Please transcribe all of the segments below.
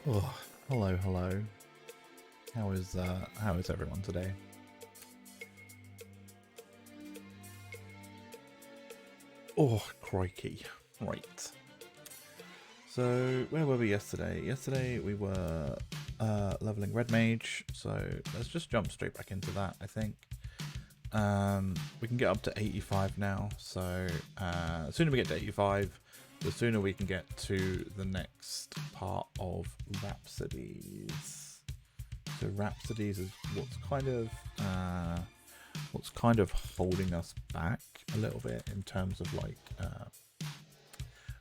Oh, hello, hello. How is everyone today? Oh, crikey. Right. So, where were we yesterday? Yesterday we were leveling Red Mage, so let's just jump straight back into that, I think. We can get up to 85 now, so the sooner we get to 85, the sooner we can get to the next part of Rhapsodies. So Rhapsodies is what's kind of holding us back a little bit in terms of like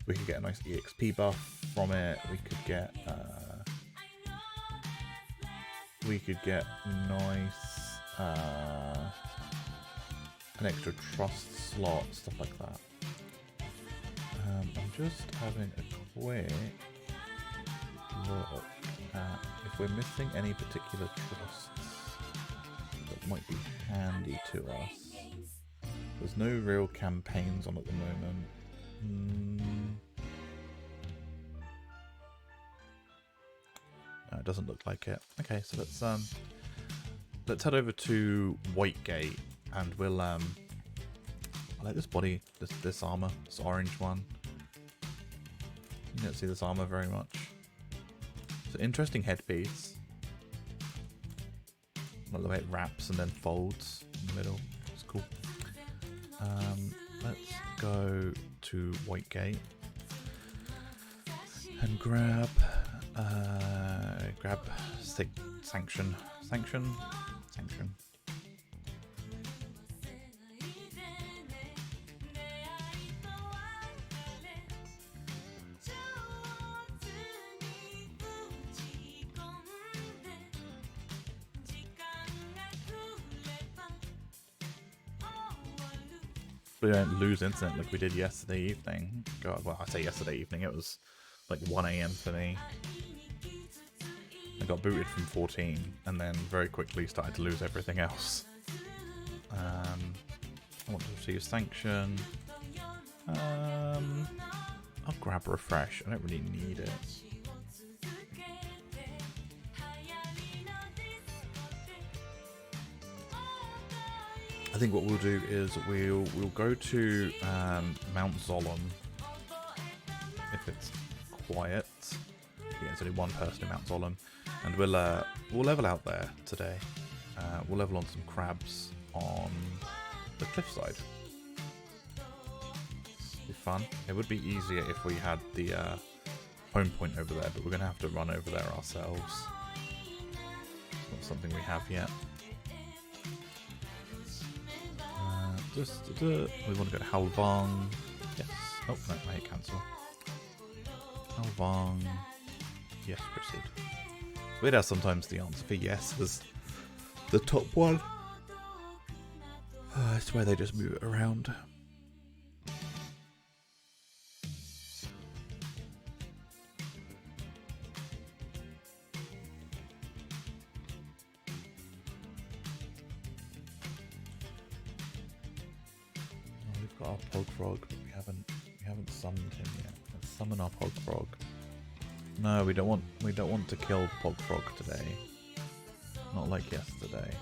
we could get a nice EXP buff from it. We could get nice an extra trust slot, stuff like that. I'm just having a quick look at if we're missing any particular trusts that might be handy to us. There's no real campaigns on at the moment. No, it doesn't look like it. Okay, so let's head over to Whitegate, and we'll I like this body, this armor, this orange one. You don't see this armor very much. It's an interesting headpiece. I love the way it wraps and then folds in the middle. It's cool. Let's go to Whitegate and grab sanction. We don't lose instant like we did yesterday evening. God, well, I say yesterday evening, it was like 1 AM for me. I got booted from 14 and then very quickly started to lose everything else. I want to receive sanction. I'll grab refresh. I don't really need it. I think what we'll do is we'll go to Mount Zolom if it's quiet. Yeah, there's only one person in Mount Zolom, and we'll level out there today. We'll level on some crabs on the cliffside. Be fun. It would be easier if we had the home point over there, but we're gonna have to run over there ourselves. It's not something we have yet. We want to go to Halvang. Yes. Oh, no, I hit cancel. Halvang. Yes, proceed. It's weird how sometimes the answer for yes is the top one. I swear they just move it around. We've got our Pog Frog, but we haven't summoned him yet. Let's summon our Pog Frog. No, we don't want to kill Pog Frog today. Not like yesterday.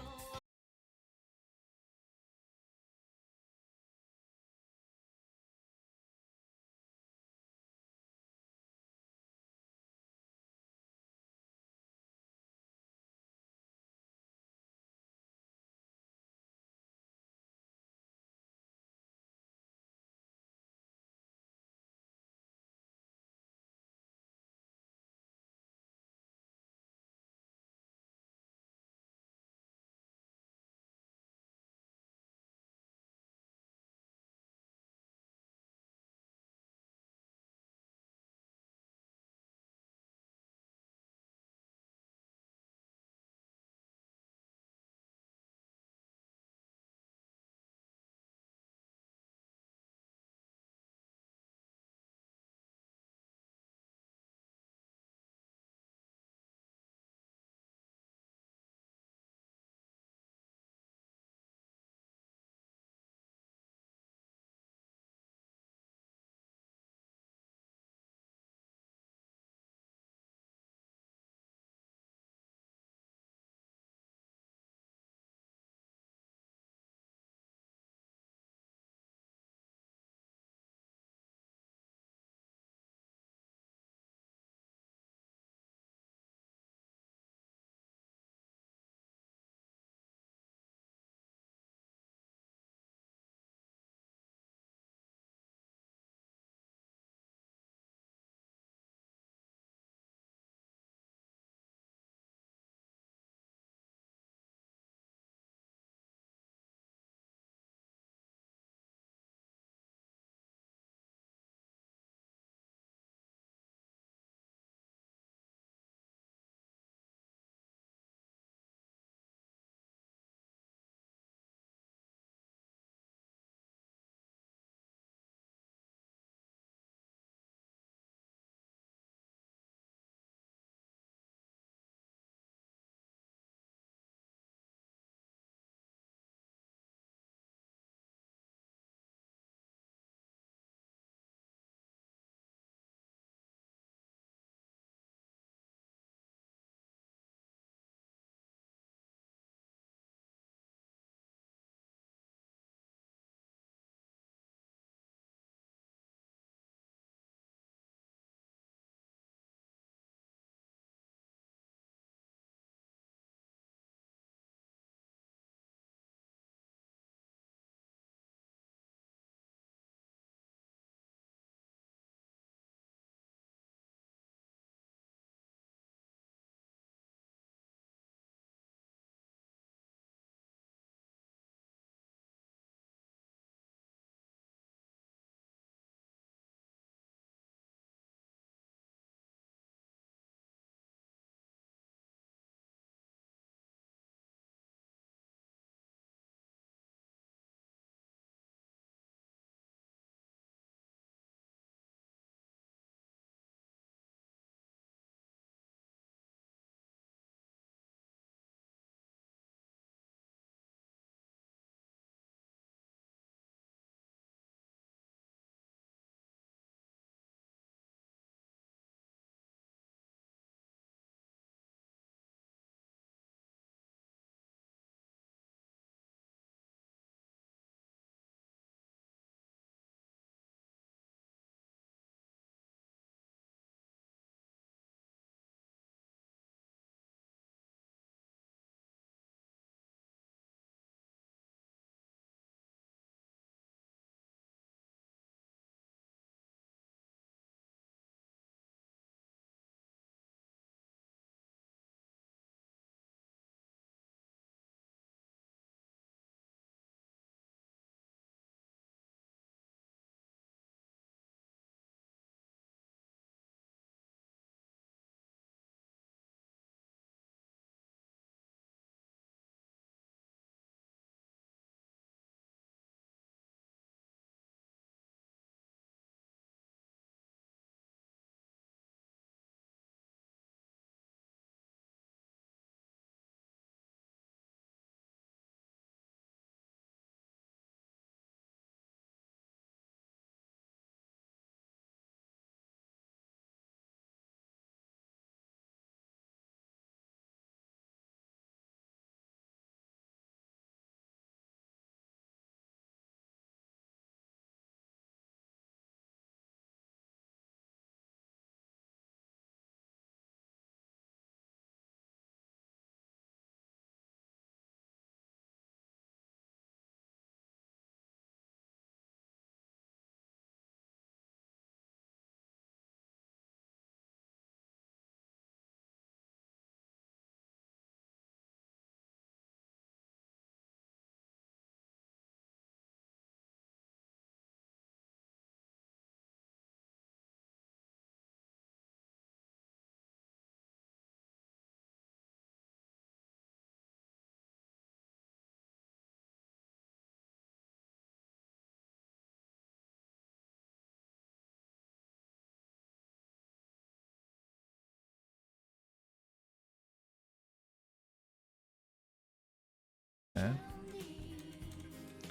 Yeah.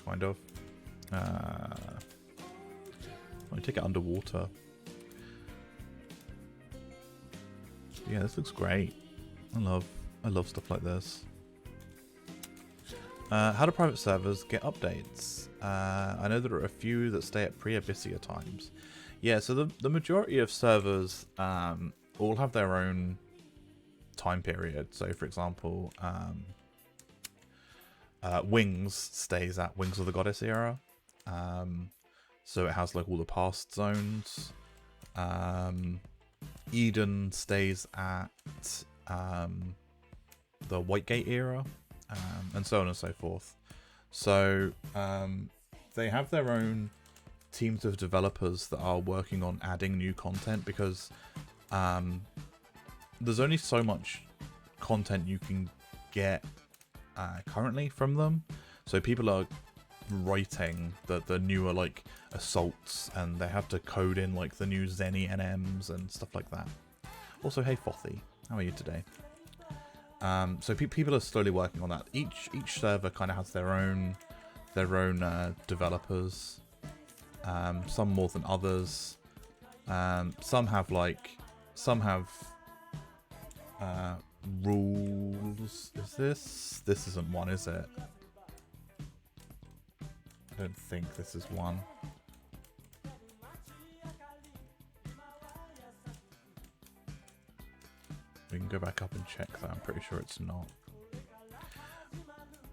Kind of. Let me take it underwater. Yeah, this looks great. I love stuff like this. How do private servers get updates? I know there are a few that stay at pre-Abyssia times. Yeah, so the majority of servers all have their own time period. So, for example, Wings stays at Wings of the Goddess era. So it has like all the past zones. Eden stays at the Whitegate era, and so on and so forth. So they have their own teams of developers that are working on adding new content, because there's only so much content you can get currently from them. So people are writing the newer like assaults, and they have to code in like the new Zenny NMs and stuff like that. Also, hey Fothy, how are you today? So people are slowly working on that. Each server kind of has their own developers. Some more than others. Some have rules. This isn't one, is it? I don't think this is one. We can go back up and check that. I'm pretty sure it's not.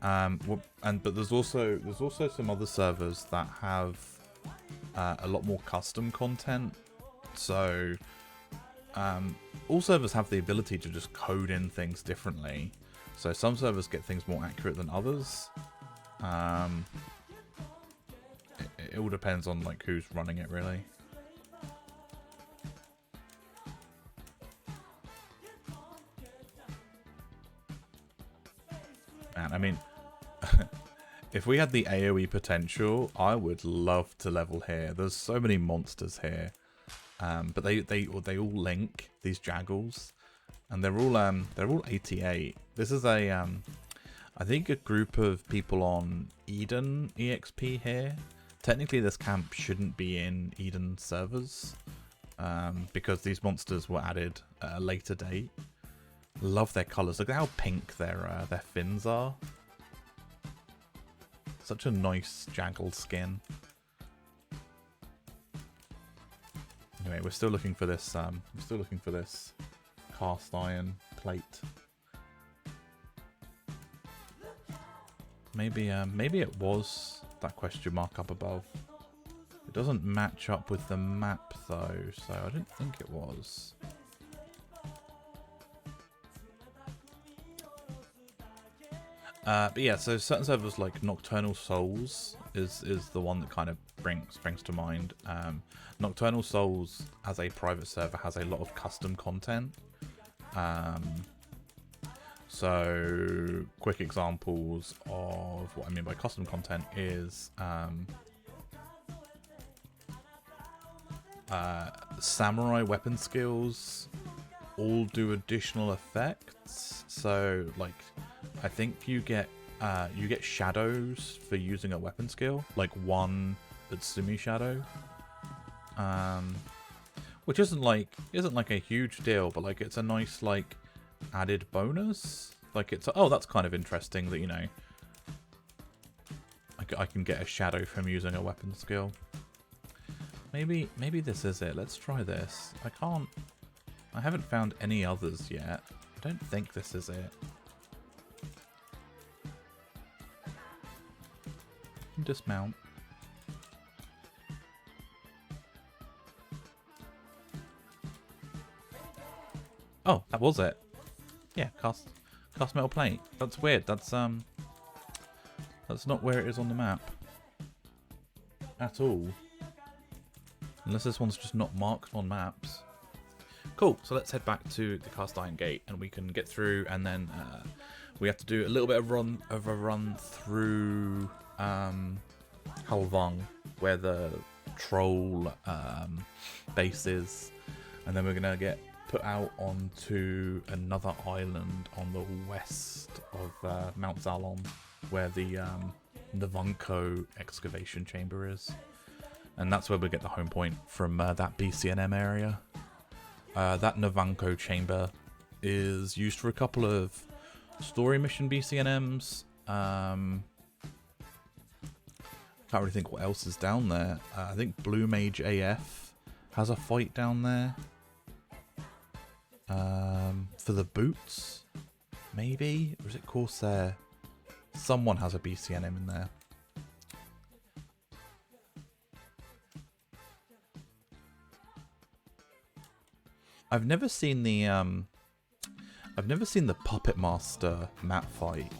But there's also some other servers that have a lot more custom content. So all servers have the ability to just code in things differently. So some servers get things more accurate than others. It all depends on like who's running it, really. Man, I mean, if we had the AoE potential, I would love to level here. There's so many monsters here, but they all link, these Jaggles, and they're all 88. This is a I think a group of people on Eden EXP here. Technically, this camp shouldn't be in Eden servers because these monsters were added at a later date. Love their colours. Look at how pink their fins are. Such a nice Jaggle skin. Anyway, we're still looking for this. We're still looking for this cast iron plate. Maybe it was that question mark up above. It doesn't match up with the map though, so I don't think it was. But yeah, so certain servers like Nocturnal Souls is the one that kind of springs to mind. Nocturnal Souls as a private server has a lot of custom content. So quick examples of what I mean by custom content is samurai weapon skills all do additional effects. So like I think you get shadows for using a weapon skill, like one Utsumi shadow, which isn't like a huge deal, but like it's a nice like added bonus. Like it's oh, that's kind of interesting that, you know, I can get a shadow from using a weapon skill. Maybe this is it. Let's try this. I haven't found any others yet. I don't think this is it. Dismount. Oh, that was it. Yeah, cast metal plate. That's weird. That's not where it is on the map at all. Unless this one's just not marked on maps. Cool. So let's head back to the cast iron gate, and we can get through, and then we have to do a little bit of a run through Halvang, where the troll base is, and then we're gonna get put out onto another island on the west of Mount Zalon. where the Navunco excavation chamber is. And that's where we get the home point from that BCNM area. That Navunco chamber is used for a couple of story mission BCNMs. Can't really think what else is down there. I think Blue Mage AF has a fight down there. For the boots, maybe? Or is it Corsair? Someone has a BCNM in there. I've never seen the Puppet Master map fight.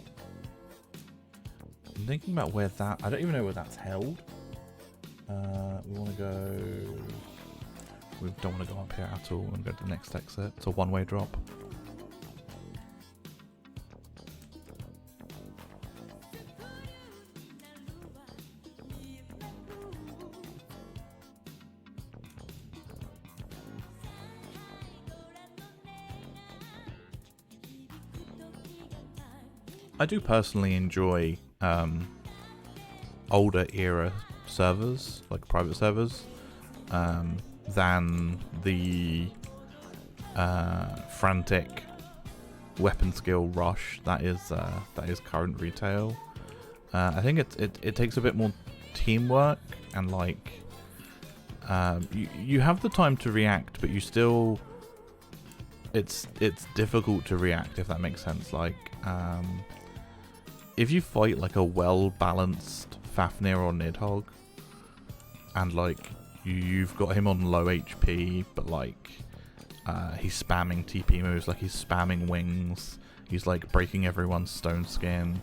I'm thinking about where that... I don't even know where that's held. We want to go... We don't want to go up here at all. We want to go to the next exit. It's a one-way drop. I do personally enjoy older era servers, like private servers, than the frantic weapon skill rush that is current retail. I think it takes a bit more teamwork and like you have the time to react, but you still it's difficult to react, if that makes sense. Like if you fight like a well-balanced Fafnir or Nidhogg, and like you've got him on low HP, but like he's spamming TP moves, like he's spamming wings, he's like breaking everyone's stone skin,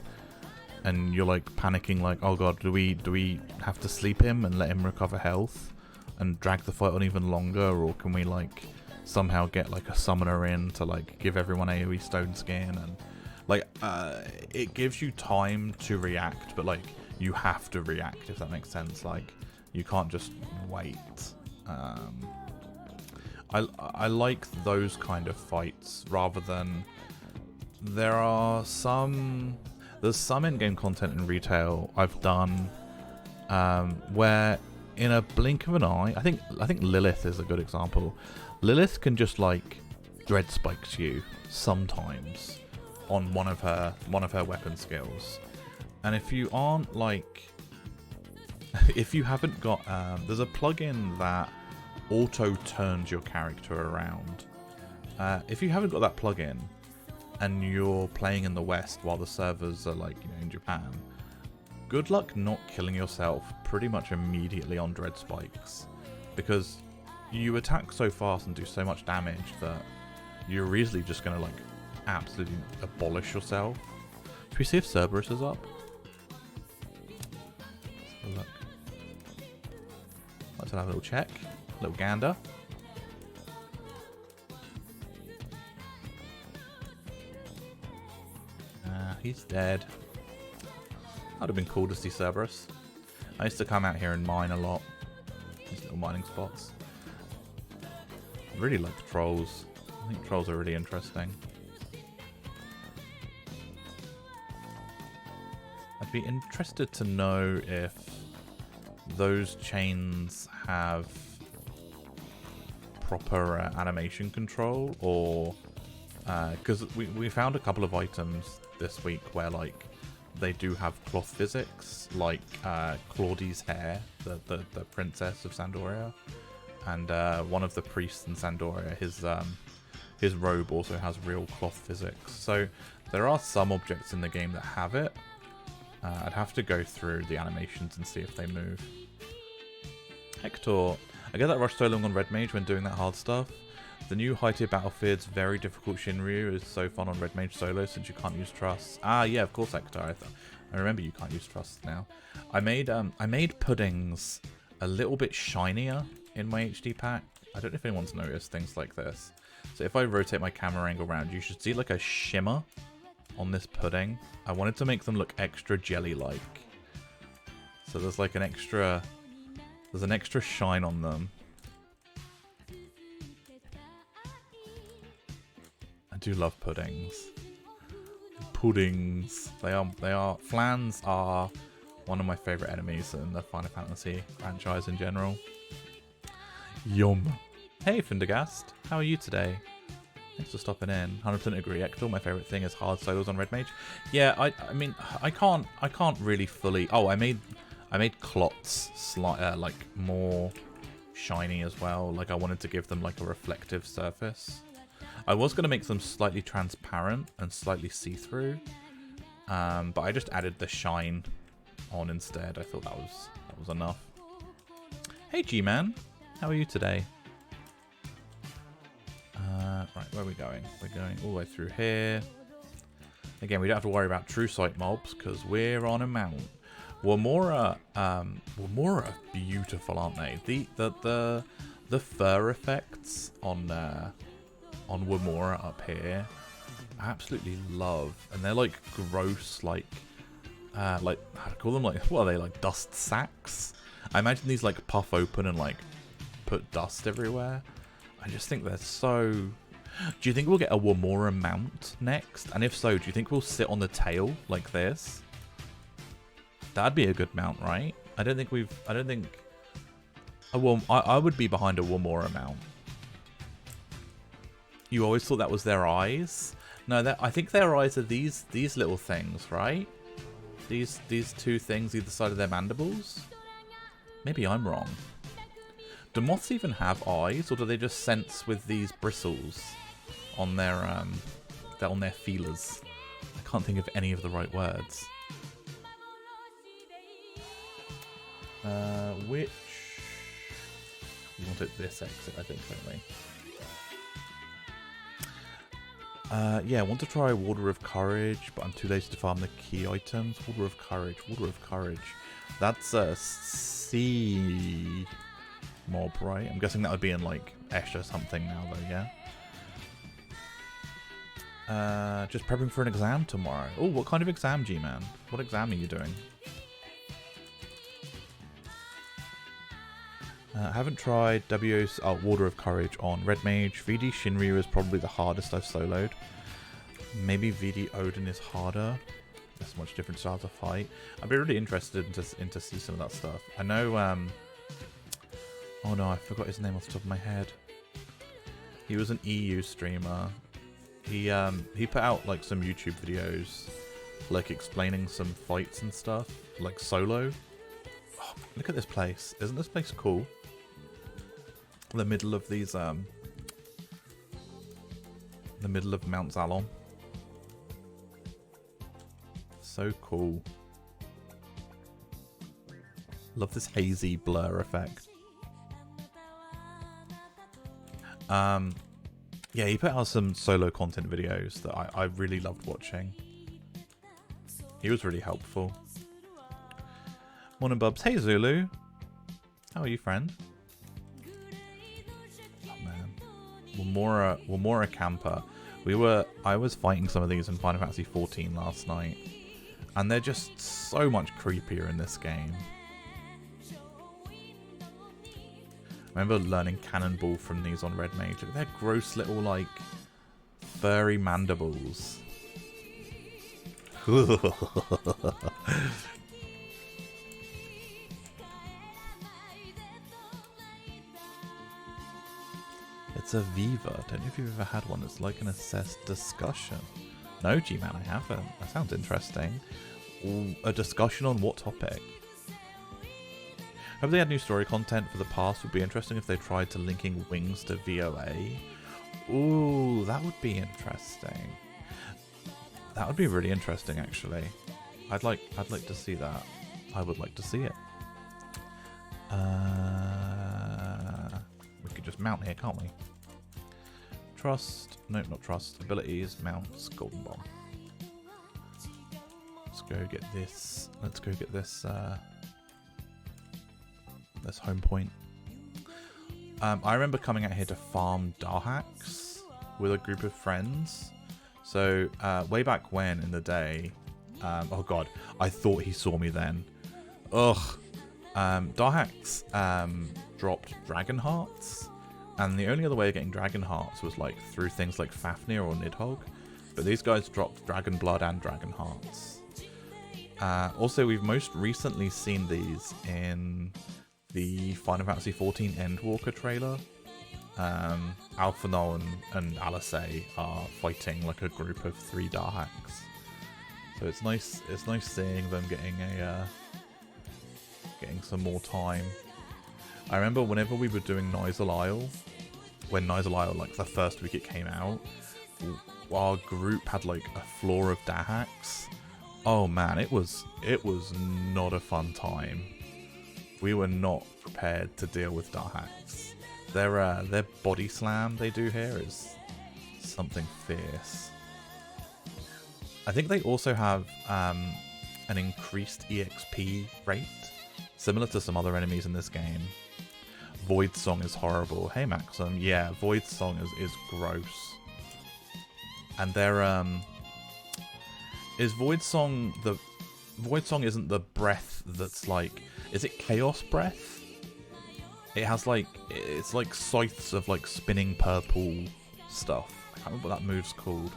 and you're like panicking, like, oh god, do we have to sleep him and let him recover health and drag the fight on even longer, or can we like somehow get like a summoner in to like give everyone AoE stone skin? And like it gives you time to react, but like you have to react, if that makes sense. Like you can't just wait. I like those kind of fights rather than there's some in-game content in retail I've done where in a blink of an eye, I think Lilith is a good example. Lilith can just like dread spikes you sometimes on one of her weapon skills, and if you aren't like, if you haven't got there's a plugin that auto turns your character around. If you haven't got that plugin and you're playing in the West while the servers are like, you know, in Japan, good luck not killing yourself pretty much immediately on dread spikes, because you attack so fast and do so much damage that you're easily just going to like absolutely abolish yourself. Should we see if Cerberus is up? Let's have a look. Let's have a little check. A little gander. He's dead. That'd have been cool to see Cerberus. I used to come out here and mine a lot. These little mining spots. I really like the trolls. I think trolls are really interesting. I'd be interested to know if those chains have proper animation control, or because we found a couple of items this week where like they do have cloth physics, like Claudie's hair, the princess of Sandoria, and one of the priests in Sandoria, his robe also has real cloth physics. So there are some objects in the game that have it. I'd have to go through the animations and see if they move. Hector, I get that rush so long on Red Mage when doing that hard stuff. The new high-tier Battlefield's very difficult Shinryu is so fun on Red Mage solo since you can't use trusts. Ah, yeah, of course, Hector. I remember you can't use trusts now. I made puddings a little bit shinier in my HD pack. I don't know if anyone's noticed things like this. So if I rotate my camera angle around, you should see like a shimmer on this pudding. I wanted to make them look extra jelly-like. So there's like an extra shine on them. I do love puddings. Puddings. They are. Flans are one of my favourite enemies in the Final Fantasy franchise in general. Yum. Hey, Findergast. How are you today? Thanks for stopping in. 100% agree. Ekdal, my favourite thing is hard solos on Red Mage. Yeah, I mean, I can't really fully... Oh, I made clots like more shiny as well. Like, I wanted to give them like a reflective surface. I was going to make them slightly transparent and slightly see-through, but I just added the shine on instead. I thought that was enough. Hey, G-Man. How are you today? Right, where are we going? We're going all the way through here. Again, we don't have to worry about true sight mobs because we're on a mount. Wamora are beautiful, aren't they? The fur effects on Wamora up here, I absolutely love, and they're like gross, like how to call them, like, what are they, like dust sacks? I imagine these like puff open and like put dust everywhere. I just think they're so... Do you think we'll get a Wamora mount next? And if so, do you think we'll sit on the tail like this? That'd be a good mount, right? I don't think... I would be behind a Wamora mount. You always thought that was their eyes? No, I think their eyes are these little things, right? These two things either side of their mandibles? Maybe I'm wrong. Do moths even have eyes, or do they just sense with these bristles on their feelers? I can't think of any of the right words. Which... We wanted this exit, I think, don't we? Yeah, I want to try Water of Courage, but I'm too lazy to farm the key items. Water of Courage, Water of Courage. That's a sea mob, right? I'm guessing that would be in, like, Esh or something now, though, yeah? Just prepping for an exam tomorrow. Oh, what kind of exam, G-Man? What exam are you doing? I haven't tried Water of Courage on Red Mage. VD Shinryu is probably the hardest I've soloed. Maybe VD Odin is harder. There's much different style to fight. I'd be really interested to see some of that stuff. I know, oh no, I forgot his name off the top of my head. He was an EU streamer. He put out like some YouTube videos, like explaining some fights and stuff, like solo. Oh, look at this place. Isn't this place cool? The middle of these, the middle of Mount Zalon. So cool. Love this hazy blur effect. Yeah, he put out some solo content videos that I really loved watching. He was really helpful. Morning, Bubs. Hey, Zulu. How are you, friend? Oh, man. Wamora Camper. I was fighting some of these in Final Fantasy XIV last night. And they're just so much creepier in this game. I remember learning Cannonball from these on Red Mage. Look at their gross little, like, furry mandibles. It's a Viva. Don't know if you've ever had one. It's like an assessed discussion. No, G-Man, I haven't. That sounds interesting. A discussion on what topic? Hope they had new story content for the past. Would be interesting if they tried to linking wings to VOA. Ooh, that would be interesting. That would be really interesting, actually. I'd like to see that. I would like to see it. We could just mount here, can't we? Trust. Nope, not trust. Abilities. Mounts. Golden Bomb. Let's go get this. Let's go get this. This home point. I remember coming out here to farm Darhaks with a group of friends. So way back when in the day, oh god, I thought he saw me then. Ugh. Darhaks dropped Dragon Hearts, and the only other way of getting Dragon Hearts was like through things like Fafnir or Nidhogg. but these guys dropped Dragon Blood and Dragon Hearts. Also, we've most recently seen these in the Final Fantasy XIV Endwalker trailer. Alphinaud and Alice are fighting like a group of 3 Darhaks. So it's nice seeing them getting some more time. I remember whenever we were doing Nyzul Isle, when Nyzul Isle, like the first week it came out, our group had like a floor of Dahaks. Oh man, it was not a fun time. We were not prepared to deal with Dahaks. Their body slam they do here is something fierce. I think they also have an increased EXP rate, similar to some other enemies in this game. Void Song is horrible. Hey Maxim, yeah, Void Song is gross. And they're is Void Song the Void Song isn't the breath that's like, is it Chaos Breath? It has like, it's like scythes of like spinning purple stuff. I can't remember what that move's called.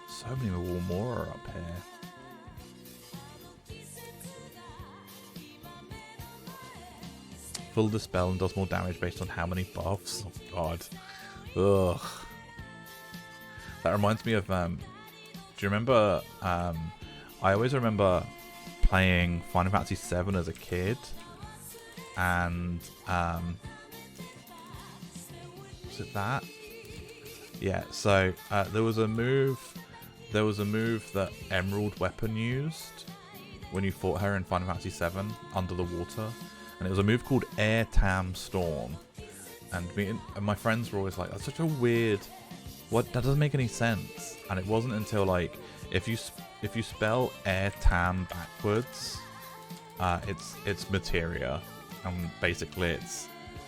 So many more are up here. Full Dispel and does more damage based on how many buffs. Oh god. Ugh. That reminds me of, do you remember, I always remember playing Final Fantasy VII as a kid, and, was it that? Yeah, so, there was a move that Emerald Weapon used when you fought her in Final Fantasy VII under the water. And it was a move called Air Tam Storm. And me and my friends were always like, that's such a weird... What? That doesn't make any sense. And it wasn't until, like, if you spell Air Tam backwards, it's materia. And basically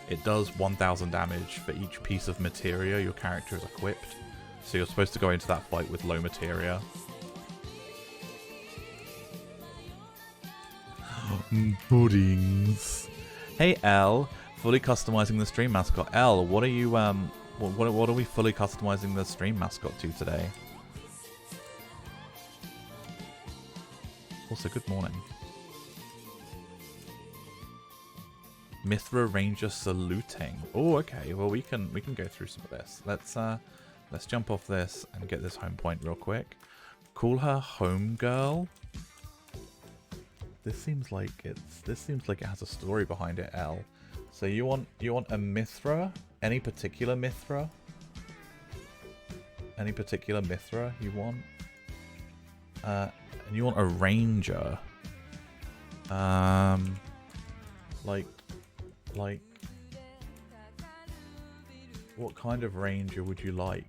it does 1000 damage for each piece of materia your character is equipped. So you're supposed to go into that fight with low materia. Puddings. Hey L, fully customizing the stream mascot. L, what are you what are we fully customizing the stream mascot to today? Also, good morning. Mithra Ranger saluting. Oh, okay. Well, we can go through some of this. Let's jump off this and get this home point real quick. Call her home girl. This seems like it has a story behind it, L. So you want a Mithra? Any particular Mithra? Any particular Mithra you want? And you want a ranger. Like what kind of ranger would you like?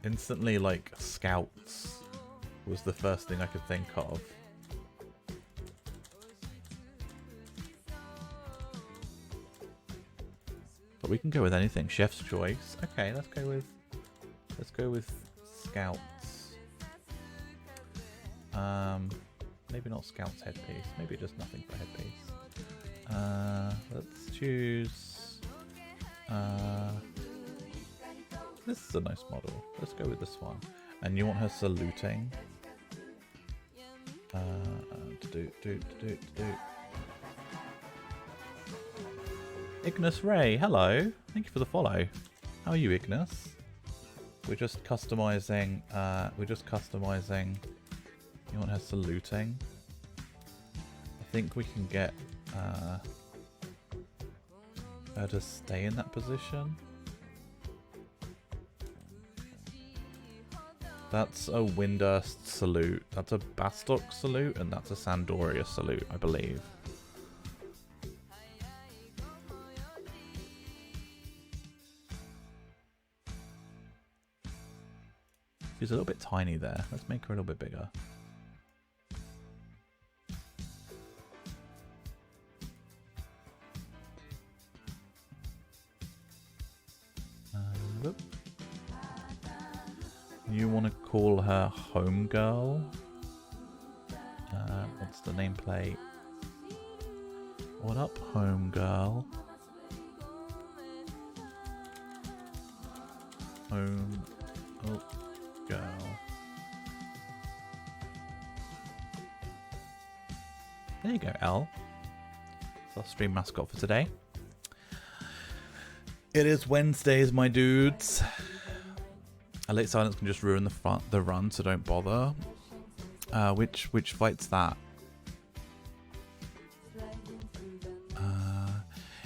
Instantly, like scouts was the first thing I could think of. But we can go with anything. Chef's choice. Okay, let's go with scouts. Maybe not scouts headpiece. Maybe just nothing for headpiece. Let's choose. This is a nice model. Let's go with this one. And you want her saluting. Ignis Ray, hello. Thank you for the follow. How are you, Ignis? We're just customizing. You want her saluting? I think we can get her to stay in that position. That's a Windurst salute. That's a Bastok salute, and that's a Sandoria salute, I believe. She's a little bit tiny there. Let's make her a little bit bigger. You want to call her home girl? What's the nameplate? What up, home girl? home. Oh, girl. There you go, Elle. It's our stream mascot for today. It is Wednesdays, my dudes. A late silence can just ruin the run, so don't bother. Which fight's that?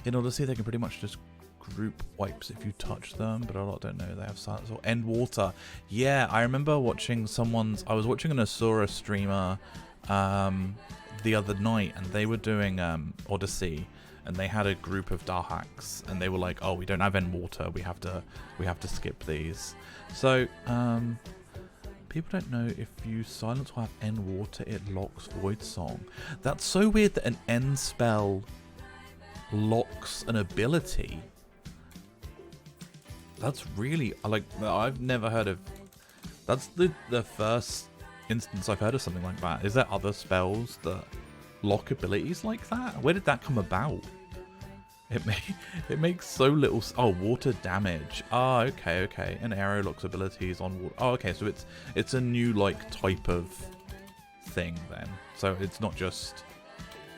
In Odyssey, they can pretty much just group wipes if you touch them, but a lot don't know they have silence or end water. Yeah, I remember watching I was watching an Asura streamer the other night, and they were doing Odyssey, and they had a group of Dahaks, and they were like, "Oh, we don't have end water. We have to skip these." So people don't know if you silence or have end water, it locks Void Song. That's so weird that an end spell locks an ability. That's really, like, I've never heard of. That's the first instance I've heard of something like that. Is there other spells that lock abilities like that? Where did that come about? It makes so little. Oh, water damage. Ah, okay. An arrow locks abilities on water. Oh, okay. So it's a new like type of thing then. So it's not just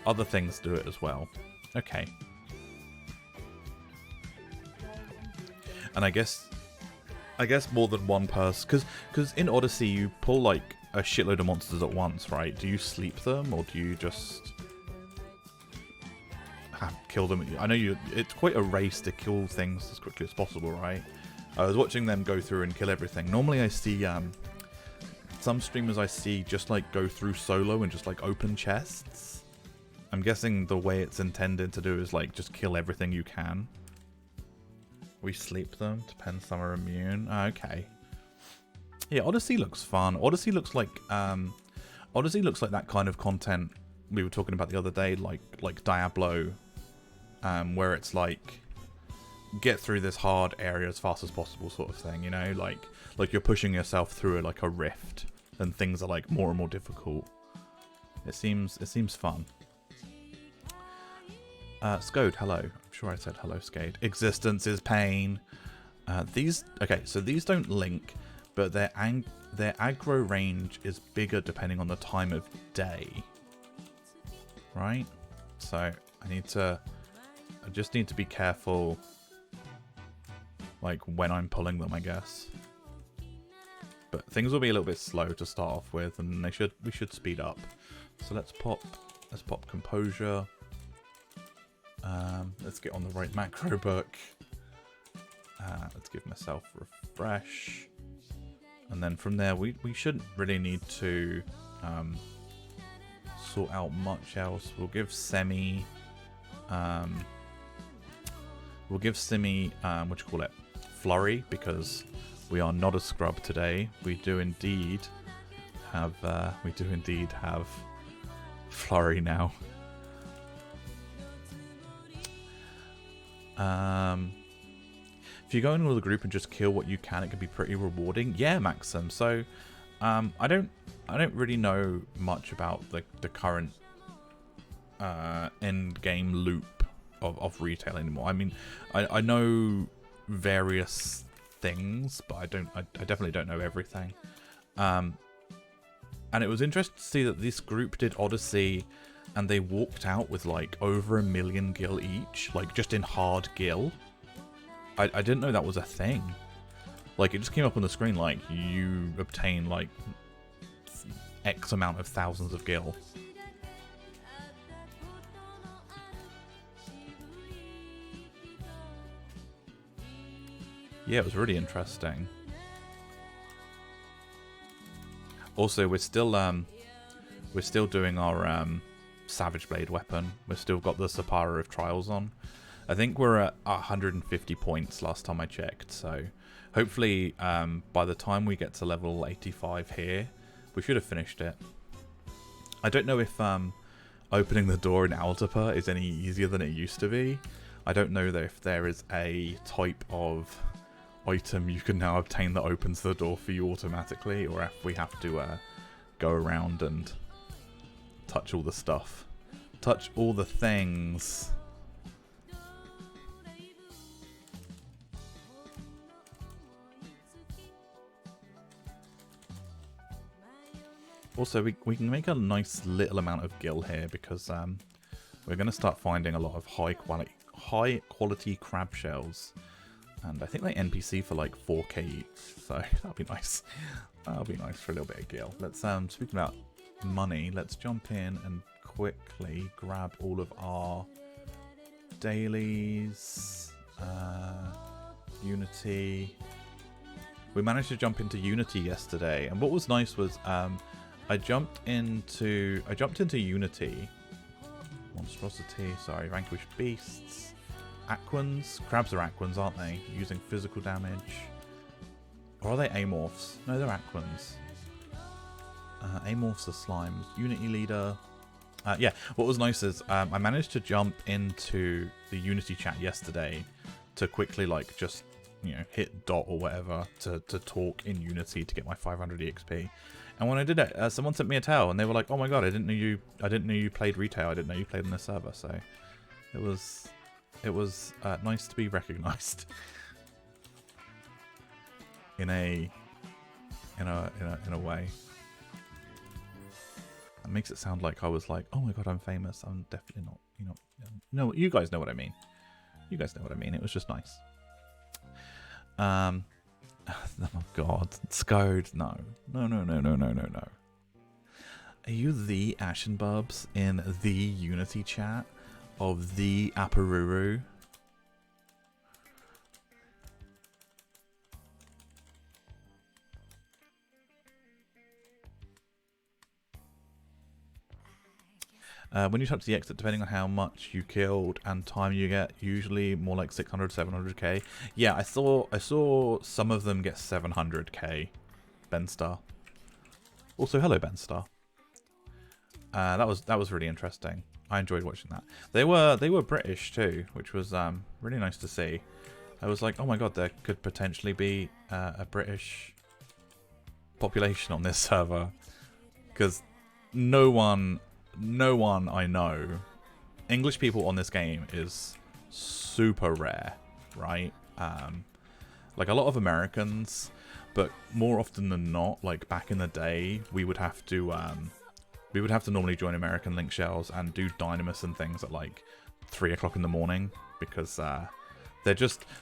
other things do it as well. Okay. And I guess more than one person, because in Odyssey you pull like a shitload of monsters at once, right? Do you sleep them or do you just kill them? I know it's quite a race to kill things as quickly as possible, right? I was watching them go through and kill everything. Normally I see some streamers I see just like go through solo and just like open chests. I'm guessing the way it's intended to do is like just kill everything you can. We sleep them. Depends, some are immune. Okay. Yeah, Odyssey looks fun. Odyssey looks like that kind of content we were talking about the other day, like Diablo, where it's like get through this hard area as fast as possible sort of thing, you know, like you're pushing yourself through a rift and things are like more and more difficult. It seems fun. Scode, hello. I'm sure I said hello, Scade. Existence is pain. These don't link, but their aggro range is bigger depending on the time of day. Right? So I just need to be careful like when I'm pulling them, I guess. But things will be a little bit slow to start off with, and we should speed up. So let's pop composure. Let's get on the right macro book. Let's give myself refresh. And then from there, we shouldn't really need to sort out much else. We'll give Semi, Flurry, because we are not a scrub today. We do indeed have Flurry now. If you go in with a group and just kill what you can, it can be pretty rewarding. Yeah, Maxim. So, I don't really know much about the current end game loop of retail anymore. I mean, I know various things, but I definitely don't know everything. And it was interesting to see that this group did Odyssey, and they walked out with like over 1 million gil each, like just in hard gil. I didn't know that was a thing. Like, it just came up on the screen like you obtain like X amount of thousands of gil. Yeah, it was really interesting. Also, we're still doing our Savage Blade weapon. We've still got the Sapara of Trials on. I think we're at 150 points last time I checked, so hopefully by the time we get to level 85 here, we should have finished it. I don't know if opening the door in Altapa is any easier than it used to be. I don't know if there is a type of item you can now obtain that opens the door for you automatically, or if we have to go around and touch all the stuff. Touch all the things. Also, we can make a nice little amount of gil here because we're going to start finding a lot of high quality crab shells. And I think they NPC for like 4k each, so that'll be nice. That'll be nice for a little bit of gil. Let's speaking about money, let's jump in and quickly grab all of our dailies. Unity. We managed to jump into Unity yesterday, and what was nice was I jumped into Unity. Monstrosity, sorry, vanquish beasts. Aquans? Crabs are aquans, aren't they? Using physical damage. Or are they amorphs? No, they're aquans. Amorphs are slimes. Unity leader. Yeah, what was nice is I managed to jump into the Unity chat yesterday to quickly, like, just, you know, hit dot or whatever to talk in Unity to get my 500 EXP. And when I did it, someone sent me a tell, and they were like, "Oh my god, I didn't know you played retail. I didn't know you played on this server." So it was nice to be recognised in a way. That makes it sound like I was like, "Oh my god, I'm famous." I'm definitely not. You know, no, you guys know what I mean. You guys know what I mean. It was just nice. Oh god, Scode, no. Are you the Ashenbubs in the Unity chat of the Aparuru? When you touch the exit, depending on how much you killed and time you get, usually more like 600, 700k. Yeah, I saw some of them get 700k. Benstar. Also, hello Benstar. That was really interesting. I enjoyed watching that. They were British too, which was really nice to see. I was like, oh my god, there could potentially be a British population on this server, because no one I know, English people on this game is super rare, right? Like a lot of Americans, but more often than not, like back in the day, we would have to normally join American link shells and do Dynamis and things at like 3 o'clock in the morning, because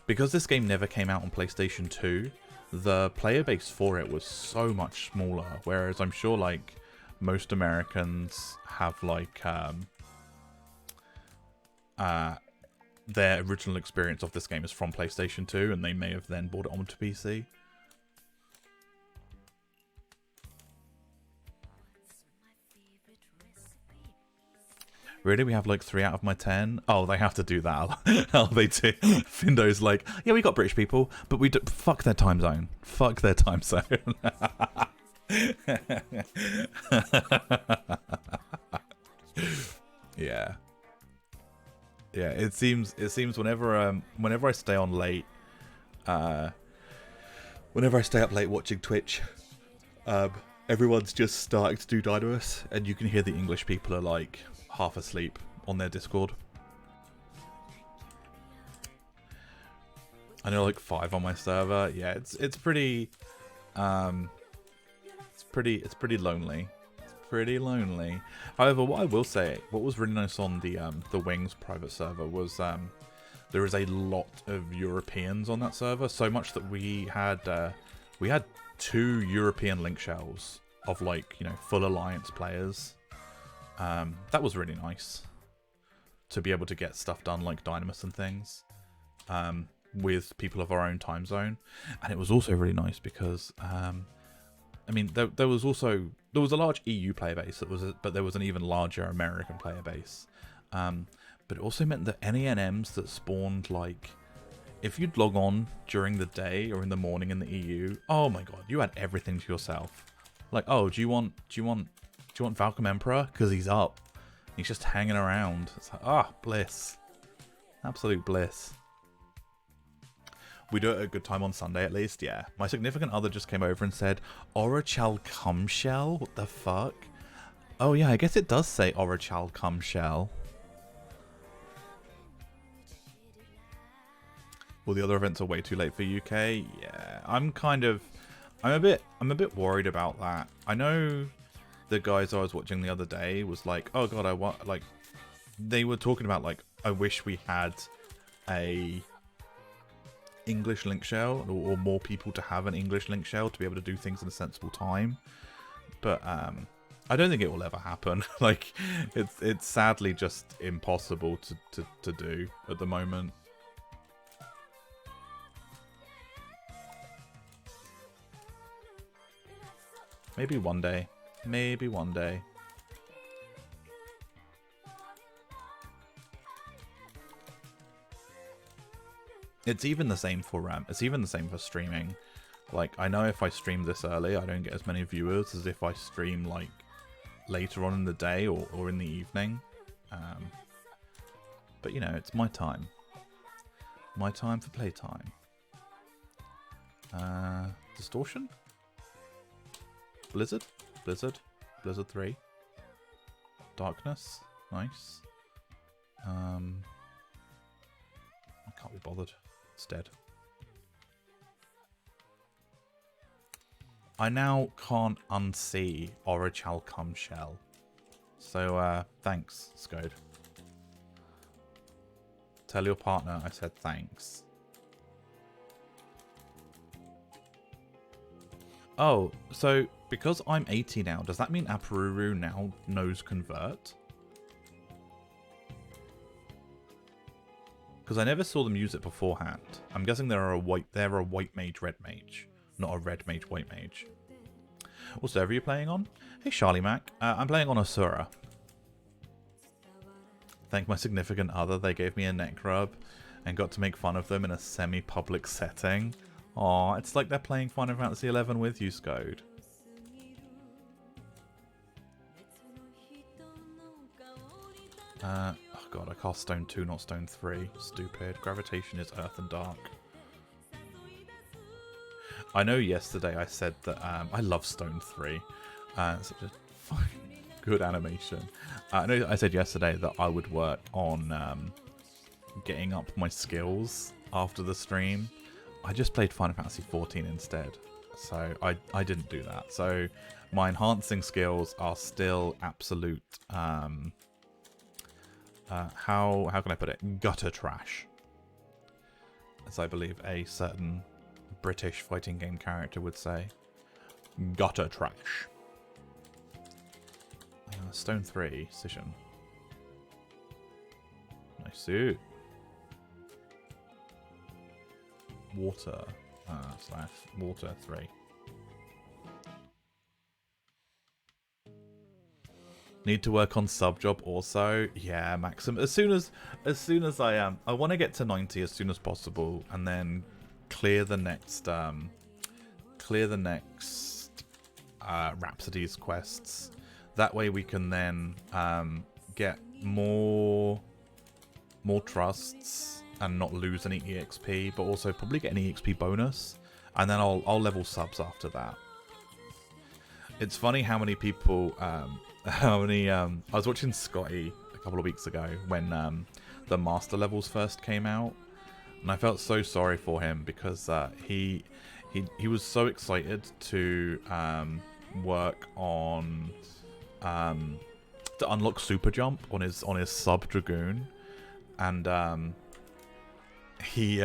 because this game never came out on PlayStation 2, the player base for it was so much smaller, whereas I'm sure like most Americans have like their original experience of this game is from PlayStation 2, and they may have then bought it onto PC. Really? We have like 3 out of my 10? Oh, they have to do that. Hell, they do. Findo's like, yeah, we got British people, but we fuck their time zone. Fuck their time zone. Yeah. Yeah, it seems whenever I stay on late, whenever I stay up late watching Twitch, everyone's just starting to do Dynamis, and you can hear the English people are like half asleep on their Discord. I know like 5 on my server. Yeah, it's pretty it's pretty lonely. It's pretty lonely. However, what I will say, what was really nice on the Wings private server was there is a lot of Europeans on that server, so much that we had 2 European link shells of like, you know, full alliance players. That was really nice to be able to get stuff done like Dynamis and things with people of our own time zone. And it was also really nice because I mean, there was a large EU player base but there was an even larger American player base. But it also meant that any NMs that spawned, like, if you'd log on during the day or in the morning in the EU, oh my god, you had everything to yourself. Like, oh, do you want Valcom Emperor? Because he's up. He's just hanging around. It's like, bliss. Absolute bliss. We do it at a good time on Sunday at least, yeah. My significant other just came over and said, Orachal cum shell? What the fuck? Oh yeah, I guess it does say Orachal cum shell. Well, the other events are way too late for UK. Yeah, I'm a bit worried about that. I know the guys I was watching the other day was like, oh god, I want, like, they were talking about, like, I wish we had a English link shell, or more people to have an English link shell to be able to do things in a sensible time. But I don't think it will ever happen. Like, it's sadly just impossible to do at the moment. Maybe one day. Maybe one day. It's even the same for it's even the same for streaming. Like, I know if I stream this early, I don't get as many viewers as if I stream, like, later on in the day or in the evening. But, you know, it's my time. My time for playtime. Distortion? Blizzard? Blizzard 3. Darkness? Nice. I can't be bothered. It's dead. I now can't unsee Orichal Cum Shell. So, thanks, Skode. Tell your partner I said thanks. Oh, so because I'm 80 now, does that mean Aparuru now knows Convert? Because I never saw them use it beforehand. I'm guessing they're a white mage, red mage, not a red mage, white mage. What server are you playing on? Hey, Charlie Mac. I'm playing on Asura. Thank my significant other, they gave me a neck rub and got to make fun of them in a semi-public setting. Aw, it's like they're playing Final Fantasy XI with you, Skode. Oh god, I cast Stone 2, not Stone 3. Stupid. Gravitation is Earth and Dark. I know yesterday I said that I love Stone 3. Such a fucking good animation. I know I said yesterday that I would work on getting up my skills after the stream. I just played Final Fantasy XIV instead. So I didn't do that. So my enhancing skills are still absolute... how can I put it? Gutter trash. As I believe a certain British fighting game character would say. Gutter trash. Stone 3, Scission. Nice suit. Water / water 3. Need to work on sub job also. Yeah, Maxim. As soon as I want to get to 90 as soon as possible, and then clear the next Rhapsody's quests. That way we can then get more trusts and not lose any EXP, but also probably get an EXP bonus, and then I'll level subs after that. It's funny how many people, I was watching Scotty a couple of weeks ago when the master levels first came out, and I felt so sorry for him because he was so excited to work on to unlock super jump on his sub dragoon, and he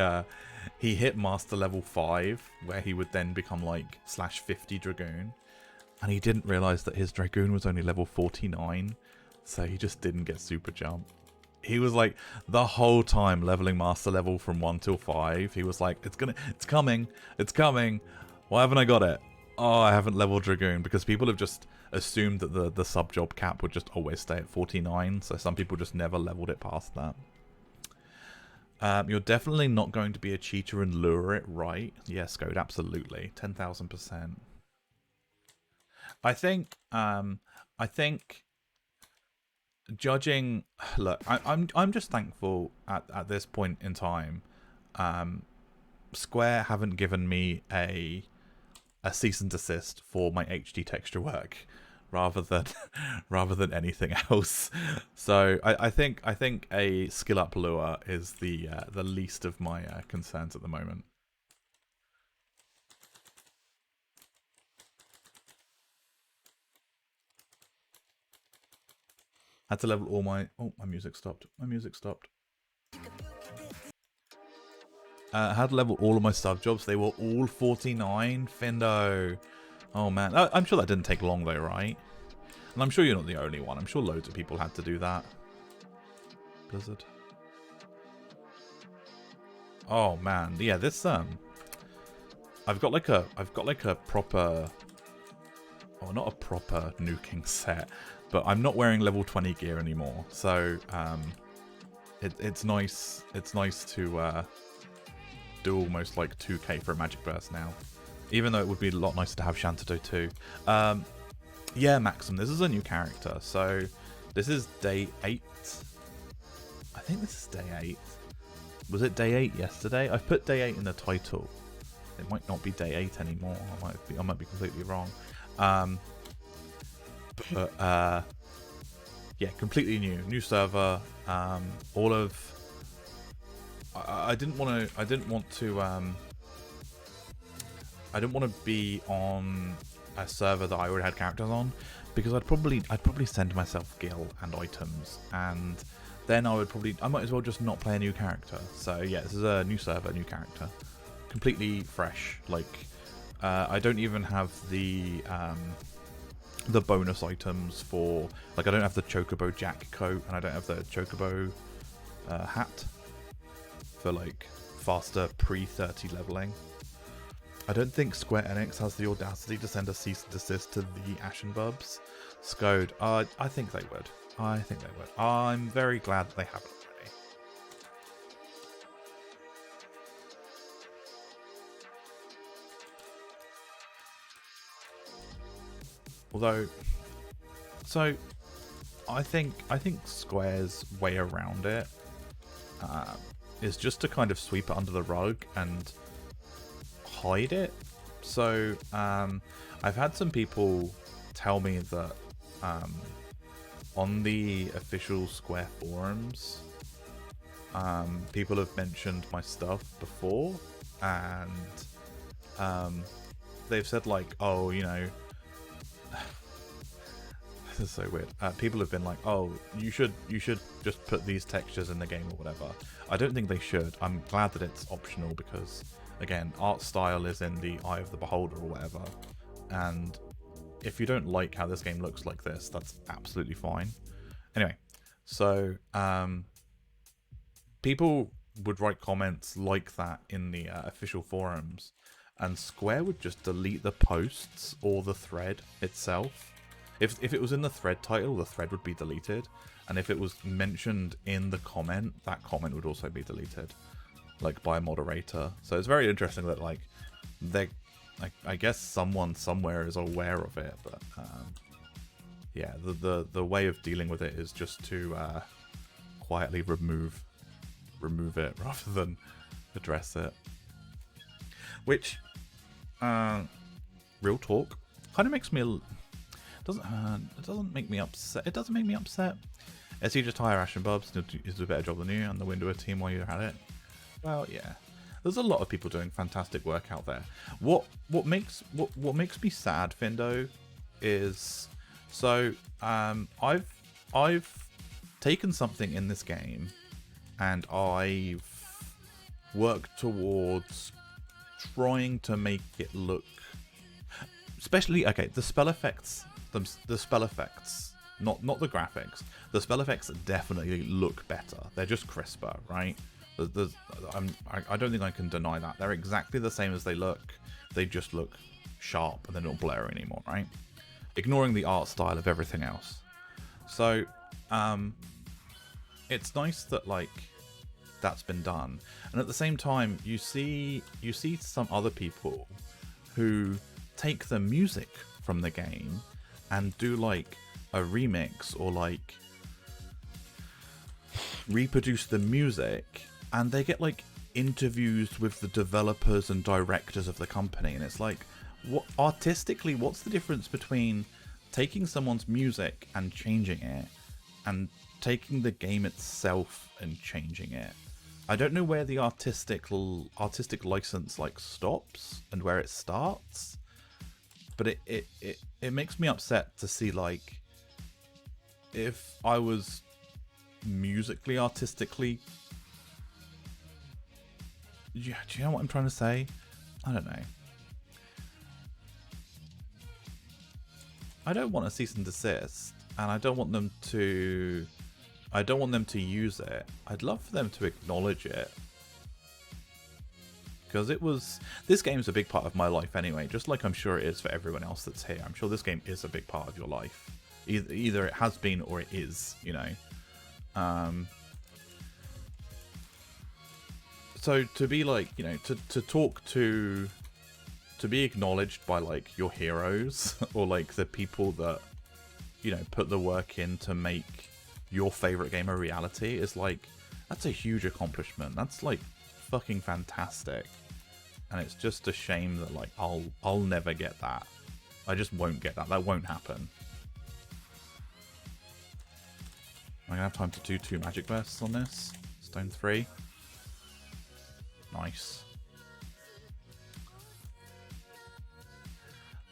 hit master level 5 where he would then become like /50 dragoon, and he didn't realize that his dragoon was only level 49, so he just didn't get super jump. He was like the whole time leveling master level from 1 till 5. He was like, it's coming. Why haven't I got it? Oh, I haven't leveled dragoon, because people have just assumed that the sub job cap would just always stay at 49, so some people just never leveled it past that. You're definitely not going to be a cheater and lure it, right? Yes, Code, absolutely. 10,000%. I think judging, look, I'm just thankful at this point in time. Square haven't given me a cease and desist for my HD texture work, rather than anything else. So I think a skill up lure is the least of my concerns at the moment. Had to level all my... Oh, my music stopped. My music stopped. Had to level all of my sub jobs. They were all 49. Findo. Oh, man. I'm sure that didn't take long, though, right? And I'm sure you're not the only one. I'm sure loads of people had to do that. Blizzard. Oh, man. Yeah, this, I've got like a proper... Oh, not a proper nuking set, but I'm not wearing level 20 gear anymore. So, it's nice to do almost like 2k for a magic burst now, even though it would be a lot nicer to have Shantato too. Yeah, Maxim, this is a new character, so this is day 8. I think this is day 8. Was it day 8 yesterday? I've put day 8 in the title. It might not be day 8 anymore. I might be completely wrong. Yeah, completely new server. All of I didn't want to be on a server that I already had characters on, because I'd probably send myself gil and items, and then I might as well just not play a new character. So yeah, this is a new server, new character, completely fresh. Like I don't even have the bonus items for, like, I don't have the Chocobo Jack coat, and I don't have the Chocobo hat for like faster pre-30 leveling. I don't think Square Enix has the audacity to send a cease and desist to the Ashen Bubs. Scode, I think they would. I'm very glad that they haven't already. Although, so I think Square's way around it is just to kind of sweep it under the rug and hide it. So I've had some people tell me that on the official Square forums, people have mentioned my stuff before, and they've said like, oh, you know, this is so weird. People have been like, oh, you should just put these textures in the game or whatever. I don't think they should. I'm glad that it's optional, because again, art style is in the eye of the beholder or whatever, and if you don't like how this game looks like this, that's absolutely fine. Anyway, so people would write comments like that in the official forums, and Square would just delete the posts or the thread itself. If it was in the thread title, the thread would be deleted, and if it was mentioned in the comment, that comment would also be deleted, like by a moderator. So it's very interesting that like I guess someone somewhere is aware of it, but yeah, the way of dealing with it is just to quietly remove it rather than address it. Which, real talk, kind of makes me it doesn't make me upset. It doesn't make me upset. As you just hire Ashen Bubs to do a better job than you, and the window a team while you're at it. Well, yeah. There's a lot of people doing fantastic work out there. What makes me sad, Findo, is so I've taken something in this game and I've worked towards trying to make it look, especially the spell effects, the spell effects, not the graphics. The spell effects definitely look better. They're just crisper, right? I don't think I can deny that. They're exactly the same as they look. They just look sharp and they're not blurry anymore, right? Ignoring the art style of everything else. So, it's nice that like that's been done. And at the same time, you see some other people who take the music from the game and do like a remix or like reproduce the music, and they get like interviews with the developers and directors of the company, and it's like, what artistically, what's the difference between taking someone's music and changing it and taking the game itself and changing it? I don't know where the artistic license like stops and where it starts, but it makes me upset to see like if I was musically, artistically... Yeah, do you know what I'm trying to say? I don't know. I don't want a cease and desist, and I don't want them to... I don't want them to use it. I'd love for them to acknowledge it. Because it was... This game's a big part of my life anyway, just like I'm sure it is for everyone else that's here. I'm sure this game is a big part of your life. Either it has been or it is, you know. So to be like, you know, to talk to be acknowledged by like your heroes or like the people that, you know, put the work in to make your favorite game a reality is like, that's a huge accomplishment. That's like fucking fantastic. And it's just a shame that like I'll never get that. I just won't get that. That won't happen. I'm gonna have time to do 2 magic bursts on this. Stone 3. Nice.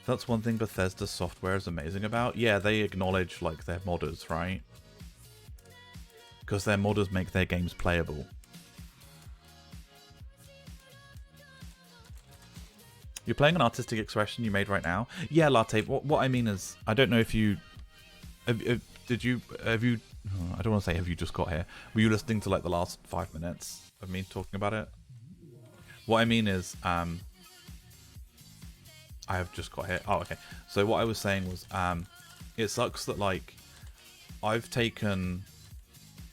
That's one thing Bethesda software is amazing about. Yeah, they acknowledge like their modders, right? Because their modders make their games playable. You're playing an artistic expression you made right now? Yeah, Latte. What I mean is, I don't know if you... Have you... I don't want to say have you just got here. Were you listening to like the last 5 minutes of me talking about it? What I mean is, I have just got here. Oh, okay. So what I was saying was, it sucks that like, I've taken...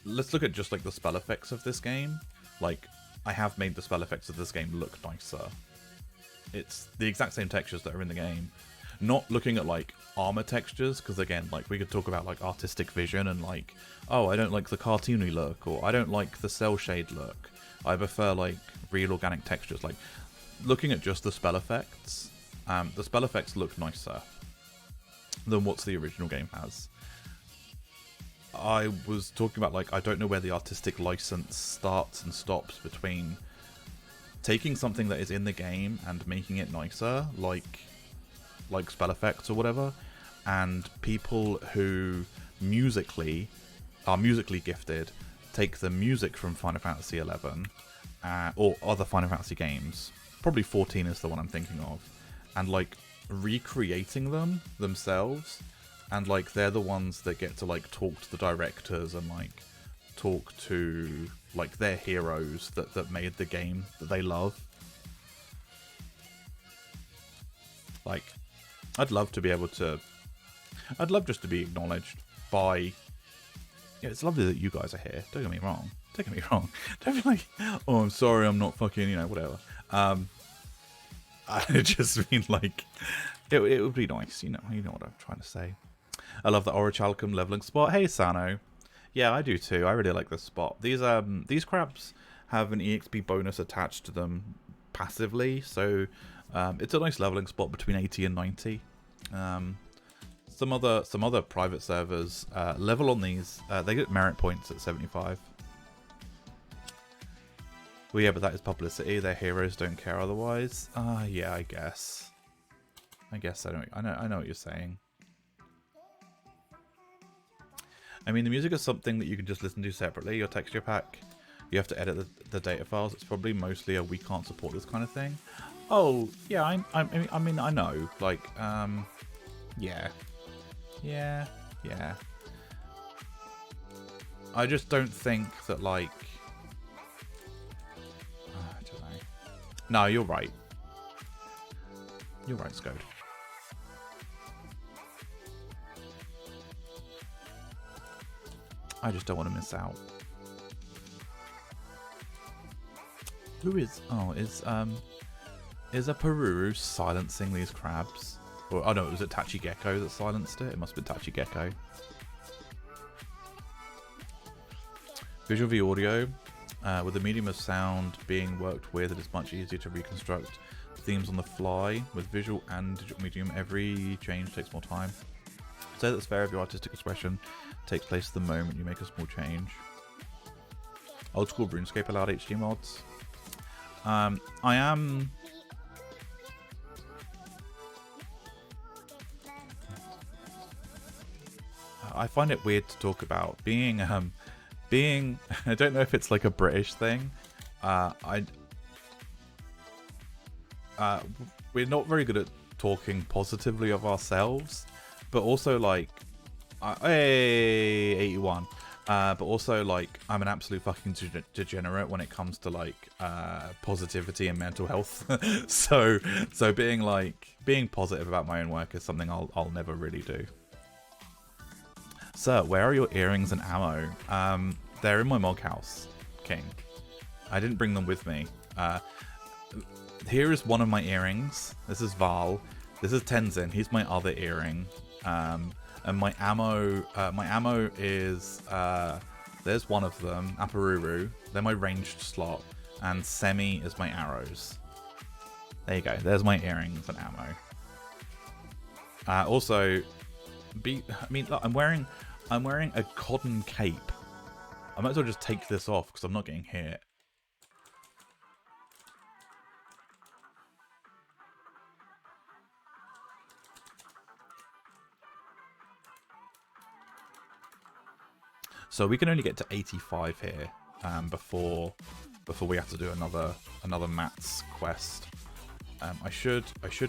Let's look at just like the spell effects of this game. Like, I have made the spell effects of this game look nicer. It's the exact same textures that are in the game. Not looking at like armor textures, because again, like we could talk about like artistic vision and like, oh, I don't like the cartoony look, or I don't like the cell shade look. I prefer like real organic textures. Like looking at just the spell effects, the spell effects look nicer than what the original game has. I was talking about like, I don't know where the artistic license starts and stops between taking something that is in the game and making it nicer, like spell effects or whatever, and people who are musically gifted take the music from Final Fantasy XI or other Final Fantasy games, probably 14 is the one I'm thinking of, and like recreating them themselves, and like they're the ones that get to like talk to the directors and like talk to like their heroes that made the game that they love. Like, I'd love to be able to... I'd love just to be acknowledged by... Yeah, it's lovely that you guys are here. Don't get me wrong. Don't get me wrong. Don't be like, oh, I'm sorry, I'm not fucking, you know, whatever. I just mean, like, it would be nice, you know what I'm trying to say. I love the Orichalcum leveling spot. Hey, Sano. Yeah, I do too. I really like this spot. These crabs have an EXP bonus attached to them passively, so it's a nice leveling spot between 80 and 90. Some other private servers level on these. They get merit points at 75. Well, yeah, but that is publicity. Their heroes don't care otherwise. Yeah, I guess. I know what you're saying. I mean, the music is something that you can just listen to separately. Your texture pack, you have to edit the data files. It's probably mostly a we can't support this kind of thing. Oh, yeah, I mean, I know. Like, yeah. I just don't think that, like... I don't know. No, you're right. You're right, Scode. I just don't want to miss out. Who is... Oh, is a Peruru silencing these crabs? Or, oh no, it was a Tachi Gecko that silenced it. It must have been Tachi Gecko. Visual v audio. With the medium of sound being worked with, it is much easier to reconstruct themes on the fly. With visual and digital medium, every change takes more time. Say that's fair if your artistic expression takes place the moment you make a small change. Old school RuneScape allowed HD mods. I am... I find it weird to talk about being I don't know if it's like a British thing. We're not very good at talking positively of ourselves, but also like, hey, 81. But also like, I'm an absolute fucking degenerate when it comes to like positivity and mental health. so being positive about my own work is something I'll never really do. Sir, where are your earrings and ammo? They're in my mog house, King. I didn't bring them with me. Here is one of my earrings. This is Val. This is Tenzin. He's my other earring. And my ammo is there's one of them, Aparuru. They're my ranged slot, and Semi is my arrows. There you go. There's my earrings and ammo. Also, look, I'm wearing a cotton cape. I might as well just take this off because I'm not getting hit. So we can only get to 85 here before we have to do another Matt's quest. I should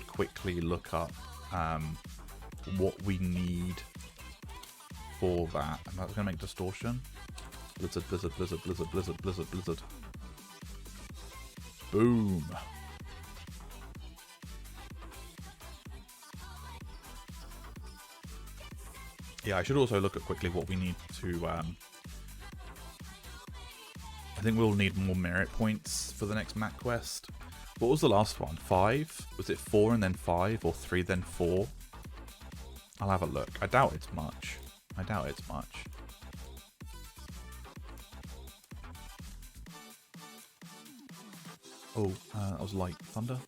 quickly look up what we need for that. Am I going to make distortion? Blizzard, blizzard, blizzard, blizzard, blizzard, blizzard, blizzard. Boom. Yeah, I should also look at quickly what we need to... I think we'll need more merit points for the next Matt quest. What was the last one? 5? Was it 4 and then 5, or 3 then 4? I'll have a look. I doubt it's much. I doubt it's much. Oh, that was light thunder.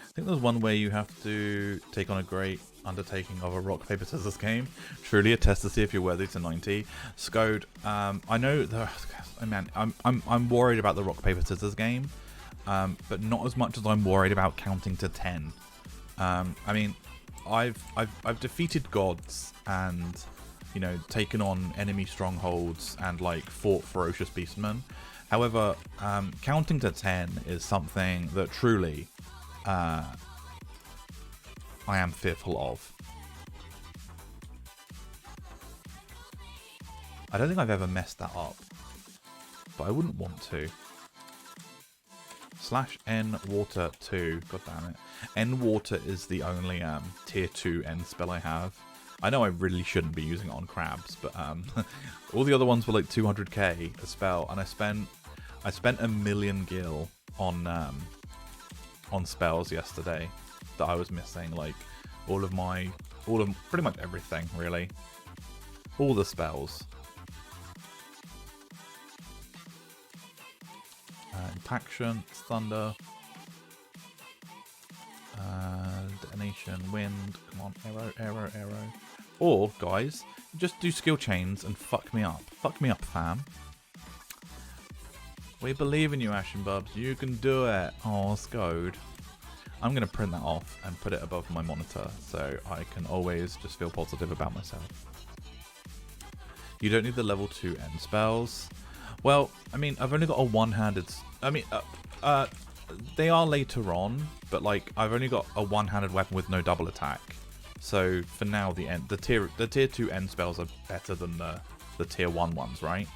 I think there's one way you have to take on a great undertaking of a rock paper scissors game. Truly a test to see if you're worthy to 90. Scode, I know I'm worried about the rock paper scissors game, but not as much as I'm worried about counting to 10. I mean, I've defeated gods and, you know, taken on enemy strongholds and like fought ferocious beastmen. However, counting to 10 is something that truly I am fearful of. I don't think I've ever messed that up, but I wouldn't want to. /N water 2. God damn it. N water is the only tier 2 N spell I have. I know I really shouldn't be using it on crabs, but all the other ones were like 200k a spell, and I spent a million gil on spells yesterday that I was missing, like all of pretty much everything, really. All the spells. Impaction, thunder, detonation, wind, come on, arrow, arrow, arrow. Or, guys, just do skill chains and fuck me up. Fuck me up, fam. We believe in you, Ashen Bubs. You can do it. Oh, Scode. I'm going to print that off and put it above my monitor so I can always just feel positive about myself. You don't need the level 2 end spells. Well, I mean, I've only got a one-handed... I mean, they are later on, but like, I've only got a one-handed weapon with no double attack. So, for now, the tier 2 end spells are better than the tier 1 ones, right?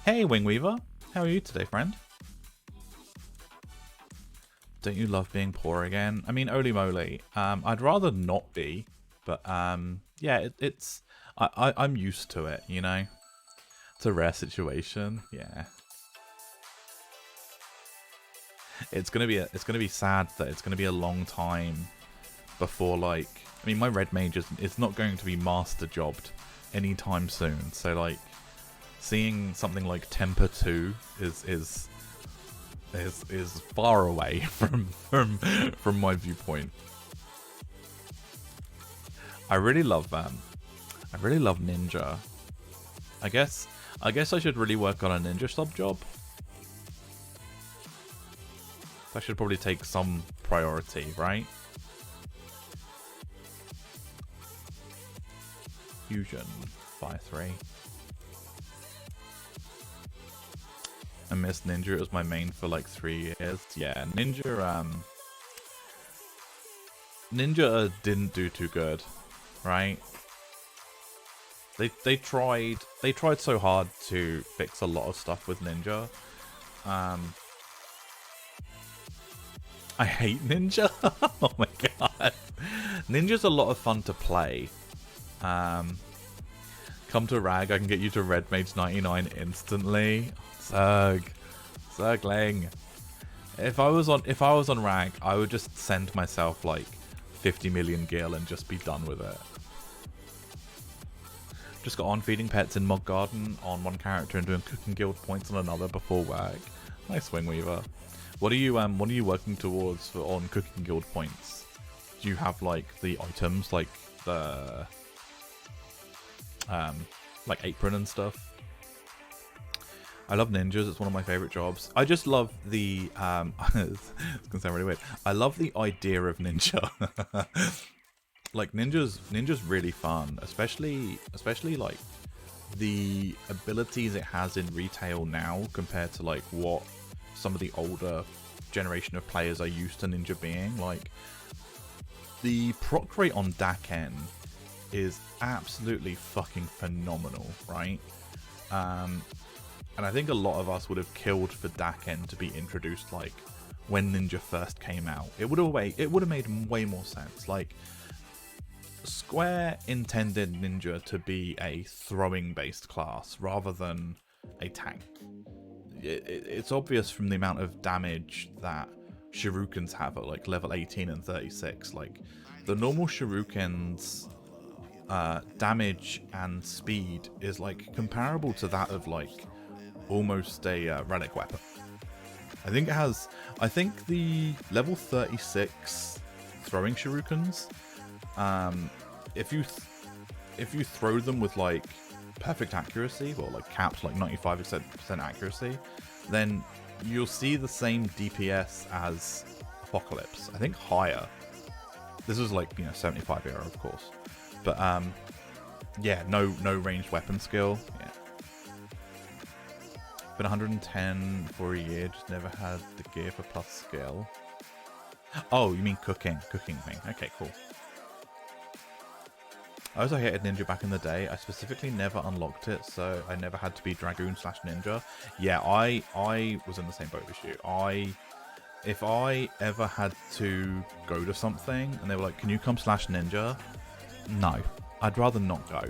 Hey, Wingweaver. How are you today, friend? Don't you love being poor again? I mean, holy moly. I'd rather not be, but yeah, I'm used to it, you know? It's a rare situation, yeah. It's gonna be sad that it's gonna be a long time before, like, I mean, my red mage is not going to be master jobbed anytime soon, so like, seeing something like Temper 2 is far away from my viewpoint. I really love ninja. I guess I should really work on a ninja sub job. That should probably take some priority, right? Fusion, fire 3. I missed Ninja. It was my main for like 3 years. Yeah, Ninja didn't do too good, right? They tried so hard to fix a lot of stuff with Ninja. I hate Ninja. Oh my god. Ninja's a lot of fun to play. Come to Rag, I can get you to Red Mage 99 instantly. Zergling. If I was on Rag, I would just send myself like 50 million gil and just be done with it. Just got on feeding pets in Mog Garden on one character and doing cooking guild points on another before Wag. Nice, Wingweaver. What are you working towards on cooking guild points? Do you have like the items, like the like apron and stuff? I love ninjas. It's one of my favorite jobs. I just love the it's gonna sound really weird. I love the idea of ninja. Like ninja's really fun, especially like the abilities it has in retail now compared to like what some of the older generation of players are used to ninja being. Like the proc rate on Daken is absolutely fucking phenomenal, right? And I think a lot of us would have killed for Daken to be introduced like when Ninja first came out. It would have made way more sense. Like Square intended Ninja to be a throwing based class rather than a tank. It's obvious from the amount of damage that shurikens have at like level 18 and 36. Like the normal shurikens damage and speed is like comparable to that of like almost a relic weapon. I think the level 36 throwing shurikens, if you throw them with like perfect accuracy, or like capped like 95% accuracy, then you'll see the same DPS as Apocalypse. I think higher. This was like, 75 era, of course. But yeah, no ranged weapon skill. Yeah. Been 110 for a year, just never had the gear for plus skill. Oh, you mean cooking thing. Okay, cool. I also hated Ninja back in the day. I specifically never unlocked it, so I never had to be Dragoon/Ninja. Yeah, I was in the same boat as you. If I ever had to go to something and they were like, can you come /Ninja? No, I'd rather not go.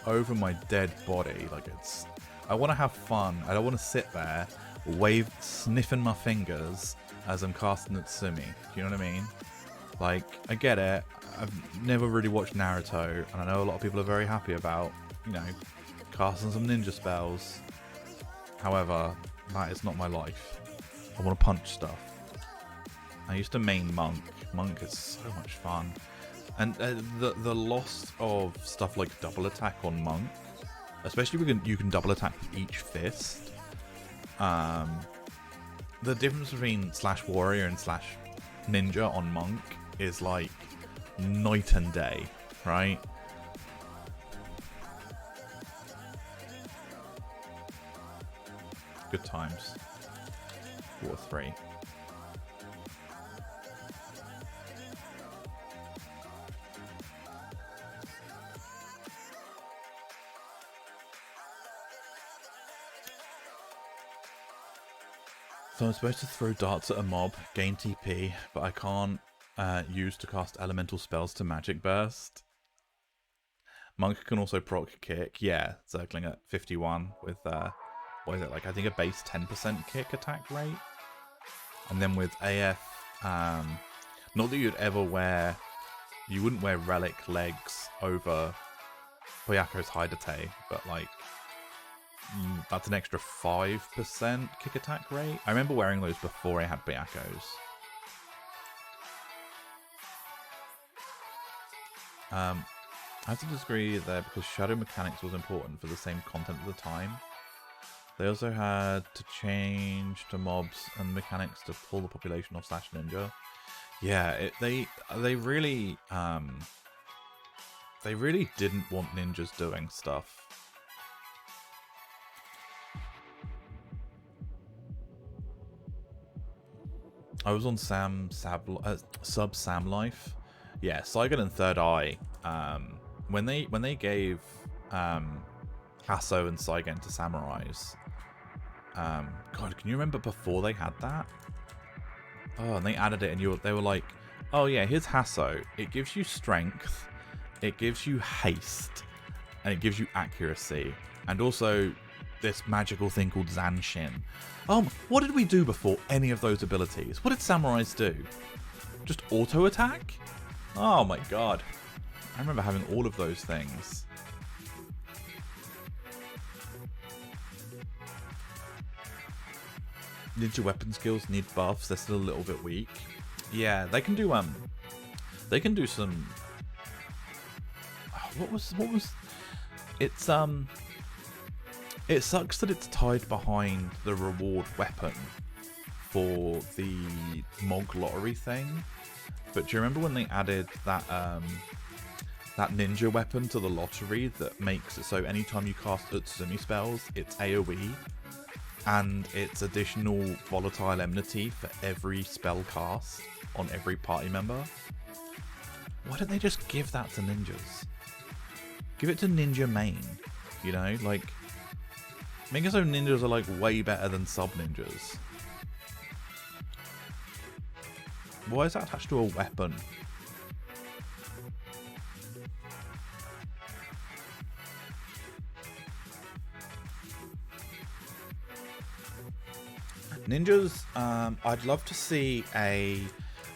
Over my dead body, like I want to have fun. I don't want to sit there, sniffing my fingers as I'm casting Natsumi. Do you know what I mean? Like, I get it. I've never really watched Naruto, and I know a lot of people are very happy about, casting some ninja spells. However, that is not my life. I want to punch stuff. I used to main Monk. Monk is so much fun. And the loss of stuff like double attack on Monk, especially you can double attack with each fist. The difference between /warrior and /ninja on Monk is like night and day, right? Good times. 4-3. So I'm supposed to throw darts at a mob, gain TP, but I can't use to cast elemental spells to magic burst. Monk can also proc kick. Yeah, circling at 51 with, what is it, like I think a base 10% kick attack rate. And then with AF, not that you wouldn't wear relic legs over Poyako's Hydate, but like, that's an extra 5% kick attack rate. I remember wearing those before I had Byako's. I have to disagree there because shadow mechanics was important for the same content at the time. They also had to change to mobs and mechanics to pull the population off Slash Ninja. Yeah, they really didn't want ninjas doing stuff. I was on Sub Sam Life. Yeah, Saigon and Third Eye. When they gave Hasso and Saigon to samurais. God, can you remember before they had that? Oh, and they added it, and they were like, oh yeah, here's Hasso. It gives you strength, it gives you haste, and it gives you accuracy, and also this magical thing called Zanshin. What did we do before any of those abilities? What did samurais do? Just auto attack? Oh my god. I remember having all of those things. Ninja weapon skills need buffs. They're still a little bit weak. Yeah, they can do some. What was? It's It sucks that it's tied behind the reward weapon for the Mog lottery thing. But do you remember when they added that that ninja weapon to the lottery that makes it so anytime you cast Utsumi spells, it's AoE, and it's additional volatile enmity for every spell cast on every party member? Why don't they just give that to ninjas? Give it to ninja main, you know, like make it so ninjas are like way better than sub ninjas. Why is that attached to a weapon? Ninjas, I'd love to see an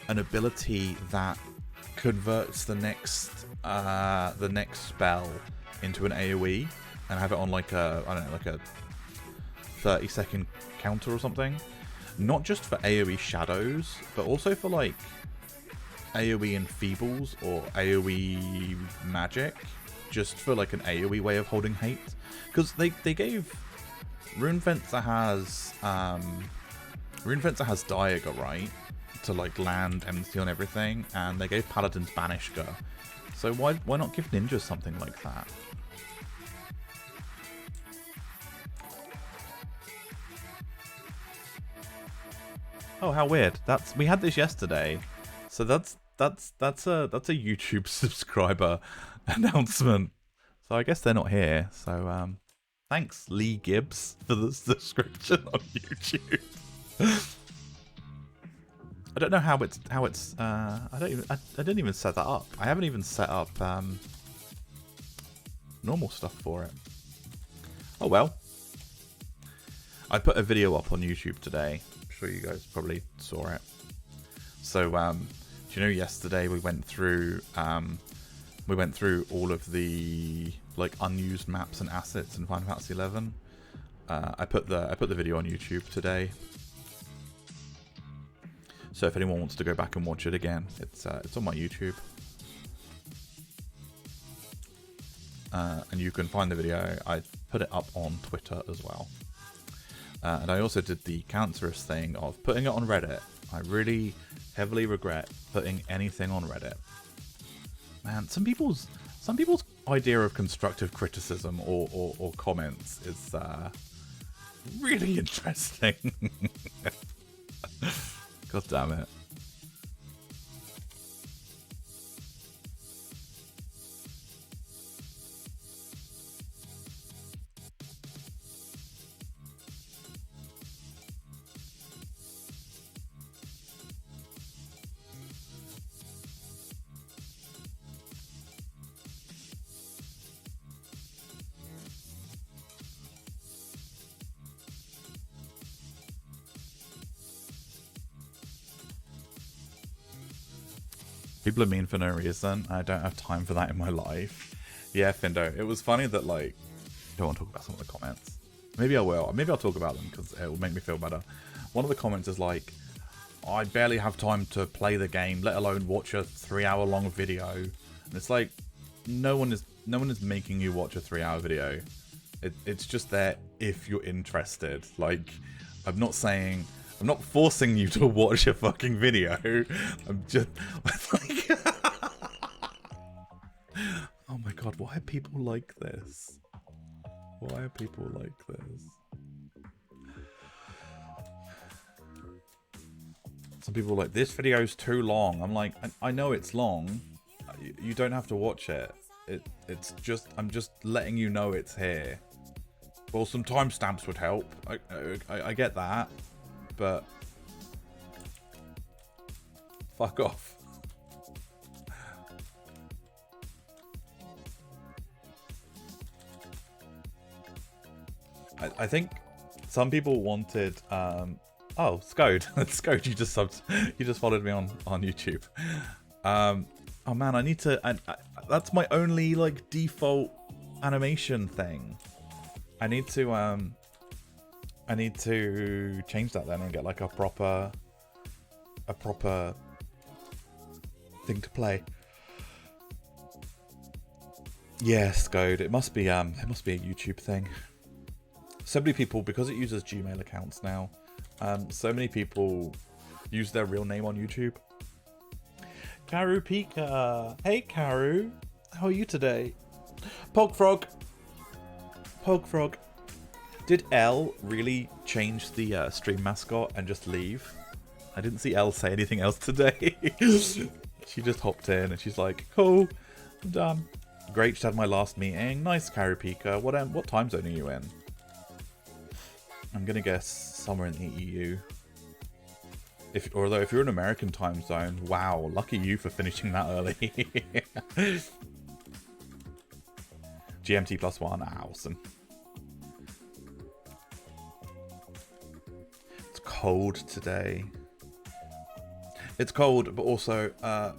ability that converts the next spell into an AoE and have it on like a, I don't know, like a 30-second counter or something. Not just for AoE shadows, but also for like AoE enfeebles or AoE magic, just for like an AoE way of holding hate. Because they gave Runefencer has Diaga, right, to like land empty on everything, and they gave Paladins Banishka. So why not give ninjas something like that? Oh, how weird! We had this yesterday, so that's a YouTube subscriber announcement. So I guess they're not here. So thanks, Lee Gibbs, for the subscription on YouTube. I don't know how it's I didn't even set that up. I haven't even set up normal stuff for it. Oh well. I put a video up on YouTube today. I'm sure you guys probably saw it. So do you know yesterday we went through all of the like unused maps and assets in Final Fantasy XI. I put the video on YouTube today. So if anyone wants to go back and watch it again, it's on my YouTube. And you can find the video. I put it up on Twitter as well. And I also did the cancerous thing of putting it on Reddit. I really heavily regret putting anything on Reddit. Man, some people's idea of constructive criticism or comments is really interesting. God damn it. People are mean for no reason. I don't have time for that in my life. Yeah, Findo. It was funny that, like, I don't want to talk about some of the comments. Maybe I will. Maybe I'll talk about them because it will make me feel better. One of the comments is like, I barely have time to play the game, let alone watch a 3-hour-long video. And it's like, no one is making you watch a 3-hour video. It's just there if you're interested. Like, I'm not forcing you to watch a fucking video. I'm just like, oh my god, why are people like this? Why are people like this? Some people are like, this video's too long. I'm like, I know it's long. You don't have to watch it. It's just, I'm just letting you know it's here. Well, some timestamps would help. I get that, but fuck off. I think some people wanted. Oh, Scode, Scode, you just followed me on YouTube. Oh man, I need to. That's my only like default animation thing. I need to change that then and get like a proper thing to play. Yes, Scode. It must be a YouTube thing. So many people, because it uses Gmail accounts now, so many people use their real name on YouTube. Karu Pika. Hey Karu, how are you today? Pogfrog. Did Elle really change the stream mascot and just leave? I didn't see Elle say anything else today. She just hopped in and she's like, cool, I'm done. Great, just had my last meeting. Nice, Karu Pika. What time zone are you in? I'm gonna guess somewhere in the EU. Although if you're in American time zone, wow, lucky you for finishing that early. GMT +1, awesome. It's cold today. It's cold, but also I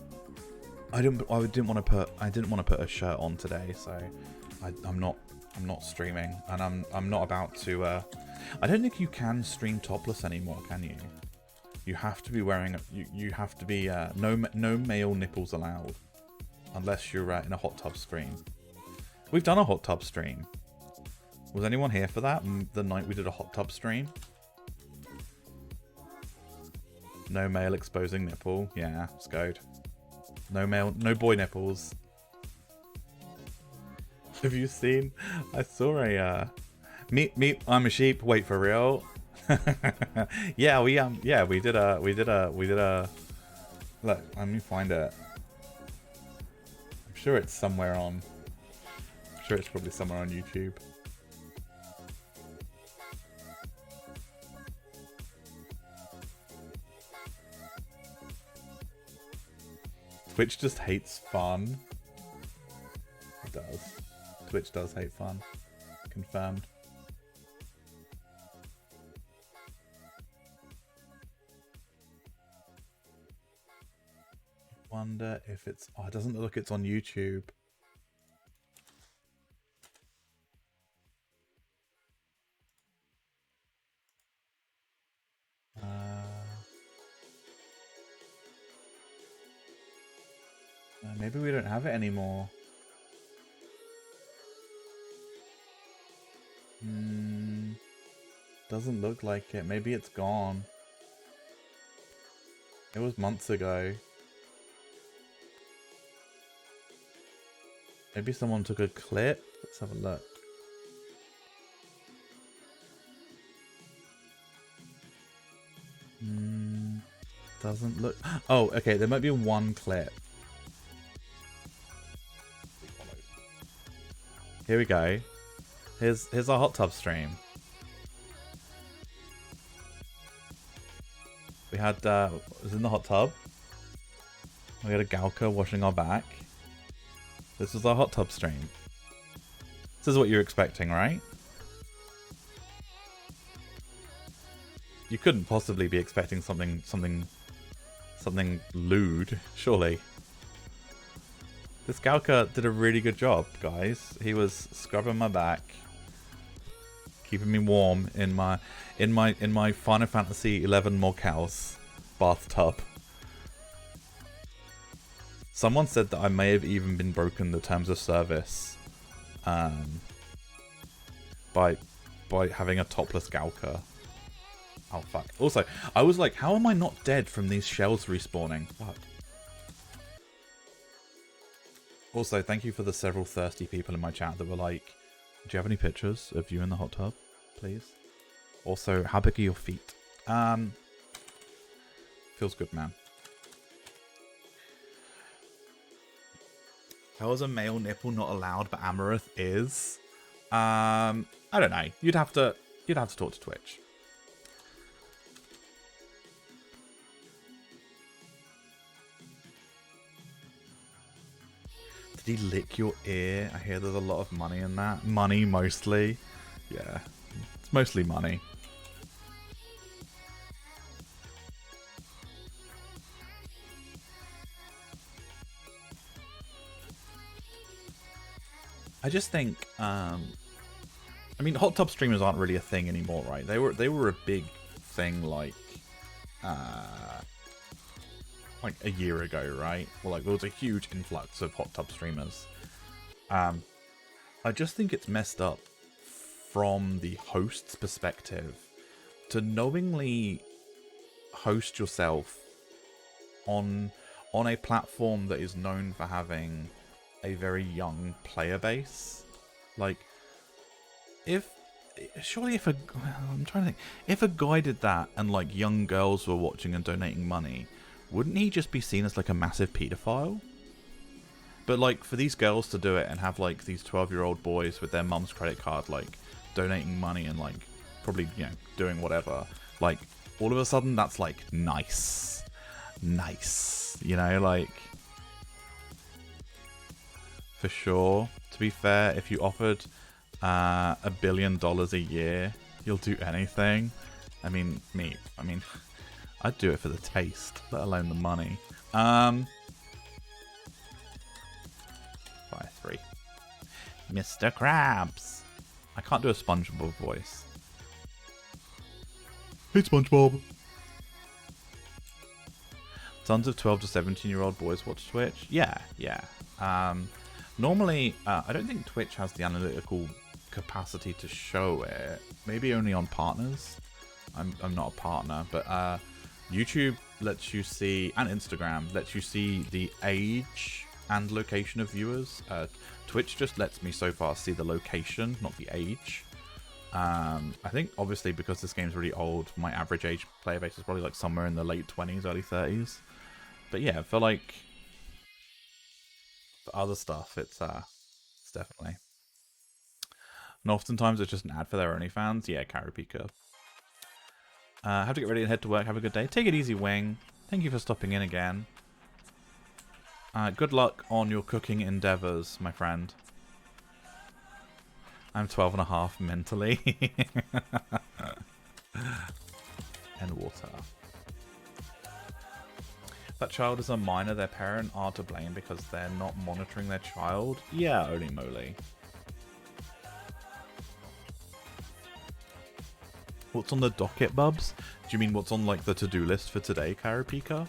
didn't want to put a shirt on today, so I'm not streaming, and I'm not about to. I don't think you can stream topless anymore, can you? You have to be wearing. You have to be no male nipples allowed, unless you're in a hot tub stream. We've done a hot tub stream. Was anyone here for that? The night we did a hot tub stream. No male exposing nipple. Yeah, it's good. No boy nipples. Have you seen? I saw a meep. I'm a sheep. Wait for real. Yeah, we did a. Look, let me find it. I'm sure it's somewhere on. I'm sure it's probably somewhere on YouTube. Twitch just hates fun. It does. Twitch does hate fun. Confirmed. Wonder if it's... Oh, it doesn't look like it's on YouTube. Maybe we don't have it anymore. Doesn't look like it. Maybe it's gone. It was months ago. Maybe someone took a clip. Let's have a look. Doesn't look... Oh, okay. There might be one clip. Here we go. Here's our hot tub stream. We had it was in the hot tub. We had a Galka washing our back. This was our hot tub stream. This is what you're expecting, right? You couldn't possibly be expecting something lewd, surely. This Galka did a really good job, guys. He was scrubbing my back, keeping me warm in my Final Fantasy 11 Mockhouse bathtub. Someone said that I may have even been broken the terms of service by by having a topless Galka. Oh, fuck. Also, I was like, how am I not dead from these shells respawning? Fuck. Also, thank you for the several thirsty people in my chat that were like, do you have any pictures of you in the hot tub, please? Also, how big are your feet? Feels good, man. How is a male nipple not allowed, but Amaranth is? I don't know. You'd have to talk to Twitch. Did he lick your ear? I hear there's a lot of money in that. Money, mostly. Yeah, it's mostly money. I just think, I mean, hot tub streamers aren't really a thing anymore, right? They were a big thing like a year ago, right? Well, like there was a huge influx of hot tub streamers. I just think it's messed up from the host's perspective to knowingly host yourself on a platform that is known for having a very young player base. Like, I'm trying to think, if a guy did that and like young girls were watching and donating money, wouldn't he just be seen as like a massive pedophile? But like for these girls to do it and have like these 12-year-old boys with their mum's credit card like donating money and like probably, you know, doing whatever, like all of a sudden that's like nice, you know, like for sure. To be fair, if you offered $1 billion a year, you'll do anything. I mean, I'd do it for the taste, let alone the money. 5-3. Mr. Krabs. I can't do a SpongeBob voice. Hey, SpongeBob. Tons of 12 to 17-year-old boys watch Twitch. Yeah. Normally, I don't think Twitch has the analytical capacity to show it. Maybe only on partners. I'm not a partner, but YouTube lets you see, and Instagram lets you see the age and location of viewers. Twitch just lets me so far see the location, not the age. I think obviously because this game's really old, my average age player base is probably like somewhere in the late 20s, early 30s. But yeah, for like for other stuff, it's definitely. And oftentimes it's just an ad for their OnlyFans. Yeah, Karapika. Have to get ready and head to work. Have a good day. Take it easy, Wing. Thank you for stopping in again. Good luck on your cooking endeavors, my friend. I'm 12 and a half mentally. And water. That child is a minor. Their parents are to blame because they're not monitoring their child. Yeah, holy moly. What's on the docket, Bubs? Do you mean what's on like the to-do list for today, Karapika?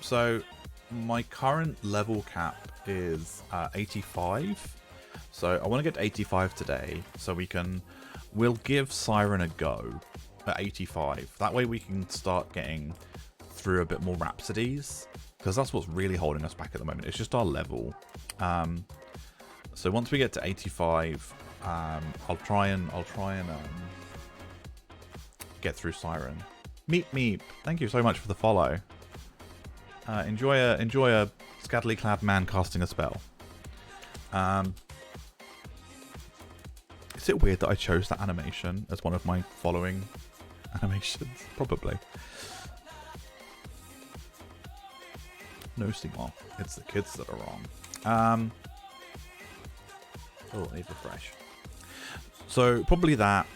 So my current level cap is 85. So I want to get to 85 today so we'll give Siren a go at 85. That way we can start getting through a bit more Rhapsodies, because that's what's really holding us back at the moment. It's just our level. So once we get to 85, I'll try and get through Siren. Meep meep. Thank you so much for the follow. Enjoy a scantily clad man casting a spell. Is it weird that I chose that animation as one of my following animations? Probably. No stigma. It's the kids that are wrong. Oh, I need refresh. So probably that.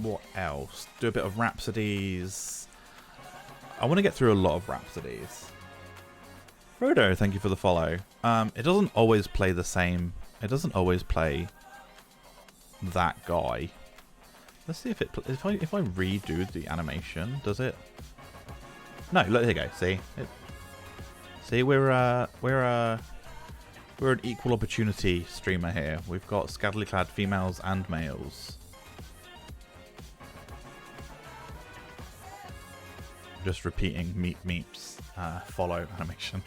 What else? Do a bit of Rhapsodies. I want to get through a lot of Rhapsodies. Frodo, thank you for the follow. It doesn't always play the same. It doesn't always play that guy. Let's see if it. If I redo the animation, does it? No, look, here you go. See, see, we're We're an equal opportunity streamer here. We've got scantily clad females and males. Just repeating meeps follow animation.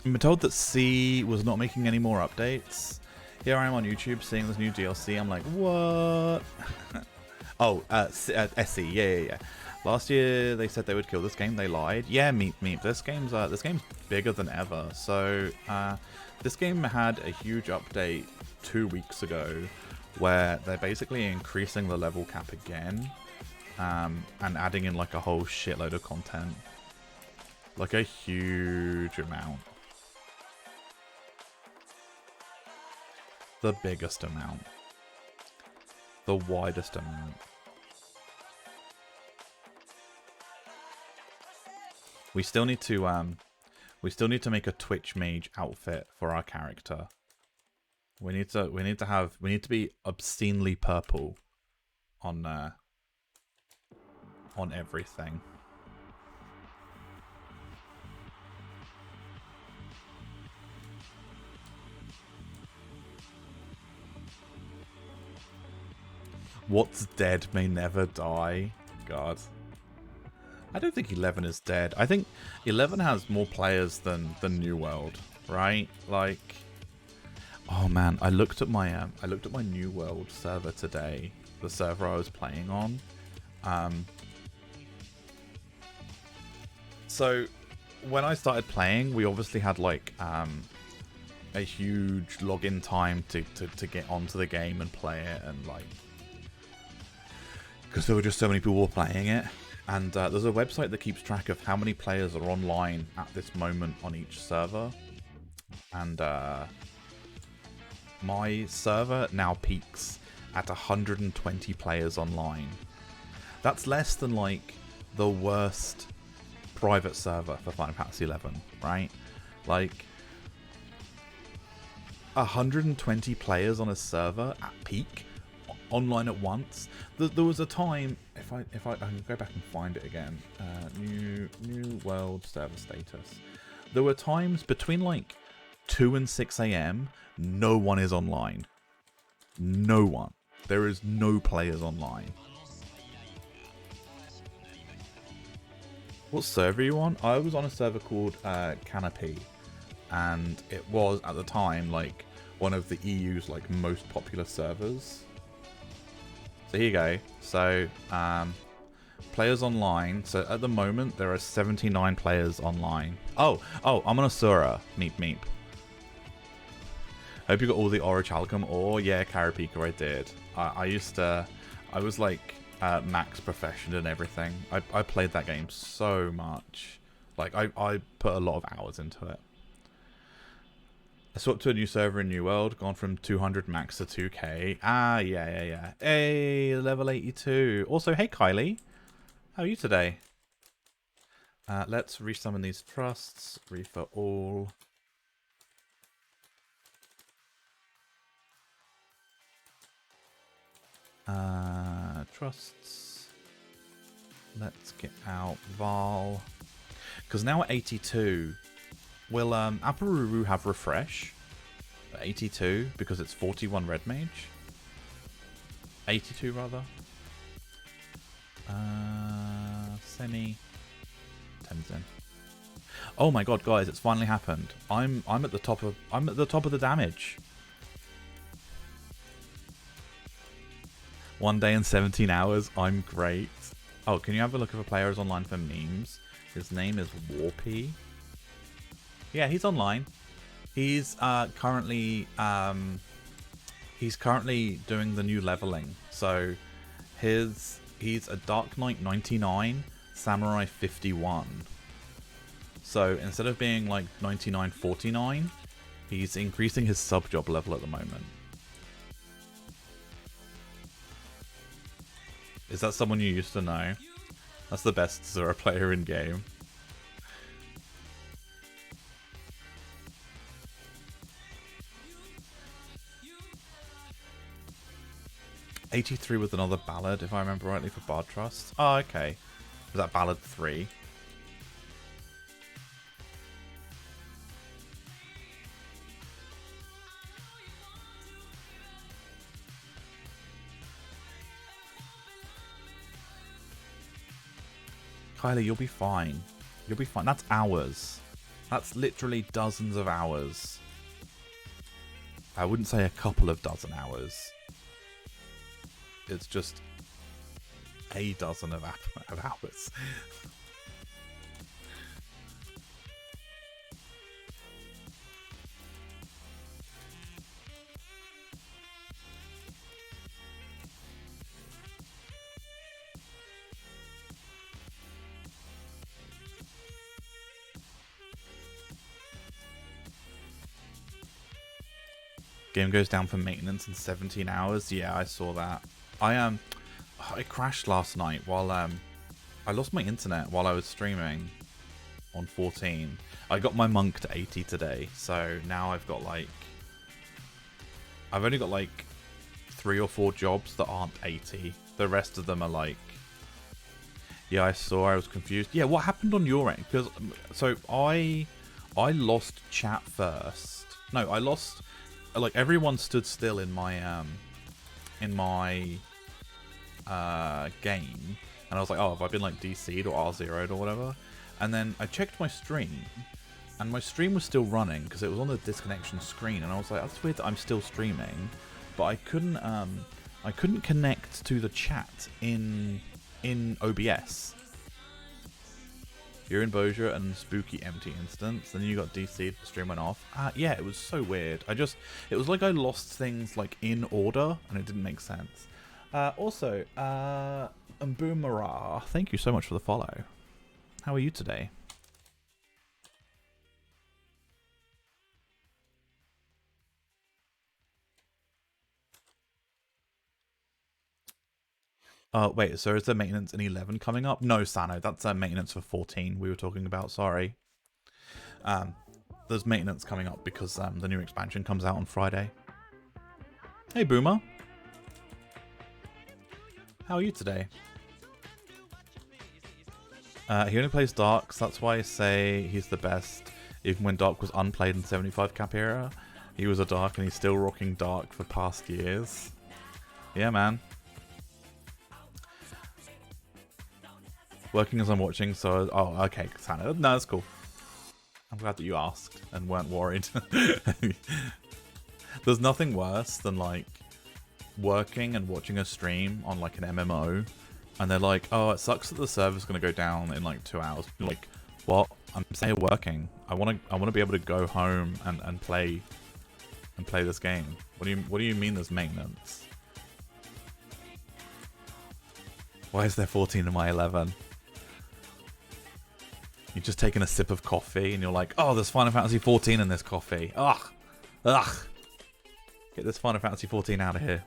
I'm told that C was not making any more updates. Here I am on YouTube seeing this new DLC. I'm like, what? Oh, SE, yeah. Last year they said they would kill this game. They lied. Yeah, meep. This game's bigger than ever. So this game had a huge update 2 weeks ago, where they're basically increasing the level cap again, and adding in like a whole shitload of content, like a huge amount, the biggest amount, the widest amount. We still need to make a Twitch mage outfit for our character. We need to be obscenely purple on everything. What's dead may never die. God. I don't think 11 is dead. I think 11 has more players than New World, right? Like, oh man, I looked at my New World server today, the server I was playing on. So when I started playing, we obviously had like a huge login time to get onto the game and play it, and like, because there were just so many people playing it. And there's a website that keeps track of how many players are online at this moment on each server. And my server now peaks at 120 players online. That's less than like the worst private server for Final Fantasy 11, right? Like 120 players on a server at peak online at once. There was a time, if I can go back and find it again, new world server status. There were times between like 2 and 6 AM, no one is online. No one. There is no players online. What server are you on? I was on a server called Canopy, and it was at the time like one of the EU's like most popular servers. So here you go. So players online. So at the moment there are 79 players online. Oh, I'm on Asura. Meep. Hope you got all the Orichalcum ore. Yeah, Karapika, I did. I was like max profession and everything. I played that game so much. Like I put a lot of hours into it. I swapped to a new server in New World, gone from 200 max to 2k. Ah, yeah. Hey, level 82. Also, hey Kylie. How are you today? Let's resummon these trusts. Refer all. Trusts. Let's get out Val. Because now at 82... Will Aparuru have refresh at 82 because it's 41 red mage? 82 rather. Semi Tenzin. Oh my god, guys, it's finally happened. I'm at the top of the damage. 1 day and 17 hours. I'm great. Oh, can you have a look if a player is online for memes? His name is Warpy. Yeah, he's online. He's currently doing the new leveling. So he's a Dark Knight 99, Samurai 51. So instead of being like 99-49, he's increasing his sub job level at the moment. Is that someone you used to know? That's the best Zora player in game. '83 with another ballad, if I remember rightly, for Bard Trust. Oh, okay. Was that ballad 3? Kylie, you'll be fine. You'll be fine. That's hours. That's literally dozens of hours. I wouldn't say a couple of dozen hours. It's just a dozen of hours. Game goes down for maintenance in 17 hours. Yeah, I saw that. I crashed last night while I lost my internet while I was streaming on 14. I got my monk to 80 today, so now I've only got like 3 or 4 jobs that aren't 80. The rest of them are like, yeah, I saw. I was confused. Yeah, what happened on your end? Because so I lost chat first. No, I lost. Like, everyone stood still in my game, and I was like, oh, have I been like DC'd or R0'd or whatever? And then I checked my stream, and my stream was still running because it was on the disconnection screen, and I was like, that's weird that I'm still streaming, but I couldn't connect to the chat in OBS. You're in Boja and Spooky Empty Instance, then you got DC'd, the stream went off. Yeah, it was so weird. It was like I lost things like in order, and it didn't make sense. Also, Mboomara, thank you so much for the follow. How are you today? Wait, so is there maintenance in 11 coming up? No, Sano, that's maintenance for 14 we were talking about, sorry. There's maintenance coming up because the new expansion comes out on Friday. Hey, Boomer. How are you today? He only plays Darks, that's why I say he's the best. Even when Dark was unplayed in 75 cap era, he was a Dark and he's still rocking Dark for past years. Yeah, man. Working as I'm watching, so... Oh, okay, Santa. No, that's cool. I'm glad that you asked and weren't worried. There's nothing worse than, like, working and watching a stream on, like, an MMO, and they're like, oh, it sucks that the server's going to go down in, like, 2 hours. You're like, what? I'm still working. I want to be able to go home and play this game. What do you mean there's maintenance? Why is there 14 in my 11? You're just taking a sip of coffee and you're like, oh, there's Final Fantasy 14 in this coffee. Ugh. Ugh. Get this Final Fantasy 14 out of here.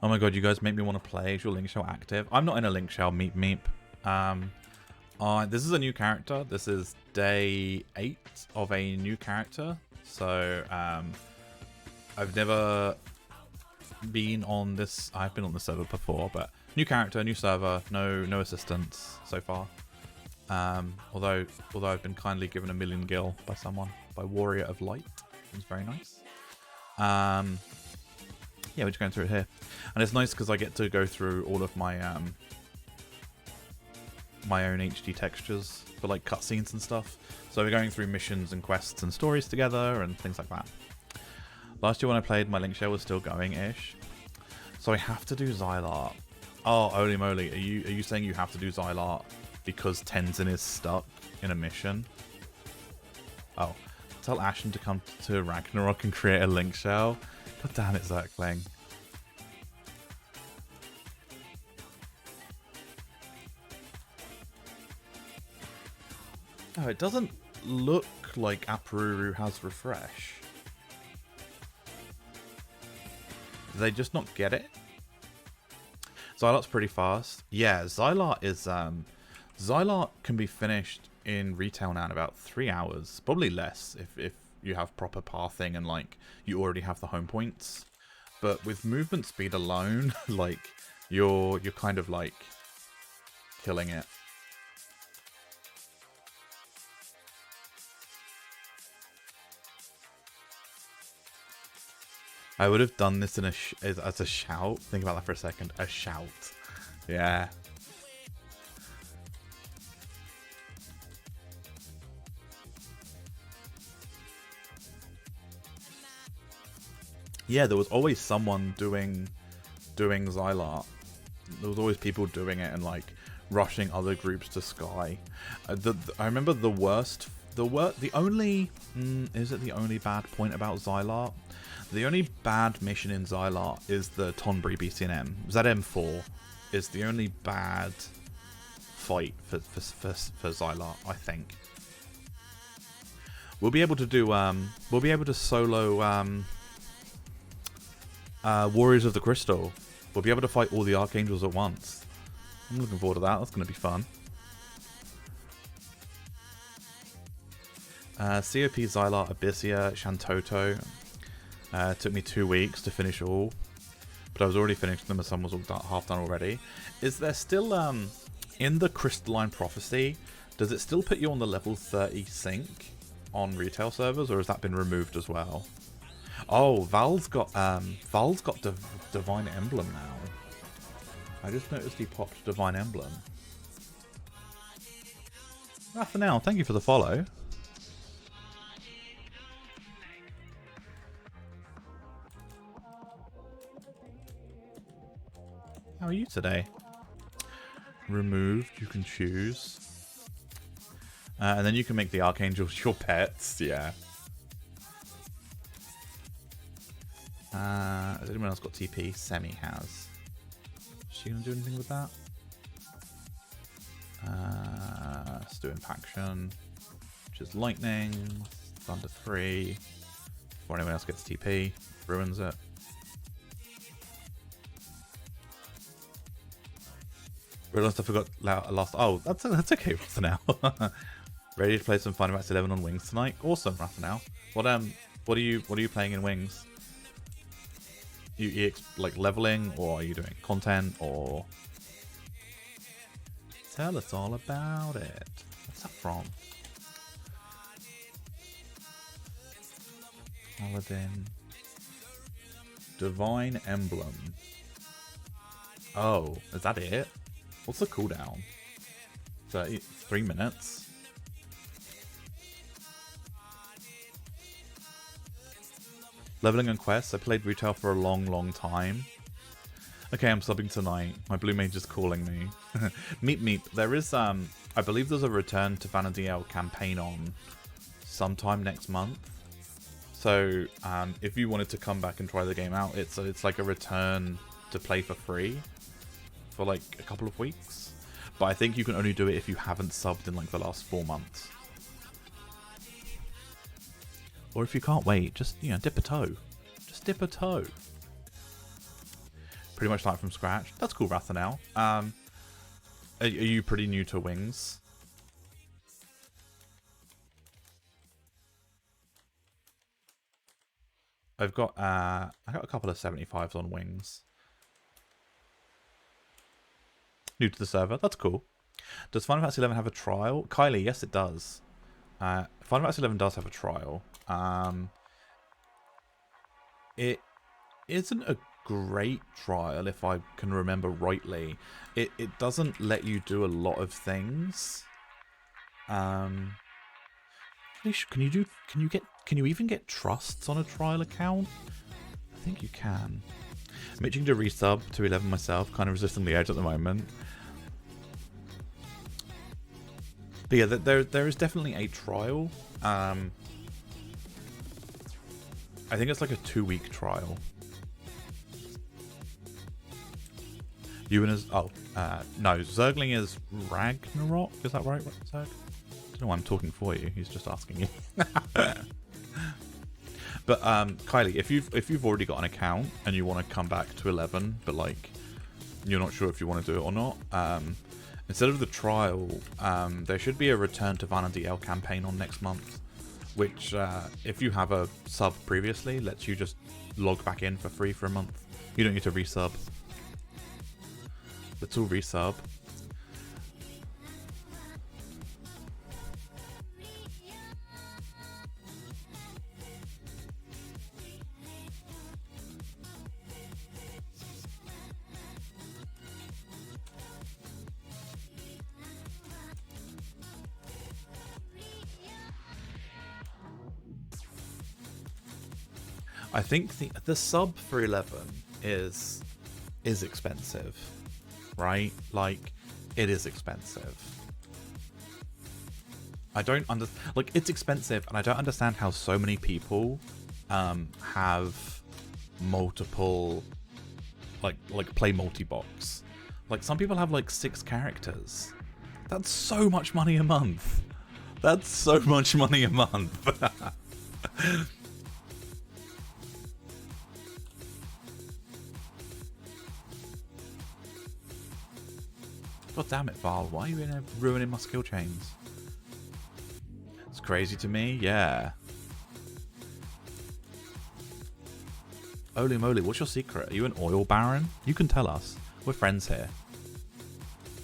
Oh my god, you guys make me want to play. Is your link shell active? I'm not in a link shell, meep meep. This is a new character. This is day 8 of a new character. So, I've never been on this. I've been on the server before, but new character, new server, no assistance so far. Although I've been kindly given a million gil by someone, by Warrior of Light. It's very nice. Yeah, we're just going through it here, and it's nice because I get to go through all of my my own HD textures for like cutscenes and stuff. So we're going through missions and quests and stories together and things like that. Last year when I played, my link share was still going-ish. So I have to do Xylart. Oh, holy moly. Are you saying you have to do Xylart because Tenzin is stuck in a mission? Oh. Tell Ashen to come to Ragnarok and create a link shell. God damn it, Zerkling. Oh, it doesn't look like Apururu has refresh. Did they just not get it? Xylart's pretty fast. Yeah, Xylart is... Xylart can be finished in retail now in about 3 hours. Probably less if you have proper pathing and like you already have the home points. But with movement speed alone, like you're kind of like killing it. I would have done this in as a shout. Think about that for a second. A shout. Yeah. Yeah, there was always someone doing Xylar. There was always people doing it and like rushing other groups to Sky. I remember the only is it the only bad point about Xylar? The only bad mission in Xylar is the Tonbury BCNM. ZM4 is the only bad fight for Xylar, I think. We'll be able to do we'll be able to solo Warriors of the Crystal. We'll be able to fight all the Archangels at once. I'm looking forward to that. That's going to be fun. COP, Xylar, Abyssia, Shantoto. Took me 2 weeks to finish all, but I was already finished them as some was all half done already. Is there still, in the Crystalline Prophecy, does it still put you on the level 30 sync on retail servers, or has that been removed as well? Oh, Val's got Divine Emblem now. I just noticed he popped Divine Emblem. Raphael, thank you for the follow. How are you today? Removed, you can choose. And then you can make the Archangels your pets, yeah. Has anyone else got TP? Semi has. Is she going to do anything with that? Let's do Impaction, which is Lightning, Thunder 3. Before anyone else gets TP, ruins it. Realised I forgot last. Oh, that's okay, Rathanel. Ready to play some Final Fantasy 11 on Wings tonight? Awesome, Rathanel. What are you playing in Wings? You like leveling, or are you doing content, or tell us all about it? What's that from? Paladin. Divine Emblem. Oh, is that it? What's the cooldown? 3 minutes. Leveling and quests. I played retail for a long time. Okay, I'm subbing tonight. My blue mage is calling me. Meep. There is I believe there's a Return to Vanadil campaign on sometime next month. So if you wanted to come back and try the game out, it's like a return to play for free for like a couple of weeks. But I think you can only do it if you haven't subbed in like the last 4 months. Or if you can't wait, just, dip a toe. Just dip a toe. Pretty much start from scratch. That's cool, Rathanel. Are you pretty new to Wings? I got a couple of 75s on Wings. New to the server. That's cool. Does Final Fantasy 11 have a trial? Kylie, yes it does. Final Fantasy 11 does have a trial. It isn't a great trial, if I can remember rightly. It doesn't let you do a lot of things. Can you even get trusts on a trial account? I think you can. I'm itching to resub to 11 myself, kind of resisting the edge at the moment. But yeah, there is definitely a trial. I think it's like a 2-week trial. Ewan is... Oh, no. Zergling is Ragnarok? Is that right, Zerg? I don't know why I'm talking for you. He's just asking you. But, Kylie, if you've already got an account and you want to come back to 11, but, like, you're not sure if you want to do it or not, instead of the trial, there should be a Return to Vanity L campaign on next month, which, if you have a sub previously, lets you just log back in for free for a month. You don't need to resub. Let's all resub. I think the sub for 11 is expensive, right? Like, it is expensive. I don't like, it's expensive, and I don't understand how so many people have multiple like play multi-box. Like, some people have like 6 characters. That's so much money a month. That's so much money a month. God damn it, Val. Why are you ruining my skill chains? It's crazy to me, yeah. Holy moly, what's your secret? Are you an oil baron? You can tell us. We're friends here.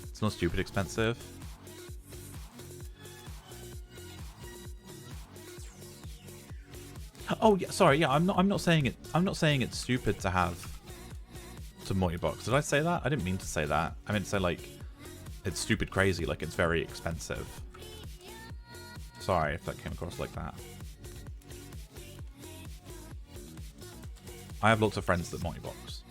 It's not stupid expensive. Oh yeah, sorry, yeah, I'm not saying it's stupid to have to multi-box. Did I say that? I didn't mean to say that. I meant to say, like, it's stupid crazy, like it's very expensive. Sorry if that came across like that. I have lots of friends that multi-box.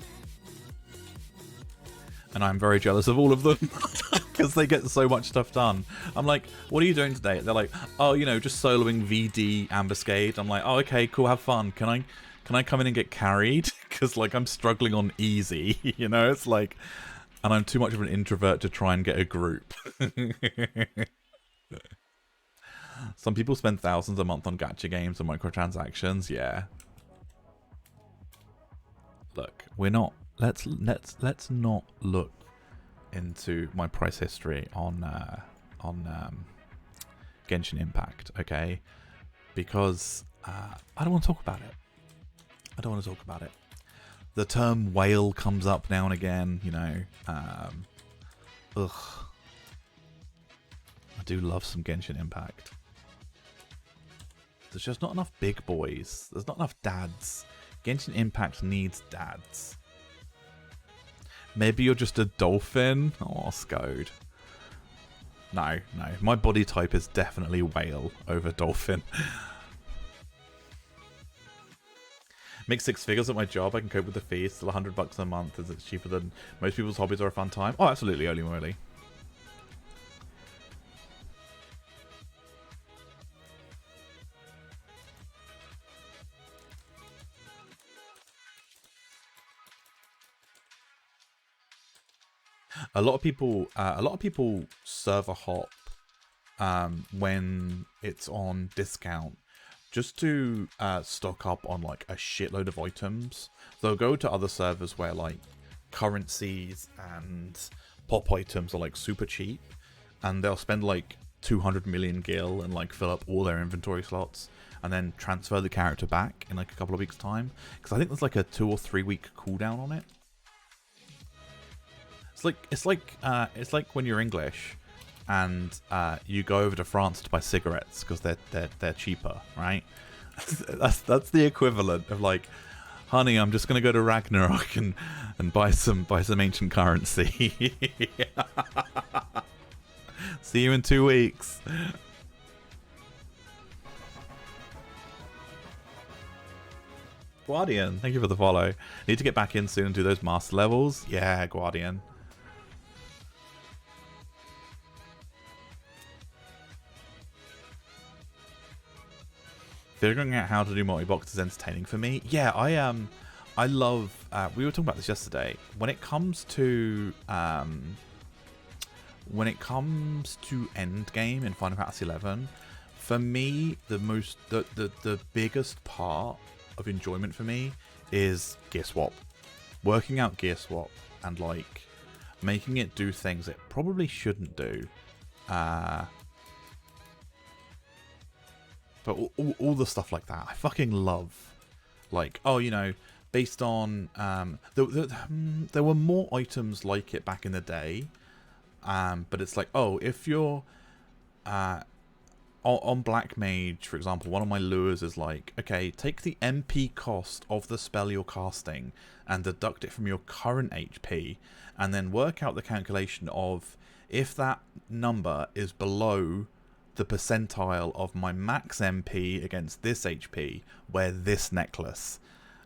And I'm very jealous of all of them because they get so much stuff done. I'm like, what are you doing today? They're like, oh, you know, just soloing VD Ambuscade. I'm like, oh, okay, cool, have fun. Can I come in and get carried? Because, like, I'm struggling on easy, you know? It's like, and I'm too much of an introvert to try and get a group. Some people spend thousands a month on gacha games and microtransactions, yeah. Look, we're not. Let's not look into my price history on Genshin Impact, okay? Because I don't want to talk about it. I don't want to talk about it. The term whale comes up now and again, you know. Ugh. I do love some Genshin Impact. There's just not enough big boys. There's not enough dads. Genshin Impact needs dads. Maybe you're just a dolphin? Oh, Scode. No. My body type is definitely whale over dolphin. Make 6 figures at my job. I can cope with the fee. It's still $100 a month. Is it cheaper than most people's hobbies or a fun time? Oh, absolutely. Holy moly. A lot of people server hop when it's on discount just to stock up on like a shitload of items. They'll go to other servers where like currencies and pop items are like super cheap, and they'll spend like 200 million gil and like fill up all their inventory slots and then transfer the character back in like a couple of weeks time, because I think there's like a 2 or 3 week cooldown on it. It's like when you're English and you go over to France to buy cigarettes because they're cheaper, right? that's the equivalent of like, honey, I'm just gonna go to Ragnarok and buy some ancient currency. See you in 2 weeks. Guardian, thank you for the follow. Need to get back in soon and do those master levels. Yeah, Guardian. Figuring out how to do multi-box is entertaining for me. Yeah, I love. We were talking about this yesterday. When it comes to endgame in Final Fantasy 11, for me, the biggest part of enjoyment for me is gear swap, working out gear swap, and like making it do things it probably shouldn't do. But all the stuff like that, I fucking love. Like, oh, you know, based on... there were more items like it back in the day. But it's like, oh, if you're... on Black Mage, for example, one of my lures is like, okay, take the MP cost of the spell you're casting and deduct it from your current HP, and then work out the calculation of if that number is below the percentile of my max MP against this HP, wear this necklace.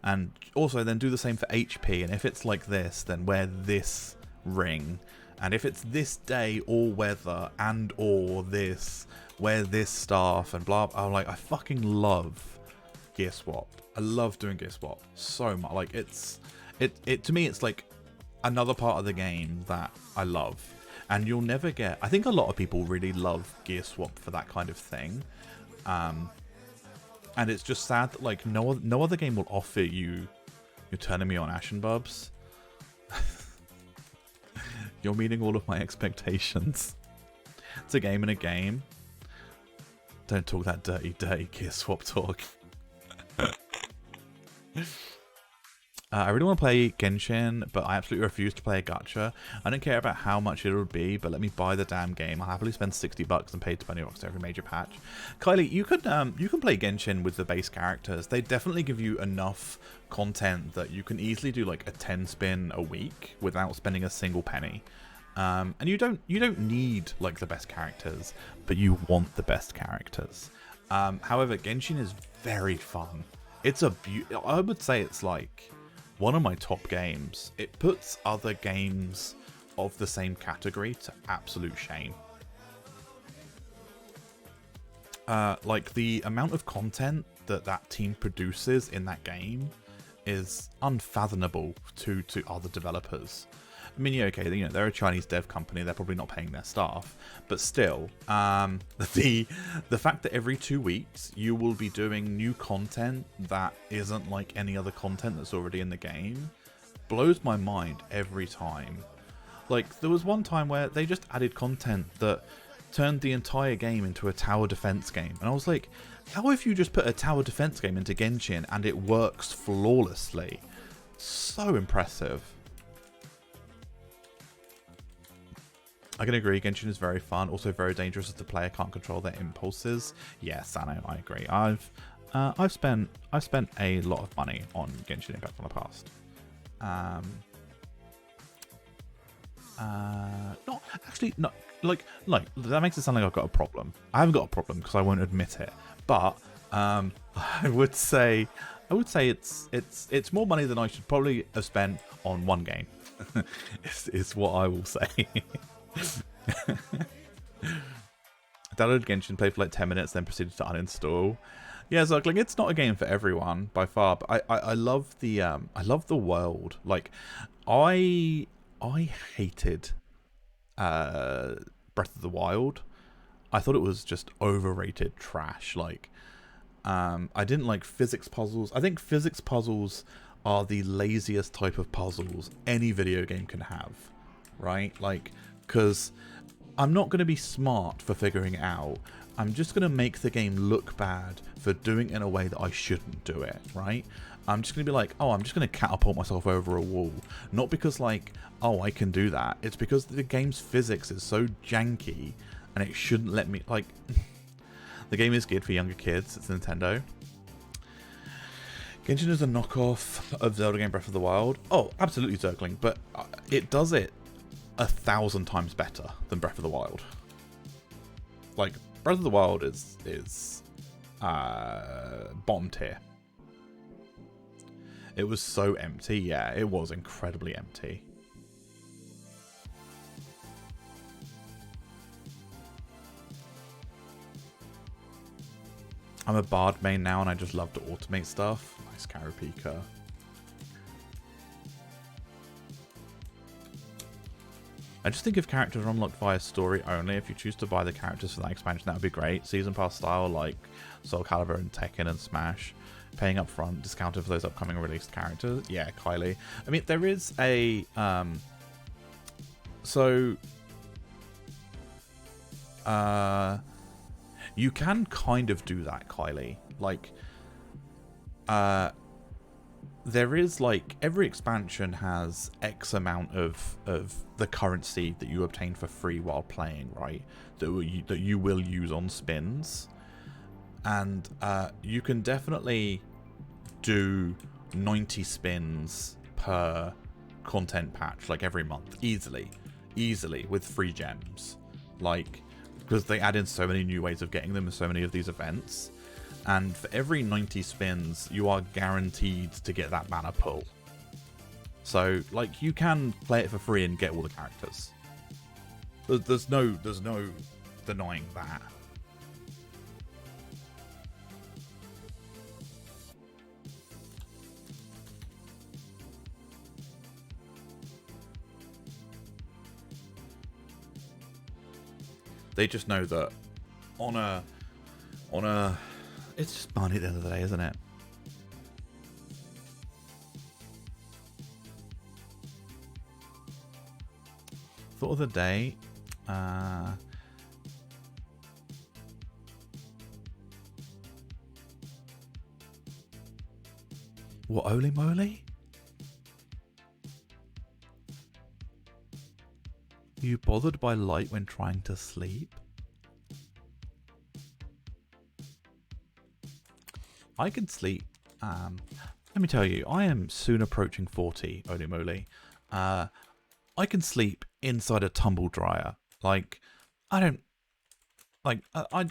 And also then do the same for HP. And if it's like this, then wear this ring. And if it's this day or weather and or this, wear this staff and blah. I'm like, I fucking love gear swap. I love doing gear swap so much. Like it to me, it's like another part of the game that I love. And you'll never get, I think a lot of people really love gear swap for that kind of thing. And it's just sad that like no other game will offer you. You're turning me on, Ashen Bubs. You're meeting all of my expectations. It's a game in a game. Don't talk that dirty gear swap talk. I really want to play Genshin, but I absolutely refuse to play a gacha. I don't care about how much it would be, but let me buy the damn game. I'll happily spend $60 and pay $20 every major patch. Kylie, you can play Genshin with the base characters. They definitely give you enough content that you can easily do like a 10 spin a week without spending a single penny. And you don't need like the best characters, but you want the best characters. However, Genshin is very fun. It's I would say it's like one of my top games. It puts other games of the same category to absolute shame. Like the amount of content that team produces in that game is unfathomable to other developers. I mean, yeah, okay, they're a Chinese dev company. They're probably not paying their staff, but still, the fact that every 2 weeks you will be doing new content that isn't like any other content that's already in the game blows my mind every time. Like, there was one time where they just added content that turned the entire game into a tower defense game, and I was like, how have you just put a tower defense game into Genshin and it works flawlessly? So impressive. I can agree, Genshin is very fun, also very dangerous as the player can't control their impulses. Yes, I know, I agree. I've spent a lot of money on Genshin Impact in the past. Not actually, no, like that makes it sound like I've got a problem. I haven't got a problem because I won't admit it. But I would say it's more money than I should probably have spent on one game. is what I will say. Downloaded Genshin, played for like 10 minutes, then proceeded to uninstall. Yeah, so like it's not a game for everyone by far, but I love the world. Like I hated Breath of the Wild. I thought it was just overrated trash. Like I didn't like physics puzzles. I think physics puzzles are the laziest type of puzzles any video game can have, right? Like, because I'm not going to be smart for figuring it out. I'm just going to make the game look bad for doing it in a way that I shouldn't do it, right? I'm just going to be like, oh, I'm just going to catapult myself over a wall. Not because, like, oh, I can do that. It's because the game's physics is so janky and it shouldn't let me, like... The game is geared for younger kids. It's Nintendo. Genshin is a knockoff of Zelda game Breath of the Wild. Oh, absolutely, Zergling, but it does it 1,000 times better than Breath of the Wild. Like, Breath of the Wild is bottom tier. It was so empty. Yeah, it was incredibly empty. I'm a Bard main now and I just love to automate stuff. Nice Karapika. I just think if characters are unlocked via story only, if you choose to buy the characters for that expansion, that would be great. Season pass style like Soul Calibur and Tekken and Smash. Paying up front, discounted for those upcoming released characters. Yeah, Kylie. I mean, there is a... you can kind of do that, Kylie. Like, there is, like, every expansion has X amount of the currency that you obtain for free while playing, right? That you will use on spins. And you can definitely do 90 spins per content patch, like every month, easily with free gems. Like, because they add in so many new ways of getting them in so many of these events. And for every 90 spins, you are guaranteed to get that mana pull. So, like, you can play it for free and get all the characters. There's no denying that. They just know that on a it's just money at the end of the day, isn't it? Thought of the day. What, Holy Moly? You bothered by light when trying to sleep? I can sleep. Let me tell you, I am soon approaching 40, Holy Moly. I can sleep inside a tumble dryer. Like, I don't... Like, I'm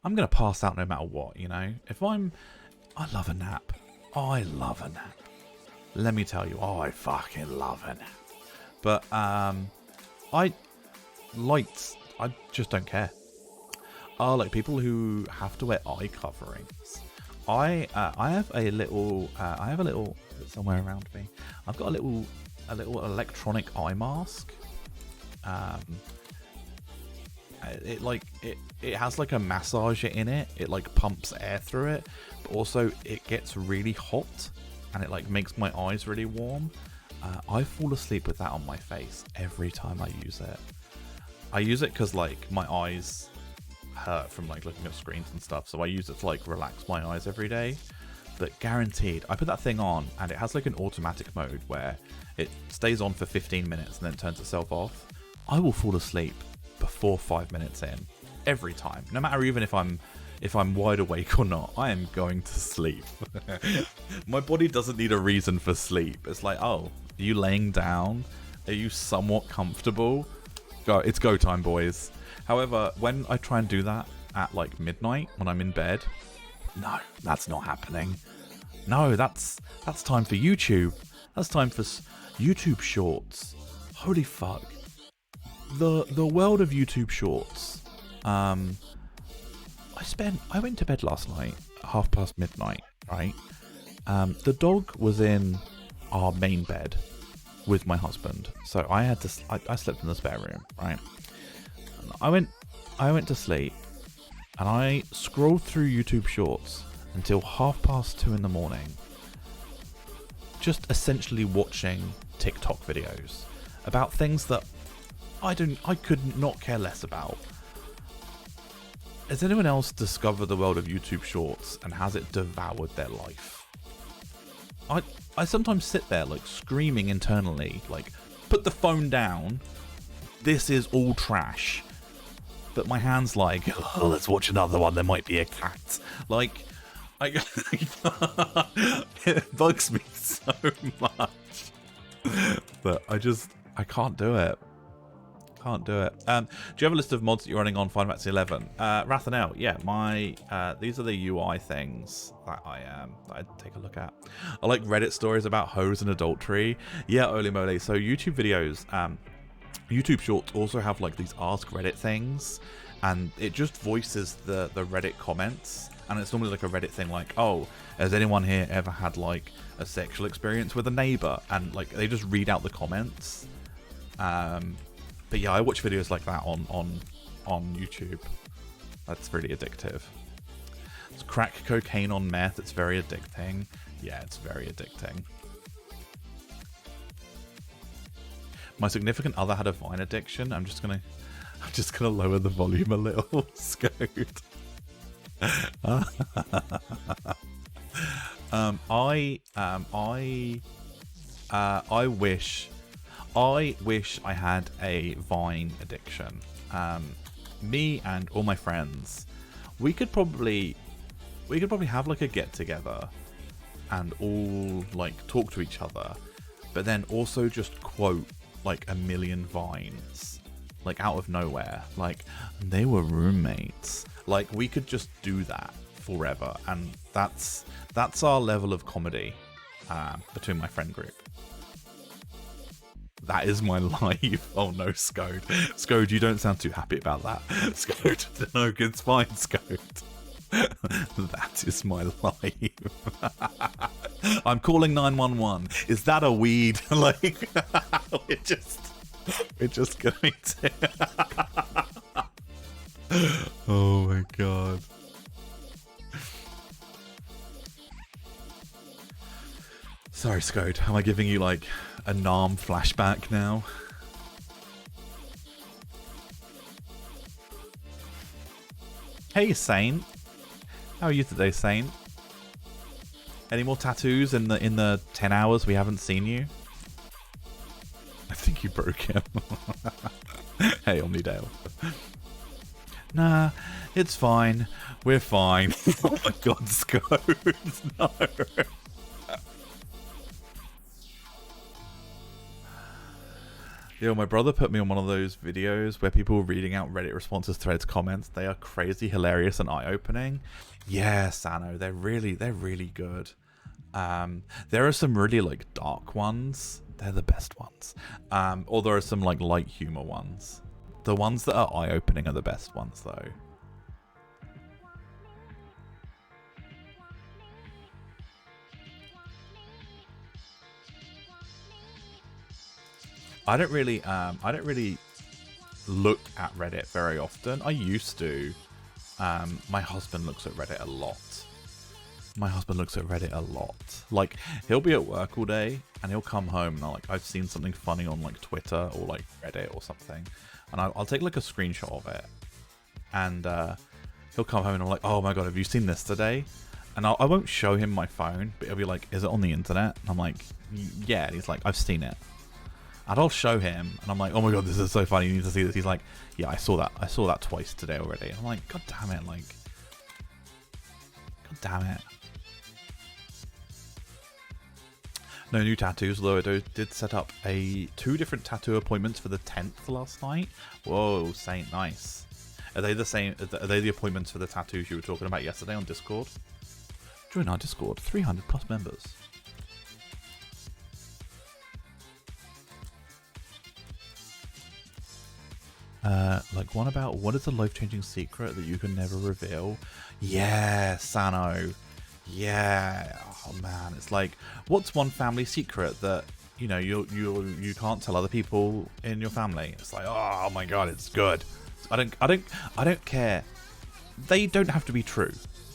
going to pass out no matter what, you know? I love a nap. I love a nap. Let me tell you, I fucking love a nap. But, lights, I just don't care. Like people who have to wear eye coverings. I have a little somewhere around me. I've got a little electronic eye mask. It has like a massager in it. It like pumps air through it, but also it gets really hot and it like makes my eyes really warm. I fall asleep with that on my face every time I use it. I use it because like my eyes hurt from like looking at screens and stuff, so I use it to like relax my eyes every day. But guaranteed, I put that thing on and it has like an automatic mode where it stays on for 15 minutes and then turns itself off. I will fall asleep before 5 minutes in every time, no matter even if I'm wide awake or not. I am going to sleep. My body doesn't need a reason for sleep. It's like, oh, are you laying down? Are you somewhat comfortable? Go, it's go time, boys. However, when I try and do that at like midnight when I'm in bed, no, that's not happening. No, that's time for YouTube. That's time for YouTube Shorts. Holy fuck. The world of YouTube Shorts. I went to bed last night at midnight, right? The dog was in our main bed with my husband, so I slept in the spare room, right? I went to sleep and I scrolled through YouTube Shorts until 2:30 in the morning, just essentially watching TikTok videos about things that I could not care less about. Has anyone else discovered the world of YouTube Shorts and has it devoured their life? I sometimes sit there like screaming internally, like, put the phone down, this is all trash. But my hand's like, oh, let's watch another one, there might be a cat. Like, it bugs me so much. But I can't do it. Can't do it. Do you have a list of mods that you're running on Final Fantasy 11? Rathanel, yeah. These are the UI things that I take a look at. I like Reddit stories about hoes and adultery. Yeah, Holy Moly. So YouTube videos, YouTube Shorts also have like these Ask Reddit things, and it just voices the Reddit comments. And it's normally like a Reddit thing like, oh, has anyone here ever had like a sexual experience with a neighbor? And like they just read out the comments. But yeah, I watch videos like that on YouTube. That's really addictive. It's crack cocaine on meth. It's very addicting. Yeah, it's very addicting. My significant other had a Vine addiction. I'm just gonna lower the volume a little. Scoot. I wish I had a Vine addiction. Me and all my friends, we could probably have like a get together and all like talk to each other, but then also just quote like a million Vines, like out of nowhere, like they were roommates. Like we could just do that forever, and that's our level of comedy between my friend group. That is my life. Oh no, Scode. Scode, you don't sound too happy about that. Scode, no, it's fine, Scode. That is my life. I'm calling 911. Is that a weed? Like, we're just going to. Oh my god. Sorry, Scode. Am I giving you like a Nam flashback now? Hey, Saint. How are you today, Saint? Any more tattoos in the 10 hours we haven't seen you? I think you broke him. Hey, Omnidale. Nah, it's fine. We're fine. Oh my god, Scode. No. Yo, my brother put me on one of those videos where people were reading out Reddit responses, threads, comments. They are crazy, hilarious, and eye-opening. Yeah, Sano, they're really good. There are some really like dark ones. They're the best ones. Or there are some like light humor ones. The ones that are eye-opening are the best ones, though. I don't really look at Reddit very often. I used to. My husband looks at Reddit a lot. Like, he'll be at work all day and he'll come home and I've seen something funny on like Twitter or like Reddit or something, and I'll take like a screenshot of it, and he'll come home and I'm like, oh my god, have you seen this today? And I won't show him my phone, but he'll be like, is it on the internet? And I'm like, yeah. And he's like, I've seen it. And I'll show him, and I'm like, oh my god, this is so funny, you need to see this. He's like, yeah, I saw that twice today already. And I'm like, god damn it, like, god damn it. No new tattoos, although I did set up 2 different tattoo appointments for the 10th last night. Whoa, Saint, nice. Are they the same? Are they the appointments for the tattoos you were talking about yesterday on Discord? Join our Discord, 300 plus members. Like one about what is a life-changing secret that you can never reveal? Yeah, Sano. Yeah. Oh man, it's like, what's one family secret that you know you can't tell other people in your family? It's like, oh my god, it's good. I don't care. They don't have to be true.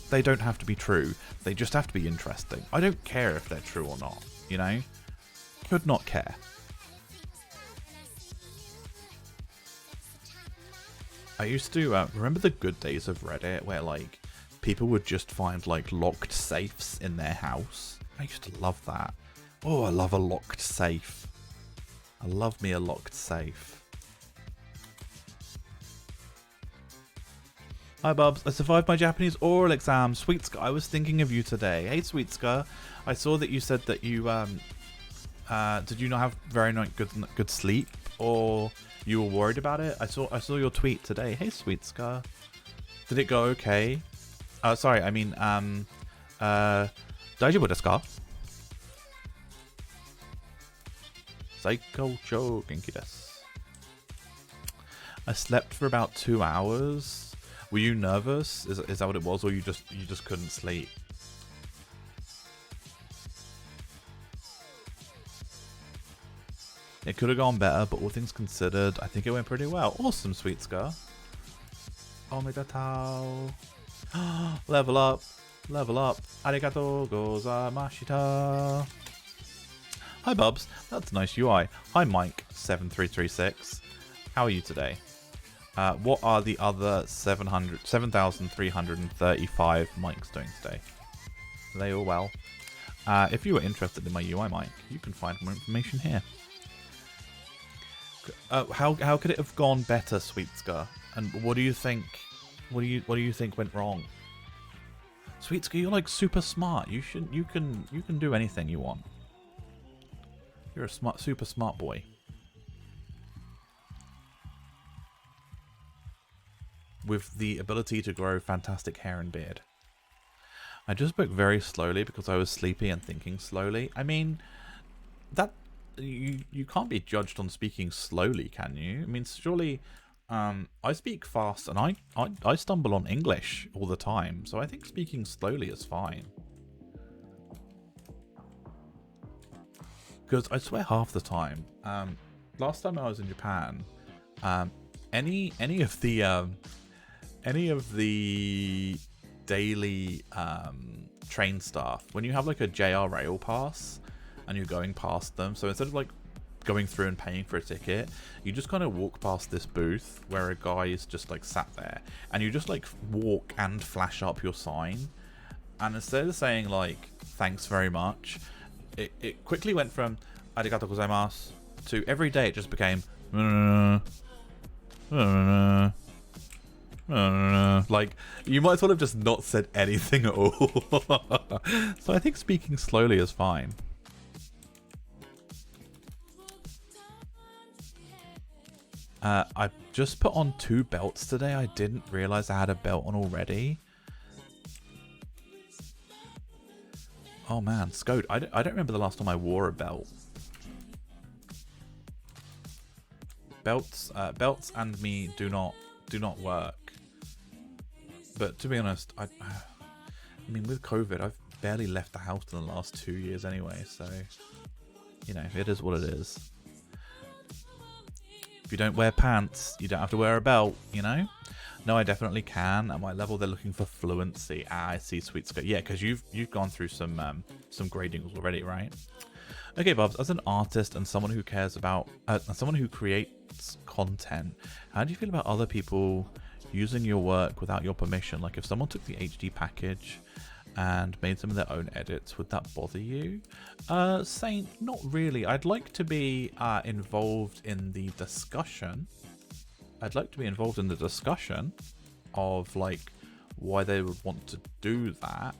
They don't have to be true. They just have to be interesting. I don't care if they're true or not. You know, could not care. I used to remember the good days of Reddit where like people would just find like locked safes in their house. I used to love that. Oh, I love a locked safe. I love me a locked safe. Hi Bubs, I survived my Japanese oral exam. Sweetska, I was thinking of you today. Hey Sweetska, I saw that you said that you did you not have very good sleep, or you were worried about it? I saw your tweet today. Hey Sweetska, did it go okay? Sorry, I mean daijoubu desu ka? Saikouchou genki desu. I slept for about 2 hours. Were you nervous? Is that what it was, or you just couldn't sleep? It could have gone better, but all things considered, I think it went pretty well. Awesome, Sweetska. Omegatao. Level up. Level up. Arigatou gozaimashita. Hi, Bubs. That's a nice UI. Hi, Mike7336. How are you today? What are the other 7,335 mics doing today? Are they all well? If you were interested in my UI mic, you can find more information here. How could it have gone better, Sweetska? And what do you think? What do you think went wrong? Sweetska, you're like super smart. You can do anything you want. You're a super smart boy. With the ability to grow fantastic hair and beard. I just spoke very slowly because I was sleepy and thinking slowly. I mean, that you can't be judged on speaking slowly, can you? I mean, surely I speak fast and I stumble on English all the time, so I think speaking slowly is fine. Because I swear half the time, last time I was in Japan, any of the daily train staff, when you have like a JR rail pass and you're going past them, so instead of like going through and paying for a ticket, you just kind of walk past this booth where a guy is just like sat there, and you just like walk and flash up your sign, and instead of saying like thanks very much, it quickly went from arigatou gozaimasu to every day it just became like you might as well have just not said anything at all. So I think speaking slowly is fine. I just put on 2 belts today. I didn't realize I had a belt on already. Oh man, Scode, I don't remember the last time I wore a belt. Belts and me do not work. But to be honest, I mean, with COVID, I've barely left the house in the last 2 years anyway, so you know, it is what it is. If you don't wear pants, you don't have to wear a belt, you know? No, I definitely can. At my level, they're looking for fluency. Ah, I see, sweet Scott. Yeah, because you've gone through some gradings already, right? Okay, Bubs. As an artist and someone who cares about, someone who creates content, how do you feel about other people using your work without your permission? Like, if someone took the HD package and made some of their own edits, would that bother you? Saint, not really. I'd like to be involved in the discussion. I'd like to be involved in the discussion of like why they would want to do that.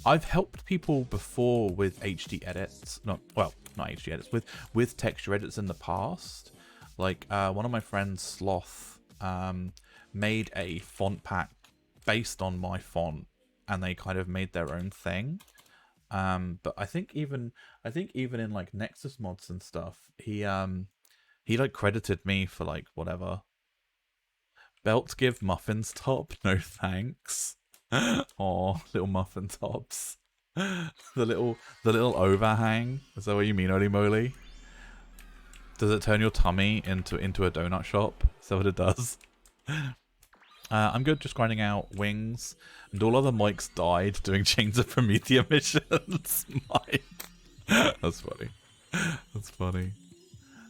I've helped people before with HD edits, not HD edits, with texture edits in the past. Like one of my friends, Sloth, made a font pack based on my font, and they kind of made their own thing. But I think even in like Nexus mods and stuff, he like credited me for like whatever. Belts give muffins top, no thanks. Oh, little muffin tops. the little overhang. Is that what you mean, Oli Moly? Does it turn your tummy into a donut shop? Is that what it does? I'm good, just grinding out wings, and all other mics died doing Chains of Promethea missions. Mike, that's funny. That's funny.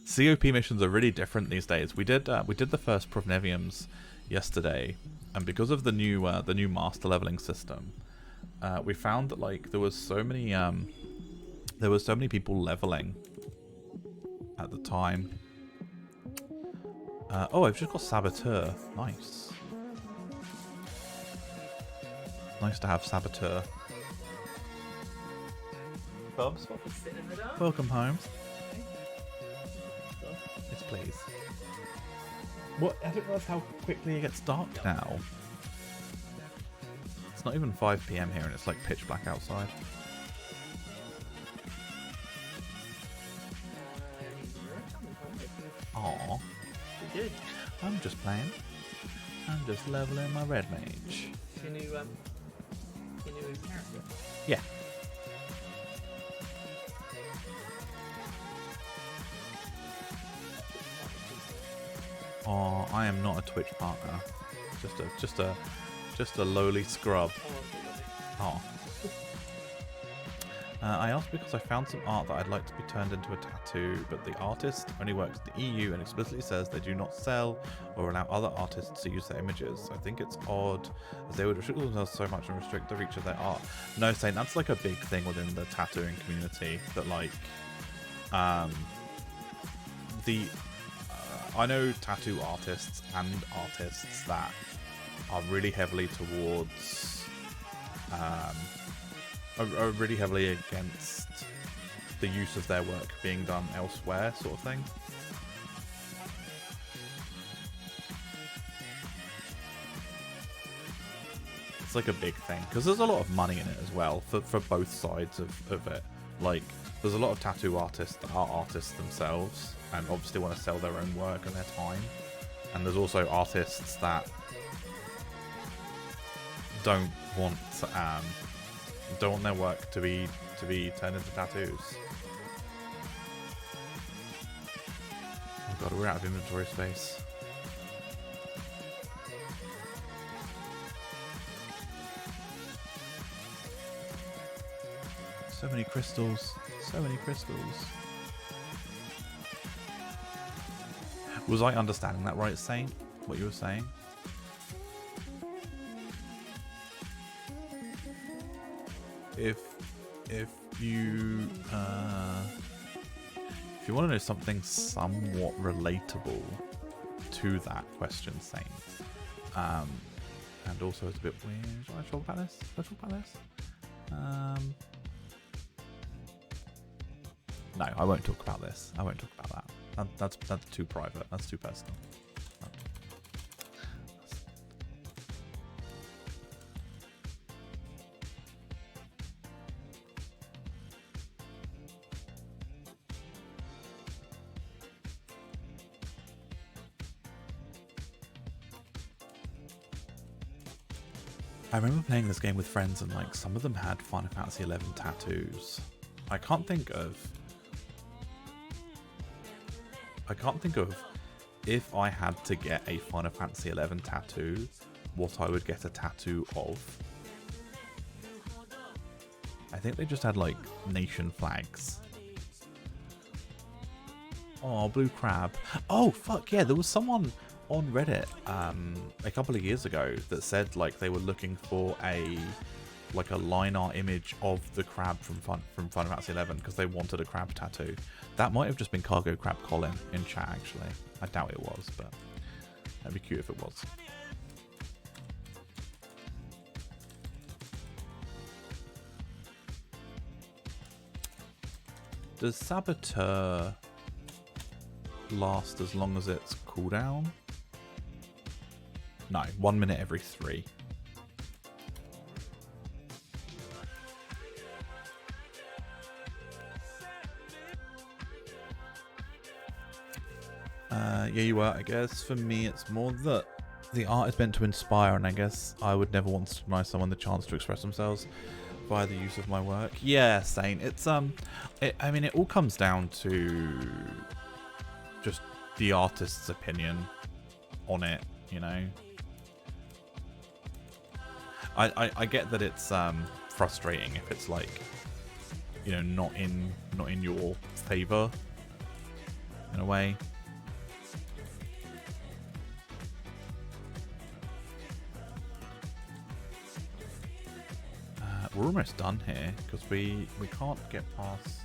COP missions are really different these days. We did the first Provneviums yesterday, and because of the new master leveling system, we found that like there was so many people leveling at the time. Oh, I've just got Saboteur. Nice. Nice to have Saboteur. Bubs, welcome home. Yes, please. What? I don't realize how quickly it gets dark now. It's not even 5 PM here and it's like pitch black outside. Aw. Good. I'm just playing. I'm just leveling my red mage. Your new character? Yeah. Oh, I am not a Twitch partner. Just a lowly scrub. Oh. I asked because I found some art that I'd like to be turned into a tattoo, but the artist only works in the EU and explicitly says they do not sell or allow other artists to use their images. I think it's odd, as they would restrict themselves so much and restrict the reach of their art. No, Saint, that's like a big thing within the tattooing community, that like, I know tattoo artists and artists that are really heavily towards, are really heavily against the use of their work being done elsewhere, sort of thing. It's like a big thing because there's a lot of money in it as well for both sides of it. Like, there's a lot of tattoo artists that are artists themselves and obviously want to sell their own work and their time. And there's also artists that don't want their work to be turned into tattoos. Oh god, we're out of inventory space. So many crystals. So many crystals. Was I understanding that right, Saint? What you were saying? If you want to know something somewhat relatable to that question, Saint, and also it's a bit weird. Should I talk about this? Should I talk about this? No, I won't talk about this. I won't talk about that. That's too private. That's too personal. I remember playing this game with friends and like some of them had Final Fantasy XI tattoos. I can't think of if I had to get a Final Fantasy XI tattoo, what I would get a tattoo of. I think they just had like nation flags. Oh, blue crab. Oh, fuck yeah, there was someone on Reddit a couple of years ago that said like they were looking for a line art image of the crab from Final Fantasy XI because they wanted a crab tattoo. That might have just been Cargo Crab Colin in chat, actually. I doubt it was, but that'd be cute if it was. Does Saboteur last as long as its cooldown? No, 1 minute every 3. Yeah, you are. I guess for me, it's more that the art is meant to inspire, and I guess I would never want to deny someone the chance to express themselves via the use of my work. Yeah, Saint. It's I mean, it all comes down to just the artist's opinion on it. You know, I get that it's frustrating if it's like, you know, not in your favor in a way. We're almost done here because we can't get past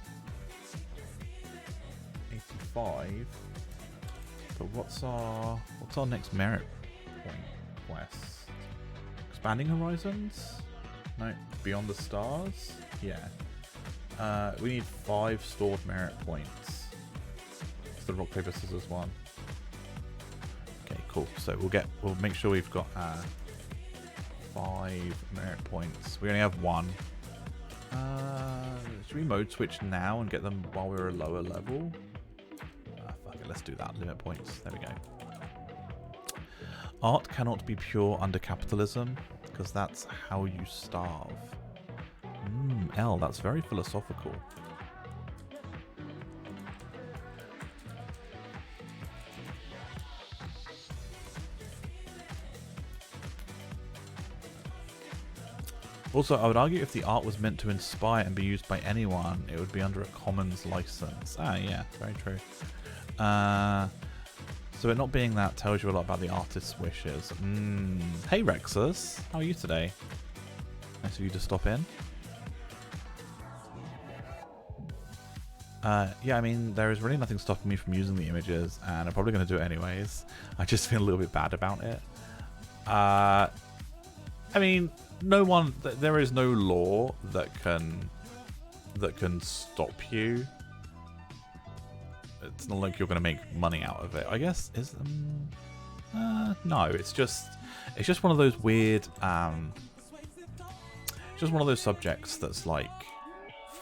85. But what's our next merit point quest? Expanding Horizons? No, Beyond the Stars? Yeah. We need 5 stored merit points. It's the rock paper scissors one. Okay, cool. So we'll make sure we've got 5 merit points. We only have 1. Should we mode switch now and get them while we're a lower level? Fuck it, let's do that. Limit points. There we go. Art cannot be pure under capitalism, because that's how you starve. L, that's very philosophical. Also, I would argue if the art was meant to inspire and be used by anyone, it would be under a commons license. Ah, yeah, very true. So it not being that tells you a lot about the artist's wishes. Hey, Rexus. How are you today? Nice of you to stop in. Yeah, I mean, there is really nothing stopping me from using the images, and I'm probably going to do it anyways. I just feel a little bit bad about it. I mean, there is no law that can stop you. It's not like you're going to make money out of it. I guess no. It's just one of those weird just one of those subjects that's like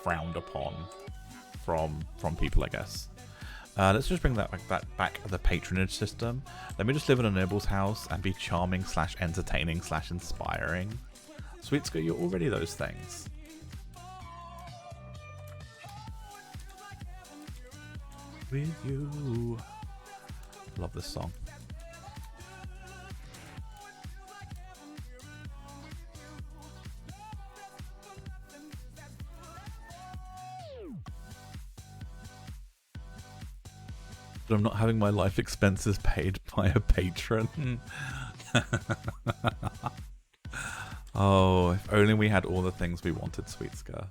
frowned upon from people, I guess. Let's just bring that back the patronage system. Let me just live in a noble's house and be charming / entertaining / inspiring. Sweet Scott, you're already those things. With you. Love this song. But I'm not having my life expenses paid by a patron. Oh, if only we had all the things we wanted, Sweet Scare.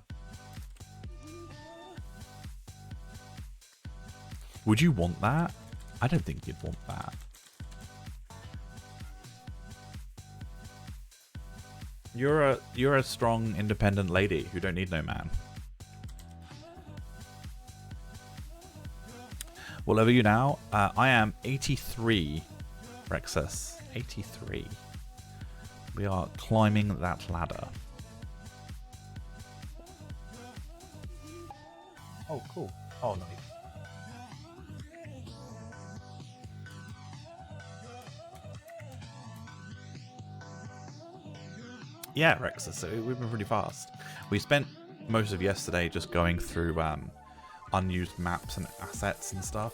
Would you want that? I don't think you'd want that. You're a strong, independent lady who don't need no man. What level are you now? I am 83, Rexus. 83. We are climbing that ladder. Oh, cool. Oh, nice. Yeah, Rexus, we've been pretty fast. We spent most of yesterday just going through unused maps and assets and stuff.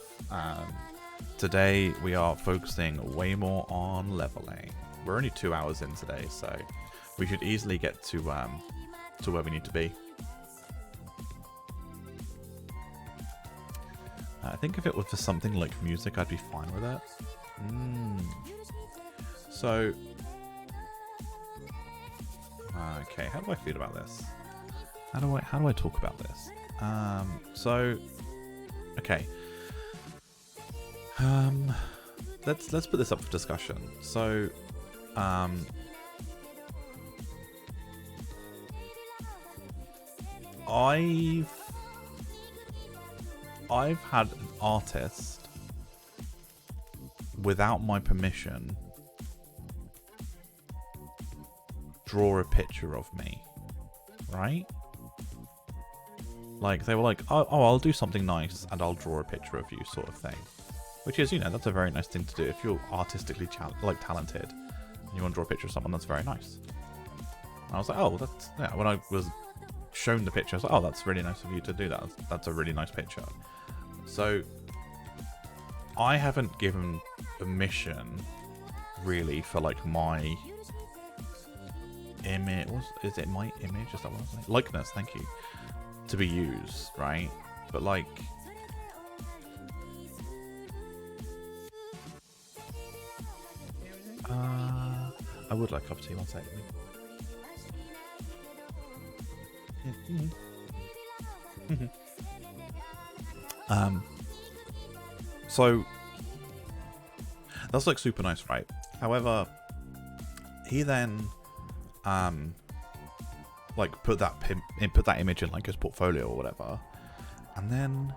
Today we are focusing way more on leveling. We're only 2 hours in today, so we should easily get to where we need to be. I think if it was for something like music, I'd be fine with it. So, okay, how do I feel about this? How do I talk about this? So, okay. Let's put this up for discussion. So, I've had an artist without my permission draw a picture of me, right? Like, they were like, oh, I'll do something nice and I'll draw a picture of you, sort of thing. Which is, you know, that's a very nice thing to do. If you're artistically talented and you want to draw a picture of someone, that's very nice. And I was like, oh, that's, yeah, when I was shown the picture, I was like, oh, that's really nice of you to do that. That's a really nice picture. So, I haven't given permission, really, for, like, my image. Is it my image? Is that what I was saying? Likeness, thank you. To be used, right? But, like, I would like a cup of tea, one second. So that's like super nice, right? However, he then like put that image in like his portfolio or whatever, and then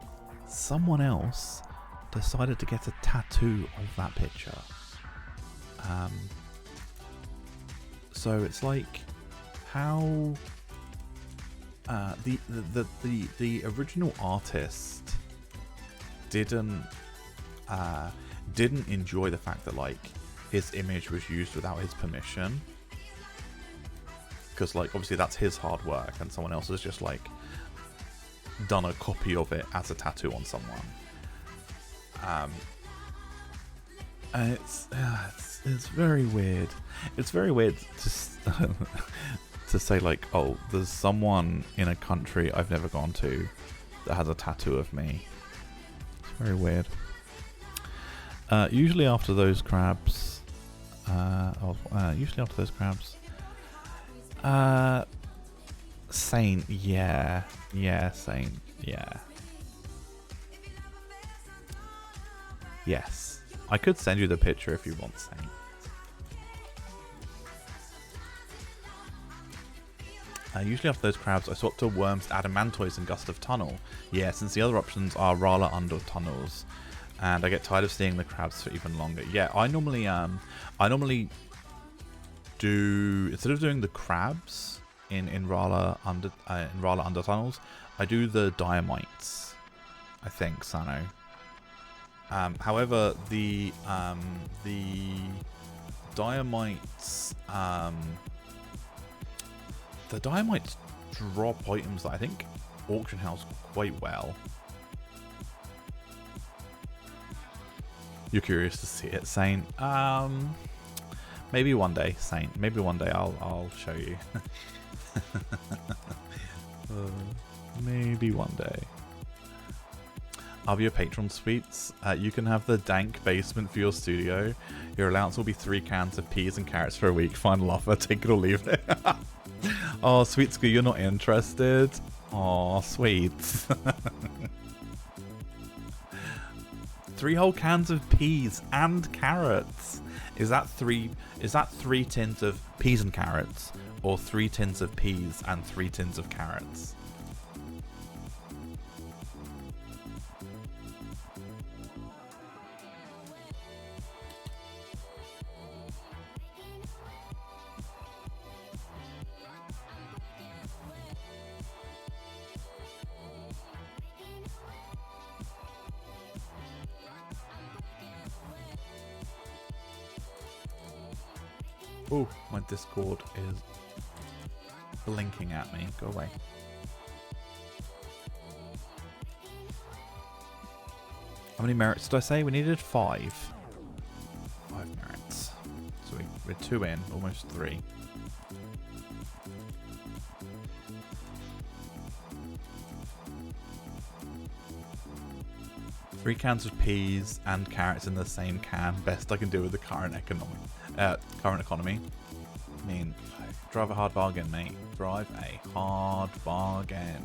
someone else decided to get a tattoo of that picture. So it's like how the original artist didn't enjoy the fact that like his image was used without his permission, because like obviously that's his hard work, and someone else has just like done a copy of it as a tattoo on someone. And it's very weird. It's very weird to say like, oh, there's someone in a country I've never gone to that has a tattoo of me. It's very weird. Usually after those crabs, Saint, yeah, Saint, yeah. Yes. I could send you the picture if you want, Saint. Usually after those crabs, I swap to worms, adamantoids, and gust of tunnel. Yeah, since the other options are Rala under tunnels, and I get tired of seeing the crabs for even longer. Yeah, I normally do, instead of doing the crabs, in Rala Undertunnels. I do the Diamites, I think, Sano. However, the Diamites drop items that I think auction house quite well. You're curious to see it, Saint? Maybe one day, Saint. Maybe one day I'll show you. Maybe one day. I'll be your patron, Sweets. You can have the dank basement for your studio. Your allowance will be 3 cans of peas and carrots for a week. Final offer, take it or leave it. Oh, Sweetsky, you're not interested? Oh, Sweets. 3 whole cans of peas and carrots. Is that three tins of peas and carrots, or 3 tins of peas and 3 tins of carrots? Oh, my Discord is blinking at me. Go away. How many merits did I say? We needed 5. 5 merits. So we're 2 in, almost 3. Three cans of peas and carrots in the same can. Best I can do with the current economy. I mean, drive a hard bargain, mate. Drive a hard bargain.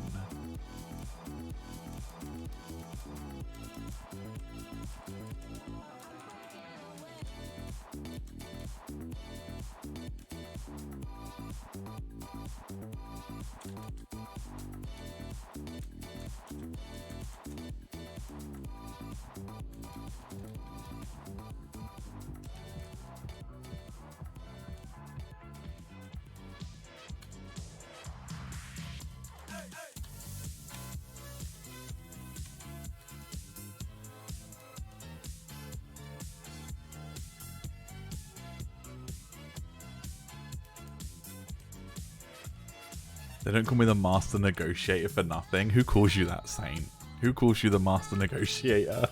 They don't call me the master negotiator for nothing. Who calls you that, Saint? Who calls you the master negotiator?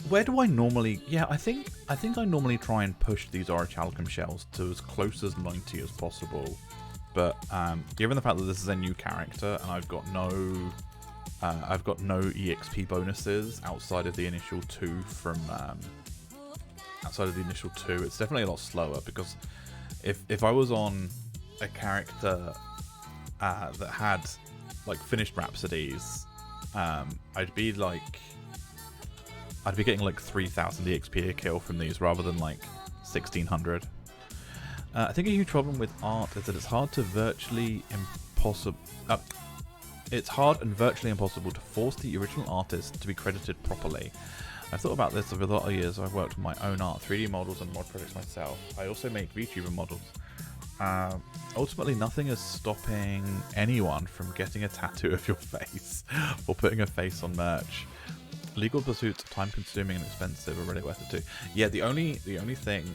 Where do I normally... Yeah, I think I normally try and push these Orichalcum shells to as close as 90 as possible. But given the fact that this is a new character and I've got no EXP bonuses outside of the initial 2 from... it's definitely a lot slower, because if I was on a character that had like finished Rhapsodies, I'd be getting like 3,000 EXP a kill from these rather than like 1,600. I think a huge problem with art is that it's hard and virtually impossible to force the original artist to be credited properly. I've thought about this over a lot of years. I've worked on my own art, 3D models and mod projects myself. I also make VTuber models. Ultimately, nothing is stopping anyone from getting a tattoo of your face or putting a face on merch. Legal pursuits are time-consuming and expensive, are really worth it too. Yeah, the only thing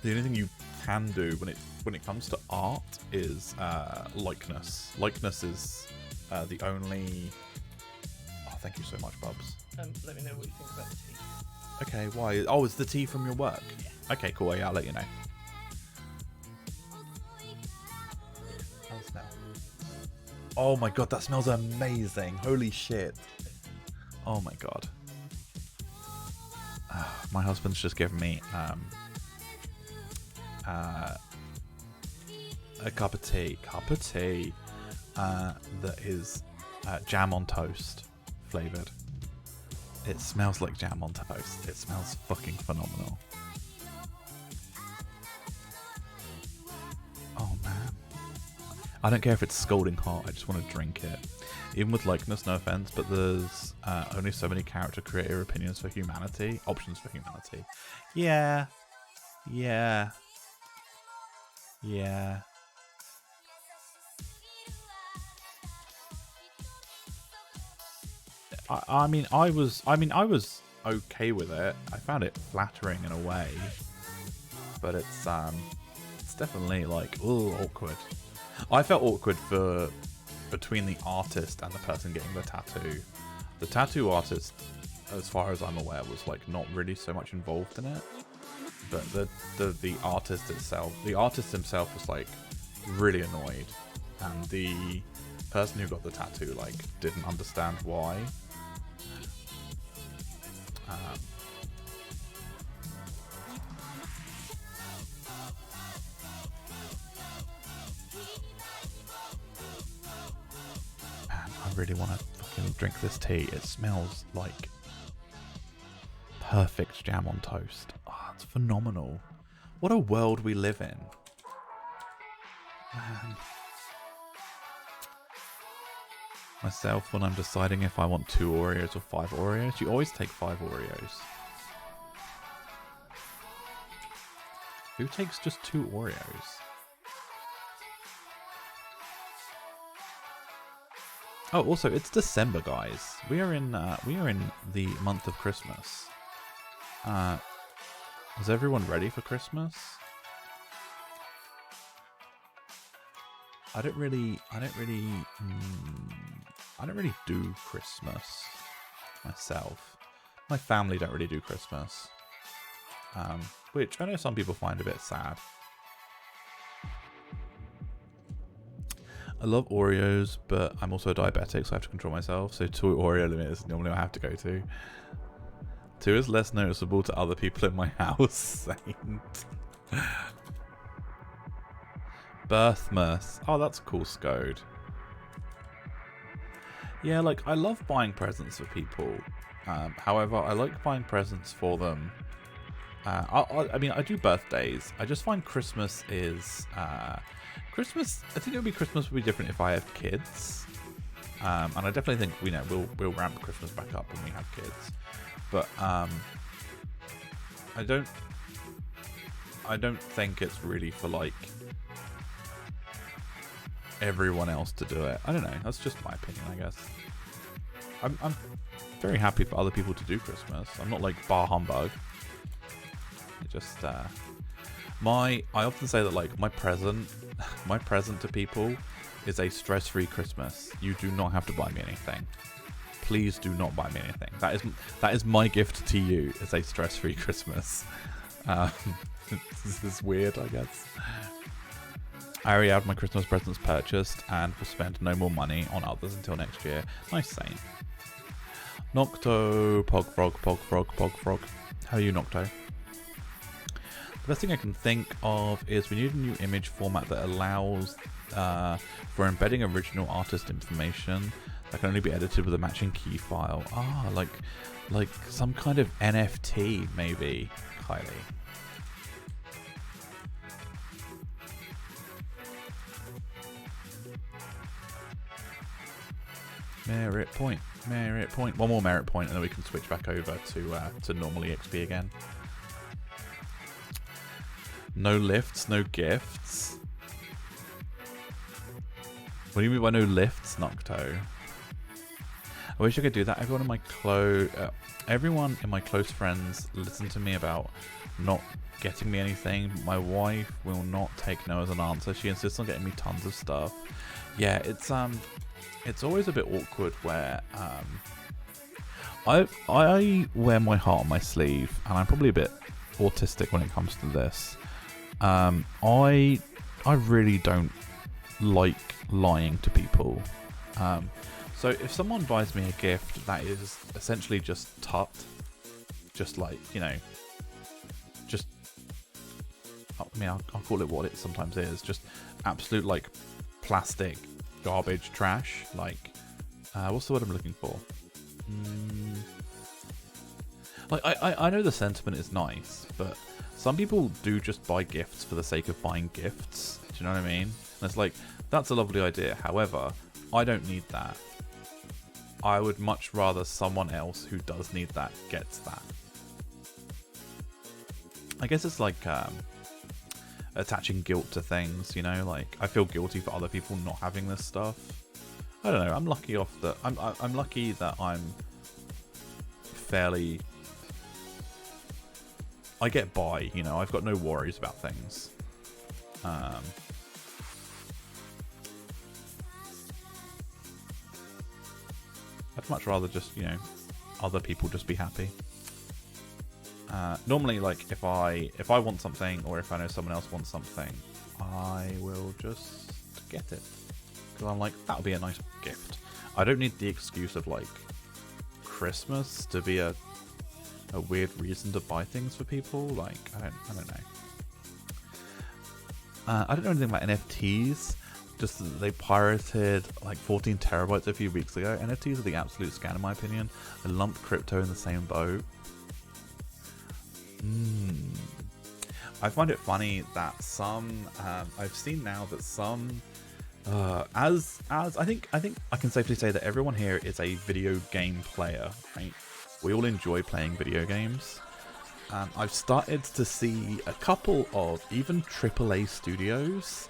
you can do when it comes to art is likeness. Likeness is the only. Oh, thank you so much, Bubs. Let me know what you think about the tea. Okay, why? Oh, it's the tea from your work? Yeah. Okay, cool. Yeah, I'll let you know. How's it smell? Oh my god, that smells amazing. Holy shit. Oh my god. My husband's just given me a cup of tea. That is jam on toast flavored. It smells like jam on toast. It smells fucking phenomenal. Oh man. I don't care if it's scalding hot, I just want to drink it. Even with likeness, no offense, but there's only so many character creator opinions for humanity, options for humanity. Yeah. Yeah. Yeah. I mean, I was okay with it. I found it flattering in a way, but it's definitely like, ooh, awkward. I felt awkward between the artist and the person getting the tattoo. The tattoo artist, as far as I'm aware, was like not really so much involved in it, but the artist himself was like really annoyed, and the person who got the tattoo like didn't understand why. Man, I really want to fucking drink this tea. It smells like perfect jam on toast. Oh, it's phenomenal. What a world we live in. Man. Myself, when I'm deciding if I want 2 Oreos or 5 Oreos, you always take 5 Oreos. Who takes just 2 Oreos? Oh, also, it's December, guys. We are in the month of Christmas. Is everyone ready for Christmas? I don't really do Christmas myself. My family don't really do Christmas, which I know some people find a bit sad. I love Oreos, but I'm also a diabetic, so I have to control myself. So 2 Oreo limit is normally what I have to go to. 2 is less noticeable to other people in my house. Saint. Birthmas. Oh, that's cool, Scode. Yeah, like, I love buying presents for people. However, I like buying presents for them. I mean, I do birthdays. I just find Christmas is... Christmas, I think Christmas would be different if I have kids. And I definitely think, you know, we'll ramp Christmas back up when we have kids. But I don't think it's really for, like, everyone else to do it. I don't know. That's just my opinion, I guess. I'm very happy for other people to do Christmas. I'm not like bar humbug. It just I often say that like my present to people is a stress-free Christmas. You do not have to buy me anything. Please do not buy me anything. That is my gift to you. It's a stress-free Christmas. This is weird, I guess. I already have my Christmas presents purchased and will spend no more money on others until next year. Nice Saint. Nocto, Pogfrog. How are you, Nocto? The best thing I can think of is we need a new image format that allows for embedding original artist information that can only be edited with a matching key file. Ah, like some kind of NFT, maybe, Kylie. Merit point. One more merit point, and then we can switch back over to normal EXP again. No lifts, no gifts. What do you mean by no lifts, Nocto? I wish I could do that. Everyone in my close friends listen to me about not getting me anything. My wife will not take no as an answer. She insists on getting me tons of stuff. Yeah, it's always a bit awkward where I wear my heart on my sleeve, and I'm probably a bit autistic when it comes to this. I really don't like lying to people. So if someone buys me a gift that is essentially just tut, just like, you know, just, I mean, I'll call it what it sometimes is, just absolute like plastic garbage trash, like what's the word I'm looking for? Like I know the sentiment is nice, but some people do just buy gifts for the sake of buying gifts. Do you know what I mean? And it's like, That's a lovely idea. However, I don't need that. I would much rather someone else who does need that gets that. I guess it's like attaching guilt to things, you know? Like, I feel guilty for other people not having this stuff. I don't know. I'm lucky off that. I'm lucky that I'm fairly. I get by, you know. I've got no worries about things. I'd much rather just, you know, other people just be happy. Normally, like, if I want something, or if I know someone else wants something, I will just get it. Because I'm like, that would be a nice gift. I don't need the excuse of, like, Christmas to be a weird reason to buy things for people. Like, I don't know. I don't know anything about NFTs. Just that they pirated like 14 terabytes a few weeks ago. NFTs are the absolute scam in my opinion. I lumped crypto in the same boat. I find it funny that some I've seen now that some as I think I can safely say that everyone here is a video game player, right? We all enjoy playing video games. I've started to see a couple of even AAA studios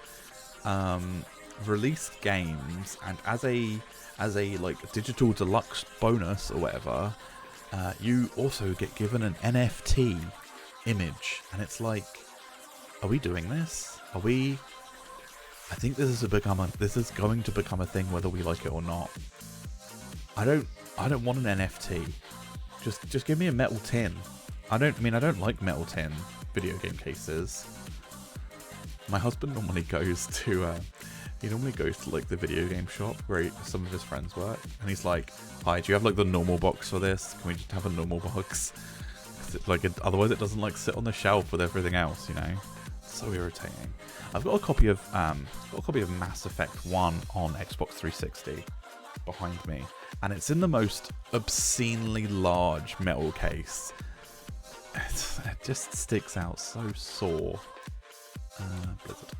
release games, and as a like digital deluxe bonus or whatever, you also get given an NFT image, and it's like, are we doing this? Are we? I think this is going to become a thing whether we like it or not. I don't want an NFT. Just give me a metal tin. I don't like metal tin video game cases. My husband normally goes to like the video game shop where some of his friends work, and he's like, "Hi, do you have like the normal box for this? Can we just have a normal box? Otherwise it doesn't like sit on the shelf with everything else, you know." It's so irritating. I've got a copy of Mass Effect 1 on Xbox 360 behind me, and it's in the most obscenely large metal case. It just sticks out so sore. Blizzard.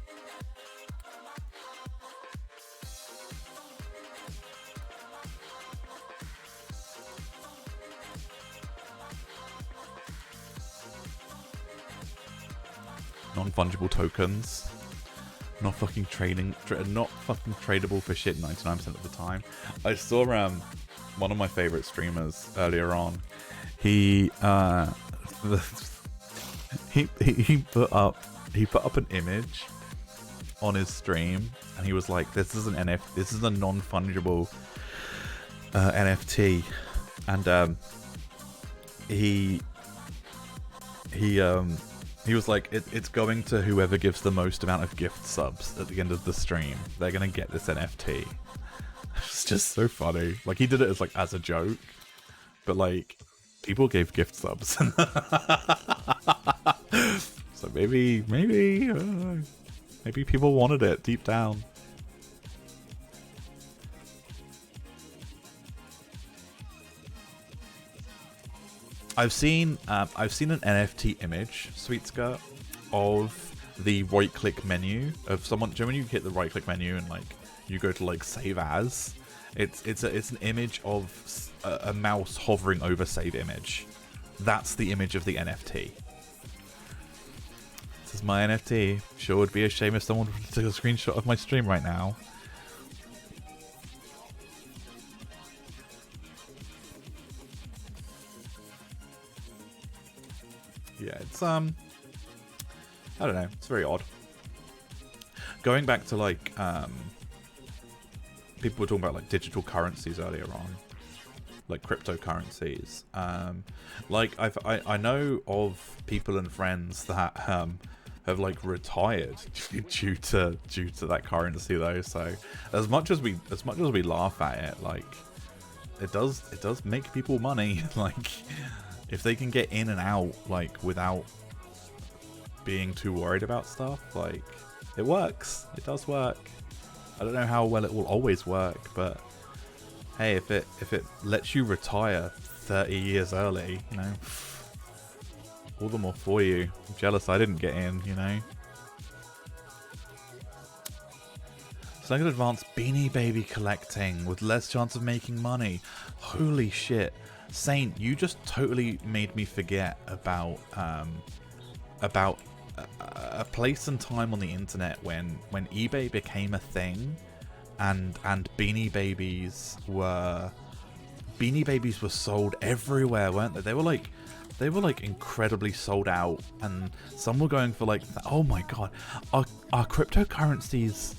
Non-fungible tokens. Not fucking tradable for shit 99% of the time. I saw one of my favorite streamers earlier on. He put up an image on his stream, and he was like, "This is a non-fungible NFT," and he was like, it's going to whoever gives the most amount of gift subs at the end of the stream. They're gonna get this NFT. It's just so funny. Like, he did it as a joke, but like, people gave gift subs. So maybe people wanted it deep down. I've seen an NFT image, Sweet Skirt, of the right-click menu of someone. Do you know when you hit the right-click menu and like you go to like save as? It's an image of a mouse hovering over save image. That's the image of the NFT. This is my NFT. Sure would be a shame if someone took a screenshot of my stream right now. Yeah, it's I don't know, it's very odd. Going back to like people were talking about like digital currencies earlier on, like cryptocurrencies. Like I know of people and friends that have like retired due to that currency though. So as much as we laugh at it, like it does make people money. Like, if they can get in and out, like, without being too worried about stuff, like, it works. It does work. I don't know how well it will always work, but hey, if it lets you retire 30 years early, you know, all the more for you. I'm jealous I didn't get in, you know. Select advanced Beanie Baby collecting with less chance of making money. Holy shit. Saint, you just totally made me forget about a place and time on the internet when eBay became a thing, and Beanie Babies were sold everywhere, weren't they? They were like incredibly sold out, and some were going for like, oh my god, are cryptocurrencies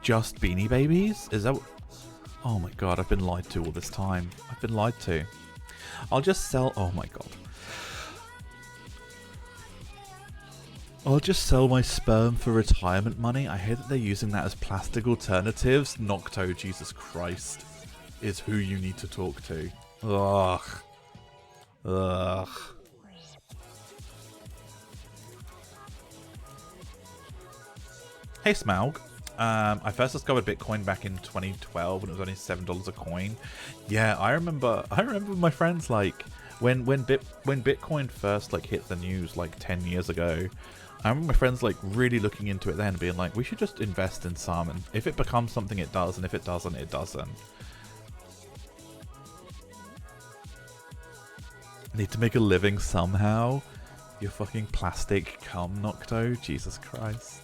just Beanie Babies? Is that? Oh my god, I've been lied to all this time. I've been lied to. I'll just sell. Oh my god. I'll just sell my sperm for retirement money. I hear that they're using that as plastic alternatives. Nocto, Jesus Christ, is who you need to talk to. Ugh. Ugh. Hey Smaug. I first discovered Bitcoin back in 2012 when it was only $7 a coin. Yeah, I remember my friends, like, when Bitcoin first like hit the news like 10 years ago. I remember my friends like really looking into it then, being like, we should just invest in some, and if it becomes something, it does, and if it doesn't, it doesn't. Need to make a living somehow. You fucking plastic cum, Nocto. Jesus Christ.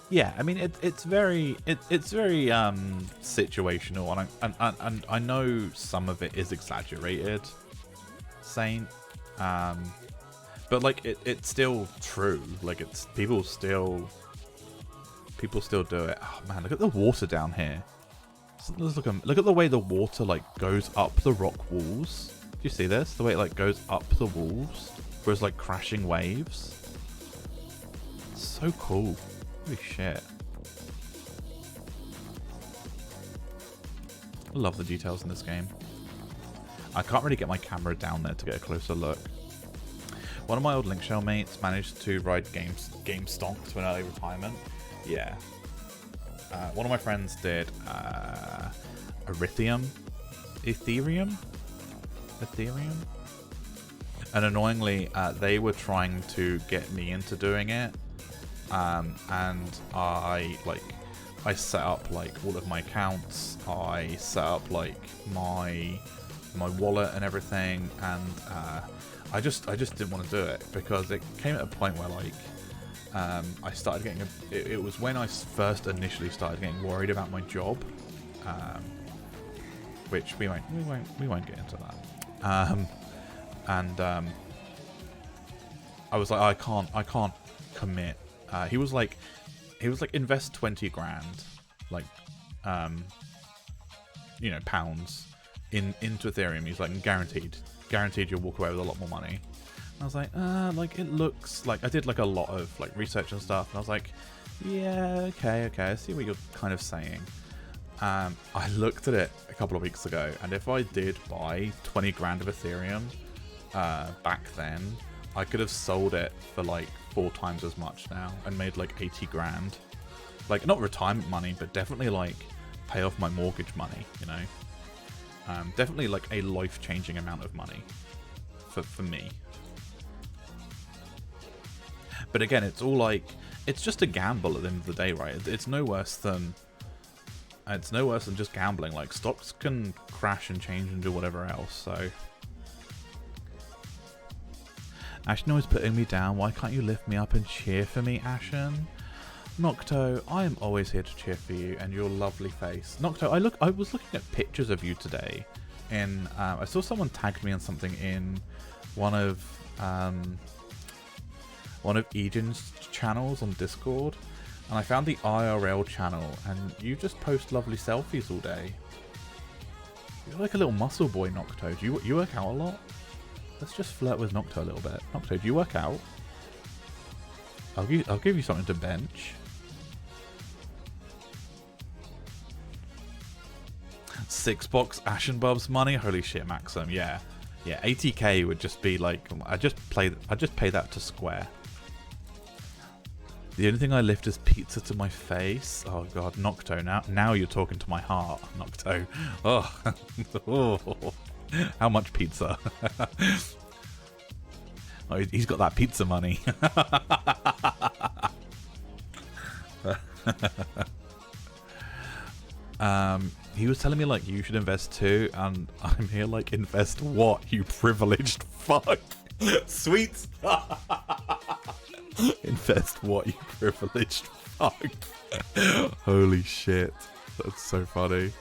Yeah, I mean it's very situational, and I know some of it is exaggerated, Saint, but like it's still true. Like it's people still do it. Oh man, look at the water down here. Look at the way the water like goes up the rock walls. Do you see this? The way it like goes up the walls, whereas like crashing waves. So cool. Holy shit. I love the details in this game. I can't really get my camera down there to get a closer look. One of my old Linkshell mates managed to ride GameStonk to an early retirement. Yeah. One of my friends did Ethereum. And annoyingly, they were trying to get me into doing it. And I set up like all of my accounts. I set up like my wallet and everything, and I just didn't want to do it because it came at a point where like I started getting it was when I first initially started getting worried about my job, which we won't get into that. I was like, I can't commit. He was like invest 20 grand, like pounds into Ethereum. He's like guaranteed you'll walk away with a lot more money. And I was like, like it looks like, I did like a lot of like research and stuff, and I was like, yeah, okay, I see what you're kind of saying. I looked at it a couple of weeks ago, and if I did buy 20 grand of Ethereum back then, I could have sold it for like 4 times as much now and made like 80 grand. Like not retirement money, but definitely like pay off my mortgage money, you know. Definitely like a life-changing amount of money for me. But again, it's all like, it's just a gamble at the end of the day, right? It's no worse than just gambling. Like stocks can crash and change and do whatever else, so. Ashen always putting me down. Why can't you lift me up and cheer for me, Ashen? Nocto, I am always here to cheer for you and your lovely face. Nocto, I was looking at pictures of you today, and I saw someone tagged me on something in one of Egan's channels on Discord, and I found the IRL channel, and you just post lovely selfies all day. You're like a little muscle boy, Nocto. Do you work out a lot? Let's just flirt with Nocto a little bit. Nocto, do you work out? I'll give you something to bench. $6 Ashen Bubs money? Holy shit, Maxim. Yeah. Yeah, 80k would just be like, I just pay that to Square. The only thing I lift is pizza to my face. Oh god, Nocto, now you're talking to my heart, Nocto. Oh. Oh. How much pizza? Oh, he's got that pizza money. He was telling me like you should invest too, and I'm here like, invest what, you privileged fuck? Sweet. Invest what, you privileged fuck? Holy shit, that's so funny.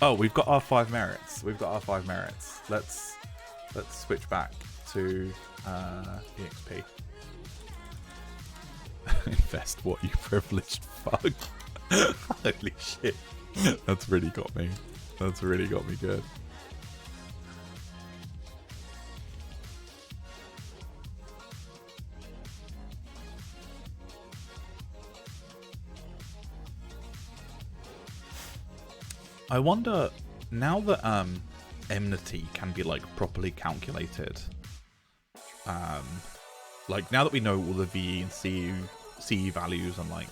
Oh, we've got our 5 merits. We've got our 5 merits. Let's switch back to EXP. Invest what, you privileged fuck? Holy shit. That's really got me. That's really got me good. I wonder, now that enmity can be like properly calculated, like now that we know all the VE and CE values and like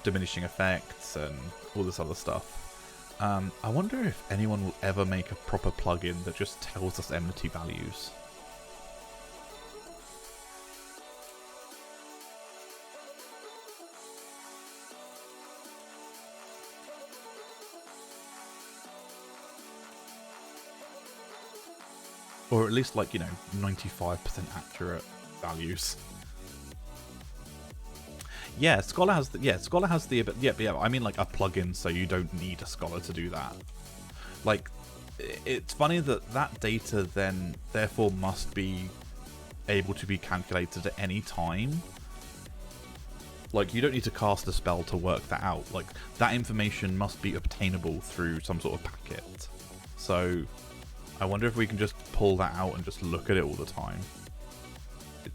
diminishing effects and all this other stuff, I wonder if anyone will ever make a proper plugin that just tells us enmity values. Or at least like, you know, 95% accurate values. Yeah, Scholar has the, Scholar has the, yeah, I mean like a plugin, so you don't need a Scholar to do that. Like, it's funny that that data then therefore must be able to be calculated at any time. Like, you don't need to cast a spell to work that out. Like, that information must be obtainable through some sort of packet. So I wonder if we can just pull that out and just look at it all the time.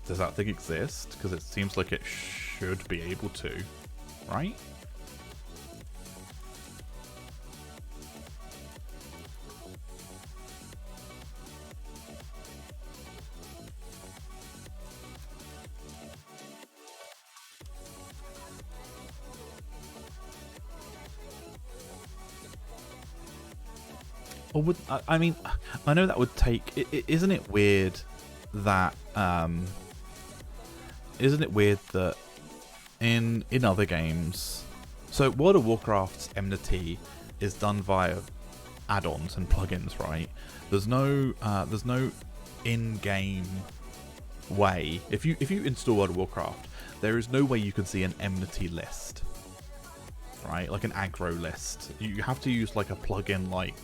Does that thing exist? Because it seems like it should be able to, right? Or would, I mean, I know that would take, isn't it weird that, in other games, so World of Warcraft's enmity is done via add-ons and plugins, right? There's no in-game way. If you install World of Warcraft, there is no way you can see an enmity list, right? Like an aggro list. You have to use like a plugin like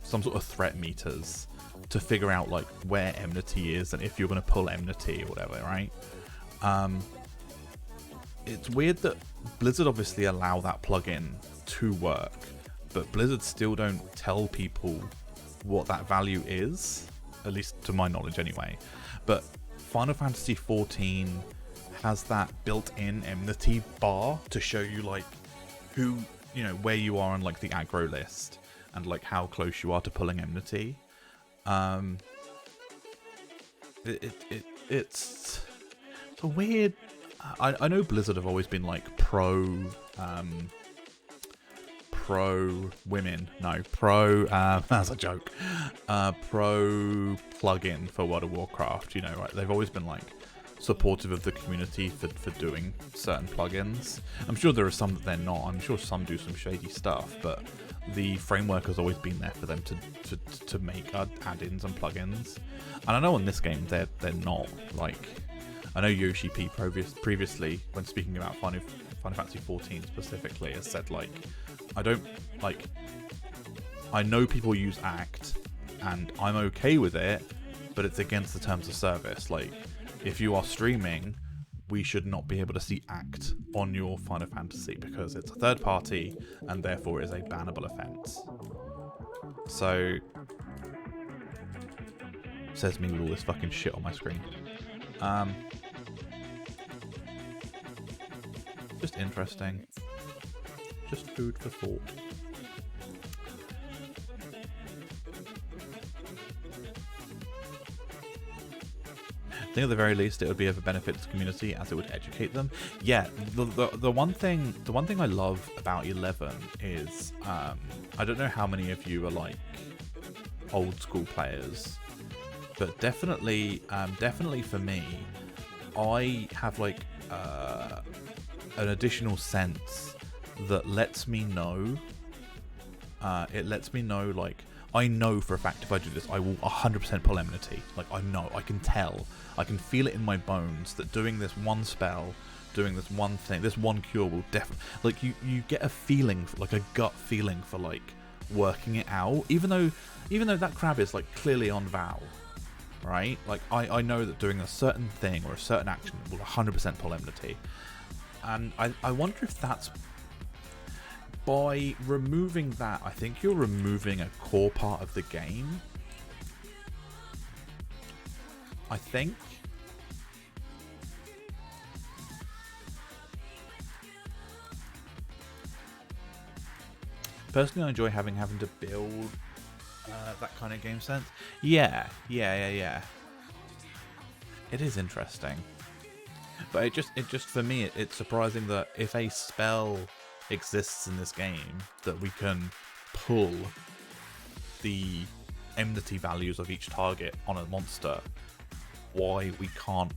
some sort of threat meters to figure out like where enmity is and if you're going to pull enmity or whatever, right? It's weird that Blizzard obviously allow that plugin to work, but Blizzard still don't tell people what that value is, at least to my knowledge anyway. But Final Fantasy XIV has that built-in enmity bar to show you like who, you know, where you are on like the aggro list and like how close you are to pulling enmity. It's a weird. I know Blizzard have always been like pro women. No, that's a joke. Pro plugin for World of Warcraft. You know, right? They've always been like supportive of the community for doing certain plugins. I'm sure there are some that they're not. I'm sure some do some shady stuff, but the framework has always been there for them to make add-ins and plugins. And I know on this game they're not. Like, I know Yoshi P previously, when speaking about Final Fantasy XIV specifically, has said like, I know people use ACT and I'm okay with it, but it's against the terms of service. Like, if you are streaming, we should not be able to see ACT on your Final Fantasy because it's a third party and therefore is a bannable offense. So, says me with all this fucking shit on my screen. Just interesting. Just food for thought. I think at the very least it would be of a benefit to the community as it would educate them. Yeah, the one thing I love about 11 is I don't know how many of you are like old school players, but definitely, definitely for me, I have like an additional sense that lets me know. It lets me know, like, I know for a fact if I do this, I will 100% pull Enmity. Like, I know, I can tell, I can feel it in my bones that doing this one spell, doing this one thing, this one cure will definitely, like, you get a feeling, like a gut feeling for like working it out, even though that crab is like clearly on Vow, right? Like, I know that doing a certain thing or a certain action will 100% pull Enmity, and I wonder if that's. By removing that, I think you're removing a core part of the game. I think. Personally, I enjoy having to build that kind of game sense. Yeah. It is interesting, but it just for me, it's surprising that if a spell exists in this game that we can pull the enmity values of each target on a monster, why we can't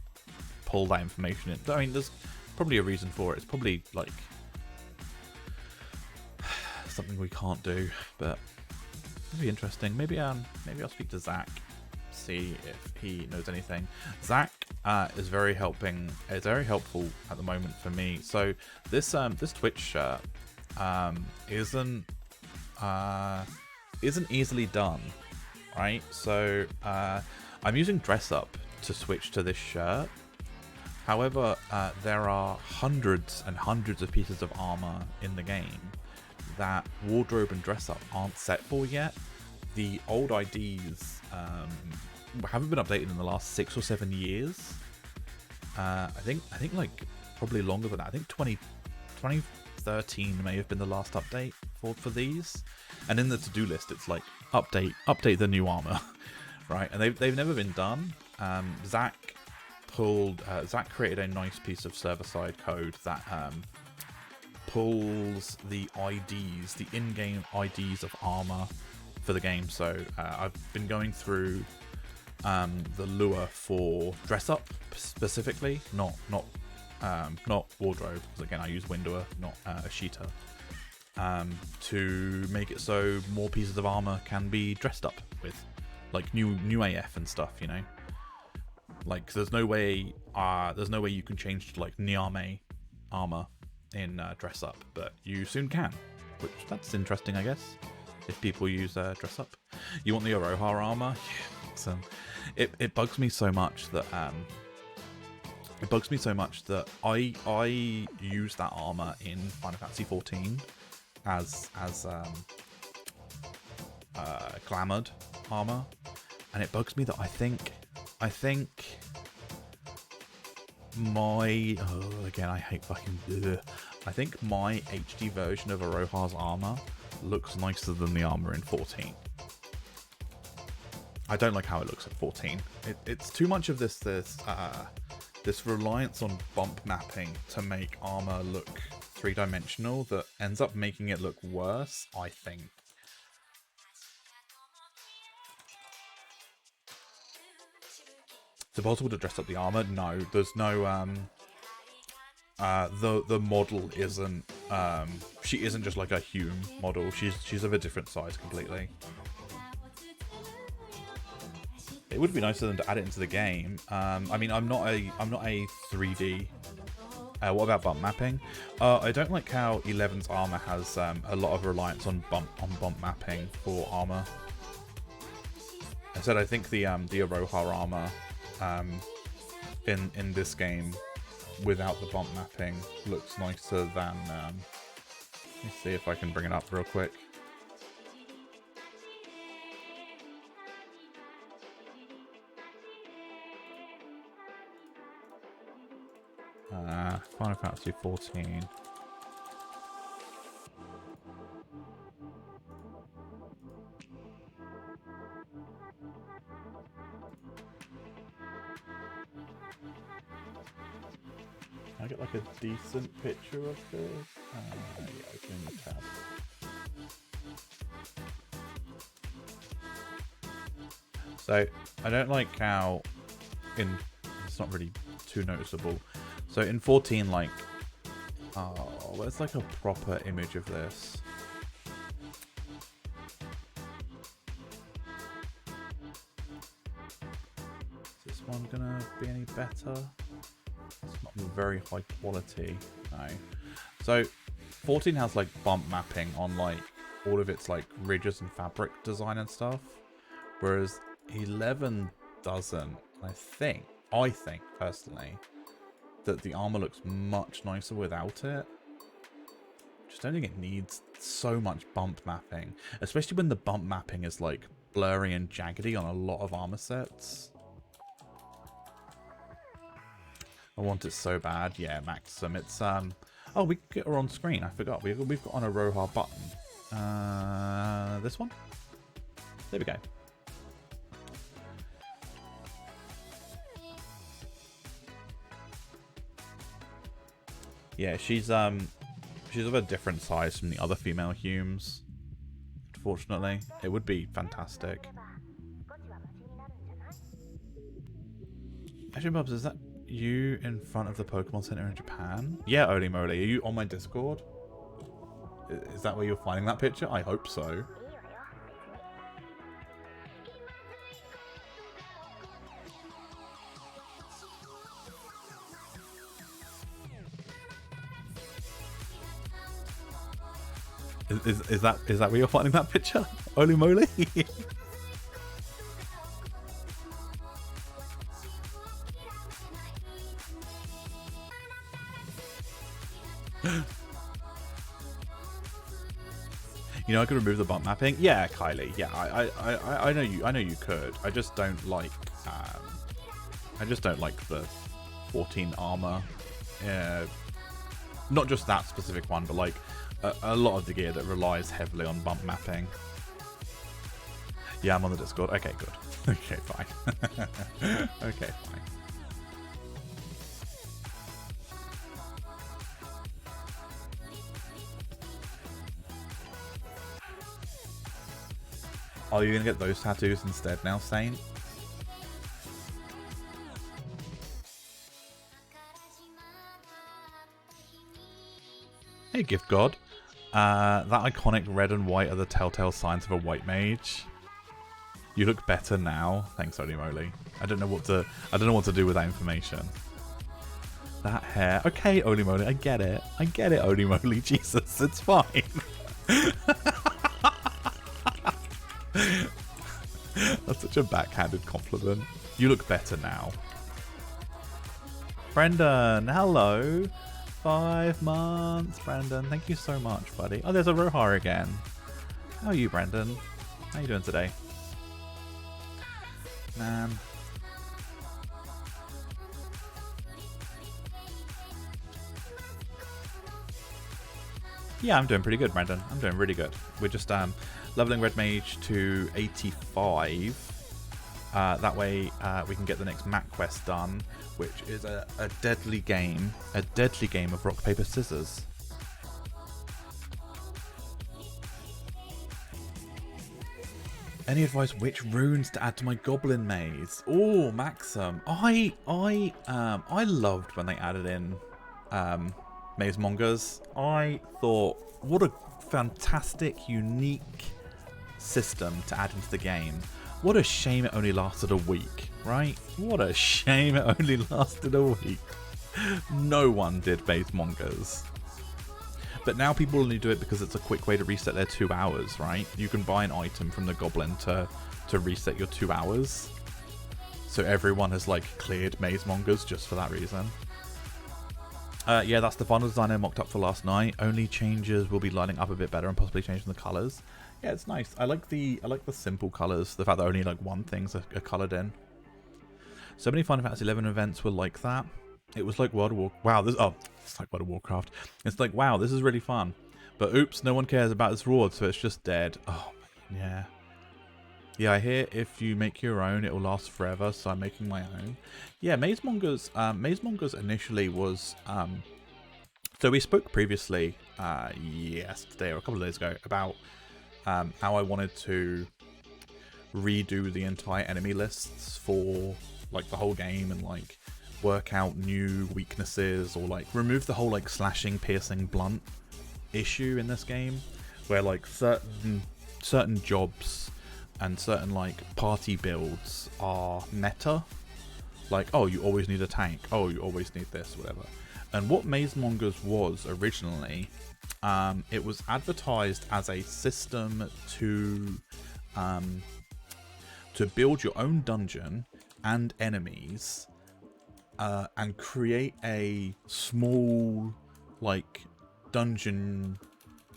pull that information in. I mean, there's probably a reason for it. It's probably like something we can't do, but it'd be interesting. Maybe I'll speak to Zach, see if he knows anything. Zach is very helpful at the moment for me. So this Twitch shirt isn't easily done, right? So I'm using Dress Up to switch to this shirt. However, there are hundreds and hundreds of pieces of armor in the game that Wardrobe and Dress Up aren't set for yet. The old IDs haven't been updated in the last 6 or 7 years. I think like probably longer than that. I think 2013 may have been the last update for these. And in the to-do list, it's like update the new armor, right? And they've never been done. Zach created a nice piece of server-side code that pulls the IDs, the in-game IDs of armor for the game. So I've been going through the lure for Dress Up specifically, not Wardrobe, because again I use Windower, not Ashita, to make it so more pieces of armor can be dressed up with, like new AF and stuff, you know. Like there's no way you can change to like Niame armor in Dress Up, but you soon can, which that's interesting, I guess. If people use Dress Up, you want the Aroha armor. Yeah, it bugs me so much that I use that armor in Final Fantasy 14 as glamoured armor, and it bugs me that I think my again I hate fucking ugh. I think my HD version of Aroha's armor looks nicer than the armor in 14. I don't like how it looks at 14. It's too much of this reliance on bump mapping to make armor look three-dimensional that ends up making it look worse, I think. Is it possible to dress up the armor? No, there's no the model isn't she isn't just like a Hume model. She's of a different size completely. It would be nice for them to add it into the game. I mean, I'm not a 3D. What about bump mapping? I don't like how 11's armor has a lot of reliance on bump mapping for armor. I said I think the Aroha armor in this game without the bump mapping looks nicer than. Let me see if I can bring it up real quick. Final Fantasy 14. Can I get like a decent picture of this? Yeah, open the tab. So I don't like how it's not really too noticeable. So in 14, like, oh, where's like a proper image of this? Is this one gonna be any better? It's not very high quality, no. So 14 has like bump mapping on like all of its like ridges and fabric design and stuff, whereas 11 doesn't. I think personally that the armor looks much nicer without it. Just don't think it needs so much bump mapping, especially when the bump mapping is like blurry and jaggedy on a lot of armor sets. I want it so bad. Yeah, Maxim. It's oh, we can get her on screen. I forgot. We've got on a Rohar button. This one. There we go. Yeah, she's of a different size from the other female Humes. Unfortunately, it would be fantastic. Actually, Bubs, is that you in front of the Pokemon Center in Japan? Yeah, Oli Moly. Are you on my Discord? Is that where you're finding that picture? I hope so. Is that where you're finding that picture? Oli Moly? You know, I could remove the bump mapping. Yeah, Kylie. Yeah, I know you. I know you could. I just don't like. I just don't like the 14 armor. Not just that specific one, but like a lot of the gear that relies heavily on bump mapping. Yeah, I'm on the Discord. Okay, good. Okay, fine. Okay, fine. Are you going to get those tattoos instead now, Saint? Hey, Gift God. That iconic red and white are the telltale signs of a white mage. You look better now. Thanks, Holy Moly. I don't know what to do with that information. That hair. Okay, Holy Moly, I get it. I get it, Holy Moly. Jesus, it's fine. That's such a backhanded compliment. You look better now. Brendan, hello. 5 months, Brendan. Thank you so much, buddy. Oh, there's a Rohar again. How are you, Brendan? How you doing today? Man. Yeah, I'm doing pretty good, Brendan. I'm doing really good. We're just leveling Red Mage to 85. That way we can get the next Mac quest done, which is a deadly game. A deadly game of rock, paper, scissors. Any advice which runes to add to my goblin maze? Oh, Maxim. I loved when they added in maze mongers. I thought, what a fantastic, unique system to add into the game. What a shame it only lasted a week, right? What a shame it only lasted a week. No one did maze mongers. But now people only do it because it's a quick way to reset their 2 hours, right? You can buy an item from the goblin to reset your 2 hours. So everyone has like cleared maze mongers just for that reason. Yeah, that's the final design I mocked up for last night. Only changes will be lining up a bit better and possibly changing the colours. Yeah, it's nice. I like the simple colours. The fact that only like one thing's are coloured in. So many Final Fantasy 11 events were like that. It was like World of War. Wow, this. Oh, it's like World of Warcraft. It's like, wow, this is really fun. But oops, no one cares about this reward, so it's just dead. Oh, yeah. Yeah, I hear if you make your own, it will last forever. So I'm making my own. Yeah, Maze Mongers. Maze Mongers initially was. So we spoke previously, yesterday or a couple of days ago, about how I wanted to redo the entire enemy lists for like the whole game and like work out new weaknesses, or like remove the whole like slashing, piercing, blunt issue in this game, where like certain jobs and certain like party builds are meta. Like, oh, you always need a tank. Oh, you always need this, whatever. And what Maze Mongers was originally, it was advertised as a system to build your own dungeon and enemies, and create a small like dungeon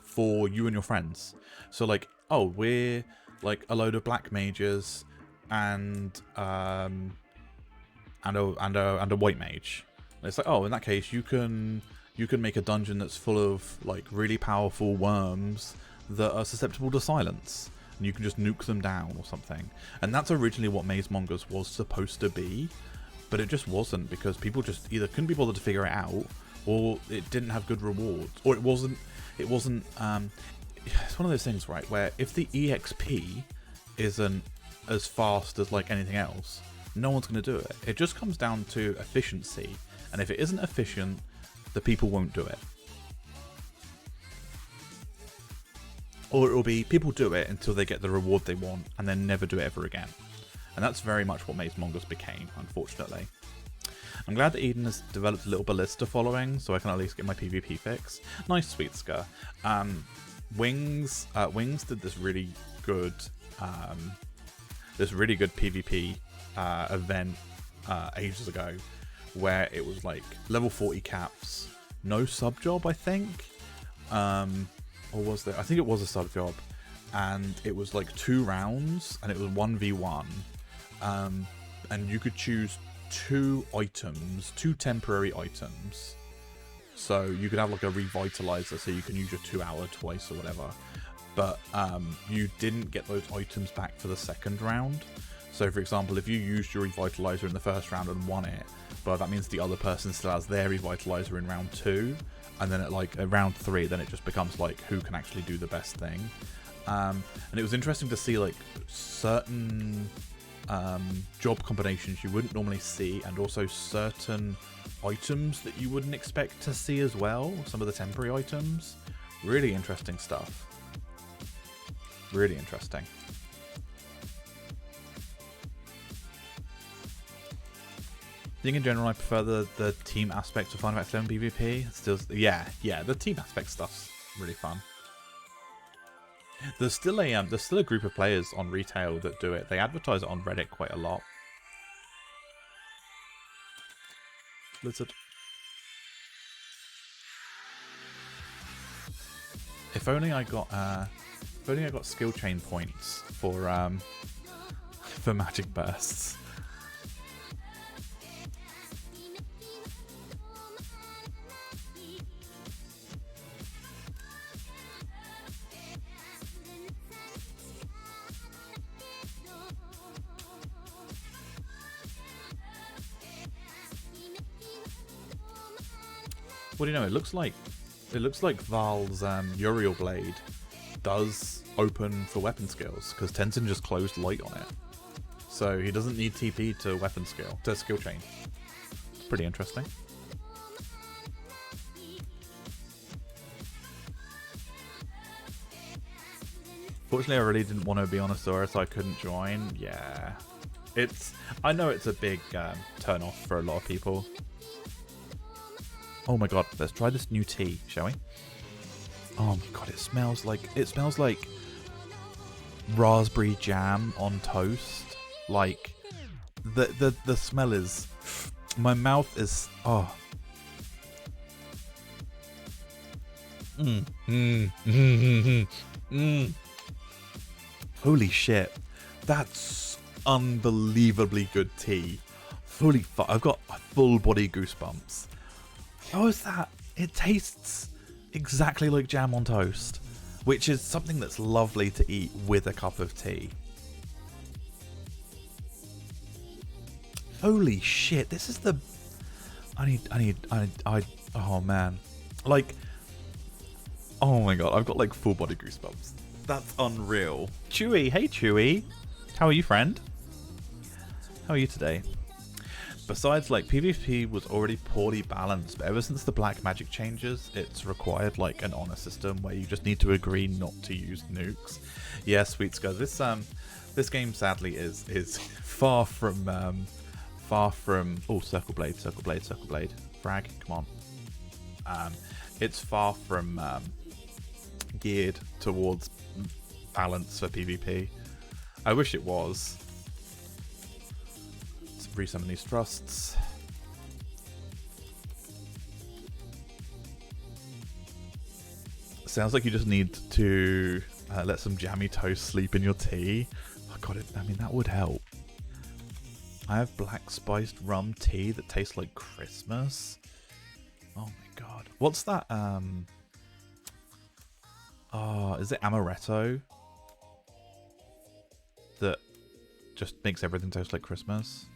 for you and your friends. So like, oh, we're like a load of black mages and a white mage. And it's like, oh, in that case, you can make a dungeon that's full of like really powerful worms that are susceptible to silence, and you can just nuke them down or something. And that's originally what Maze Mongers was supposed to be, but it just wasn't, because people just either couldn't be bothered to figure it out, or it didn't have good rewards, or it wasn't. It's one of those things, right, where if the EXP isn't as fast as like anything else, no one's going to do it. It just comes down to efficiency, and if it isn't efficient, the people won't do it. Or it'll be people do it until they get the reward they want and then never do it ever again. And that's very much what Maze Mongers became, unfortunately. I'm glad that Eden has developed a little ballista following, so I can at least get my PvP fix. Nice, Sweet Ska. Wings did this really good PvP event ages ago, where it was like level 40 caps, no sub job, I think, or was there? I think it was a sub job, and it was like 2 rounds, and it was 1v1, and you could choose 2 temporary items. So you could have like a revitalizer, so you can use your 2-hour twice or whatever, but you didn't get those items back for the second round. So for example, if you used your revitalizer in the first round and won it, but that means the other person still has their revitalizer in round 2, and then at round 3, then it just becomes like who can actually do the best thing. And it was interesting to see like certain job combinations you wouldn't normally see, and also certain items that you wouldn't expect to see as well. Some of the temporary items. Really interesting stuff. Really interesting. I think in general I prefer the team aspect of Final Fantasy XI PvP. It's still, yeah, the team aspect stuff's really fun. There's still a group of players on retail that do it. They advertise it on Reddit quite a lot. Blizzard. If only I got skill chain points for magic bursts. What do you know? It looks like Val's Uriel Blade does open for weapon skills, because Tenzin just closed light on it, so he doesn't need TP to weapon skill to skill chain. It's pretty interesting. Fortunately, I really didn't want to be on Asura, so I couldn't join. Yeah, I know it's a big turn off for a lot of people. Oh my god, let's try this new tea, shall we? Oh my god, it smells like raspberry jam on toast. Like the smell is, my mouth is, oh. Holy shit, that's unbelievably good tea. I've got full body goosebumps. How is that? It tastes exactly like jam on toast, which is something that's lovely to eat with a cup of tea. Holy shit, this is the... oh man. Like, oh my god, I've got like full body goosebumps. That's unreal. Chewy, hey Chewy. How are you, friend? How are you today? Besides, like, PvP was already poorly balanced, but ever since the black magic changes, it's required, like, an honor system where you just need to agree not to use nukes. Yeah, sweet Scuzz. This game, sadly, is far from, oh, Circle Blade. Frag, come on. It's far from, geared towards balance for PvP. I wish it was. Let's resummon these trusts. Sounds like you just need to let some jammy toast sleep in your tea. Oh god, I mean that would help. I have black spiced rum tea that tastes like Christmas. Oh my god. What's that? Oh, is it amaretto? That just makes everything taste like Christmas.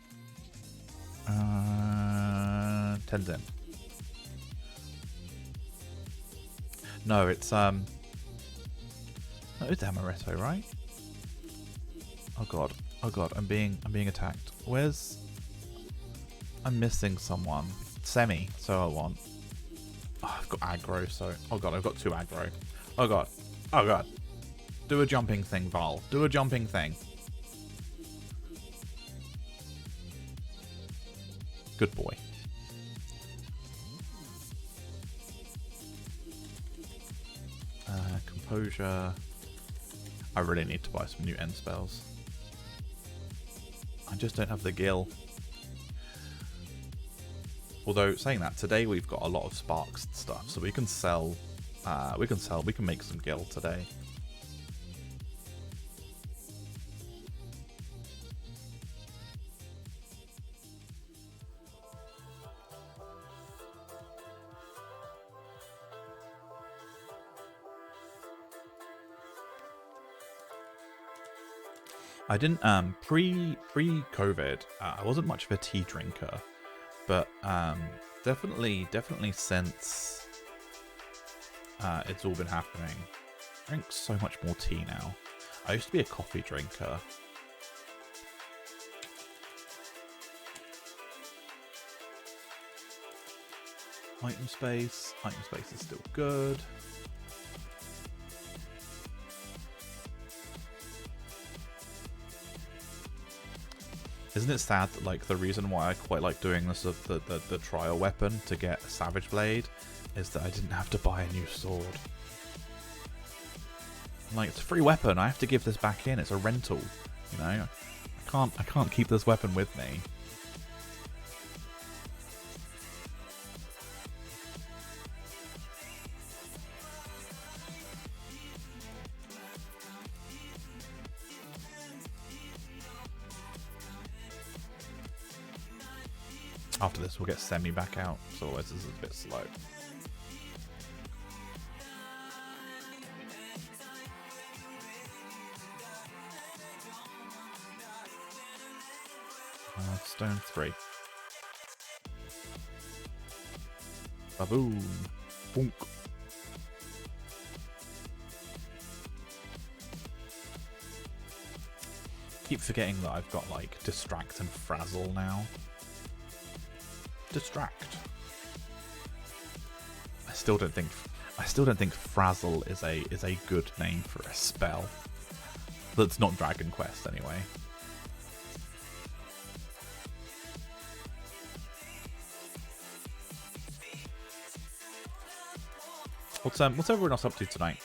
10's in. No, it's no, it's amaretto, right? Oh god, I'm being attacked. I'm missing someone. Semi, so I want. Oh, I've got aggro, so oh god, I've got 2 aggro. Oh god, do a jumping thing, Val. Do a jumping thing. Good boy. Composure. I really need to buy some new end spells. I just don't have the gil. Although saying that, today we've got a lot of sparks stuff, so we can sell. We can make some gil today. I didn't pre-COVID. I wasn't much of a tea drinker, but definitely since it's all been happening, I drink so much more tea now. I used to be a coffee drinker. Item space is still good. Isn't it sad that, like, the reason why I quite like doing this, the trial weapon to get a Savage Blade, is that I didn't have to buy a new sword. Like, it's a free weapon. I have to give this back in. It's a rental. You know, I can't keep this weapon with me. After this, we'll get Semi back out, so otherwise this is a bit slow. Stone 3. Baboom. Bonk. Keep forgetting that I've got, like, Distract and Frazzle now. Distract. I still don't think Frazzle is a good name for a spell. That's not Dragon Quest anyway. What's everyone else up to tonight?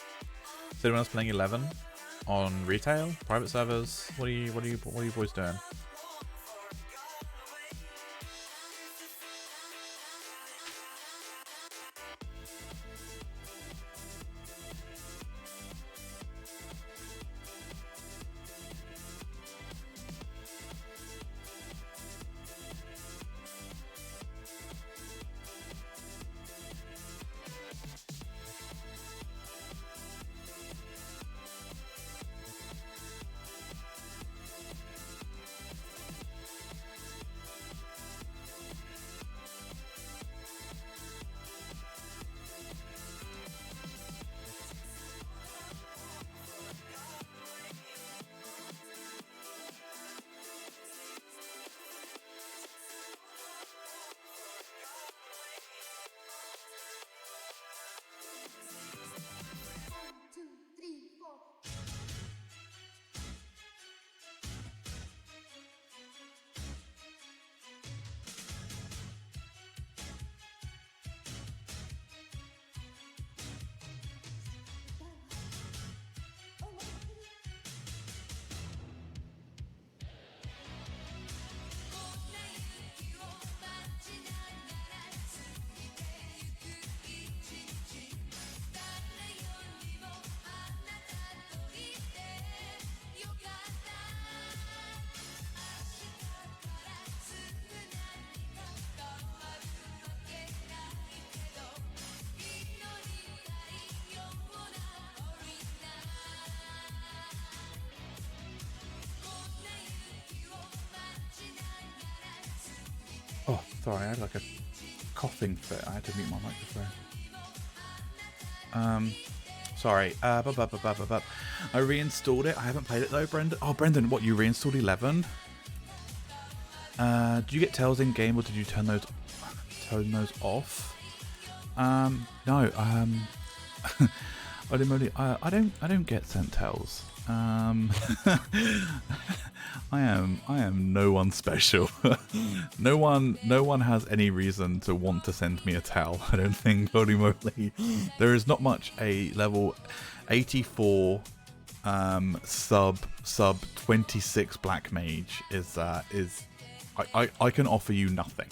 Is anyone else playing 11 on retail, private servers? What are you boys doing? Sorry, I had like a coughing fit. I had to mute my microphone. Sorry. I reinstalled it. I haven't played it though, Brendan. Oh, Brendan, what, you reinstalled 11? Do you get tails in game, or did you turn those off? No. I don't get sent tails. I am no one special. no one has any reason to want to send me a towel. I don't think. Holy moly. There is not much a level 84 sub 26 black mage is I can offer you nothing.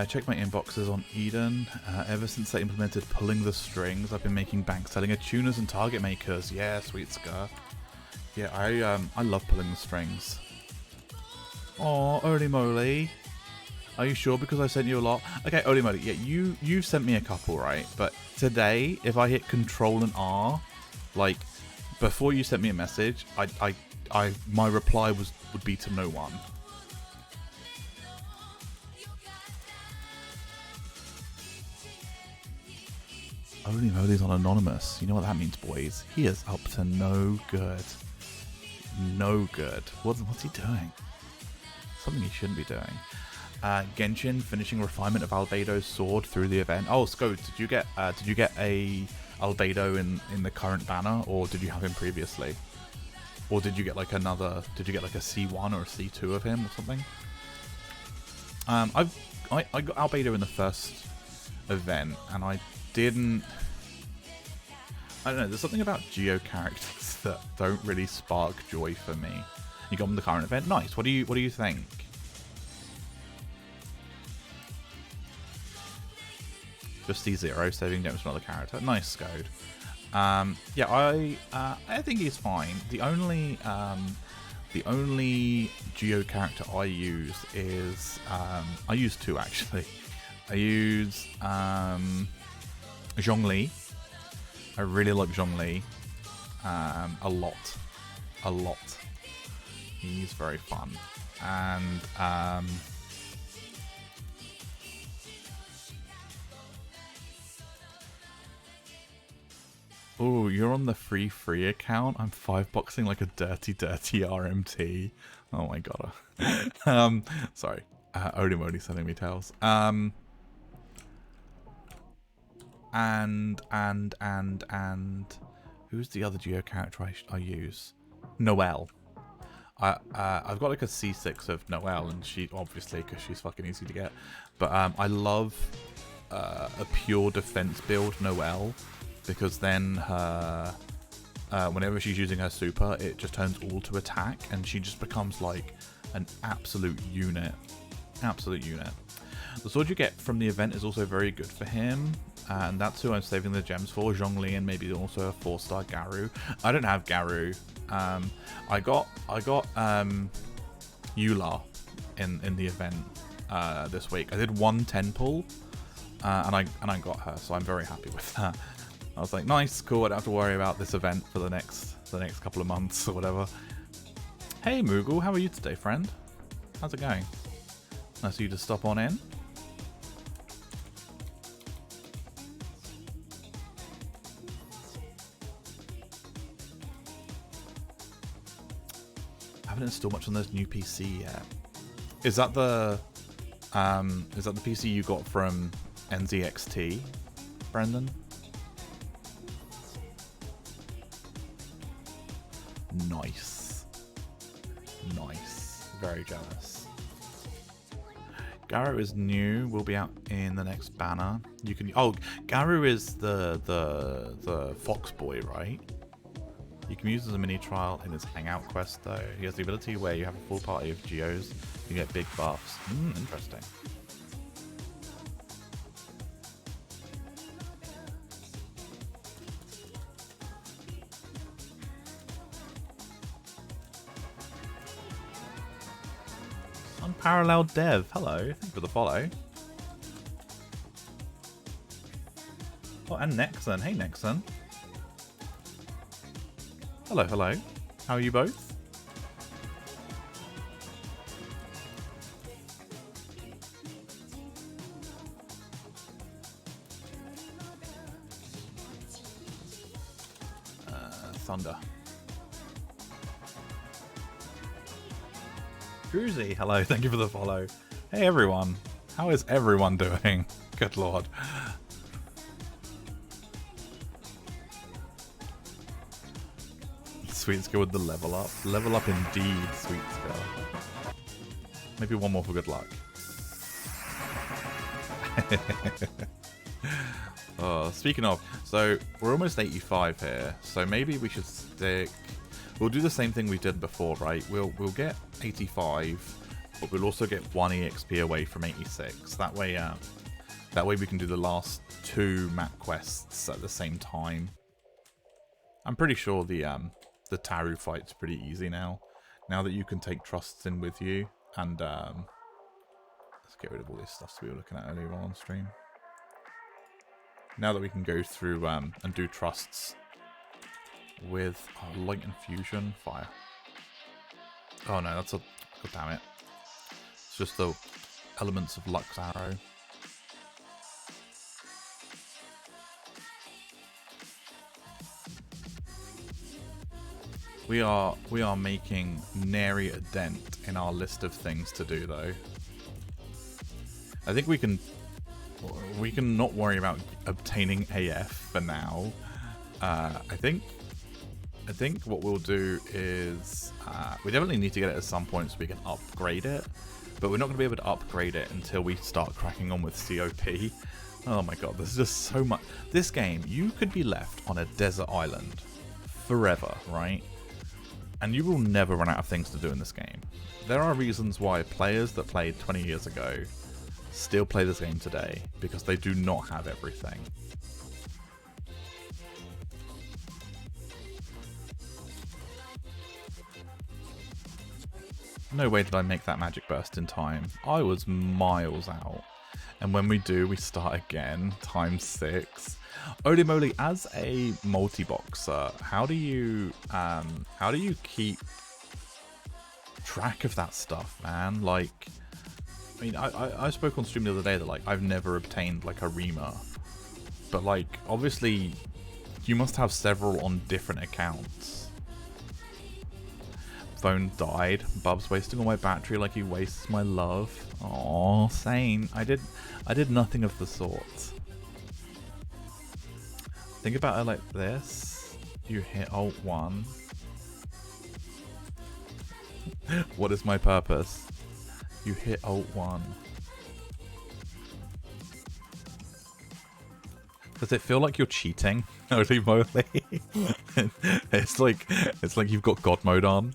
Check my inboxes on Eden. Ever since they implemented pulling the strings, I've been making bank selling tuners and target makers. Yeah, sweet Scar. Yeah, I love pulling the strings. Oh, holy moly. Are you sure? Because I sent you a lot. Okay, holy moly. Yeah, you've sent me a couple, right? But today, if I hit Control and R, like before you sent me a message, my reply would be to no one. Holy moly's on Anonymous. You know what that means, boys? He is up to no good. No good. What's he doing? Something he shouldn't be doing. Genshin finishing refinement of Albedo's sword through the event. Oh, Sko, did you get a Albedo in the current banner, or did you have him previously? Or did you get like another? Did you get like a C1 or a C2 of him or something? I got Albedo in the first event, and I don't know, there's something about Geo characters that don't really spark joy for me. You got them in the current event. Nice. What do you think? Just C0 saving gems from another character. Nice, Scode. Yeah, I think he's fine. The only Geo character I use is I use two actually. I use Zhongli. I really like Zhongli. A lot. He's very fun. And oh, you're on the free account? I'm 5-boxing like a dirty RMT. Oh my god. Sorry. Holy moly sending me tails. And who's the other Geo character I use? Noelle. I've got like a C6 of Noelle, and she obviously, because she's fucking easy to get. But I love a pure defense build Noelle, because then her whenever she's using her super, it just turns all to attack, and she just becomes like an absolute unit. Absolute unit. The sword you get from the event is also very good for him, and that's who I'm saving the gems for. Zhongli, and maybe also a 4-star Garu. I don't have Garu. I got Eula in the event this week. I did 1 10 pull, and I got her, so I'm very happy with that. I was like, nice, cool. I don't have to worry about this event for the next couple of months or whatever. Hey Moogle, how are you today, friend? How's it going? Nice of you to stop on in. I haven't installed much on this new PC yet. Is that the PC you got from NZXT, Brendan? Nice. Very jealous. Garu is new. Will be out in the next banner. You can. Oh, Garu is the fox boy, right? You can use as a mini trial in his hangout quest though. He has the ability where you have a full party of Geos, you get big buffs. Interesting. Unparalleled Dev, hello, thank you for the follow. Oh, and Nexon, hey Nexon. Hello. How are you both? Thunder. Cruzy, hello, thank you for the follow. Hey everyone, how is everyone doing? Good lord. Sweet skill with the level up. Level up indeed, sweet skill. Maybe one more for good luck. Speaking of, so we're almost 85 here, so maybe we should stick. We'll do the same thing we did before, right? We'll get 85, but we'll also get 1 EXP away from 86. That way we can do the last 2 map quests at the same time. I'm pretty sure the Taru fight's pretty easy now. Now that you can take trusts in with you, and let's get rid of all this stuff we were looking at earlier on stream. Now that we can go through and do trusts with light infusion, fire. Oh no, that's a, god damn it. It's just the elements of Lux Arrow. We are making nary a dent in our list of things to do though. I think we can not worry about obtaining AF for now. I think what we'll do is we definitely need to get it at some point so we can upgrade it, but we're not going to be able to upgrade it until we start cracking on with COP. Oh my god, there's just so much. This game, you could be left on a desert island forever, right? And you will never run out of things to do in this game. There are reasons why players that played 20 years ago still play this game today, because they do not have everything. No way did I make that magic burst in time. I was miles out. And when we do, we start again, times 6. Holy moly, as a multi-boxer, how do you keep track of that stuff, man? Like, I mean, I spoke on stream the other day that, like, I've never obtained, like, a Rima. But, like, obviously, you must have several on different accounts. Phone died. Bub's wasting all my battery like he wastes my love. Aw, sane. I did nothing of the sort. Think about it like this. You hit Alt 1. What is my purpose? You hit Alt 1. Does it feel like you're cheating? Holy moly. It's like you've got God mode on.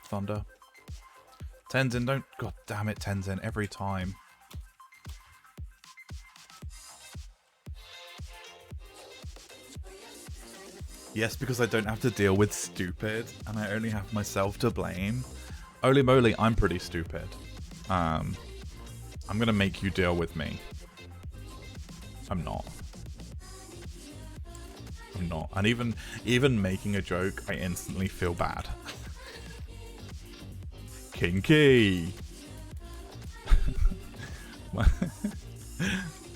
Thunder. Tenzin, don't... God damn it, Tenzin, every time. Yes, because I don't have to deal with stupid, and I only have myself to blame. Holy moly, I'm pretty stupid. I'm gonna make you deal with me. I'm not. I'm not. And even making a joke, I instantly feel bad. Kinky. I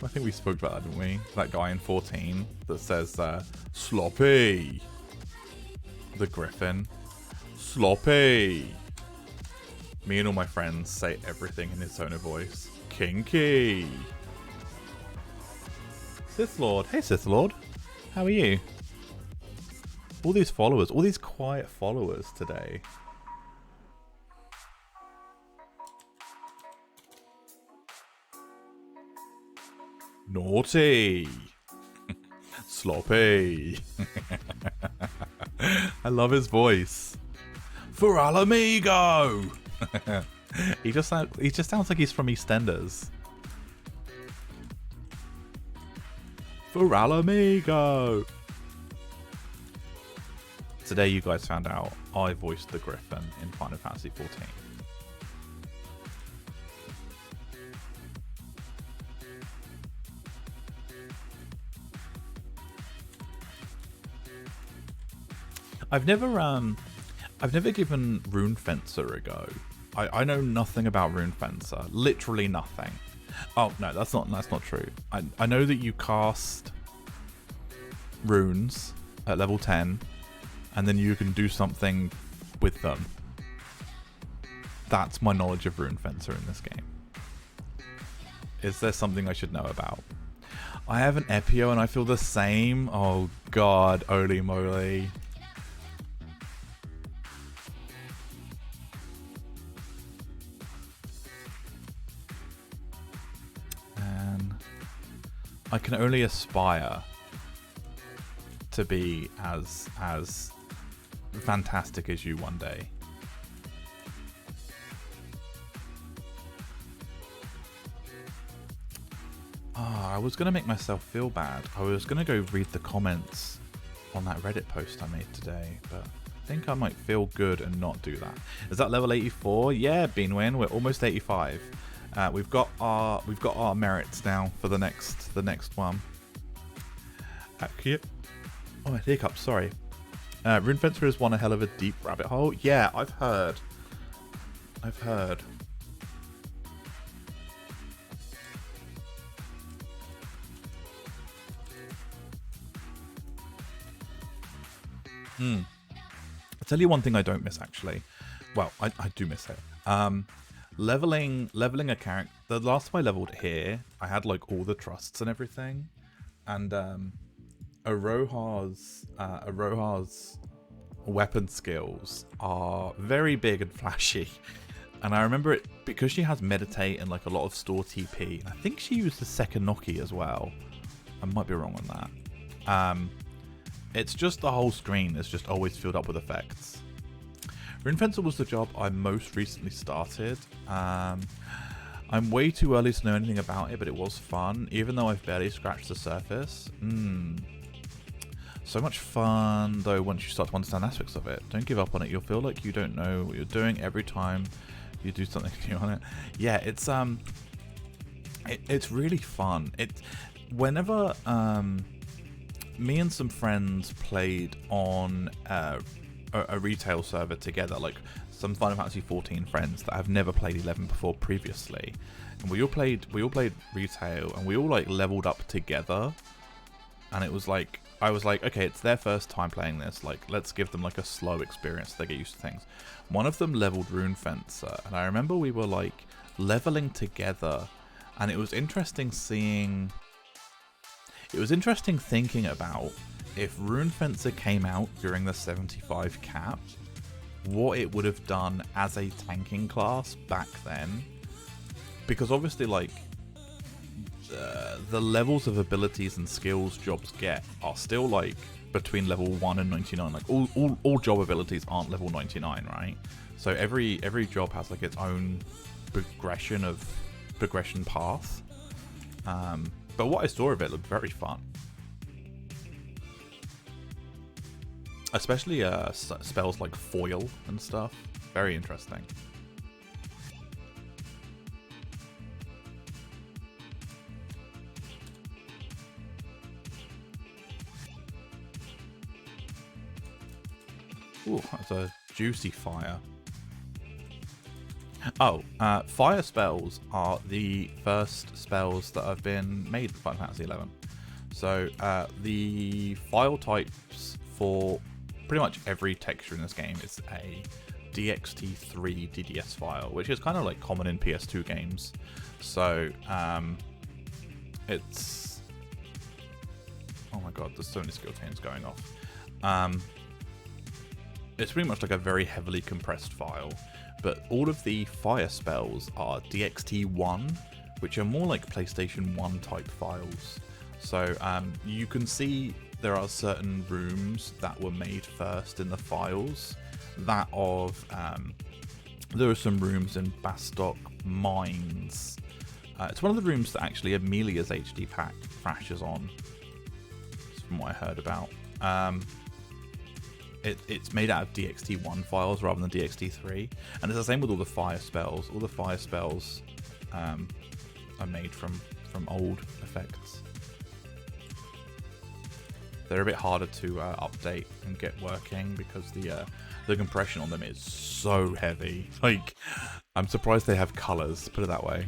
think we spoke about that, didn't we? That guy in 14 that says sloppy. The Griffin. Sloppy. Me and all my friends say everything in his tone of voice. Kinky. Sith Lord. Hey Sith Lord. How are you? All these followers. All these quiet followers today. Naughty. Sloppy. I love his voice. For Alamigo. he just sounds like he's from EastEnders. For Alamigo. Today you guys found out I voiced the Griffin in Final Fantasy XIV. I've never given Rune Fencer a go. I know nothing about Rune Fencer, literally nothing. Oh no, that's not true. I know that you cast runes at level 10, and then you can do something with them. That's my knowledge of Rune Fencer in this game. Is there something I should know about? I have an Epio and I feel the same. Oh god, holy moly. And I can only aspire to be as fantastic as you one day. I was going to make myself feel bad. I was going to go read the comments on that Reddit post I made today, but I think I might feel good and not do that. Is that level 84? Yeah, Beanwin, we're almost 85. We've got our merits now for the next one. Oh, hiccup, sorry. Rune Fencer has won a hell of a deep rabbit hole. Yeah, I've heard. I'll tell you one thing I don't miss, actually. Well, I do miss it. Leveling a character. The last time I leveled here, I had like all the trusts and everything, and Aroha's weapon skills are very big and flashy. And I remember it because she has meditate and like a lot of store TP. And I think she used the second Noki as well. I might be wrong on that. It's just the whole screen is just always filled up with effects. Rune Fencer was the job I most recently started. I'm way too early to know anything about it, but it was fun, even though I've barely scratched the surface. So much fun, though, once you start to understand aspects of it. Don't give up on it. You'll feel like you don't know what you're doing every time you do something new on it. Yeah, it's really fun. Whenever me and some friends played on a retail server together, like some Final Fantasy 14 friends that have never played 11 before previously, and we all played retail, and we all like leveled up together, and it was like, I was like, okay, it's their first time playing this, like let's give them like a slow experience so they get used to things. One of them leveled Rune Fencer, and I remember we were like leveling together, and it was interesting seeing. It was interesting thinking about if Rune Fencer came out during the 75 cap, what it would have done as a tanking class back then. Because obviously, like, the levels of abilities and skills jobs get are still, like, between level 1 and 99. Like, all job abilities aren't level 99, right? So every job has, like, its own progression path. But what I saw of it looked very fun. Especially spells like foil and stuff. Very interesting. Ooh, that's a juicy fire. Oh, fire spells are the first spells that have been made in Final Fantasy 11. So the file types for pretty much every texture in this game is a DXT3 DDS file, which is kind of like common in PS2 games. So it's... Oh my god, there's so many skill chains going off. It's pretty much like a very heavily compressed file. But all of the fire spells are DXT1, which are more like PlayStation 1 type files. So you can see there are certain rooms that were made first in the files. That of, there are some rooms in Bastock Mines. It's one of the rooms that actually Amelia's HD pack crashes on, from what I heard about. It's made out of DXT1 files rather than DXT3, and it's the same with all the fire spells. All the fire spells are made from old effects. they're a bit harder to update and get working because the compression on them is so heavy. Like, I'm surprised they have colors, put it that way.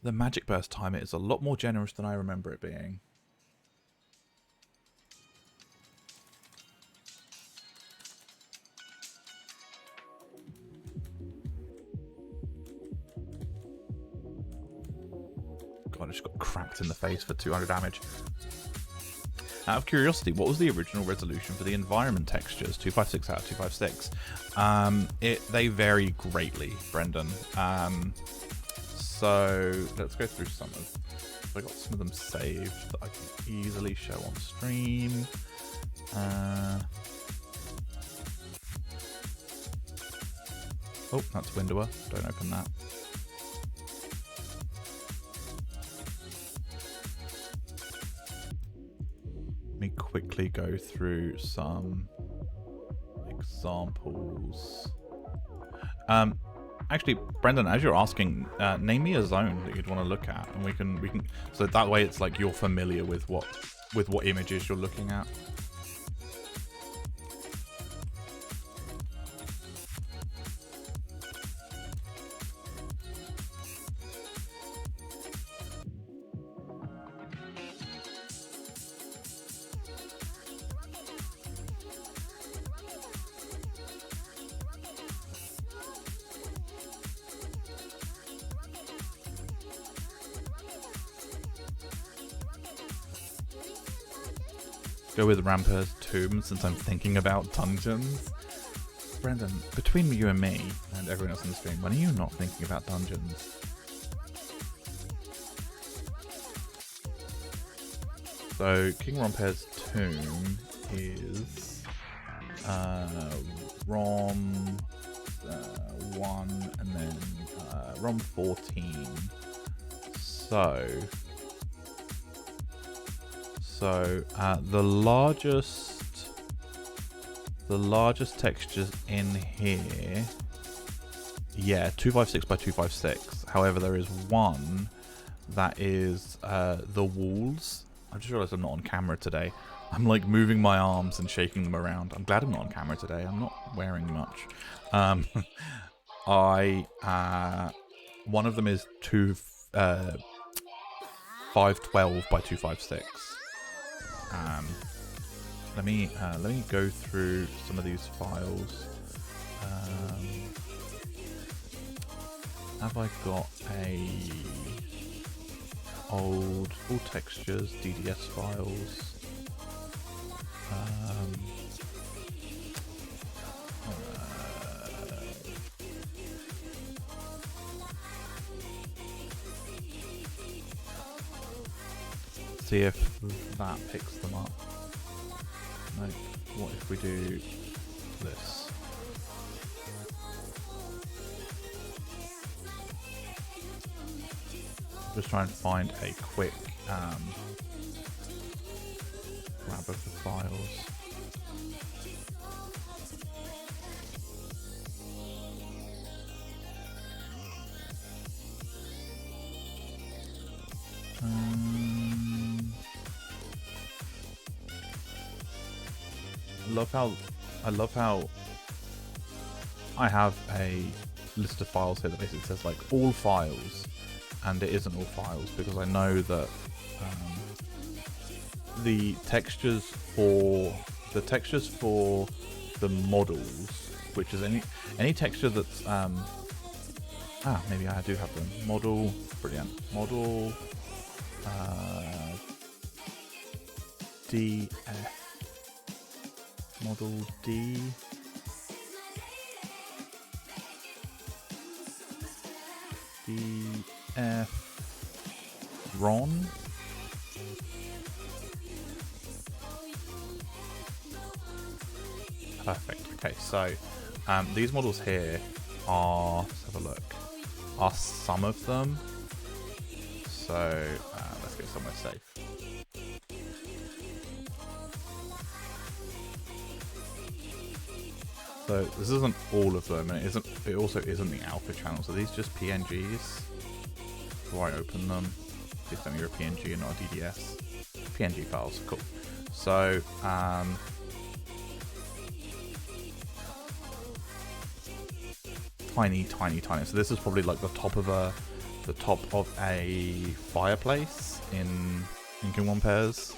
The magic burst timer is a lot more generous than I remember it being. God, I just got cracked in the face for 200 damage. Out of curiosity, what was the original resolution for the environment textures? 256 out of 256. They vary greatly, Brendan. So let's go through some of. I got some of them saved that I can easily show on stream. Oh, that's Windower. Don't open that. Let me quickly go through some examples. Actually, Brendan, as you're asking, name me a zone that you'd want to look at, and we can. So that way, it's like you're familiar with what images you're looking at. Go with Ramper's Tomb since I'm thinking about dungeons. Brendan, between you and me and everyone else on the stream, when are you not thinking about dungeons? So King Romper's Tomb is ROM 1 and then ROM 14. So the largest textures in here, yeah, 256 by 256. However, there is one that is the walls. I just realized I'm not on camera today. I'm like moving my arms and shaking them around. I'm glad I'm not on camera today. I'm not wearing much. One of them is 512 by 256. Let me go through some of these files. Have I got old full textures DDS files? See if that picks them up. No, what if we do this? Just try and find a quick grab of the files. I love how I have a list of files here that basically says like all files, and it isn't all files because I know that the textures for the models, which is any texture that's maybe I do have them. Model, brilliant. Model DF. Model D. DF RON. Perfect. Okay, so These models here are, let's have a look, are some of them. So let's go somewhere safe. So this isn't all of them, and it also isn't the alpha channel. So these just PNGs. Before I open them, please tell me you're a PNG and not a DDS. PNG files, cool. So tiny. So this is probably like the top of a fireplace in King One Pairs.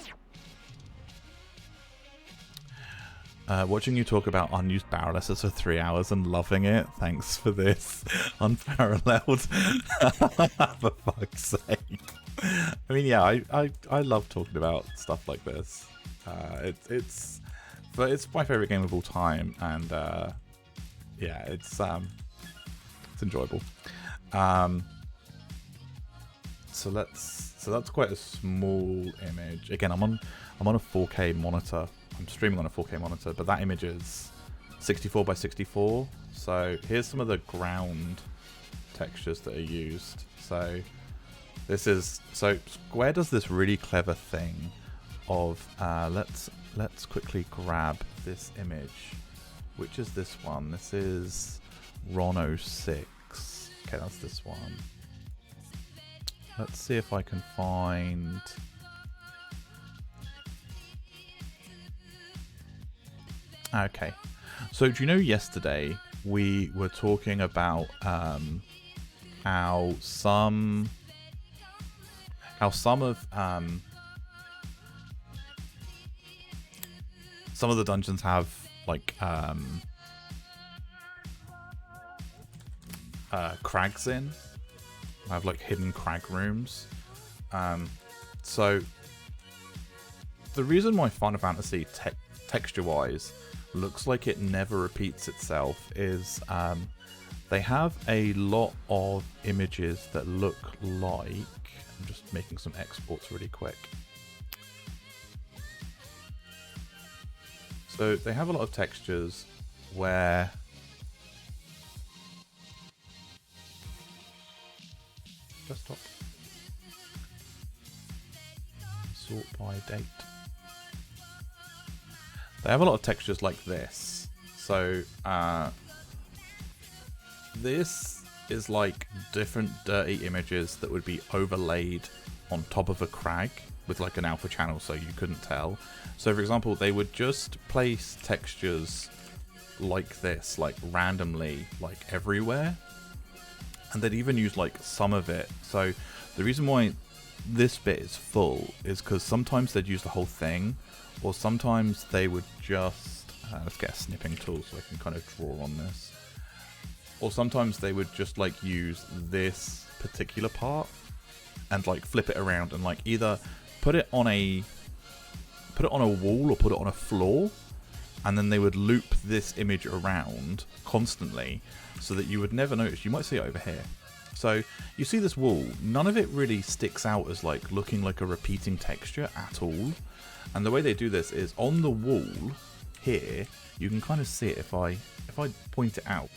Watching you talk about unused barrelesses for 3 hours and loving it. Thanks for this. Unparalleled. For fuck's sake. I mean, yeah, I love talking about stuff like this. It's my favorite game of all time, and yeah, it's enjoyable. So that's quite a small image. Again, I'm on a 4K monitor. I'm streaming on a 4K monitor, but that image is 64 by 64. So here's some of the ground textures that are used. So Square does this really clever thing of let's quickly grab this image. Which is this one? This is Ron 06. Okay, that's this one. Let's see if I can find. Okay, so do you know yesterday we were talking about how some of the dungeons have like crags in, have like hidden crag rooms. So the reason why Final Fantasy texture-wise looks like it never repeats itself is they have a lot of images that look like, I'm just making some exports really quick. So they have a lot of textures where desktop sort by date. They have a lot of textures like this. So this is like different dirty images that would be overlaid on top of a crag with like an alpha channel, so you couldn't tell. So for example, they would just place textures like this, like randomly, like everywhere. And they'd even use like some of it. So the reason why this bit is full is because sometimes they'd use the whole thing, or sometimes they would just let's get a snipping tool so I can kind of draw on this. Or sometimes they would just like use this particular part and like flip it around and like either put it on a wall or put it on a floor, and then they would loop this image around constantly so that you would never notice. You might see it over here. So you see this wall, none of it really sticks out as like looking like a repeating texture at all. And the way they do this is on the wall here, you can kind of see it. If I point it out,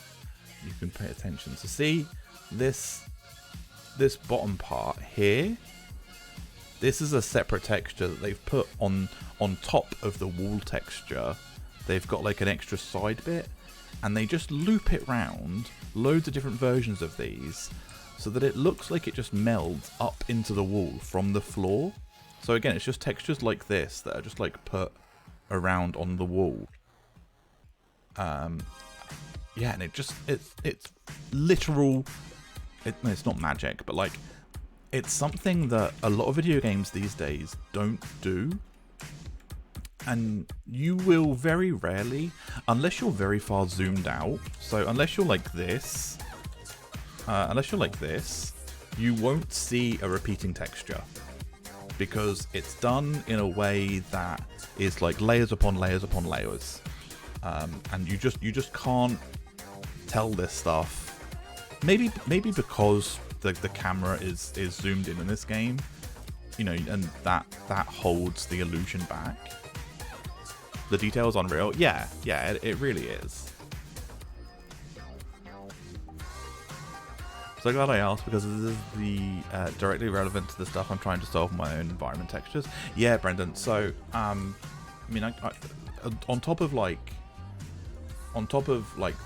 you can pay attention. So see this bottom part here, this is a separate texture that they've put on top of the wall texture. They've got like an extra side bit, and they just loop it round, loads of different versions of these, so that it looks like it just melds up into the wall from the floor. So again, it's just textures like this that are just like put around on the wall. Yeah, and it's literal. It's not magic, but like it's something that a lot of video games these days don't do. And you will very rarely, unless you're very far zoomed out, so unless you're like this, you won't see a repeating texture, because it's done in a way that is like layers upon layers upon layers, and you just can't tell this stuff. Maybe because the camera is zoomed in this game, you know, and that holds the illusion back. The detail's unreal. Yeah, it really is. So glad I asked, because this is the directly relevant to the stuff I'm trying to solve in my own environment textures. Yeah, Brendan. So, I mean, on top of like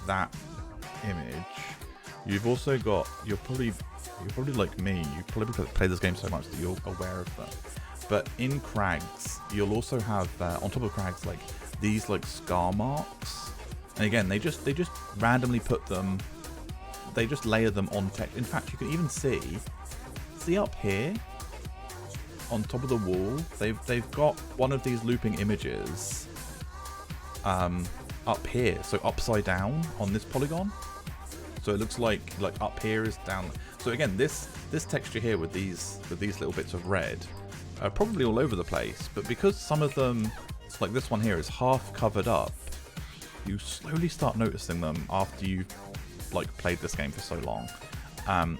that image, you've also got, you're probably like me. You probably play this game so much that you're aware of them. But in crags, you'll also have on top of crags like these like scar marks, and again they just randomly put them. They just layer them on text. In fact, you can even see up here on top of the wall, they've got one of these looping images up here, so upside down on this polygon. So it looks like up here is down. So again, this texture here with these little bits of red are probably all over the place, but because some of them, like this one here, is half covered up, you slowly start noticing them after you've like played this game for so long. And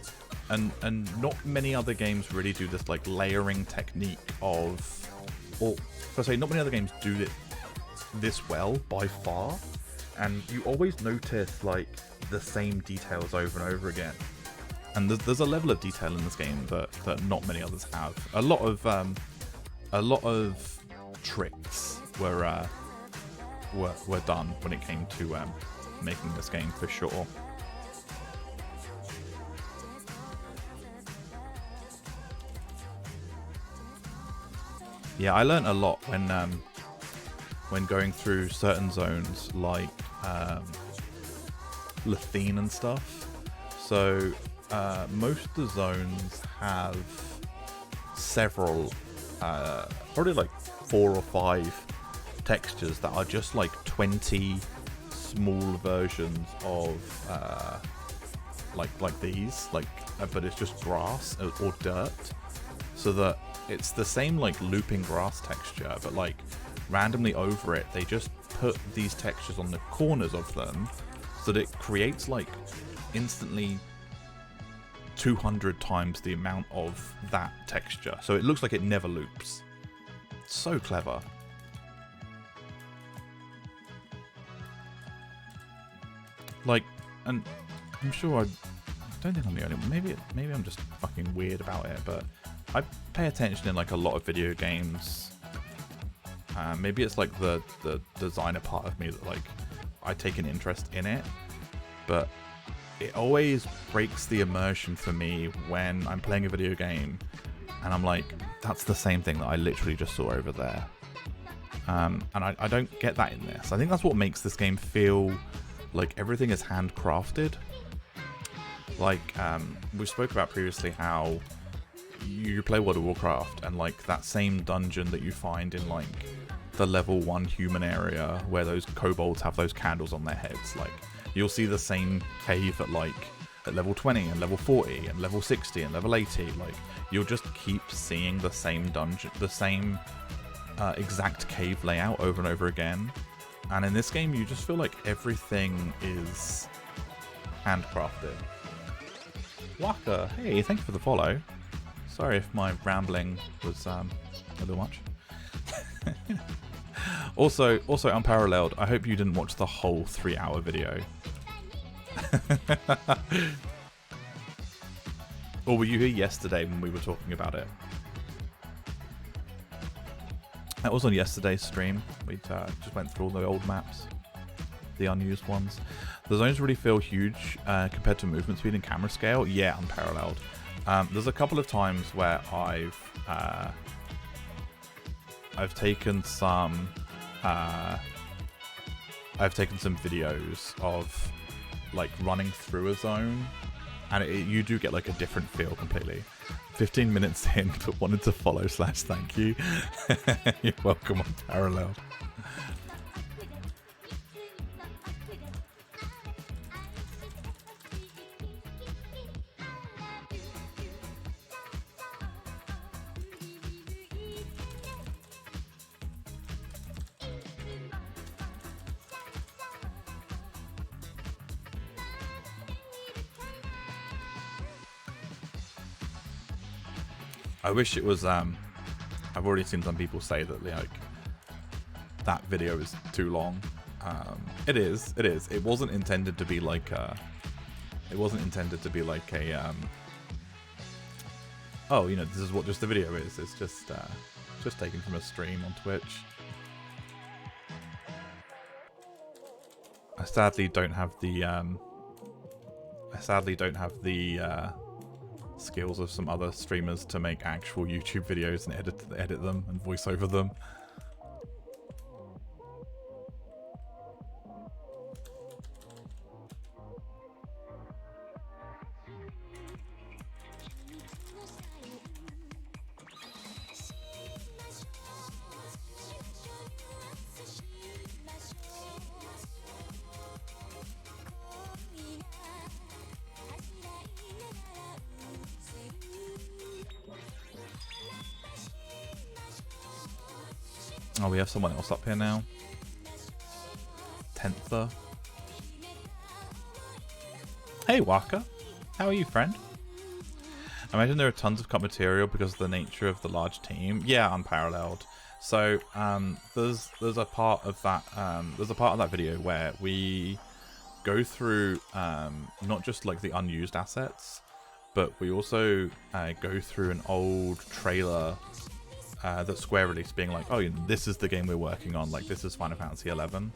not many other games really do this like layering technique of, or if I say not many other games do it this well by far, and you always notice like the same details over and over again. And there's a level of detail in this game that not many others have. A lot of tricks were done when it came to making this game, for sure. Yeah, I learned a lot when going through certain zones like Lathine and stuff. So most of the zones have several, probably like 4 or 5 textures that are just like 20 small versions of like these, but it's just grass or dirt, so that it's the same like looping grass texture, but like randomly over it they just put these textures on the corners of them, so that it creates like instantly 200 times the amount of that texture, so it looks like it never loops. So clever. Like, and I'm sure I don't think I'm the only one. Maybe I'm just fucking weird about it, but I pay attention in like a lot of video games. Maybe it's like the designer part of me that like I take an interest in it, but it always breaks the immersion for me when I'm playing a video game and I'm like, that's the same thing that I literally just saw over there. And I don't get that in this. I think that's what makes this game feel like everything is handcrafted. Like, we spoke about previously how you play World of Warcraft and like that same dungeon that you find in like the level 1 human area where those kobolds have those candles on their heads, like you'll see the same cave at level 20 and level 40 and level 60 and level 80. Like you'll just keep seeing the same dungeon, the same exact cave layout over and over again. And in this game you just feel like everything is handcrafted. Waka, hey, thank you for the follow. Sorry if my rambling was a little much. Also unparalleled, I hope you didn't watch the whole 3-hour video. Or were you here yesterday when we were talking about it? That was on yesterday's stream. We just went through all the old maps, the unused ones. The zones really feel huge compared to movement speed and camera scale. Yeah, unparalleled. There's a couple of times where I've taken some videos of like running through a zone, and you do get like a different feel completely. 15 minutes in, but wanted to follow / thank you. You're welcome, unparalleled. I wish it was, I've already seen some people say that like that video is too long. It is. It wasn't intended to be like It wasn't intended to be like a oh, you know, this is what just the video is. It's just taken from a stream on Twitch. I sadly don't have the skills of some other streamers to make actual YouTube videos and edit them and voice over them. Oh, we have someone else up here now. Tenther. Hey, Waka. How are you, friend? I imagine there are tons of cut material because of the nature of the large team. Yeah, unparalleled. So, there's a part of that video where we go through not just like the unused assets, but we also go through an old trailer that Square released, being like, oh, this is the game we're working on, like this is Final Fantasy 11,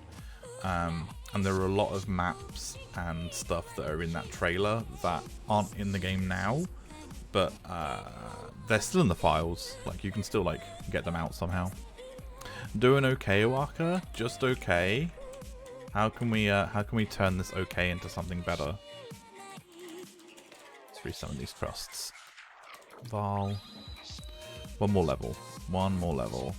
and there are a lot of maps and stuff that are in that trailer that aren't in the game now, but they're still in the files. Like, you can still like get them out somehow. Doing okay, Owaka? Just okay. How can we turn this okay into something better? Let's resummon these crusts. Val. One more level. One more level.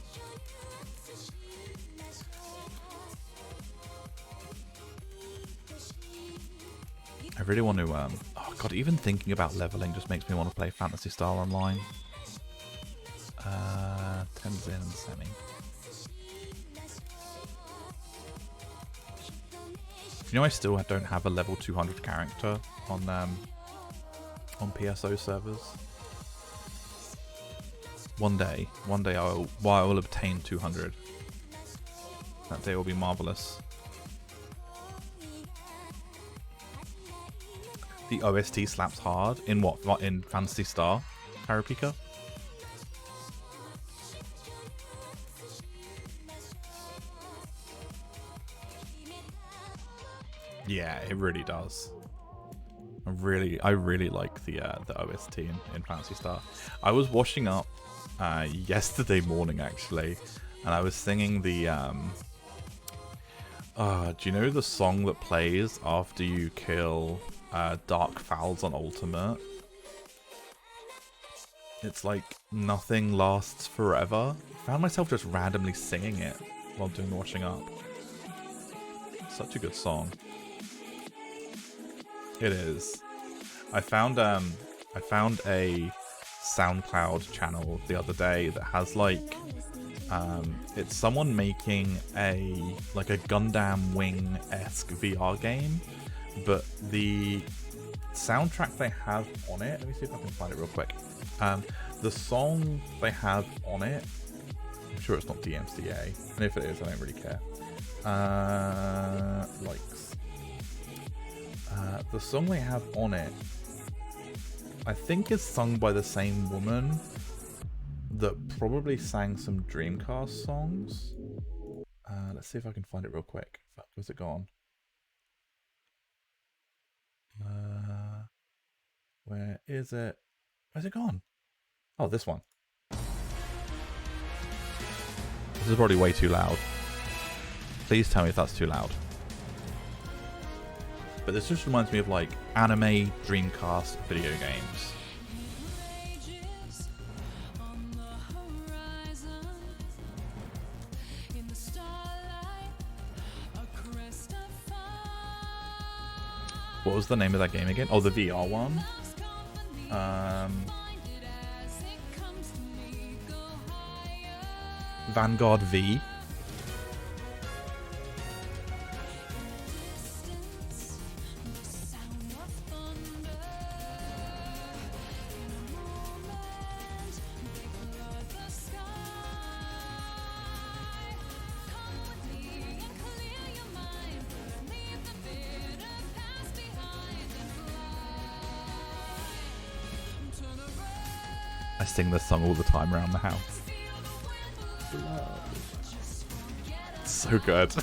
I really want to, oh god, even thinking about leveling just makes me want to play Phantasy Star Online. Tenzin and Semi. You know, I still don't have a level 200 character on PSO servers. One day I will obtain 200. That day will be marvelous. The OST slaps hard in what? In Phantasy Star, Parapika? Yeah, it really does. I really like the OST in Phantasy Star. I was washing up yesterday morning actually, and I was singing the do you know the song that plays after you kill Dark Fowls on Ultimate? It's like Nothing Lasts Forever. I found myself just randomly singing it while doing the washing up. Such a good song. It is. I found a SoundCloud channel the other day that has like it's someone making a Gundam Wing-esque VR game, but the soundtrack they have on it, let me see if I can find it real quick. The song they have on it, I'm sure it's not DMCA, and if it is, I don't really care. Likes. The song they have on it, I think is sung by the same woman that probably sang some Dreamcast songs. Let's see if I can find it real quick. Fuck, where's it gone? Where is it? Where's it gone? Oh, this one. This is probably way too loud. Please tell me if that's too loud. But this just reminds me of like anime Dreamcast video games. What was the name of that game again? Oh, the VR one. Vanguard V. I sing this song all the time around the house. It's so good.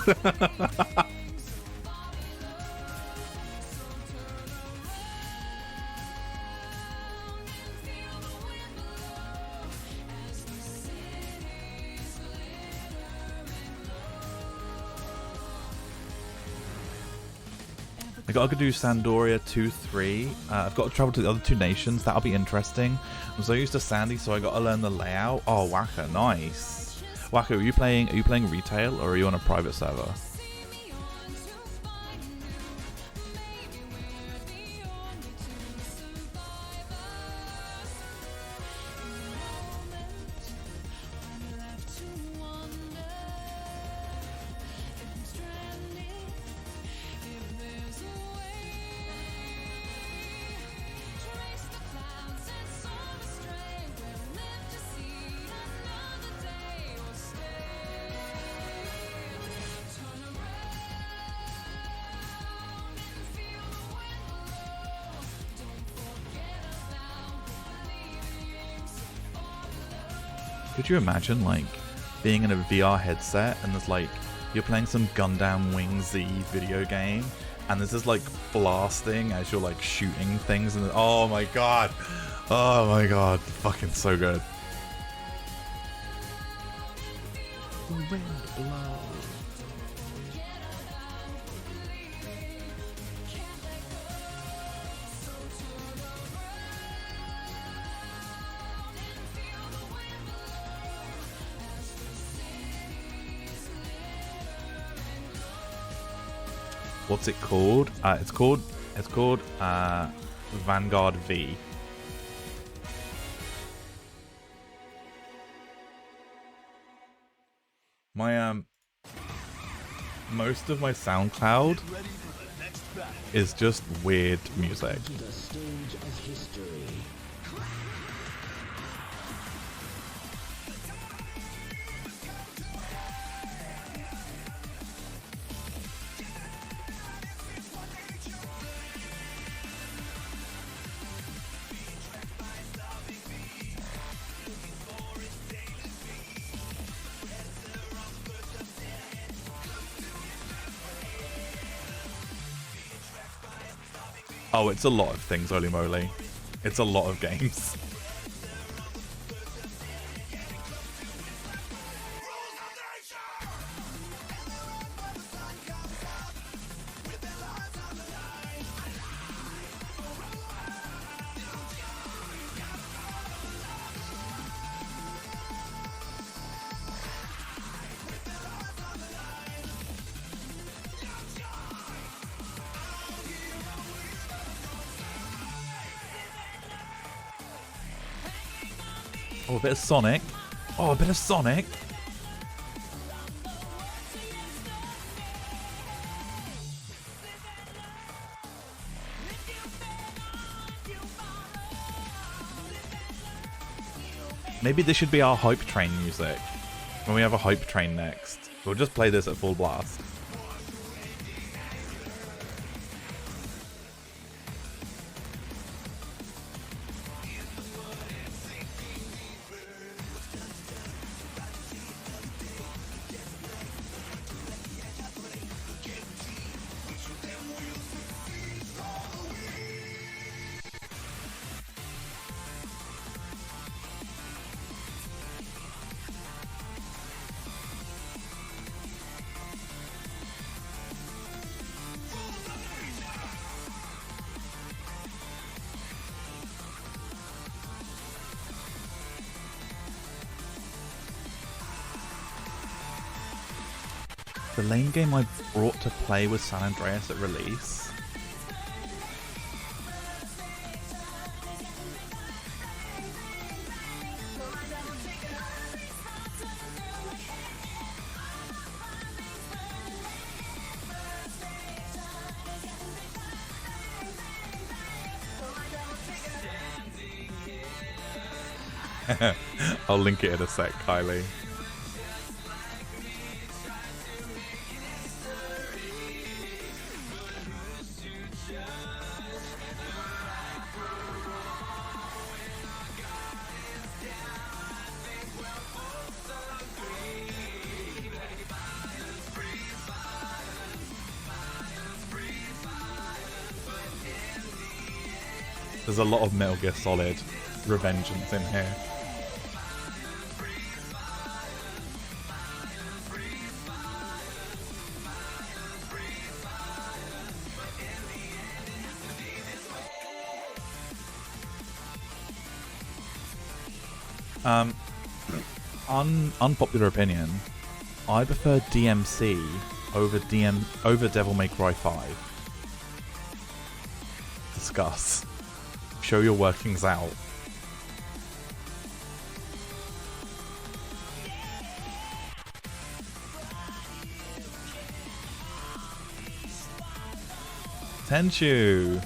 I gotta do Sandoria 2-3. I've got to travel to the other two nations. That'll be interesting. I'm so used to Sandy, so I gotta learn the layout. Oh, Waka, nice. Waka, are you playing retail or are you on a private server? Could you imagine, like, being in a VR headset and there's, like, you're playing some Gundam Wing Z video game and there's this, like, blasting as you're, like, shooting things and oh my god! Oh my god. Fucking so good. The wind blows. What's it called? It's called Vanguard V. My most of my SoundCloud is just weird music. Oh, it's a lot of things, holy moly. It's a lot of games. Oh, a bit of Sonic. Oh, a bit of Sonic. Maybe this should be our hype train music. When we have a hype train next. We'll just play this at full blast. The lane game I brought to play with San Andreas at release. I'll link it in a sec, Kylie. There's a lot of Metal Gear Solid Revengeance in here. Unpopular opinion. I prefer DMC over Devil May Cry 5. Discuss. Show your workings out. Tenchu.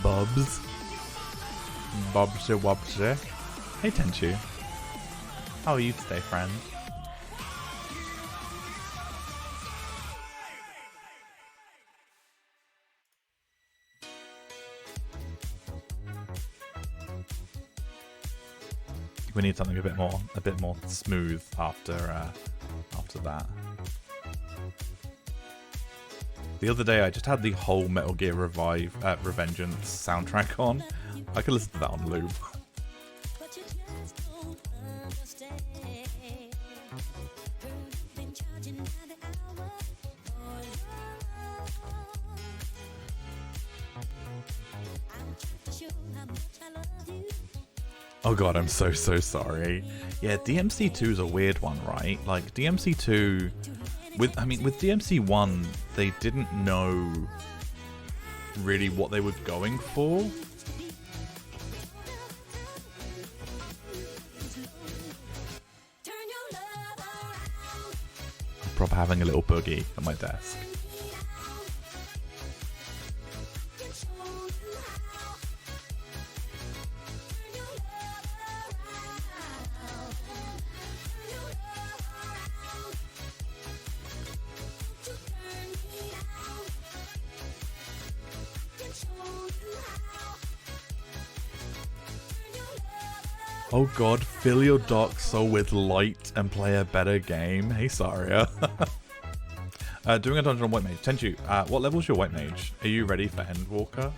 Bubs. Bobsy Wobsy. Hey Tenchu. How are you today, friend? We need something a bit more smooth after that. The other day, I just had the whole Metal Gear Revengeance soundtrack on. I could listen to that on loop. Oh god, I'm so sorry. Yeah, DMC2 is a weird one, right? Like, DMC2... With DMC1, they didn't know really what they were going for. Proper having a little boogie at my desk. Oh god, fill your dark soul with light and play a better game. Hey Saria. Doing a dungeon on White Mage. Tenchu, what level's your White Mage? Are you ready for Endwalker?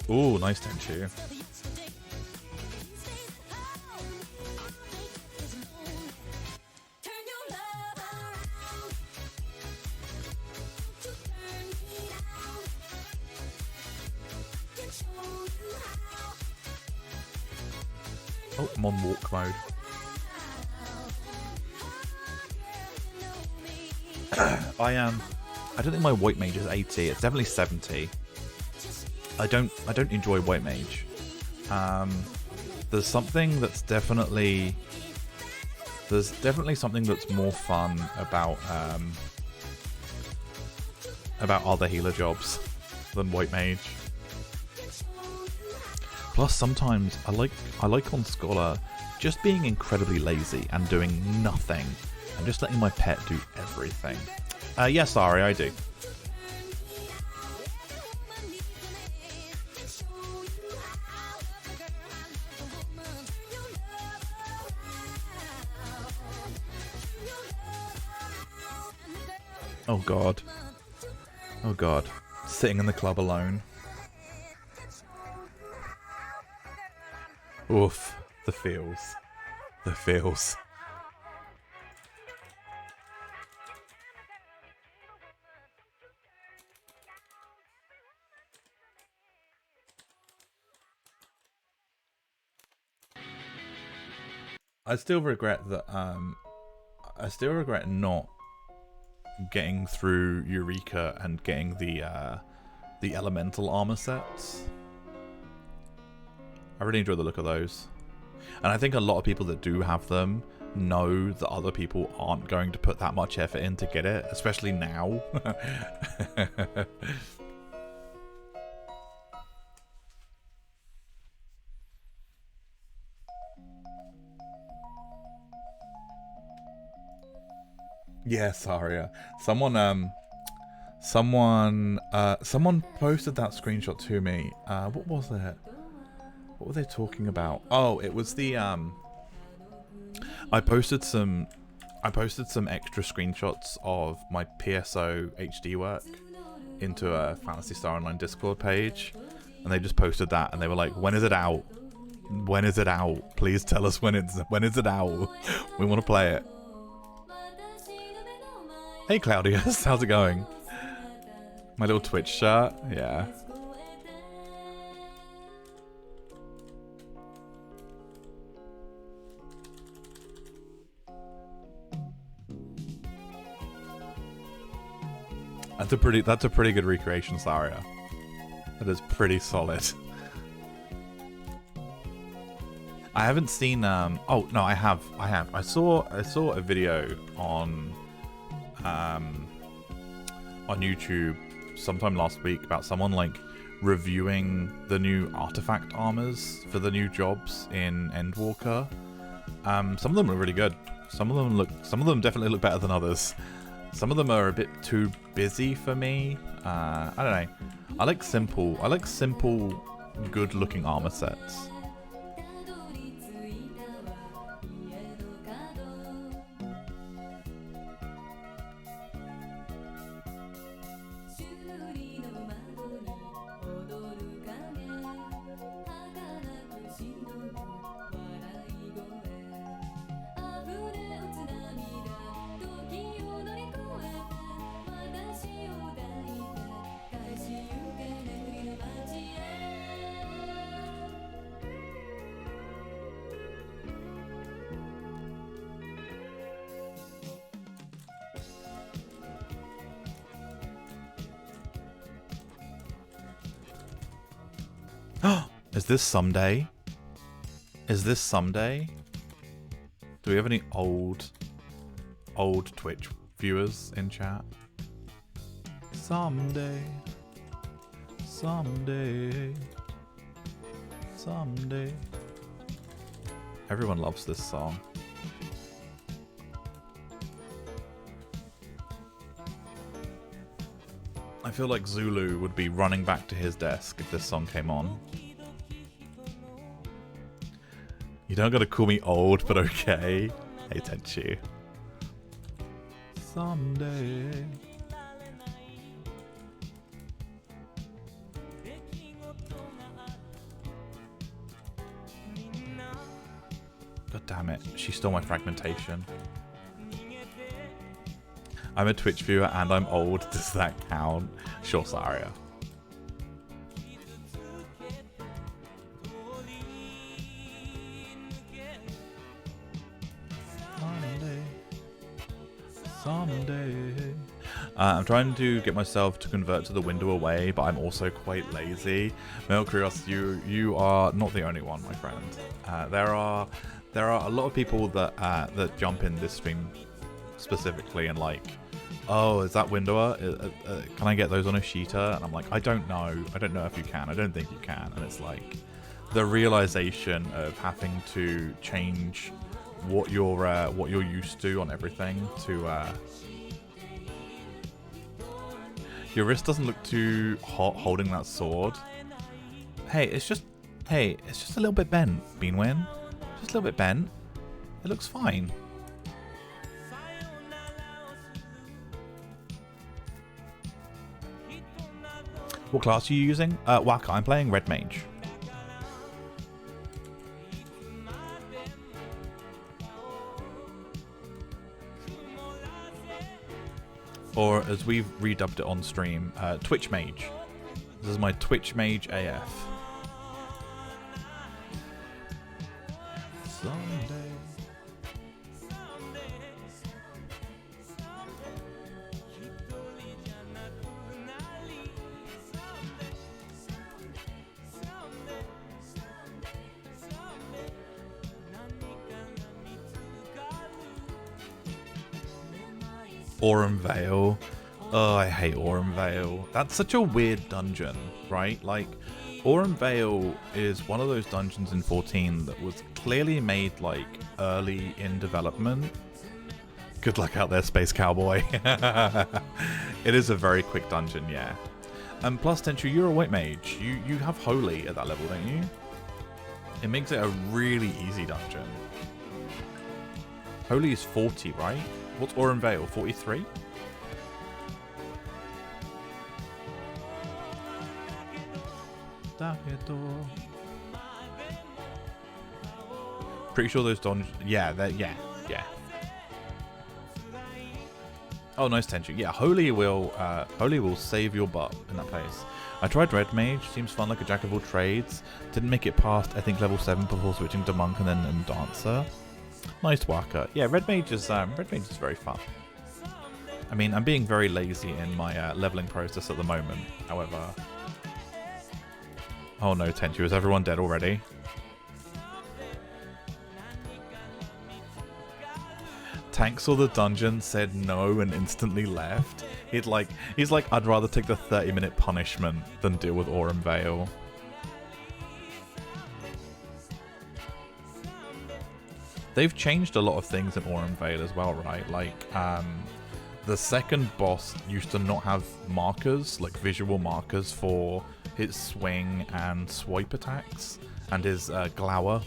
Ooh, nice Tenchu. Oh, I'm on walk mode. I don't think my White Mage is 80. It's definitely 70. I don't enjoy White Mage. There's definitely something that's more fun about other healer jobs than White Mage. Plus, sometimes I like on Scholar just being incredibly lazy and doing nothing, and just letting my pet do everything. Yes, Ari, I do. Oh god. Oh god. Sitting in the club alone. Oof. The feels. The feels. I still regret that I still regret not getting through Eureka and getting the elemental armor sets. I really enjoy the look of those. And I think a lot of people that do have them know that other people aren't going to put that much effort in to get it, especially now. Yes, Aria. Someone posted that screenshot to me. What was it? What were they talking about? Oh, it was the I posted some extra screenshots of my PSO HD work into a Phantasy Star Online Discord page, and they just posted that, and they were like, "When is it out? When is it out? Please tell us when is it out? We want to play it." Hey Claudius, how's it going? My little Twitch shirt, yeah. That's a pretty good recreation, Saria. That is pretty solid. I haven't seen oh no, I have. I saw a video on YouTube sometime last week about someone like reviewing the new artifact armors for the new jobs in Endwalker. Some of them are really good. Some of them definitely look better than others. Some of them are a bit too busy for me. I don't know. I like simple, good looking armor sets. Is this someday? Is this someday? Do we have any old Twitch viewers in chat? Someday. Someday. Someday. Everyone loves this song. I feel like Zulu would be running back to his desk if this song came on. You don't gotta call me old, but okay. Hey, Tenchi. Someday. God damn it. She stole my fragmentation. I'm a Twitch viewer and I'm old. Does that count? Sure, Saria. Someday. I'm trying to get myself to convert to the window away, but I'm also quite lazy. Melkrios, you are not the only one, my friend. There are a lot of people that jump in this stream specifically and like, oh, is that windower? Can I get those on a sheeter? And I'm like, I don't know if you can. I don't think you can. And it's like the realization of having to change what you're used to on everything to your wrist doesn't look too hot holding that sword. Hey, it's just a little bit bent, Beanwin. Just a little bit bent. It looks fine. What class are you using? Waka, I'm playing Red Mage. Or as we've redubbed it on stream, Twitch Mage. This is my Twitch Mage AF. Someday. Aurum Vale. Oh, I hate Aurum Vale. That's such a weird dungeon, right? Like, Aurum Vale is one of those dungeons in 14 that was clearly made, like, early in development. Good luck out there, Space Cowboy. It is a very quick dungeon, yeah. And plus, Tenchu, you're a white mage. You have Holy at that level, don't you? It makes it a really easy dungeon. Holy is 40, right? What's Aurum Vale? 43? Pretty sure those dungeons... Yeah, yeah. Oh, nice Tenchu. Yeah, Holy will save your butt in that place. I tried Red Mage. Seems fun, like a jack of all trades. Didn't make it past, I think, level 7 before switching to Monk and then Dancer. Nice Waka. Yeah, Red Mage is very fun. I mean, I'm being very lazy in my leveling process at the moment. However... Oh no, Tenchu, is everyone dead already? Tank saw the dungeon, said no, and instantly left. He's like, I'd rather take the 30-minute punishment than deal with Aurum Vale. They've changed a lot of things in Aurum Vale as well, right? Like, the second boss used to not have markers, like visual markers for his swing and swipe attacks, and his glower,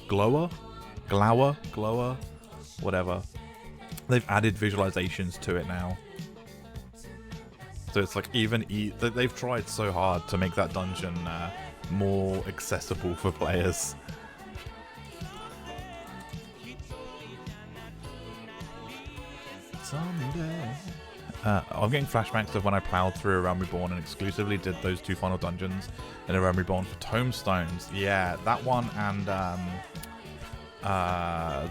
whatever. They've added visualizations to it now. So it's like they've tried so hard to make that dungeon more accessible for players. Someday. I'm getting flashbacks of when I plowed through A Realm Reborn and exclusively did those 2 final dungeons in A Realm Reborn for tomestones. Yeah, that one and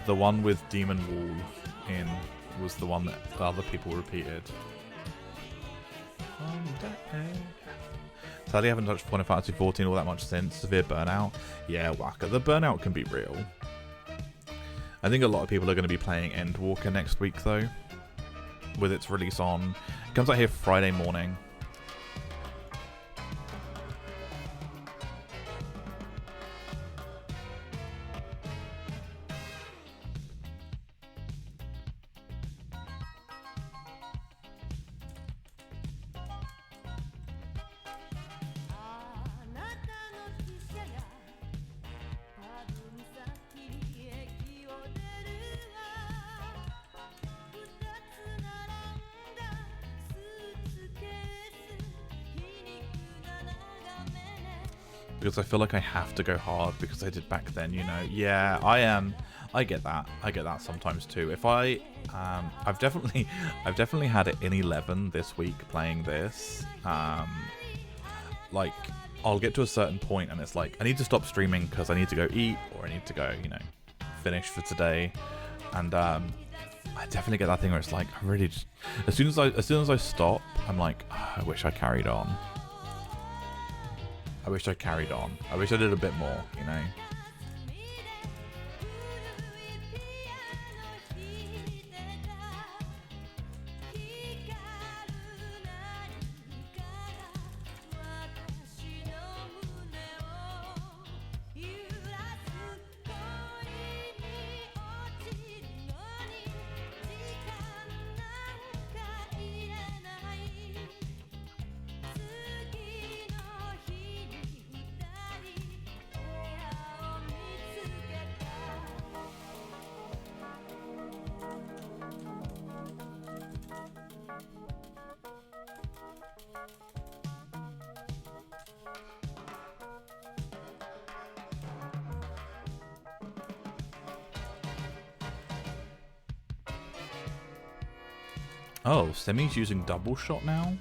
the one with Demon Wall in was the one that other people repeated. Sadly, I haven't touched Final Fantasy 14 all that much since. Severe burnout. Yeah, Waka. The burnout can be real. I think a lot of people are going to be playing Endwalker next week, though, with its release on. It comes out here Friday morning. Because I feel like I have to go hard because I did back then, you know. Yeah, I am. I get that. I get that sometimes too. If I've definitely had it in 11 this week playing this. Like, I'll get to a certain point and it's like I need to stop streaming because I need to go eat or I need to go, you know, finish for today. And I definitely get that thing where it's like I really just as soon as I stop, I'm like, oh, I wish I carried on. I wish I carried on. I wish I did a bit more, you know. Oh, Semi's using double shot now?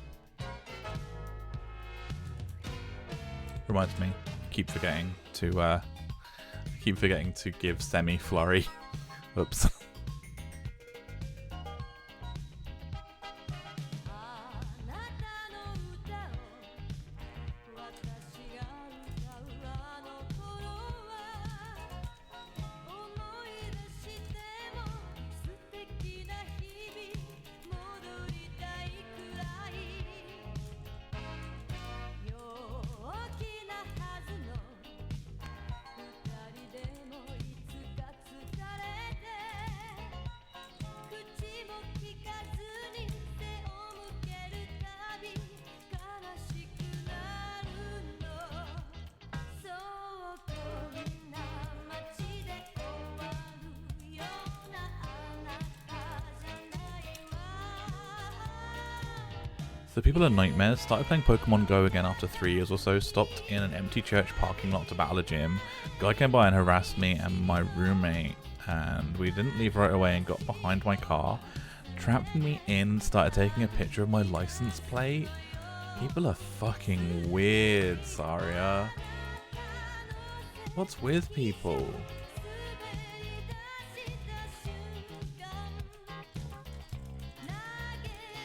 Reminds me, keep forgetting to give Semi flurry. Oops. So people are nightmares. Started playing Pokemon Go again after 3 years or so. Stopped in an empty church parking lot to battle a gym. Guy came by and harassed me and my roommate, and we didn't leave right away and got behind my car. Trapped me in, started taking a picture of my license plate. People are fucking weird, Saria. What's with people?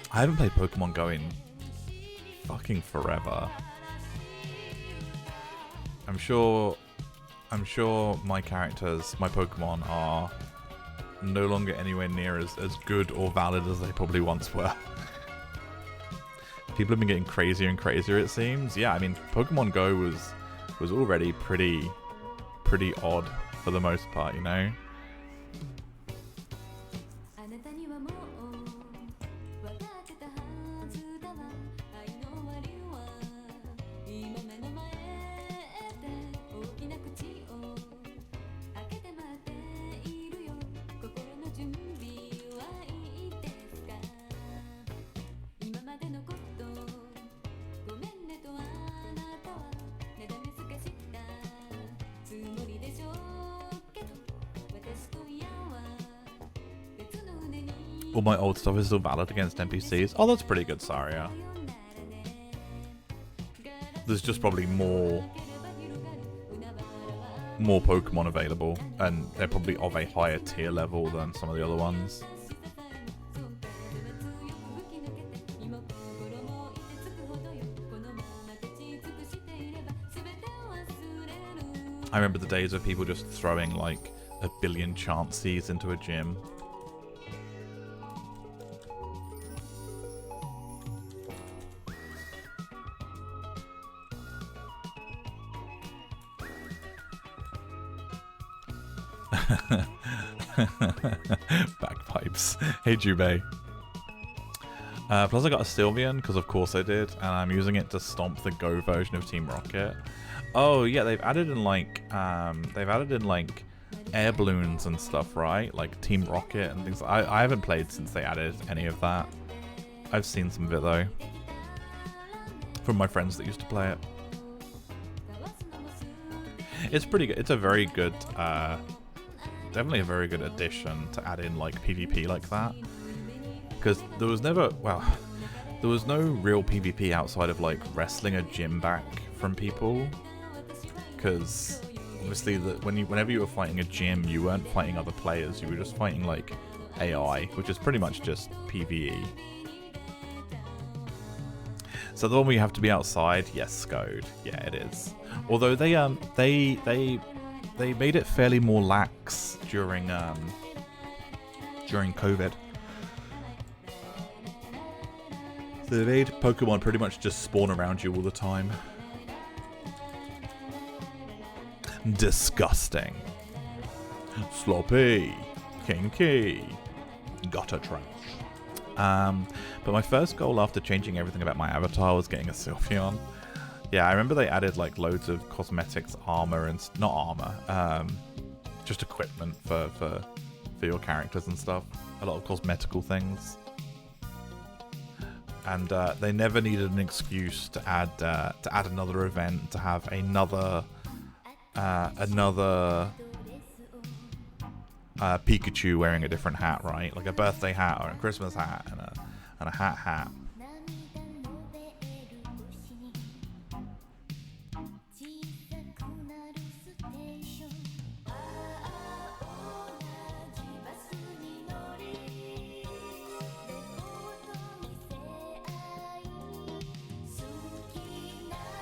I haven't played Pokemon Go in fucking forever. I'm sure my characters, my Pokemon, are no longer anywhere near as good or valid as they probably once were. People have been getting crazier and crazier, it seems. Yeah, I mean, Pokemon Go was already pretty odd for the most part, you know? All my old stuff is still valid against NPCs. Oh, that's pretty good, Saria. There's just probably more Pokemon available, and they're probably of a higher tier level than some of the other ones. I remember the days of people just throwing like a billion Chanseys into a gym. Bagpipes. Hey Jubei. Plus I got a Sylveon, because of course I did, and I'm using it to stomp the Go version of Team Rocket. Oh yeah, they've added in like air balloons and stuff, right? Like Team Rocket and things. I haven't played since they added any of that. I've seen some of it though, from my friends that used to play it. It's pretty good. It's a very good, definitely a very good addition to add in like PvP like that. Because there was never, well, there was no real PvP outside of like wrestling a gym back from people. Because obviously, whenever you were fighting a gym, you weren't fighting other players. You were just fighting like AI, which is pretty much just PvE. So the one where you have to be outside, yes, Scode, yeah, it is. Although they made it fairly more lax during COVID. So they made Pokemon pretty much just spawn around you all the time. Disgusting. Sloppy. Kinky. Gutter trash. But my first goal after changing everything about my avatar was getting a Sylveon. Yeah, I remember they added like loads of cosmetics, armor, and not armor, just equipment for your characters and stuff. A lot of cosmetical things. And they never needed an excuse to add another event, to have another Pikachu wearing a different hat, right? Like a birthday hat or a Christmas hat and a hat.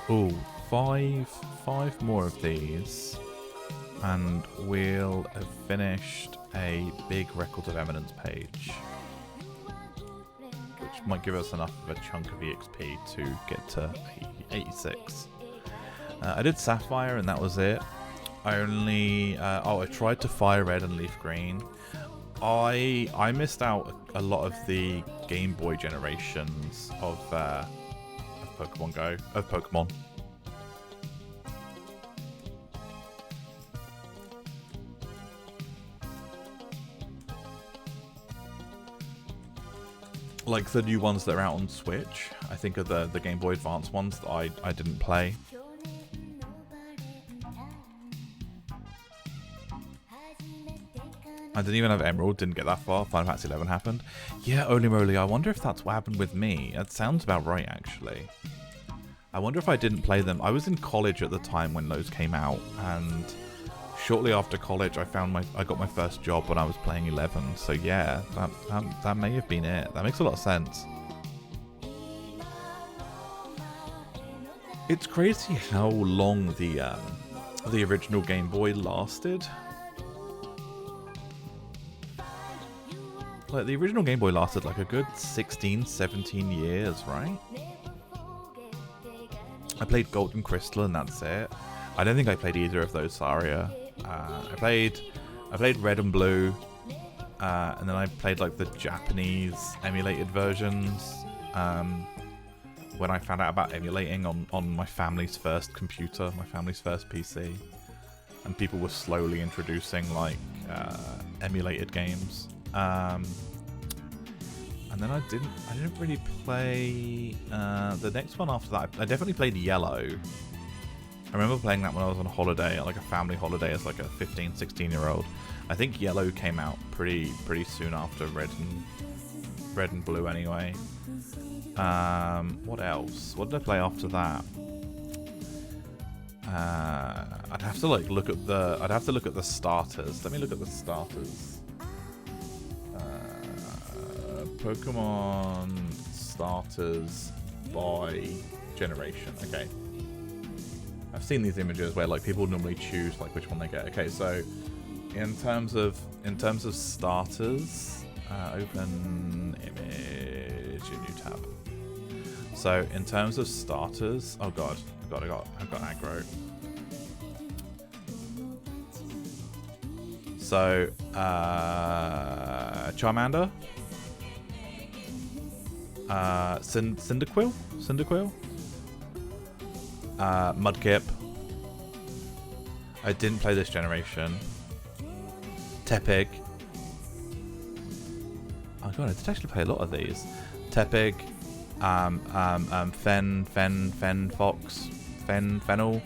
Ooh, five more of these, and we'll have finished a big Record of Eminence page, which might give us enough of a chunk of EXP to get to 86. I did Sapphire and that was it. I only I tried to Fire Red and Leaf Green. I missed out a lot of the Game Boy generations of Pokemon Go, of Pokemon. like the new ones that are out on Switch. I think are the Game Boy Advance ones that I didn't play. I didn't even have Emerald, didn't get that far. Final Fantasy 11 happened. Yeah, Holy Moly, I wonder if that's what happened with me. That sounds about right, actually. I wonder if I didn't play them. I was in college at the time when those came out, and shortly after college, I got my first job when I was playing 11. So yeah, that may have been it. That makes a lot of sense. It's crazy how long the original Game Boy lasted. Like, the original Game Boy lasted like a good 16, 17 years, right? I played Golden Crystal and that's it. I don't think I played either of those, Saria. I played Red and Blue, and then I played like the Japanese emulated versions. When I found out about emulating on my family's first computer, my family's first PC, and people were slowly introducing like emulated games. And then I didn't really play the next one after that. I definitely played Yellow. I remember playing that when I was on a holiday, like a family holiday, as like a 15, 16-year-old. I think Yellow came out pretty soon after Red and Blue anyway. What else? What did I play after that? I'd have to like look at the starters. Let me look at the starters. Pokemon starters by generation. Okay. I've seen these images where like people normally choose like which one they get. Okay, so in terms of starters, open image, a new tab. So in terms of starters, oh god, I've got aggro. So Charmander, Cyndaquil, Mudkip. I didn't play this generation. Tepig. Oh god, I did actually play a lot of these. Tepig, Fennel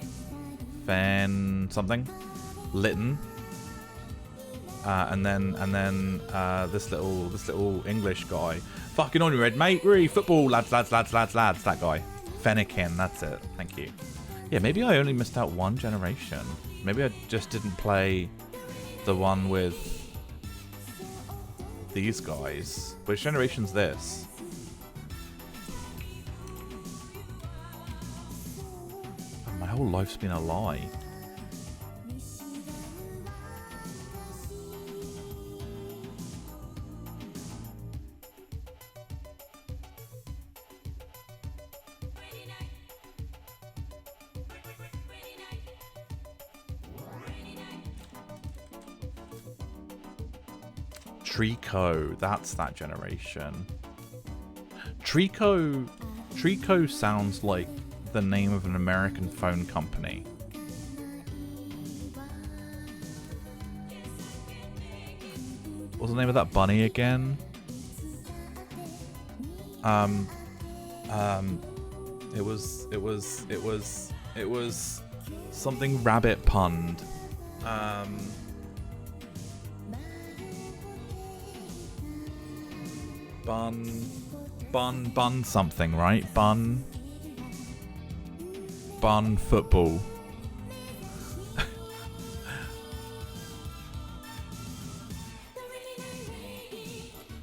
something, Litten, and then this little English guy. Fucking on your head, mate. Really, football, lads. That guy, Fennekin. That's it. Thank you. Yeah, maybe I only missed out one generation. Maybe I just didn't play the one with these guys. Which generation's this? My whole life's been a lie. Trico, that's that generation. Trico sounds like the name of an American phone company. What's the name of that bunny again? It was something rabbit punned. Bun something, right? Bun football.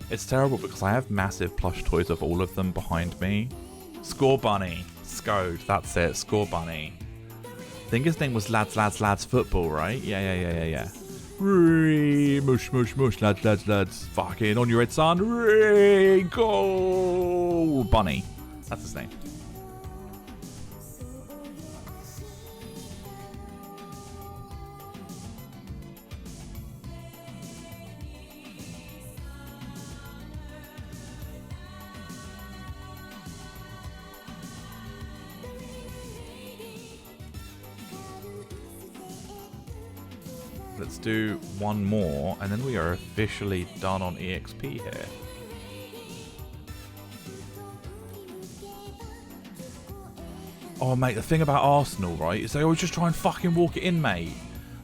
It's terrible because I have massive plush toys of all of them behind me. Score Bunny. Scode, that's it. Score Bunny. I think his name was Lads Football, right? Yeah. Mush, lads. Fucking on your head, son. Goal. Bunny. That's his name. Let's do one more, and then we are officially done on EXP here. Oh, mate, the thing about Arsenal, right, is they always just try and fucking walk it in, mate.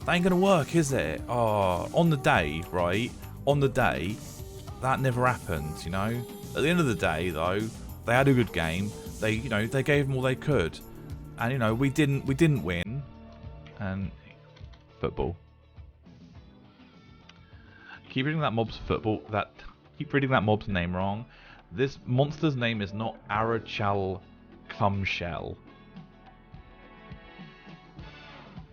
That ain't gonna work, is it? Oh, on the day, right? On the day, that never happens, you know? At the end of the day, though, they had a good game. They, you know, they gave them all they could. And, you know, we didn't win. And football. Keep reading that mob's keep reading that mob's name wrong. This monster's name is not Arachal Cumshell.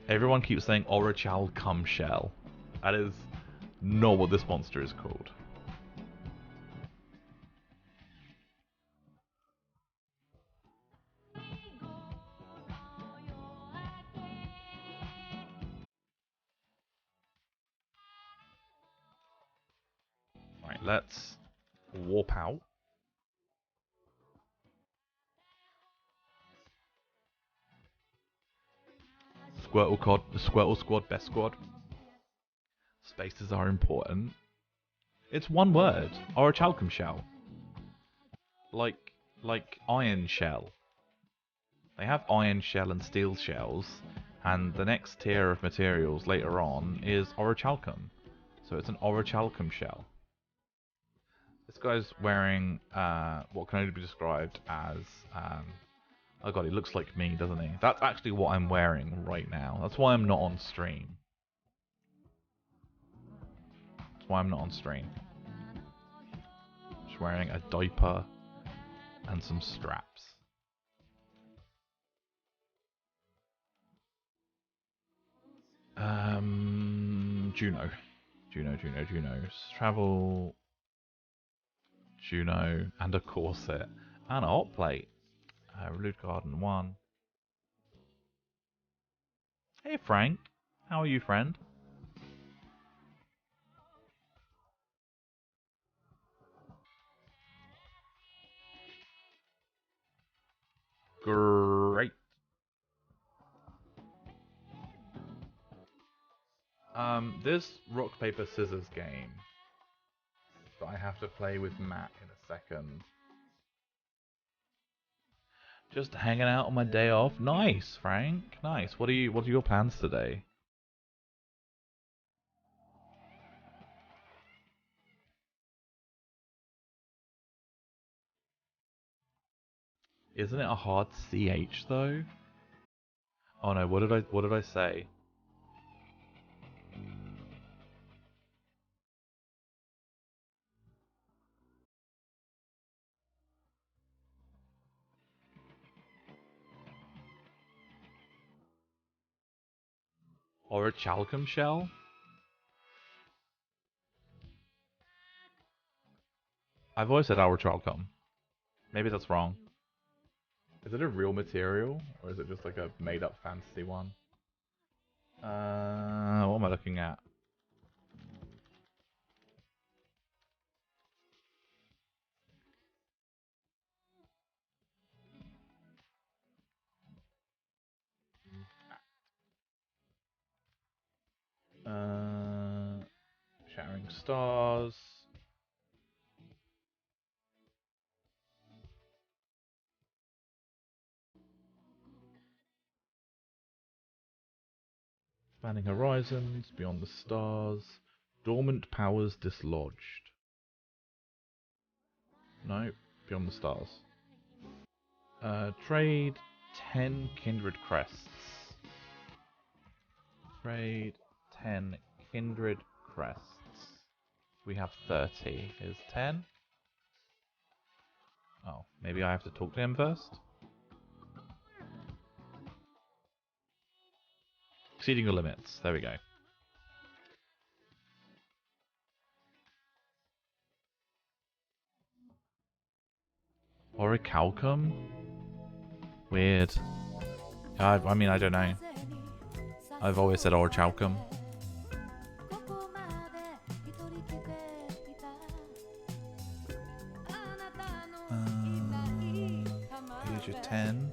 Everyone keeps saying Orachal Cumshell. That is not what this monster is called. Right, let's warp out. Squirtle Squad, best squad. Spaces are important. It's one word. Orichalcum shell. Like iron shell. They have iron shell and steel shells, and the next tier of materials later on is orichalcum. So it's an orichalcum shell. This guy's wearing what can only be described as oh god, he looks like me, doesn't he? That's actually what I'm wearing right now. That's why I'm not on stream. That's why I'm not on stream. Just wearing a diaper and some straps. Juno. Travel, Juno, and a corset, and a hot plate. Relude Garden 1. Hey Frank, how are you, friend? Great. This rock paper scissors game that I have to play with Matt in a second. Just hanging out on my day off. Nice, Frank. Nice. What are your plans today? Isn't it a hard CH though? Oh no, what did I say? Or a chalcum shell? I've always said our chalcum. Maybe that's wrong. Is it a real material, or is it just like a made-up fantasy one? What am I looking at? Shattering Stars. Spanning Horizons, Beyond the Stars. Dormant Powers Dislodged. No, Beyond the Stars. Trade 10 Kindred Crests. Trade 10 Kindred Crests. We have 30. Is 10? Oh, maybe I have to talk to him first? Exceeding your limits. There we go. Orichalcum? Weird. I mean, I don't know. I've always said Orichalcum. Age of 10.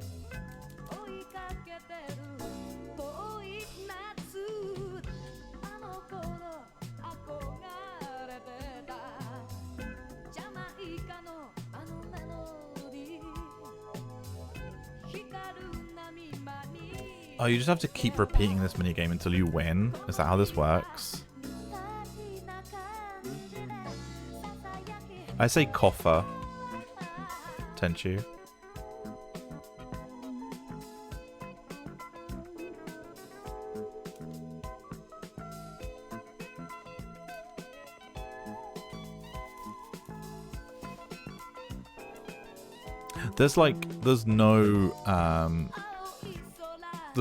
Oh, you just have to keep repeating this minigame until you win? Is that how this works? I say coffer. Tenchu. There's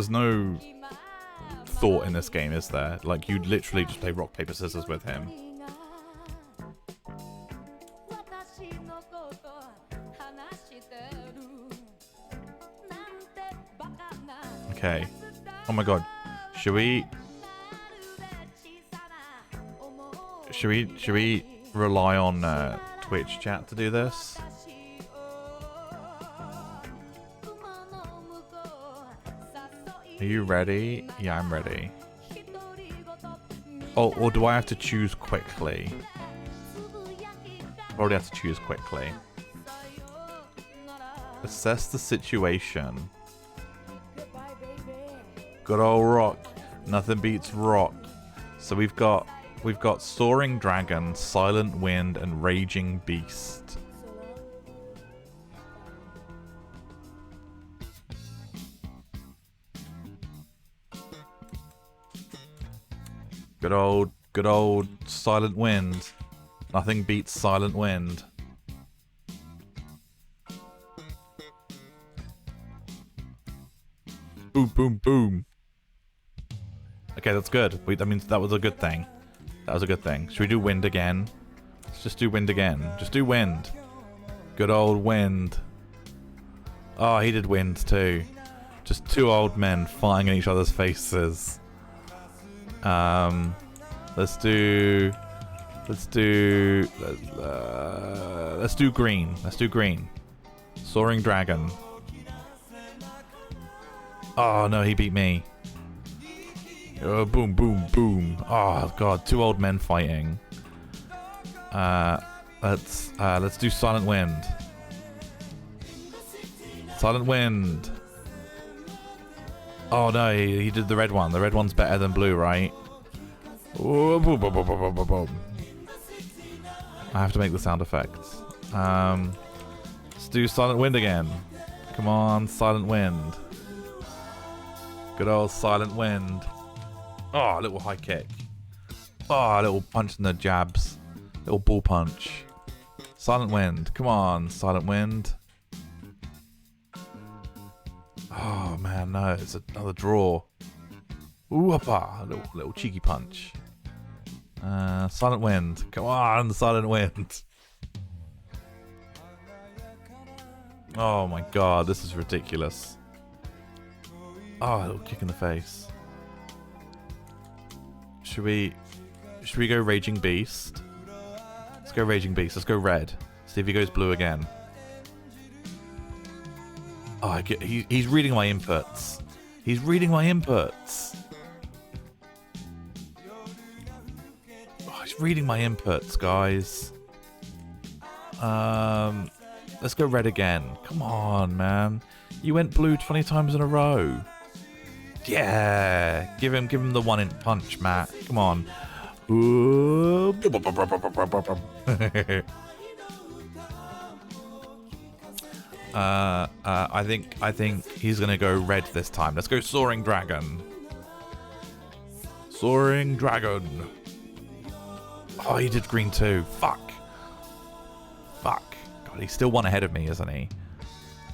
no thought in this game, is there? Like, you literally just play rock, paper, scissors with him. Okay. Oh my god. Should we rely on Twitch chat to do this? Are you ready? Yeah, I'm ready. Oh, or do I have to choose quickly? Probably have to choose quickly. Assess the situation. Good old rock. Nothing beats rock. So we've got Soaring Dragon, Silent Wind, and Raging Beast. Good old Silent Wind. Nothing beats Silent Wind. Boom, boom, boom. Okay, that's good. That means that was a good thing. That was a good thing. Should we do wind again? Let's just do wind again. Just do wind. Good old wind. Oh, he did wind too. Just two old men fighting in each other's faces. Let's do green. Let's do green. Soaring Dragon. Oh no, he beat me. Oh, boom, boom, boom. Oh god, two old men fighting. Let's do Silent Wind. Silent Wind. Oh no, he did the red one. The red one's better than blue, right? Ooh, boom, boom, boom, boom, boom, boom. I have to make the sound effects. Let's do Silent Wind again. Come on, Silent Wind. Good old Silent Wind. Oh, a little high kick. Oh, a little punch in the jabs. Little ball punch. Silent Wind. Come on, Silent Wind. Oh man, no, it's another draw. Ooh, a little cheeky punch. Silent Wind. Come on, Silent Wind. Oh my god, this is ridiculous. Oh, a little kick in the face. Should we go Raging Beast? Let's go Raging Beast. Let's go red. See if he goes blue again. Oh, he's reading my inputs. He's reading my inputs. Oh, he's reading my inputs, guys. Let's go red again. Come on, man. You went blue 20 times in a row. Yeah. Give him the one in punch, Matt. Come on. I think he's gonna go red this time. Let's go Soaring Dragon. Soaring Dragon. Oh, he did green too. Fuck. God, he's still one ahead of me, isn't he?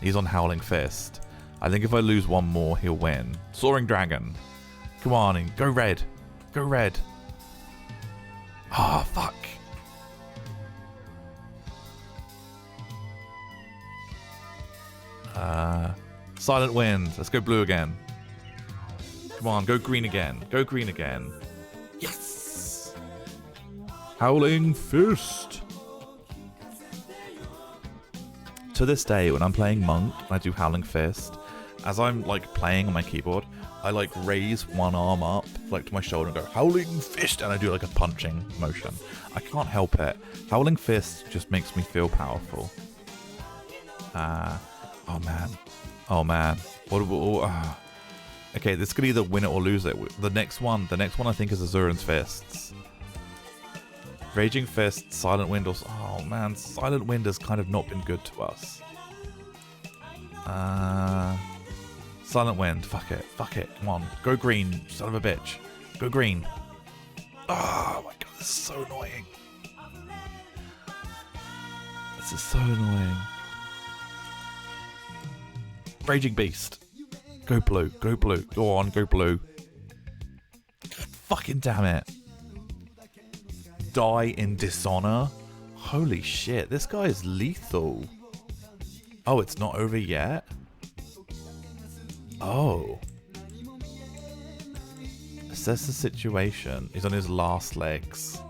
He's on Howling Fist. I think if I lose one more, he'll win. Soaring Dragon. Come on, go red. Go red. Oh, fuck. Silent Wind. Let's go blue again. Come on, go green again. Go green again. Yes! Howling Fist. To this day, when I'm playing Monk and I do Howling Fist, as I'm like playing on my keyboard, I like raise one arm up like to my shoulder and go Howling Fist, and I do like a punching motion. I can't help it. Howling Fist just makes me feel powerful. Oh man. Okay, this could either win it or lose it. The next one I think is Azuran's Fists. Raging Fist, Silent Wind, or... Oh man, Silent Wind has kind of not been good to us. Silent Wind, fuck it, come on. Go green, son of a bitch. Go green. Oh my god, this is so annoying. This is so annoying. Raging Beast. Go blue, go blue. Go on, go blue. Fucking damn it. Die in dishonor? Holy shit, this guy is lethal. Oh, it's not over yet? Oh. Assess the situation. He's on his last legs.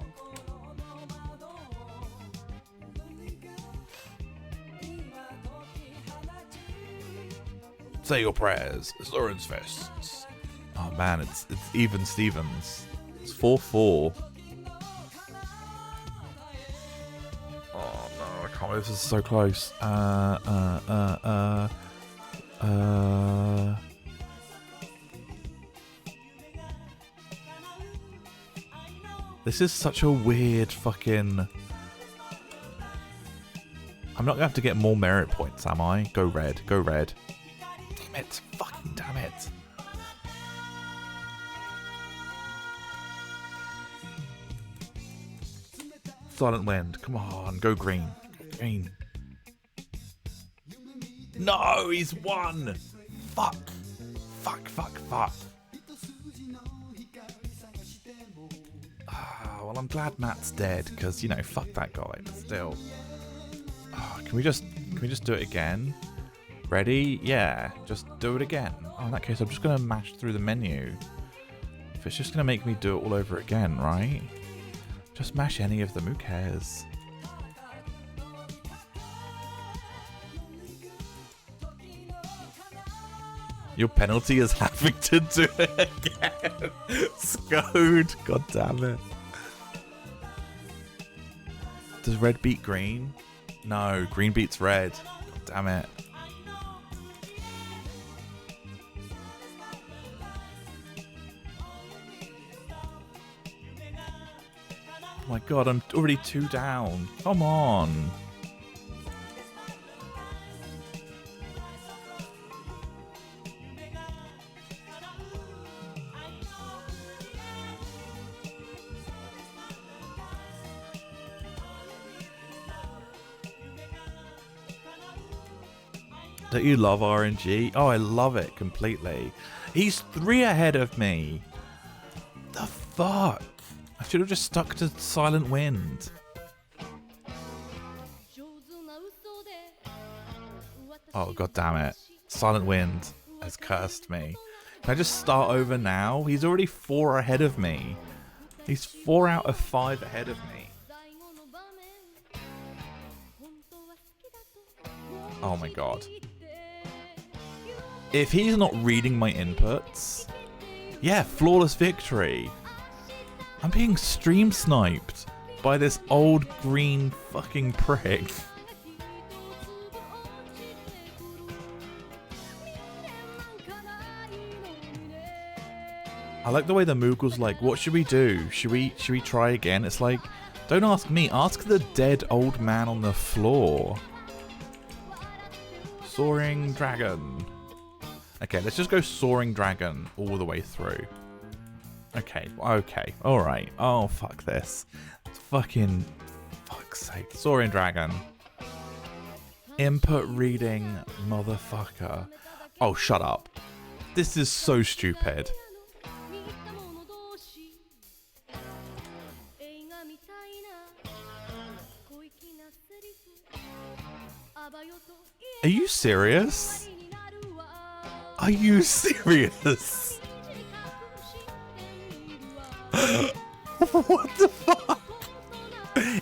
Say your prayers. It's Lauren's Fists. Oh man, it's even Stevens. It's 4-4. Oh no, I can't believe this is so close. This is such a weird fucking... I'm not gonna have to get more merit points, am I? Go red, go red. Damn it, fucking damn it. Silent Wind, come on, go green. Go green. No, he's won! Fuck. Fuck, fuck, fuck. Well, I'm glad Matt's dead, because, you know, fuck that guy, but still. Oh, can we just do it again? Ready? Yeah, just do it again. Oh, in that case, I'm just going to mash through the menu. If it's just going to make me do it all over again, right? Just mash any of them, who cares? Your penalty is having to do it again. Scode. God damn it. Does red beat green? No, green beats red. God damn it. Oh my god, I'm already 2 down. Come on. Don't you love RNG? Oh, I love it completely. He's 3 ahead of me. The fuck? I should have just stuck to Silent Wind. Oh, god damn it. Silent Wind has cursed me. Can I just start over now? He's already 4 ahead of me. He's 4 out of 5 ahead of me. Oh my god. If he's not reading my inputs... Yeah, flawless victory. I'm being stream sniped by this old green fucking prick. I like the way the Moogle's like, what should we do? Should we try again? It's like, don't ask me, ask the dead old man on the floor. Soaring Dragon. Okay, let's just go Soaring Dragon all the way through. Okay, alright. Oh, fuck this. Fucking... Fuck's sake. Soaring Dragon. Input reading, motherfucker. Oh, shut up. This is so stupid. Are you serious? Are you serious? What the fuck?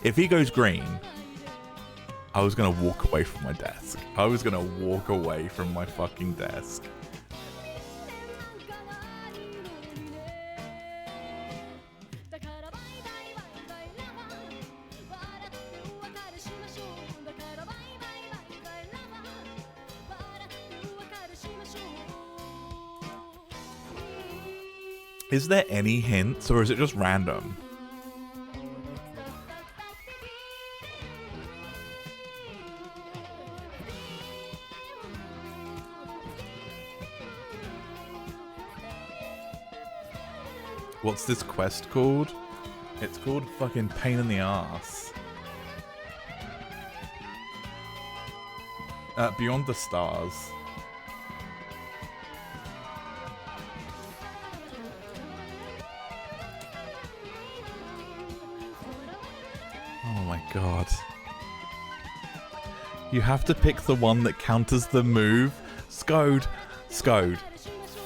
If he goes green, I was gonna walk away from my desk. I was gonna walk away from my fucking desk. Is there any hints, or is it just random? What's this quest called? It's called fucking Pain in the Ass. Beyond the Stars. Oh my god. You have to pick the one that counters the move. Scode. Scode.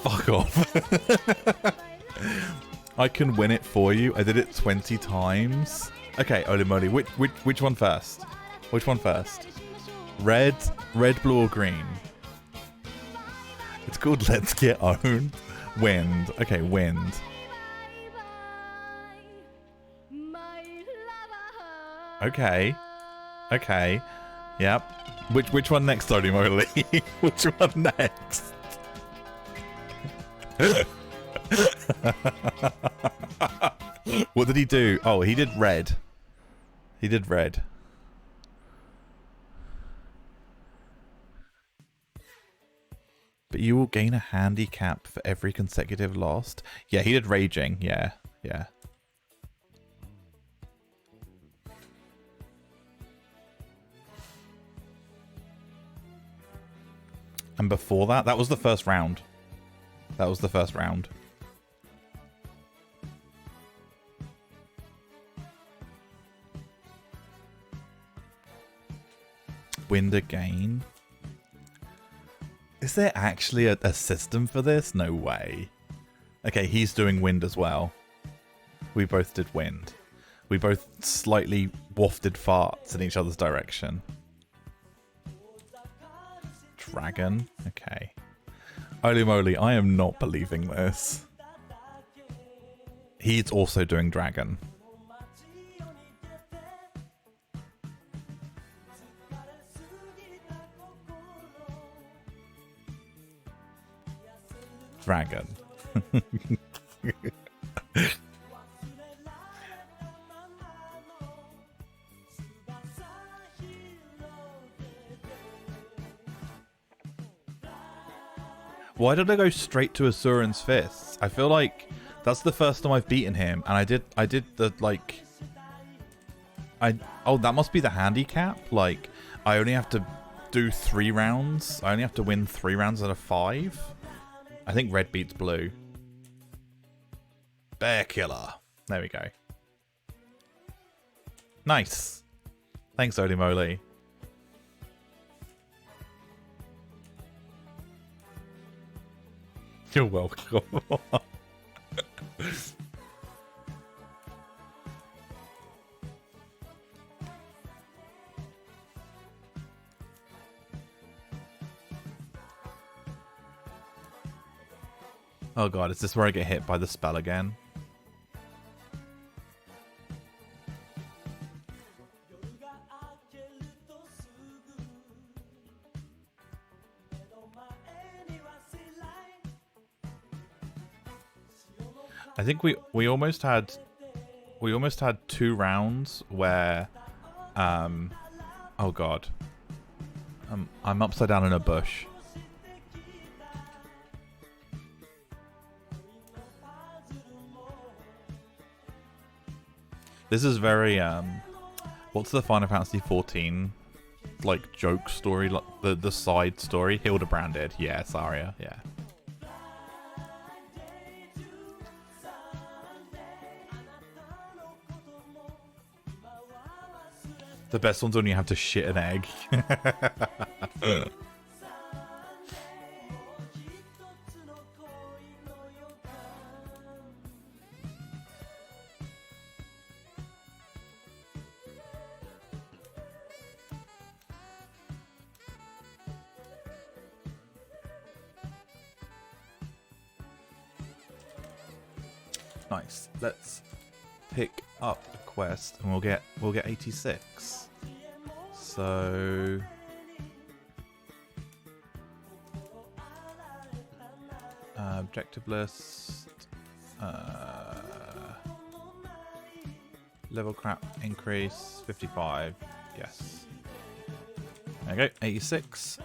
Fuck off. I can win it for you. I did it 20 times. Okay, holy moly. Which one first? Which one first? Red, blue, or green? It's called Let's Get Owned. Wind. Okay, wind. Okay. Okay. Yep. Which one next, holy moly? Which one next? What did he do? Oh, he did red. He did red. But you will gain a handicap for every consecutive lost. Yeah, he did raging. Yeah, yeah. And before that, that was the first round. That was the first round. Wind again. Is there actually a system for this? No way. Okay, he's doing wind as well. We both did wind. We both slightly wafted farts in each other's direction. Dragon. Okay. Holy moly, I am not believing this. He's also doing dragon. Dragon. Why did I go straight to Asuran's Fists? I feel like that's the first time I've beaten him, and I did the like oh, that must be the handicap. Like, I only have to do 3 rounds. I only have to win 3 rounds out of 5. I think red beats blue. Bear killer. There we go. Nice. Thanks, Holy moly. You're welcome. Oh god, is this where I get hit by the spell again? I think we almost had 2 rounds where oh god. I'm upside down in a bush. This is very what's the Final Fantasy 14 like joke story, like the side story? Hildebranded. Yeah, Saria, yeah. The best one's when you have to shit an egg. Nice. Let's pick up a quest and we'll get 86. So objective list. Level crap increase 55. Yes. There we go. 86.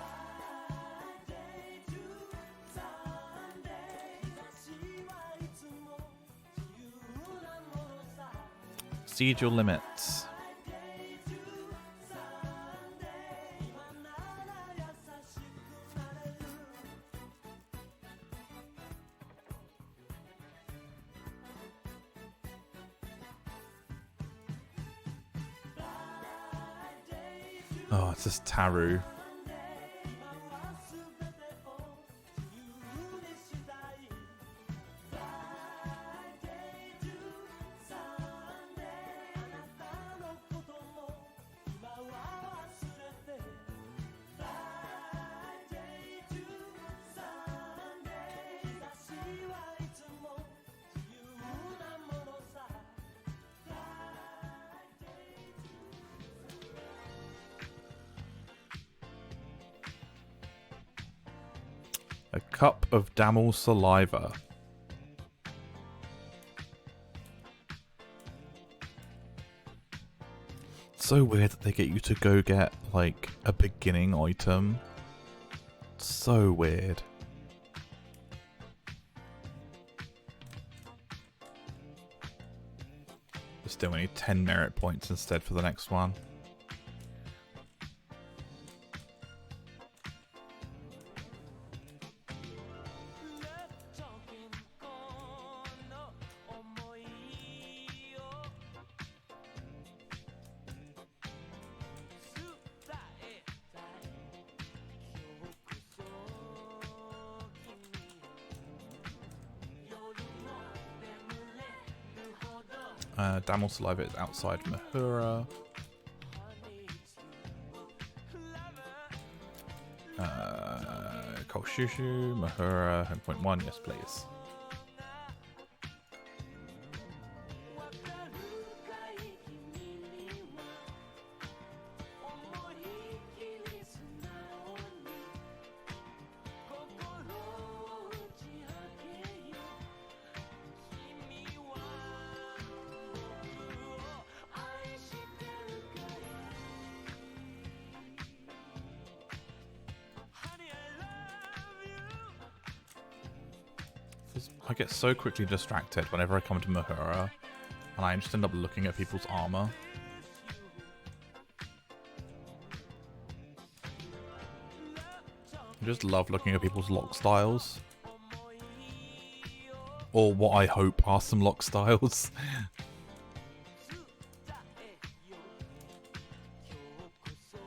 Exceed your limits. Oh, it's just Taru. A cup of Damel's saliva. So weird that they get you to go get, like, a beginning item. So weird. Still need 10 merit points instead for the next one. Damel's saliva is outside Mahura. Kolshushu, Mahura, home point 1, yes please. I get so quickly distracted whenever I come to Mahura, and I just end up looking at people's armor. I just love looking at people's lock styles. Or what I hope are some lock styles.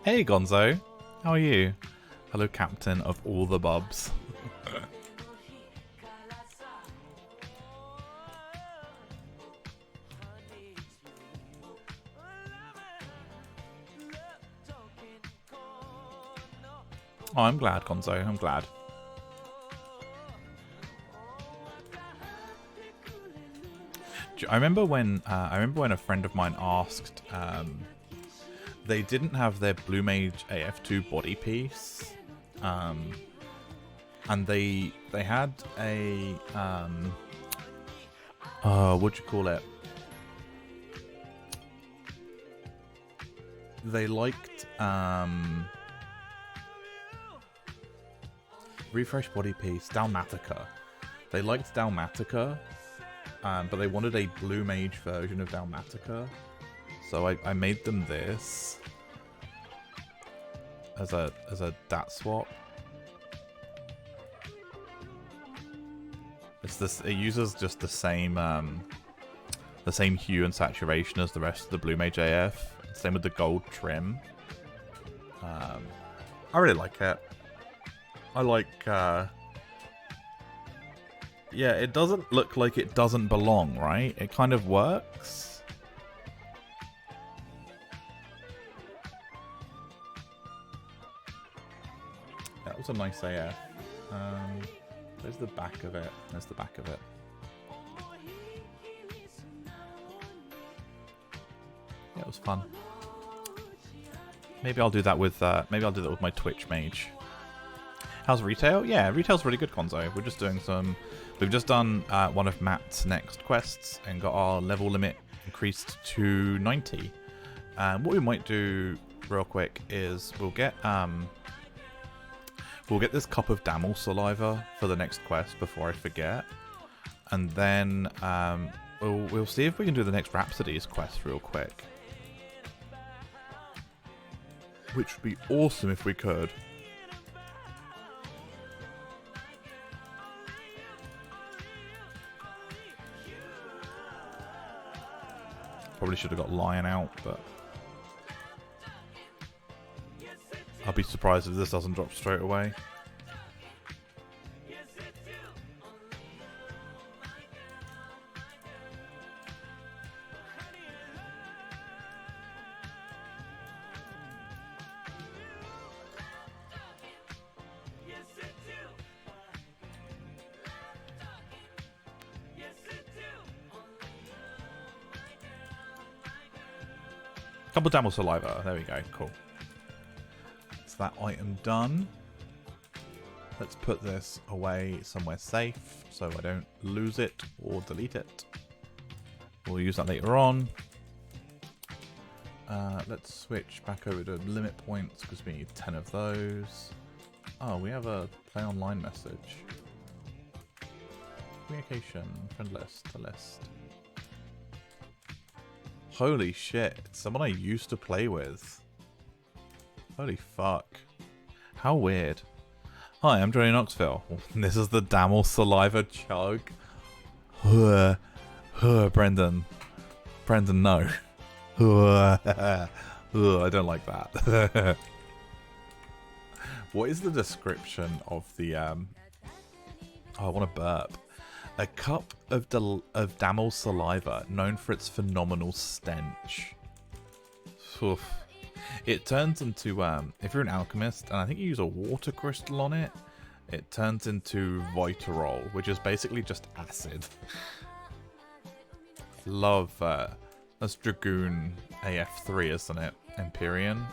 Hey Gonzo, how are you? Hello captain of all the bubs. Oh, I'm glad, Gonzo. I'm glad. I remember when a friend of mine asked. They didn't have their Blue Mage AF2 body piece, and they had a what'd you call it? They liked refresh body piece, Dalmatica. They liked Dalmatica, but they wanted a Blue Mage version of Dalmatica. So I made them this as a DAT swap. It's this. It uses just the same hue and saturation as the rest of the Blue Mage AF. Same with the gold trim. I really like it. I like, yeah, it doesn't look like it doesn't belong, right? It kind of works. That was a nice AF. There's the back of it. There's the back of it. Yeah, it was fun. Maybe I'll do that with my Twitch mage. How's retail? Yeah, retail's really good, Konzo. We're just doing some... We've just done one of Matt's next quests and got our level limit increased to 90. What we might do real quick is we'll get this cup of Damel saliva for the next quest before I forget. And then we'll see if we can do the next Rhapsodies quest real quick. Which would be awesome if we could. Probably should have got Lion out, but I'll be surprised if this doesn't drop straight away. Couple Damel saliva. There we go. Cool. That's that item done. Let's put this away somewhere safe so I don't lose it or delete it. We'll use that later on. Let's switch back over to limit points because we need 10 of those. Oh, we have a play online message. Communication, friend list, the list. Holy shit, it's someone I used to play with. Holy fuck. How weird. Hi, I'm Johnny Knoxville. This is the Damel Saliva Chug. Brendan. Brendan, no. I don't like that. What is the description of the... Oh, I want to burp. A cup of Damel saliva, known for its phenomenal stench. Oof. It turns into, if you're an alchemist, and I think you use a water crystal on it, it turns into Vitarol, which is basically just acid. Love, that's Dragoon AF3, isn't it? Empyrean.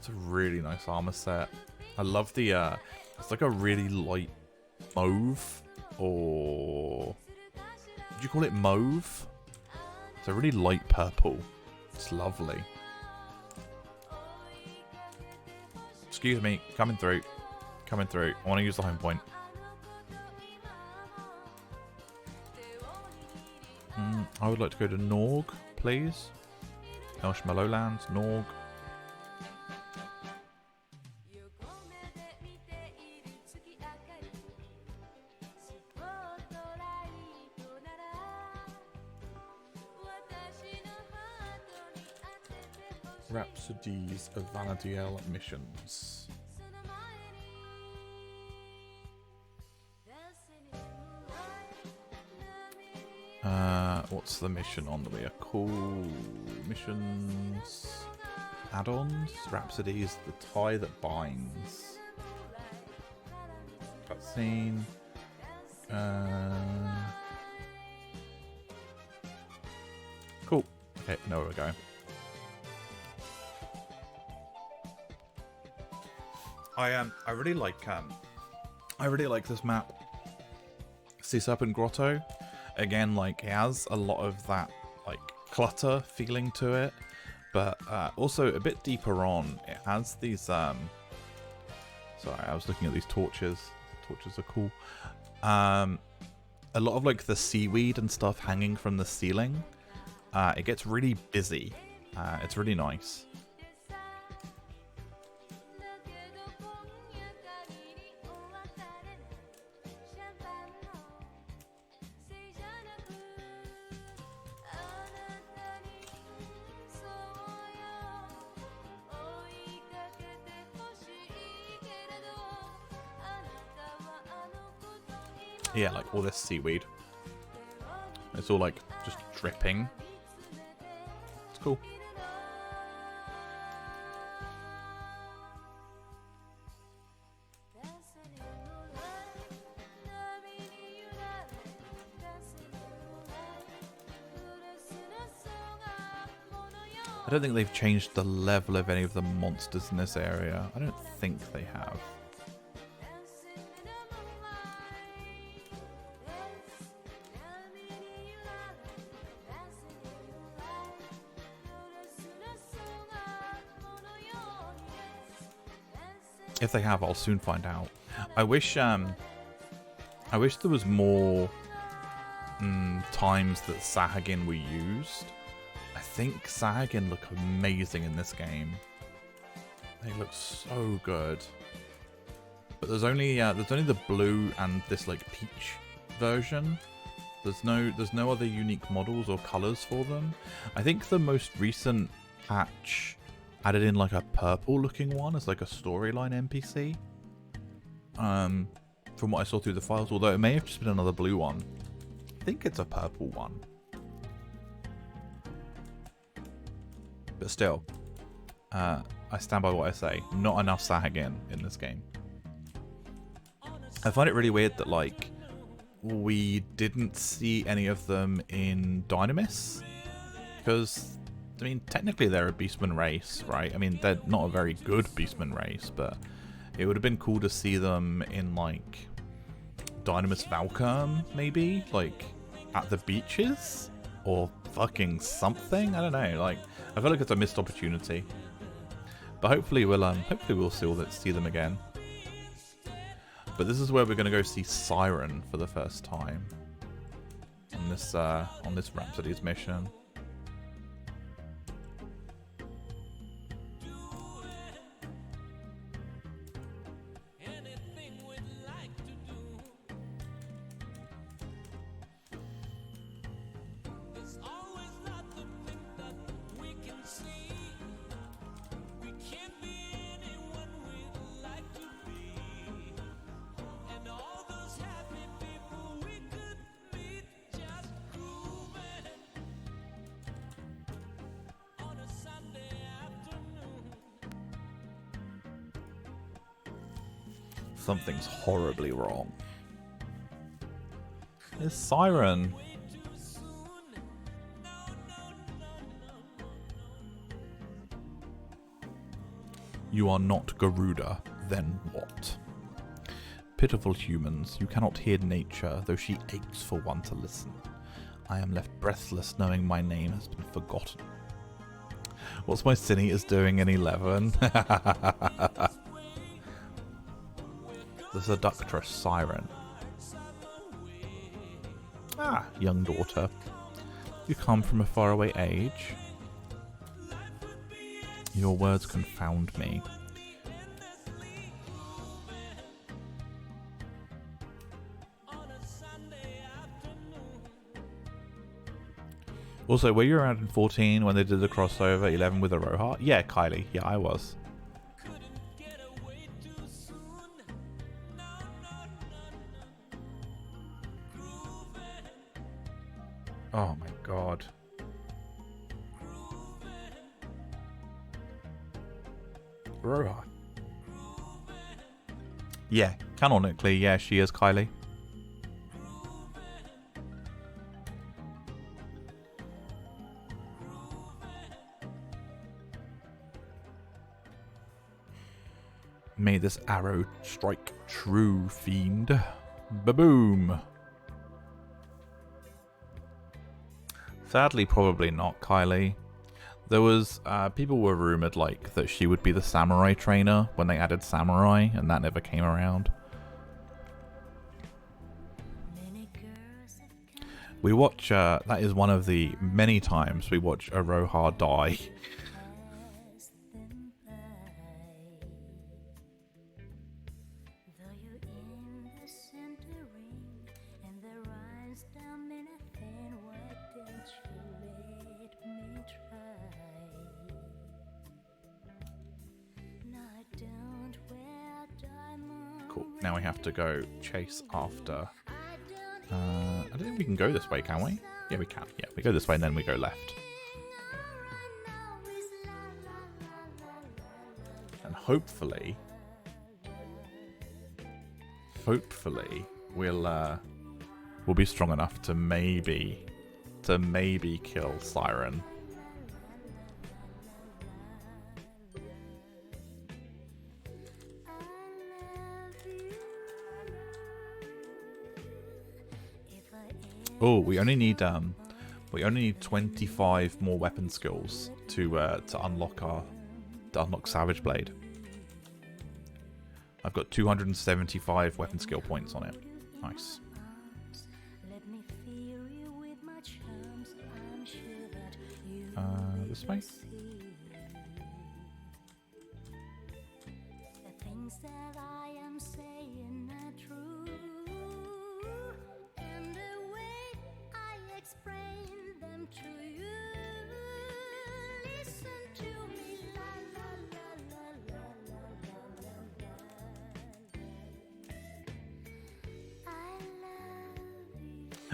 It's a really nice armor set. I love the, it's like a really light mauve. Or would you call it mauve? It's a really light purple. It's lovely. Excuse me, coming through. Coming through. I want to use the home point. I would like to go to Norg, please. Elshmalowlands, Norg. Rhapsodies of Vanadiel missions. What's the mission on the way? Cool missions. Add-ons. Rhapsodies, the tie that binds. Cutscene. Cool. Okay, know where we're going. I really like this map. Sea Serpent Grotto. Again, like, it has a lot of that like clutter feeling to it, but also a bit deeper on, it has these sorry, I was looking at these torches. Torches are cool. A lot of like the seaweed and stuff hanging from the ceiling. It gets really busy. It's really nice. Yeah, like all this seaweed. It's all like just dripping. It's cool. I don't think they've changed the level of any of the monsters in this area. I don't think they have. If they have, I'll soon find out. I wish there was more times that Sahagin were used. I think Sahagin look amazing in this game. They look so good. But there's only the blue and this like peach version. There's no other unique models or colors for them. I think the most recent patch added in like a purple looking one as like a storyline NPC. From what I saw through the files, although it may have just been another blue one. I think it's a purple one. But still, I stand by what I say. Not enough Sahagin in this game. I find it really weird that like we didn't see any of them in Dynamis, because I mean technically they're a Beastman race, right? I mean they're not a very good Beastman race, but it would have been cool to see them in like Dynamis Valkurm, maybe like at the beaches or fucking something. I don't know. Like I feel like it's a missed opportunity, but hopefully we'll see them again. But this is where we're going to go see Siren for the first time on this Rhapsody's mission. Something's horribly wrong. It's Siren. You are not Garuda, then what? Pitiful humans, you cannot hear nature, though she aches for one to listen. I am left breathless knowing my name has been forgotten. What's my Cineators doing in 11? The seductress Siren. Ah, young daughter. You come from a faraway age. Your words confound me. Also, were you around in 14 when they did the crossover 11 with a Rohart? Yeah, Kylie. Yeah, I was. Oh my god. Roha. Yeah, canonically, yeah, she is Kylie. May this arrow strike true, fiend. Ba-boom. Sadly, probably not Kylie. There was, people were rumored like that she would be the samurai trainer when they added samurai, and that never came around. We watch, that is one of the many times we watch a Rohar die. Now we have to go chase after... I don't think we can go this way, can we? Yeah, we can. Yeah, we go this way and then we go left. And hopefully we'll be strong enough to maybe kill Siren. Oh, we only need 25 more weapon skills to unlock Savage Blade. I've got 275 weapon skill points on it. Nice. This way?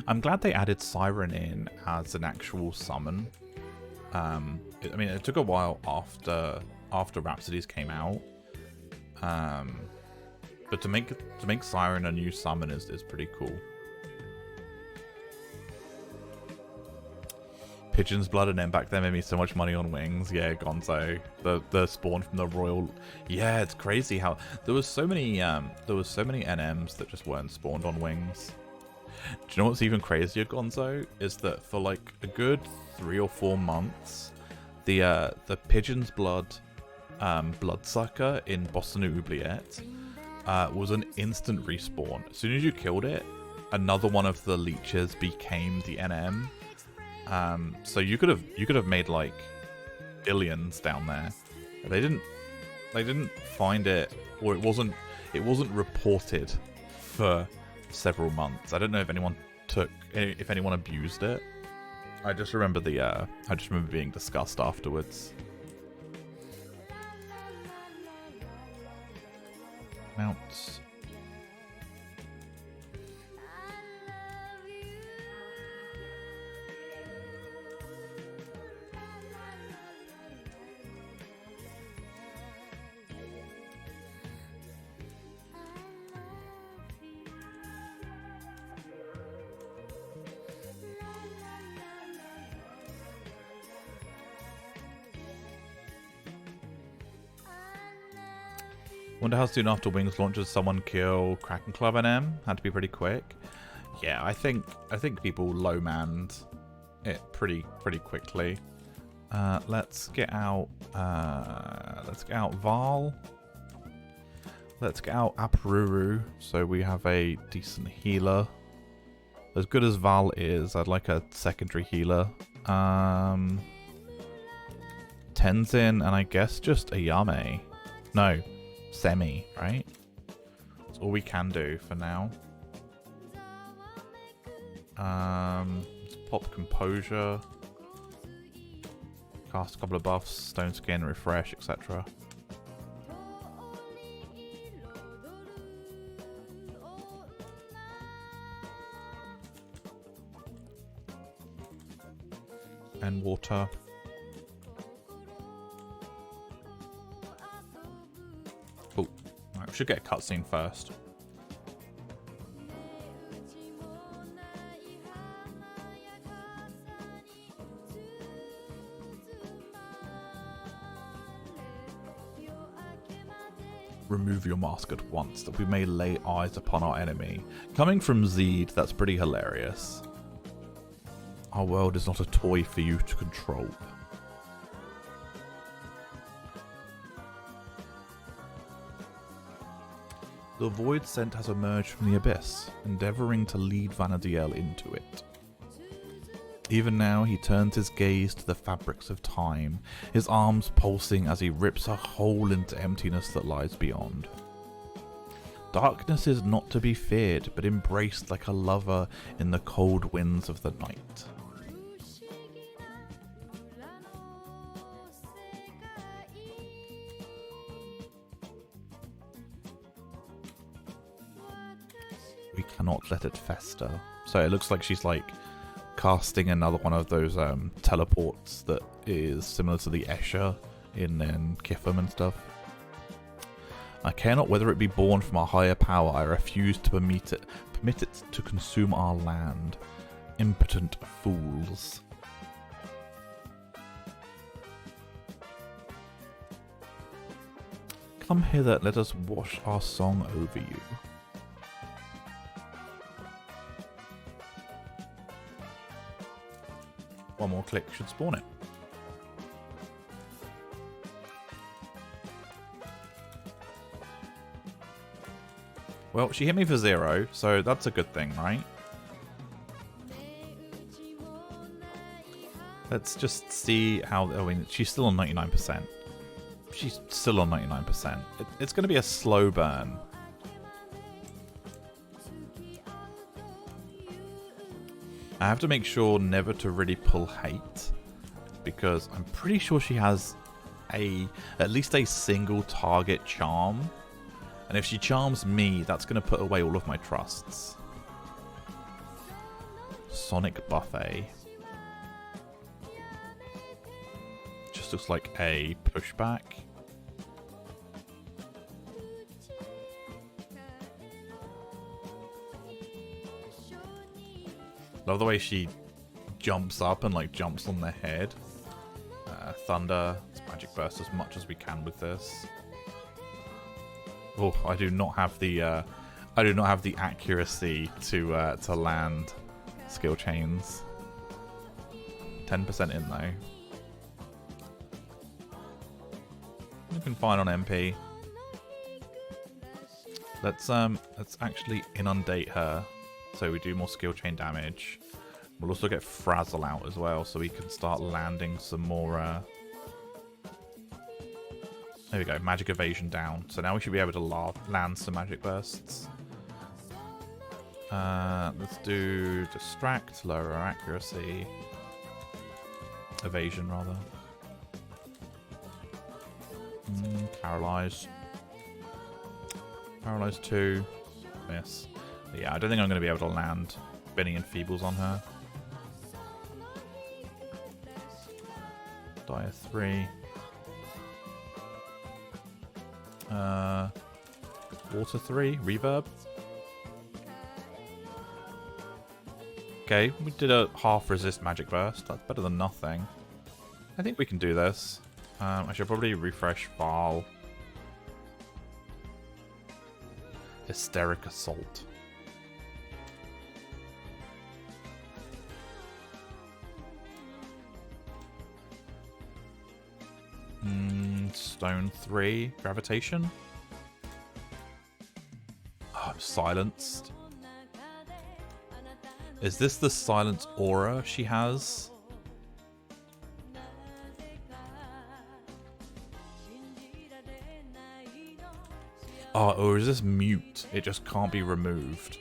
I'm glad they added Siren in as an actual summon. I mean, it took a while after Rhapsodies came out, but to make Siren a new summon is pretty cool. Pigeon's blood and then back then made me so much money on wings. Yeah, Gonzo, the spawn from the royal. Yeah, it's crazy how there was so many NMs that just weren't spawned on wings. Do you know what's even crazier, Gonzo? Is that for like a good 3 or 4 months, the Pigeon's blood bloodsucker in Bossa Oubliette was an instant respawn. As soon as you killed it, another one of the leeches became the NM. So you could have made like billions down there. They didn't find it, or it wasn't reported for several months. I don't know if anyone abused it. I just remember being discussed afterwards. Mounts. Wonder how soon after Wings launches someone kill Kraken Club NM? Had to be pretty quick. Yeah, I think people low manned it pretty quickly. Let's get out Val. Let's get out Aparuru so we have a decent healer. As good as Val is, I'd like a secondary healer. Tenzin and I guess just a Yame. No. Semi, right? That's all we can do for now. Let's pop Composure. Cast a couple of buffs, Stone Skin, Refresh, etc. And water. Should get a cutscene first. Remove your mask at once, that we may lay eyes upon our enemy. Coming from Zed, that's pretty hilarious. Our world is not a toy for you to control. The Void Scent has emerged from the abyss, endeavouring to lead Vana'diel into it. Even now, he turns his gaze to the fabrics of time, his arms pulsing as he rips a hole into emptiness that lies beyond. Darkness is not to be feared, but embraced like a lover in the cold winds of the night. We cannot let it fester. So it looks like she's like casting another one of those teleports that is similar to the Escher in Kitham and stuff. I care not whether it be born from a higher power. I refuse to permit it to consume our land. Impotent fools. Come hither, let us wash our song over you. One more click should spawn it. Well, she hit me for 0, so that's a good thing, right? Let's just see how... I mean, she's still on 99%. She's still on 99%. It's going to be a slow burn. I have to make sure never to really pull hate, because I'm pretty sure she has at least a single target charm. And if she charms me, that's going to put away all of my trusts. Sonic Buffet. Just looks like a pushback. Love the way she jumps up and like jumps on their head. Thunder. Let's magic burst as much as we can with this. Oh, I do not have the accuracy to land skill chains. 10% in though. Looking fine on MP. Let's actually inundate her so we do more skill chain damage. We'll also get Frazzle out as well, so we can start landing some more. There we go, magic evasion down. So now we should be able to land some magic bursts. Let's do distract, lower our accuracy, evasion rather. Paralyze. Paralyze 2. Miss. But yeah, I don't think I'm going to be able to land Benny and Feebles on her. Dire 3. Water 3. Reverb. Okay, we did a half resist magic burst. That's better than nothing. I think we can do this. I should probably refresh Val. Hysteric Assault. Stone 3. Gravitation. Oh, I'm silenced. Is this the silence aura she has? Oh, or is this mute? It just can't be removed.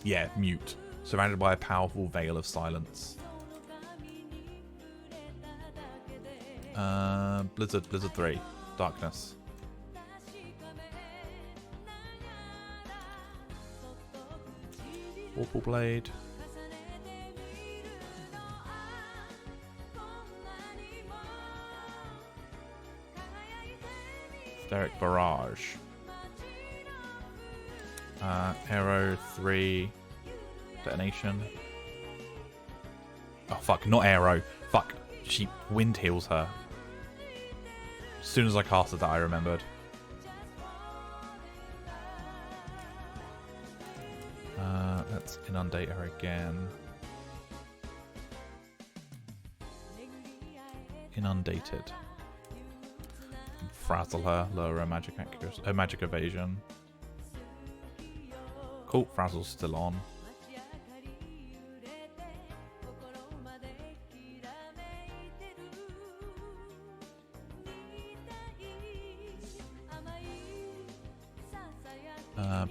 Yeah, mute. Surrounded by a powerful veil of silence. Blizzard 3. Darkness. Vorpal Blade. Hysteric Barrage. Arrow 3. Detonation. Oh fuck, not arrow. Fuck. She wind heals her. As soon as I casted that, I remembered. Let's inundate her again. Inundated. Frazzle her, lower her magic accuracy, magic evasion. Cool, Frazzle's still on.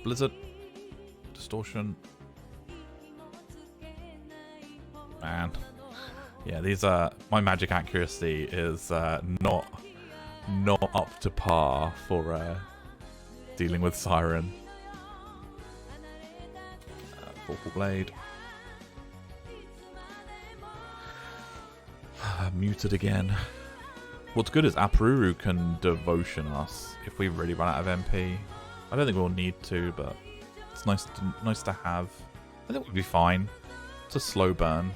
Blizzard. Distortion. Man. Yeah, these are... My magic accuracy is not up to par for dealing with Siren. Vorpal Blade. Muted again. What's good is Apururu can devotion us if we really run out of MP. I don't think we'll need to, but it's nice to have. I think we'll be fine. It's a slow burn.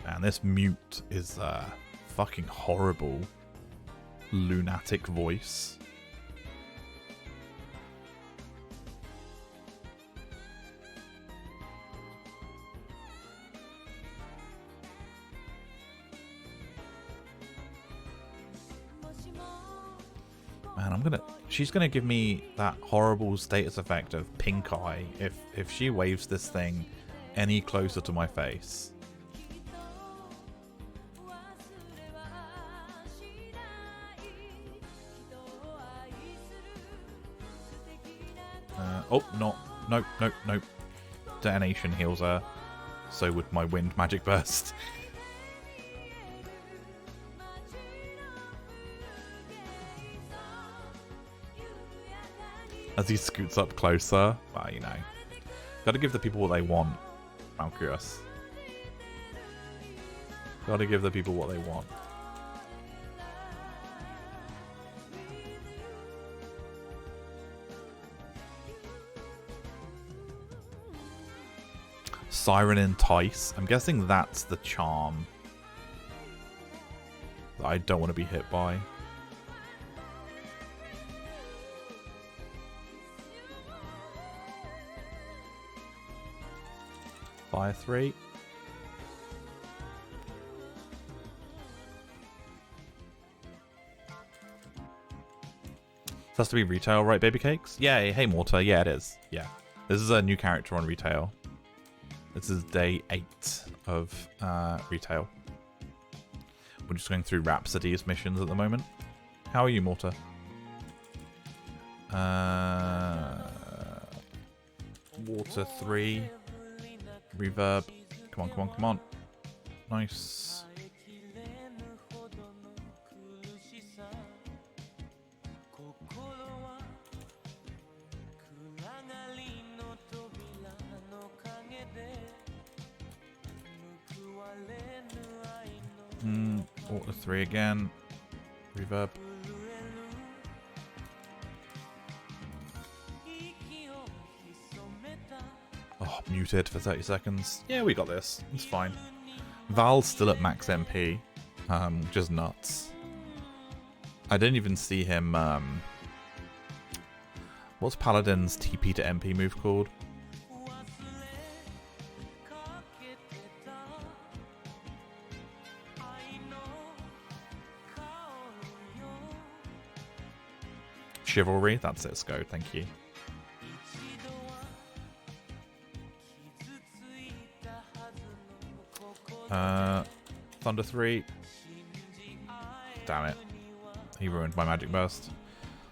Man, this mute is fucking horrible. lunatic voice. Man, she's gonna give me that horrible status effect of pink eye if she waves this thing any closer to my face. Oh, no. Nope, nope, nope. Detonation heals her. So would my wind magic burst. As he scoots up closer. Well, you know. Gotta give the people what they want, Malcurious. Gotta give the people what they want. Siren Entice. I'm guessing that's the charm that I don't want to be hit by. Fire 3. This has to be retail, right, baby cakes? Yeah, hey Mortar, yeah it is. Yeah. This is a new character on retail. This is day 8 of retail. We're just going through Rhapsody's missions at the moment. How are you, Mortar? Water 3. Reverb. Come on, come on, come on. Nice. Water 3 again. Reverb. Oh, muted for 30 seconds. Yeah, we got this. It's fine. Val's still at max MP. Just nuts. I didn't even see him. What's Paladin's TP to MP move called? Chivalry, that's it, Scode, thank you. Thunder 3. Damn it. He ruined my magic burst.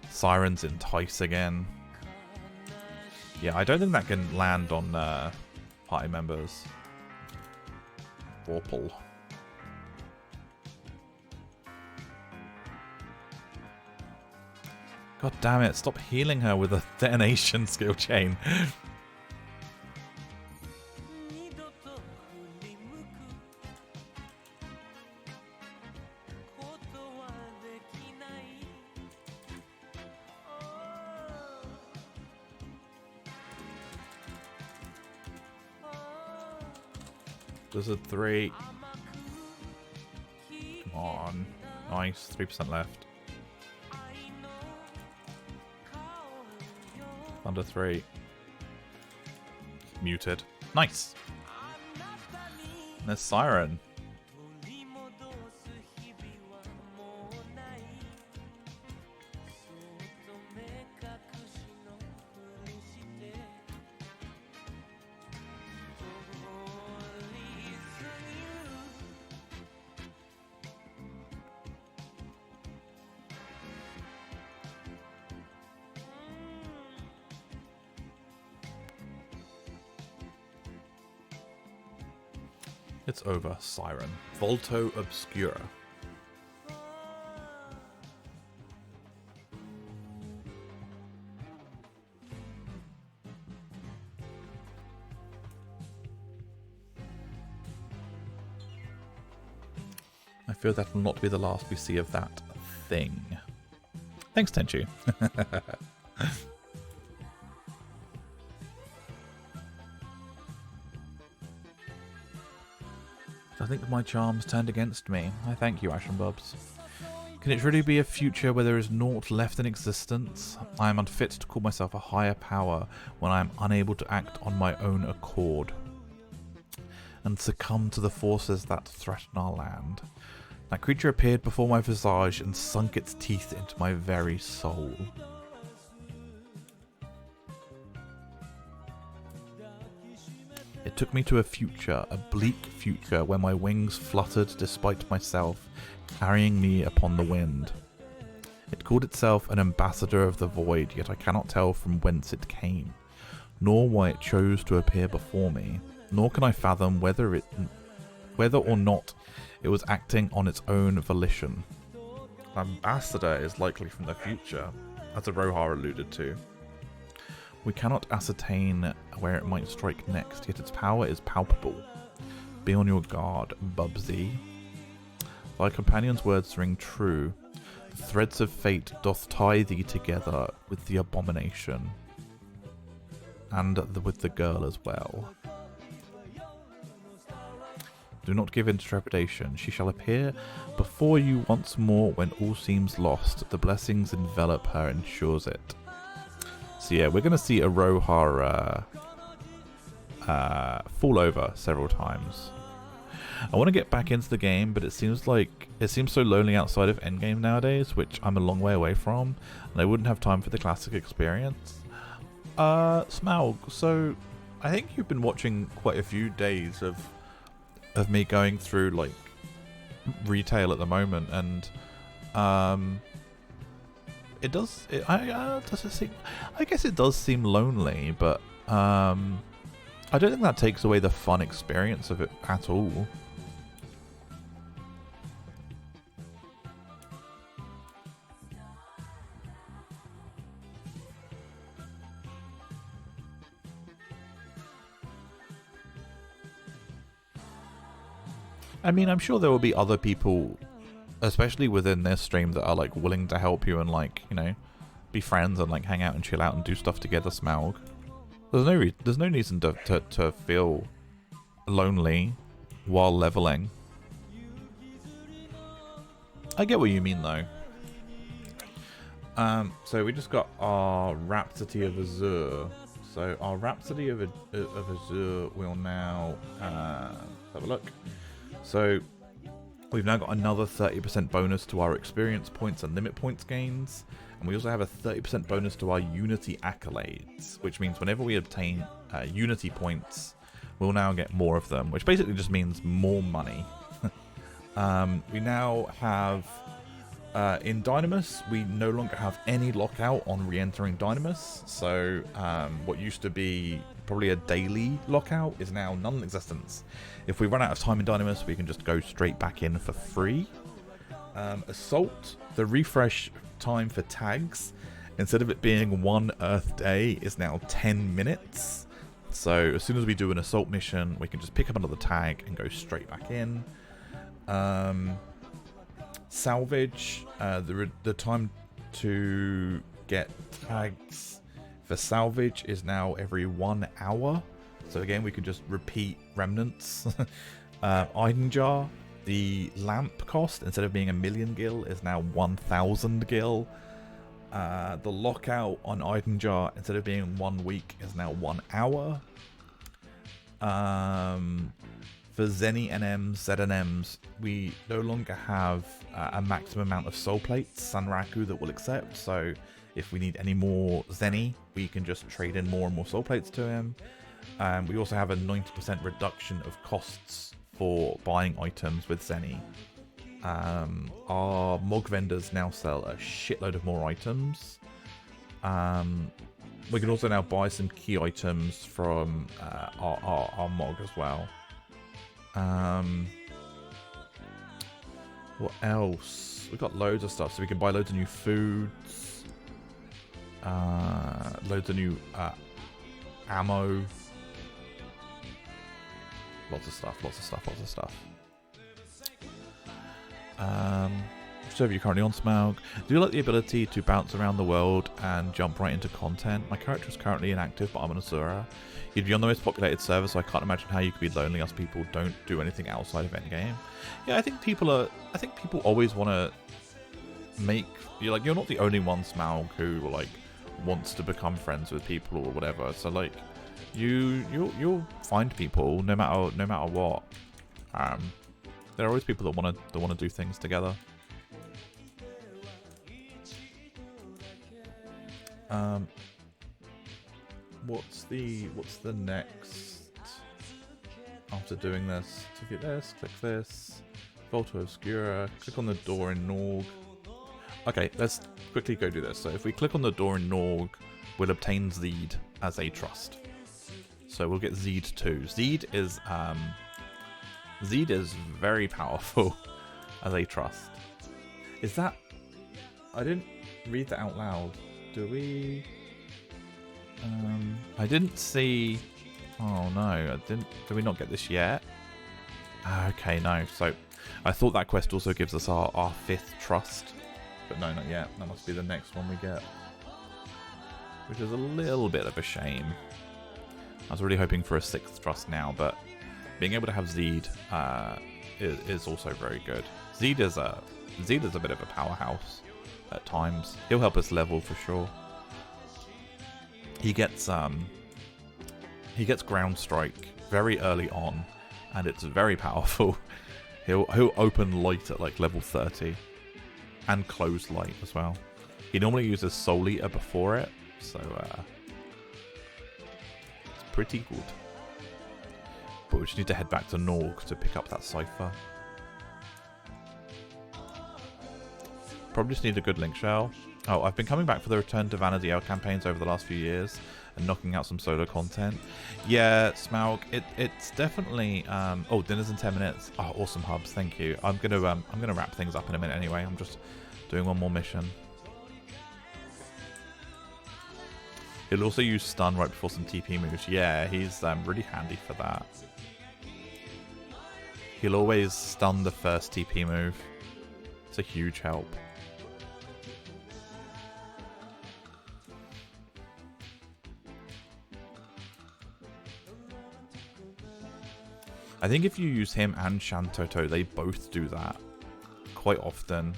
Siren's Entice again. Yeah, I don't think that can land on party members. Vorpal. God damn it, stop healing her with a detonation skill chain. Blizzard 3. Come on. Nice, 3% left. Thunder 3. Muted. Nice. And there's Siren. It's over, Siren. Volto Obscura. I feel that will not be the last we see of that thing. Thanks, Tenchu. I think my charms turned against me. I thank you, Ash and Bubs. Can it really be a future where there is naught left in existence? I am unfit to call myself a higher power when I am unable to act on my own accord and succumb to the forces that threaten our land. That creature appeared before my visage and sunk its teeth into my very soul. It took me to a future, a bleak future, where my wings fluttered despite myself, carrying me upon the wind. It called itself an ambassador of the void, yet I cannot tell from whence it came, nor why it chose to appear before me, nor can I fathom whether or not it was acting on its own volition. Ambassador is likely from the future, as the Rohar alluded to. We cannot ascertain where it might strike next, yet its power is palpable. Be on your guard, Bubsy. Thy companion's words ring true. The threads of fate doth tie thee together with the abomination. And with the girl as well. Do not give in to trepidation. She shall appear before you once more when all seems lost. The blessings envelop her, ensures it. So yeah, we're going to see a Rohar fall over several times. I want to get back into the game, but it seems so lonely outside of Endgame nowadays, which I'm a long way away from, and I wouldn't have time for the classic experience. Smaug, so I think you've been watching quite a few days of me going through like retail at the moment, and I guess it does seem lonely, but I don't think that takes away the fun experience of it at all. I mean, I'm sure there will be other people, especially within this stream, that are like willing to help you and like, you know, be friends and like hang out and chill out and do stuff together, Smaug. There's no reason to feel lonely while leveling. I get what you mean though. So we just got our Rhapsody of Azure. So our Rhapsody of Azure will now have a look. So we've now got another 30% bonus to our experience points and limit points gains. And we also have a 30% bonus to our Unity accolades, which means whenever we obtain Unity points, we'll now get more of them, which basically just means more money. We now have, in Dynamis, we no longer have any lockout on re-entering Dynamis. So what used to be probably a daily lockout is now non-existent. If we run out of time in Dynamis, we can just go straight back in for free. Assault, the refresh time for tags, instead of it being 1 Earth day, is now 10 minutes. So as soon as we do an assault mission, we can just pick up another tag and go straight back in. Salvage, the time to get tags for salvage is now every 1 hour. So again, we can just repeat remnants. Eidenjar, the lamp cost, instead of being 1,000,000 gil, is now 1,000 gil. The lockout on Eidenjar, instead of being 1 week, is now 1 hour. For Zenny NMs, ZNMs, we no longer have a maximum amount of soul plates, Sanraku, that will accept. So if we need any more Zenny, we can just trade in more and more soul plates to him. We also have a 90% reduction of costs for buying items with Zenny. Our Mog vendors now sell a shitload of more items. We can also now buy some key items from our Mog as well. What else? We've got loads of stuff, so we can buy loads of new foods, loads of new ammo, lots of stuff. Server you're currently on, Smaug. Do you like the ability to bounce around the world and jump right into content? My character is currently inactive, but I'm an Asura. You'd be on the most populated server, so I can't imagine how you could be lonely as people don't do anything outside of endgame. Yeah, I think people always want to make you're not the only one, Smaug, who like wants to become friends with people or whatever. So like you'll find people no matter what. There are always people that want to do things together. What's the next after doing this? To get this, click this, Volta Obscura, click on the door in Norg. Okay, let's quickly go do this. So if we click on the door in Norg, we'll obtain Zeed as a trust. So we'll get Zeed too. Zeed is very powerful as a trust. Is that? I didn't read that out loud. Do we? I didn't see. Oh no, I didn't. Do we not get this yet? Okay, no. So I thought that quest also gives us our 5th trust, but no, not yet. That must be the next one we get, which is a little bit of a shame. I was really hoping for a 6th trust now, but being able to have Zeed is also very good. Zeed is a bit of a powerhouse at times. He'll help us level for sure. He gets ground strike very early on, and it's very powerful. He'll open light at like level 30, and close light as well. He normally uses Soul Eater before it, so it's pretty good. But we just need to head back to Norg to pick up that cipher. Probably just need a good link shell. Oh, I've been coming back for the Return to Vanity L campaigns over the last few years and knocking out some solo content. Yeah, Smaug, it's definitely. Oh, dinner's in 10 minutes. Oh, awesome hubs, thank you. I'm gonna wrap things up in a minute anyway. I'm just doing one more mission. He'll also use stun right before some TP moves. Yeah, he's really handy for that. He'll always stun the first TP move. It's a huge help. I think if you use him and Shantoto, they both do that quite often.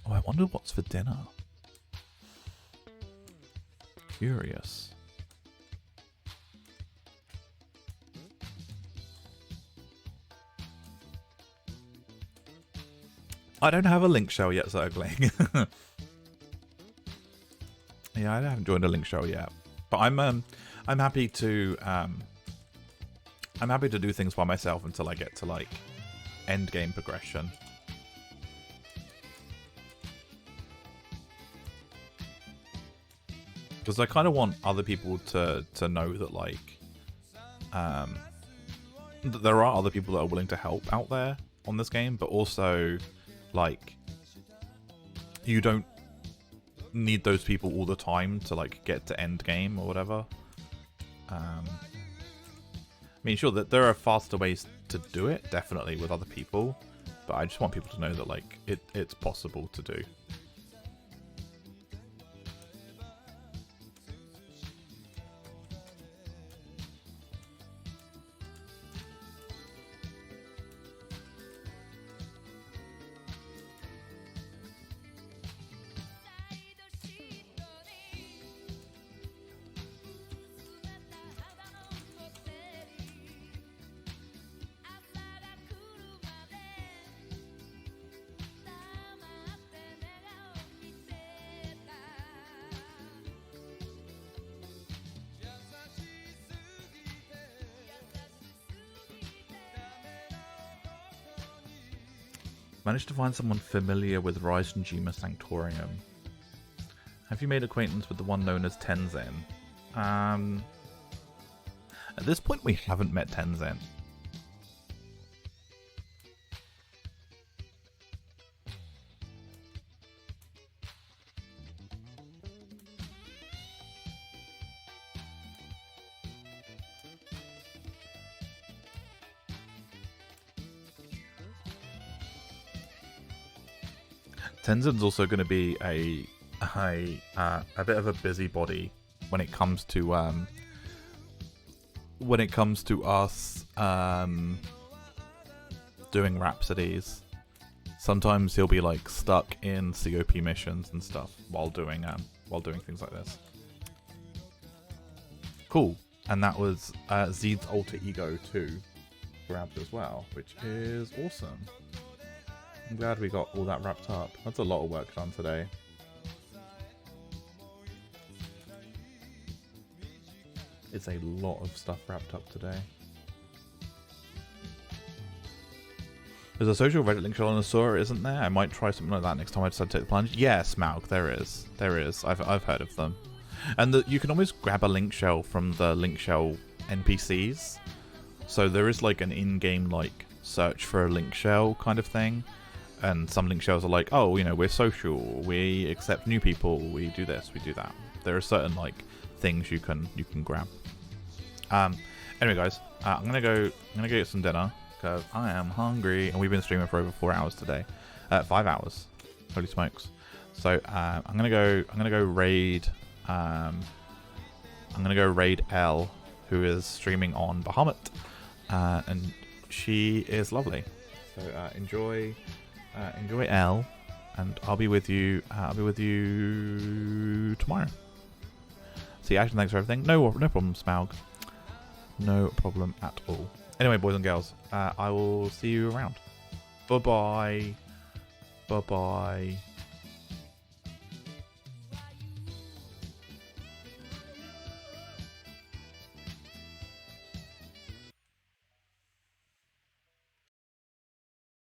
Oh, I wonder what's for dinner. Curious. I don't have a link shell yet, Zergling. Yeah, I haven't joined a link shell yet, but I'm happy to do things by myself until I get to like end game progression. Because I kind of want other people to know that like that there are other people that are willing to help out there on this game, but also like you don't need those people all the time to like get to end game or whatever. I mean, sure that there are faster ways to do it, definitely with other people, but I just want people to know that like it's possible to do. Managed to find someone familiar with Reisenjima Sanctorium. Have you made acquaintance with the one known as Tenzin? At this point we haven't met Tenzin. Tenzin's also going to be a a bit of a busybody when it comes to us doing rhapsodies. Sometimes he'll be like stuck in COP missions and stuff while doing things like this. Cool. And that was Zed's alter ego 2 grabbed as well, which is awesome. I'm glad we got all that wrapped up. That's a lot of work done today. It's a lot of stuff wrapped up today. There's a social Reddit link shell on the store, isn't there? I might try something like that next time I decide to take the plunge. Yes, Smaug, there is. There is. I've heard of them. And you can always grab a link shell from the link shell NPCs. So there is like an in-game like search for a link shell kind of thing. And some link shells are like, oh, you know, we're social, we accept new people, we do this, we do that. There are certain like things you can grab. Anyway, guys, I'm gonna go get some dinner because I am hungry, and we've been streaming for over 4 hours today, 5 hours. Holy smokes! So I'm gonna go raid. I'm gonna go raid Elle, who is streaming on Bahamut, and she is lovely. So enjoy Elle, and I'll be with you. I'll be with you tomorrow. See, Action, thanks for everything. No problem, Smaug. No problem at all. Anyway, boys and girls, I will see you around. Bye bye. Bye bye.